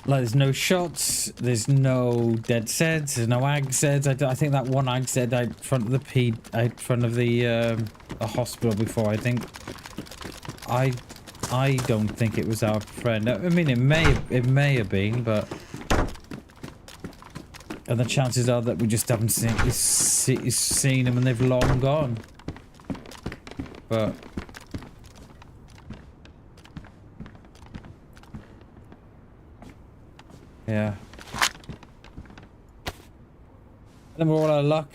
Speaker 2: Like, there's no shots, there's no dead Zeds, there's no ag Zeds. I think that one ag Zed out front of the front of the hospital before. I think I don't think it was our friend. I mean, it may have been, but and the chances are that we just haven't seen them and they've long gone. But yeah. Then we're all out of luck.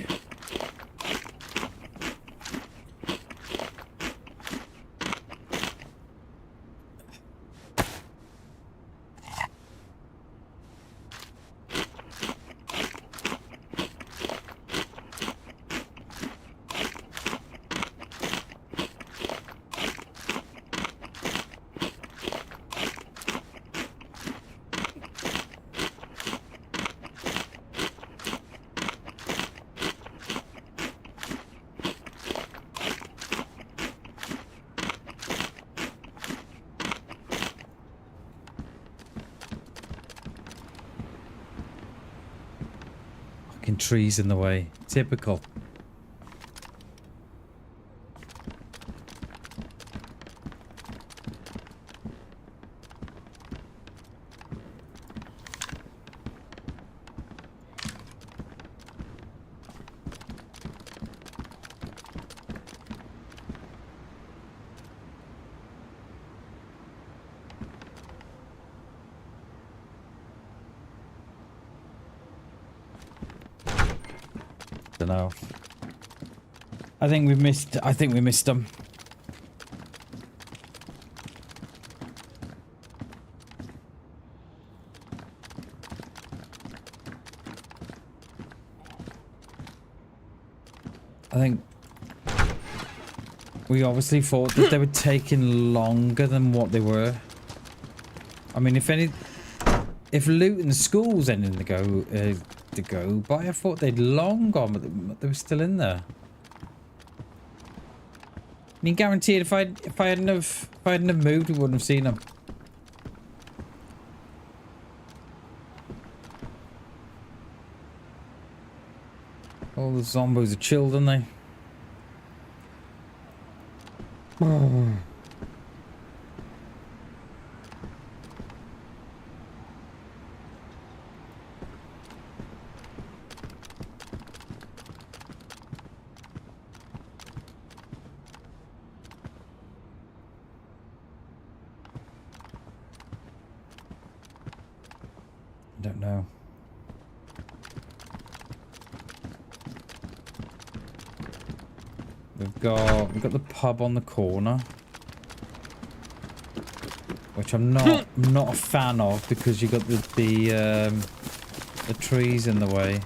Speaker 2: Trees in the way. Typical. Know. I think we missed them. I think we obviously thought that they were taking longer than what they were. I mean, if loot in the school's ending to go by, I thought they'd long gone, but they were still in there. I mean, guaranteed, if I hadn't have moved, we wouldn't have seen them. All the zombos are chilled, aren't they? Don't know. We've got the pub on the corner, which I'm not a fan of because you got the trees in the way.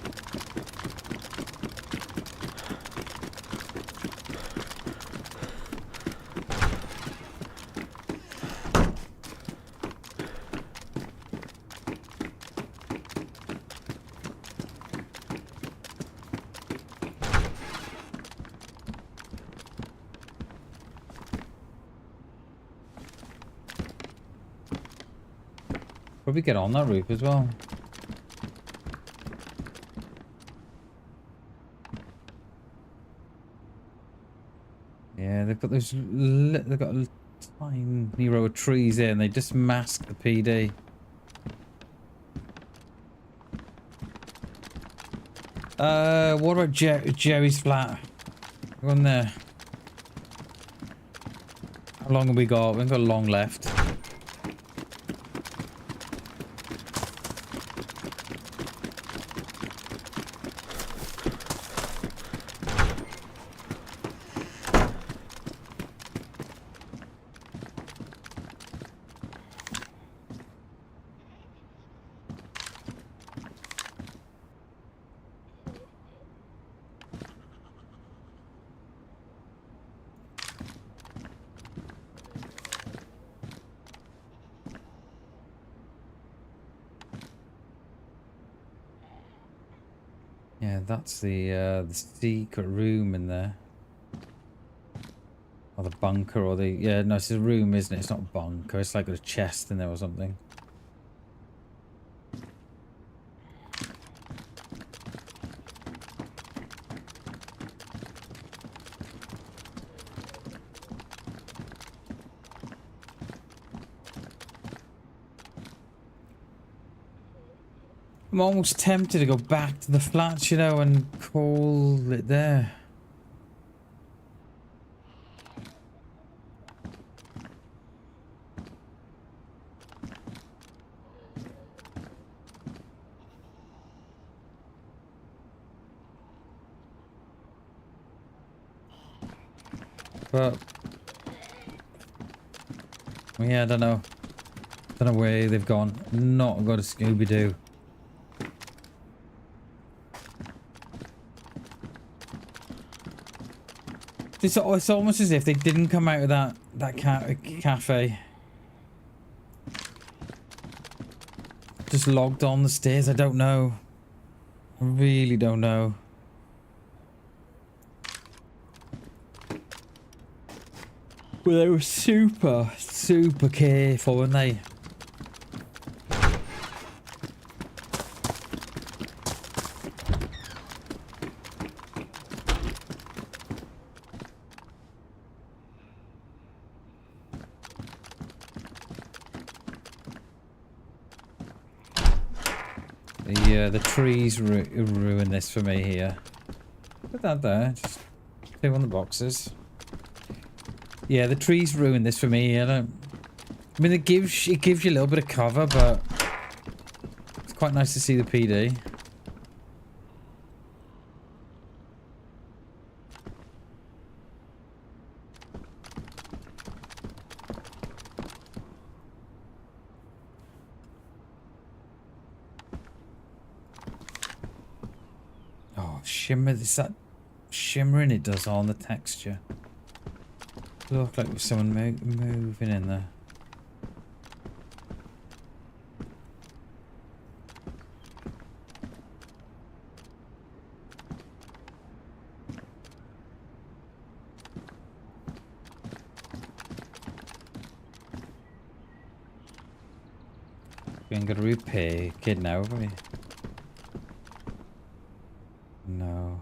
Speaker 2: Probably get on that roof as well. Yeah, they've got those. They've got a tiny row of trees there, and they just mask the PD. What about Jerry's flat? Go on there. How long have we got? We've got long left. Yeah, that's the secret room in there. Or the bunker, or the... Yeah, no, it's a room, isn't it? It's not a bunker. It's like a chest in there or something. I'm almost tempted to go back to the flats, you know, and call it there. But yeah, I don't know. Don't know where they've gone. Not got a Scooby-Doo. It's almost as if they didn't come out of that cafe. Just logged on the stairs. I don't know. I really don't know. Well, they were super careful, weren't they? The trees ruin this for me here. Put that there. Just two on the boxes. Yeah, the trees ruin this for me. I mean, it gives you a little bit of cover, but it's quite nice to see the PD. Shimmer, is that shimmering it does on the texture? Look like there's someone moving in there. We ain't got a repair kid now, have we? No.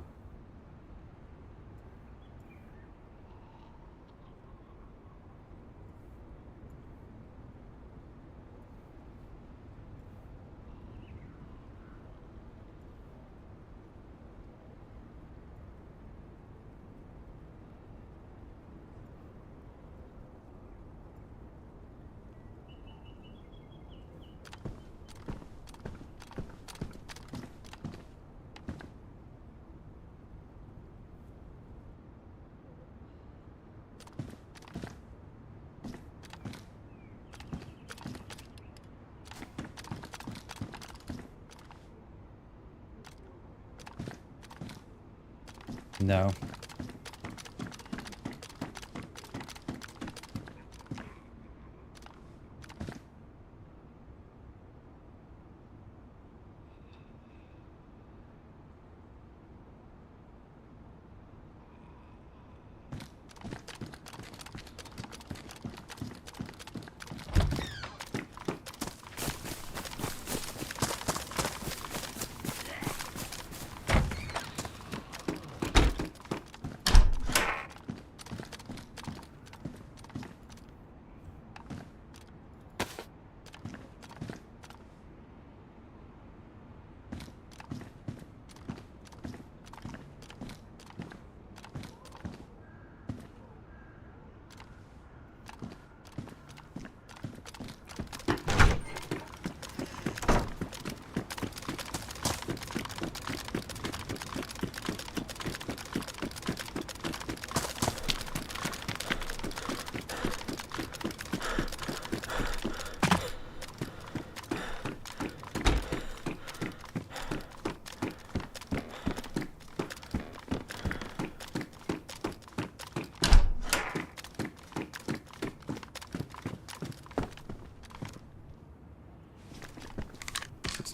Speaker 2: No.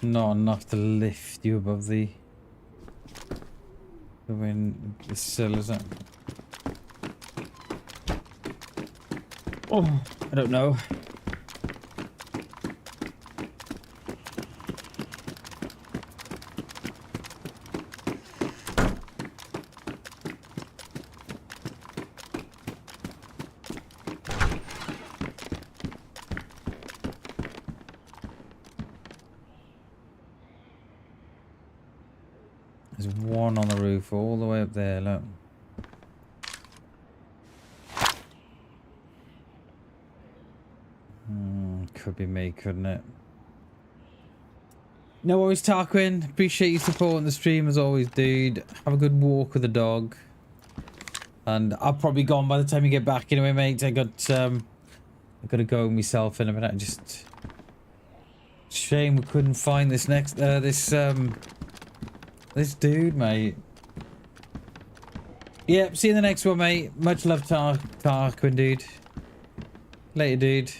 Speaker 2: Not enough to lift you above the wind, the sill, is it? Oh, I don't know. There's one on the roof all the way up there, look. Could be me, couldn't it? No worries, Tarquin. Appreciate you supporting the stream as always, dude. Have a good walk with the dog. And I'll probably gone by the time you get back anyway, mate. I got to go myself in a minute. Just shame we couldn't find this next this dude, mate. Yep, see you in the next one, mate. Much love, Tarquin, dude. Later, dude.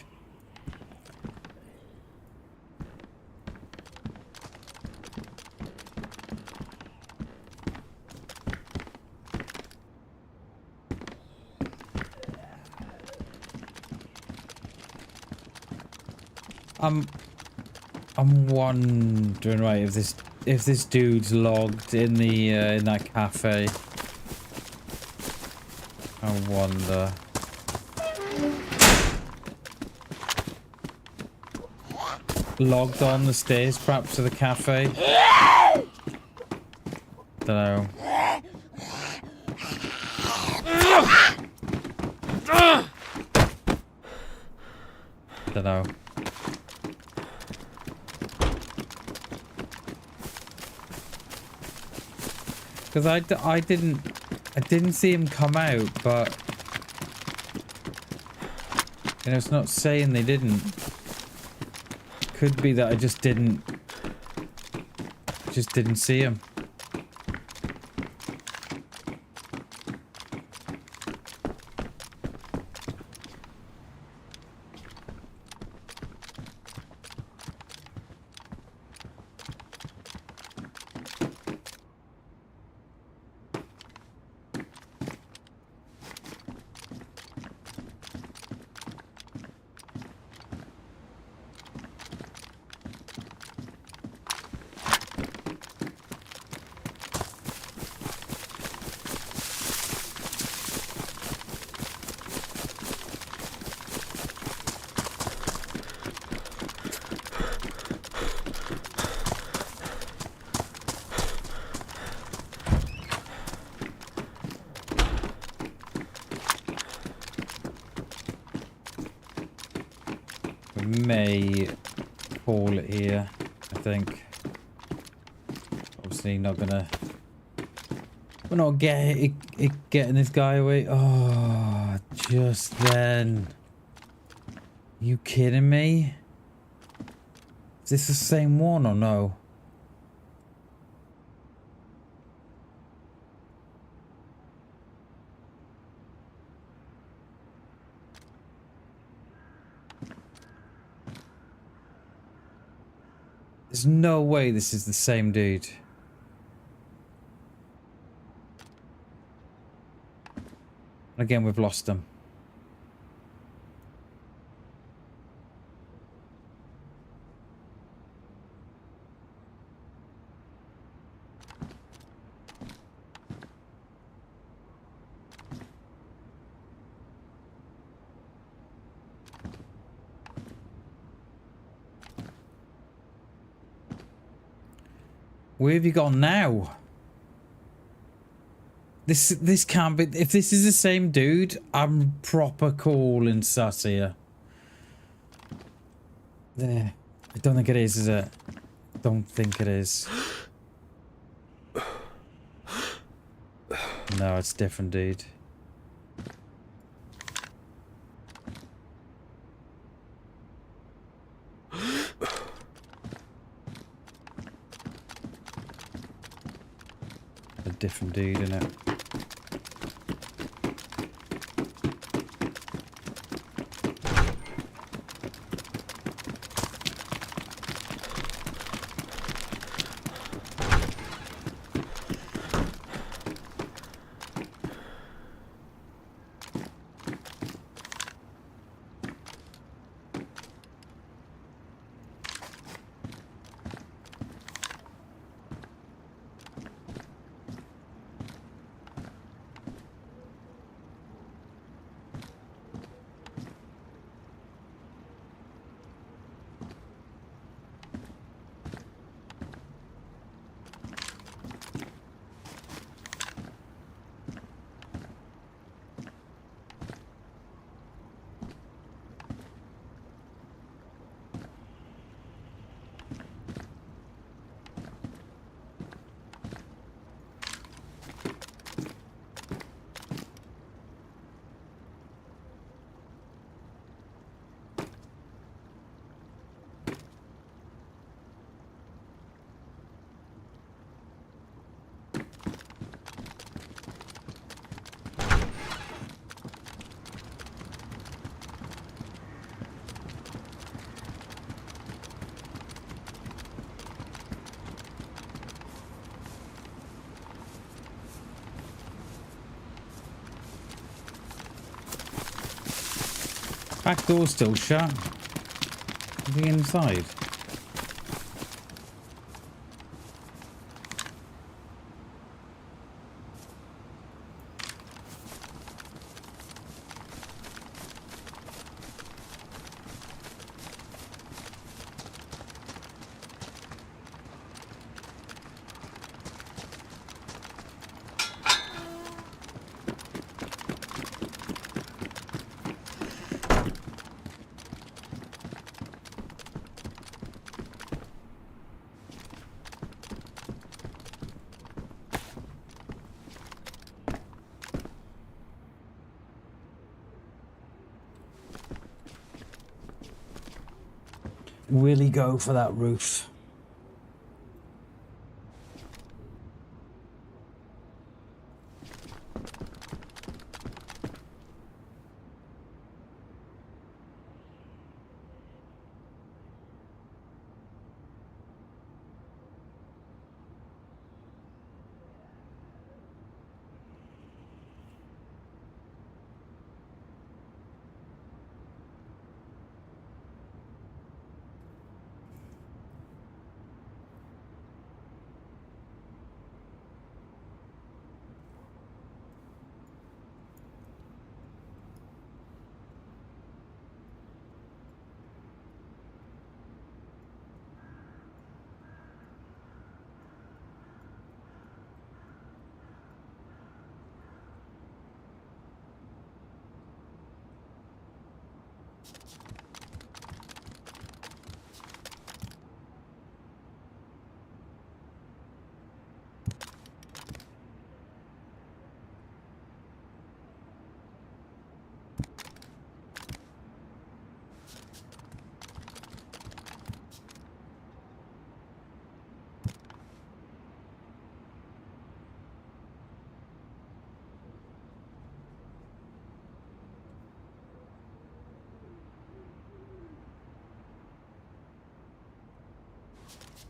Speaker 2: I'm wondering, right, if this dude's logged in the in that cafe. I wonder. Logged on the stairs, perhaps, to the cafe. Dunno. Dunno. Because I didn't see him come out, but you know, it's not saying they didn't. Could be that I just didn't see him. May call it here, I think. Obviously not gonna... We're not getting this guy away. Oh, just then. You kidding me? Is this the same one or no? There's no way this is the same dude. Again, we've lost him. Where have you gone now? This can't be. If this is the same dude, I'm proper cool and sus here. There. I don't think it is it? Don't think it is. No, it's different, dude. A different dude, innit? Back door's still shut. Is he inside? Will he go for that roof?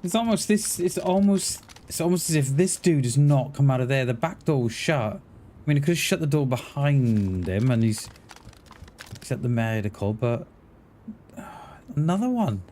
Speaker 2: It's almost this. It's almost as if this dude has not come out of there. The back door was shut. I mean, he could have shut the door behind him, and he's at the medical. But another one.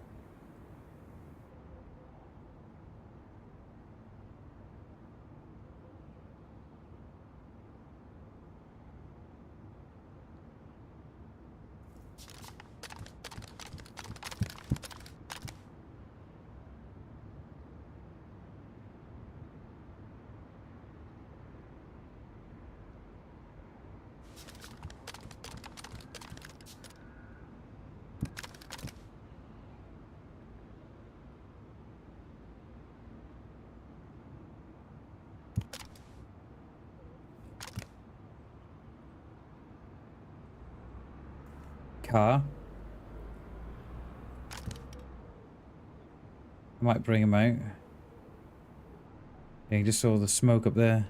Speaker 2: Car. I might bring him out. Yeah, you just saw the smoke up there.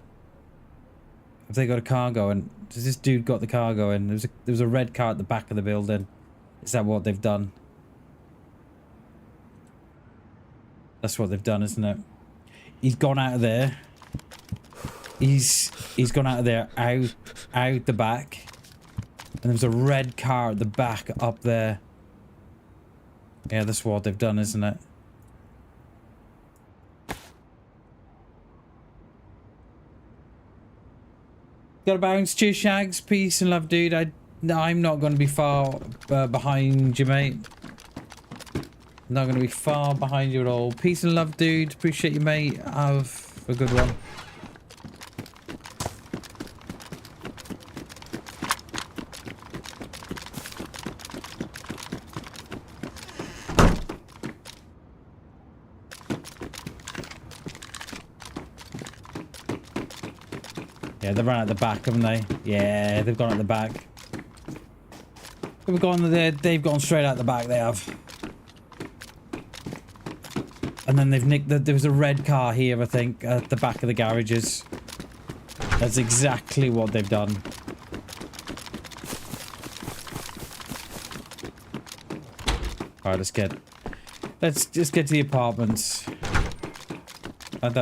Speaker 2: Have they got a car going? Does this dude got the car going? There was a red car at the back of the building. Is that what they've done? That's what they've done, isn't it? He's gone out of there. He's gone out of there, out the back. And there's a red car at the back up there. Yeah, that's what they've done, isn't it? Gotta bounce. Cheers, Shags. Peace and love, dude. I'm not going to be far behind you, mate. Not going to be far behind you at all. Peace and love, dude. Appreciate you, mate. Have a good one. Yeah, they've run out the back, haven't they? Yeah, they've gone out the back. They've gone straight out the back, they have. And then they've nicked there was a red car here, I think, at the back of the garages. That's exactly what they've done. Alright, let's just get to the apartments. I've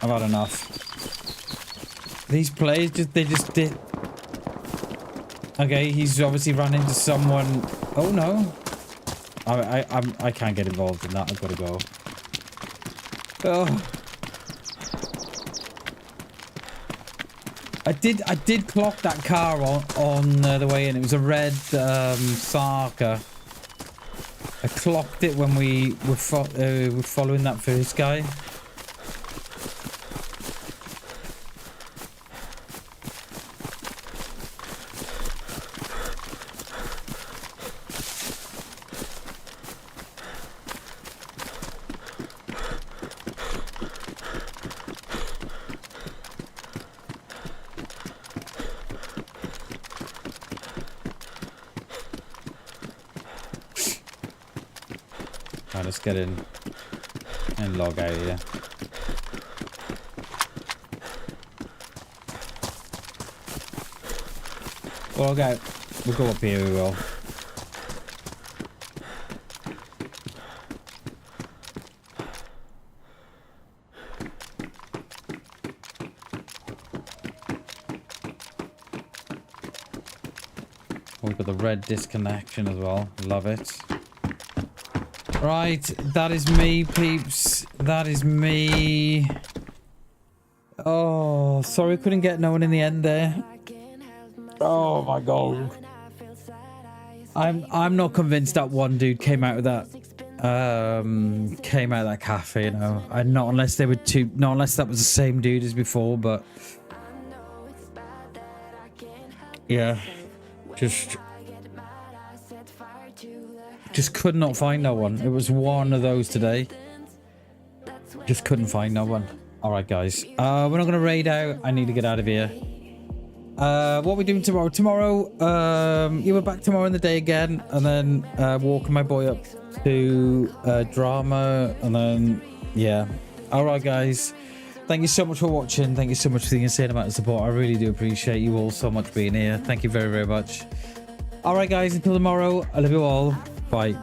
Speaker 2: had enough. These players they just did. Okay, he's obviously run into someone. Oh no. I can't get involved in that. I've got to go. Oh. I did clock that car on the way in. It was a red Sarka. I clocked it when we were following that first guy. Let's get in and log out here. Log out. We'll go up here, we will. We've got the red disconnection as well. Love it. Right, that is me, peeps. That is me. Oh, sorry, couldn't get no one in the end there. Oh my god. I'm not convinced that one dude came out of that cafe, you know. Not unless they were two, not unless that was the same dude as before, but yeah, just could not find no one. It was one of those today. Just couldn't find no one. Alright guys, we're not going to raid out. I need to get out of here. What are we doing tomorrow? Tomorrow, yeah, we're back tomorrow in the day again, and then walking my boy up to drama, and then yeah. Alright guys, thank you so much for watching. Thank you so much for the insane amount of support. I really do appreciate you all so much being here. Thank you very, very much. Alright guys, until tomorrow, I love you all. Bye.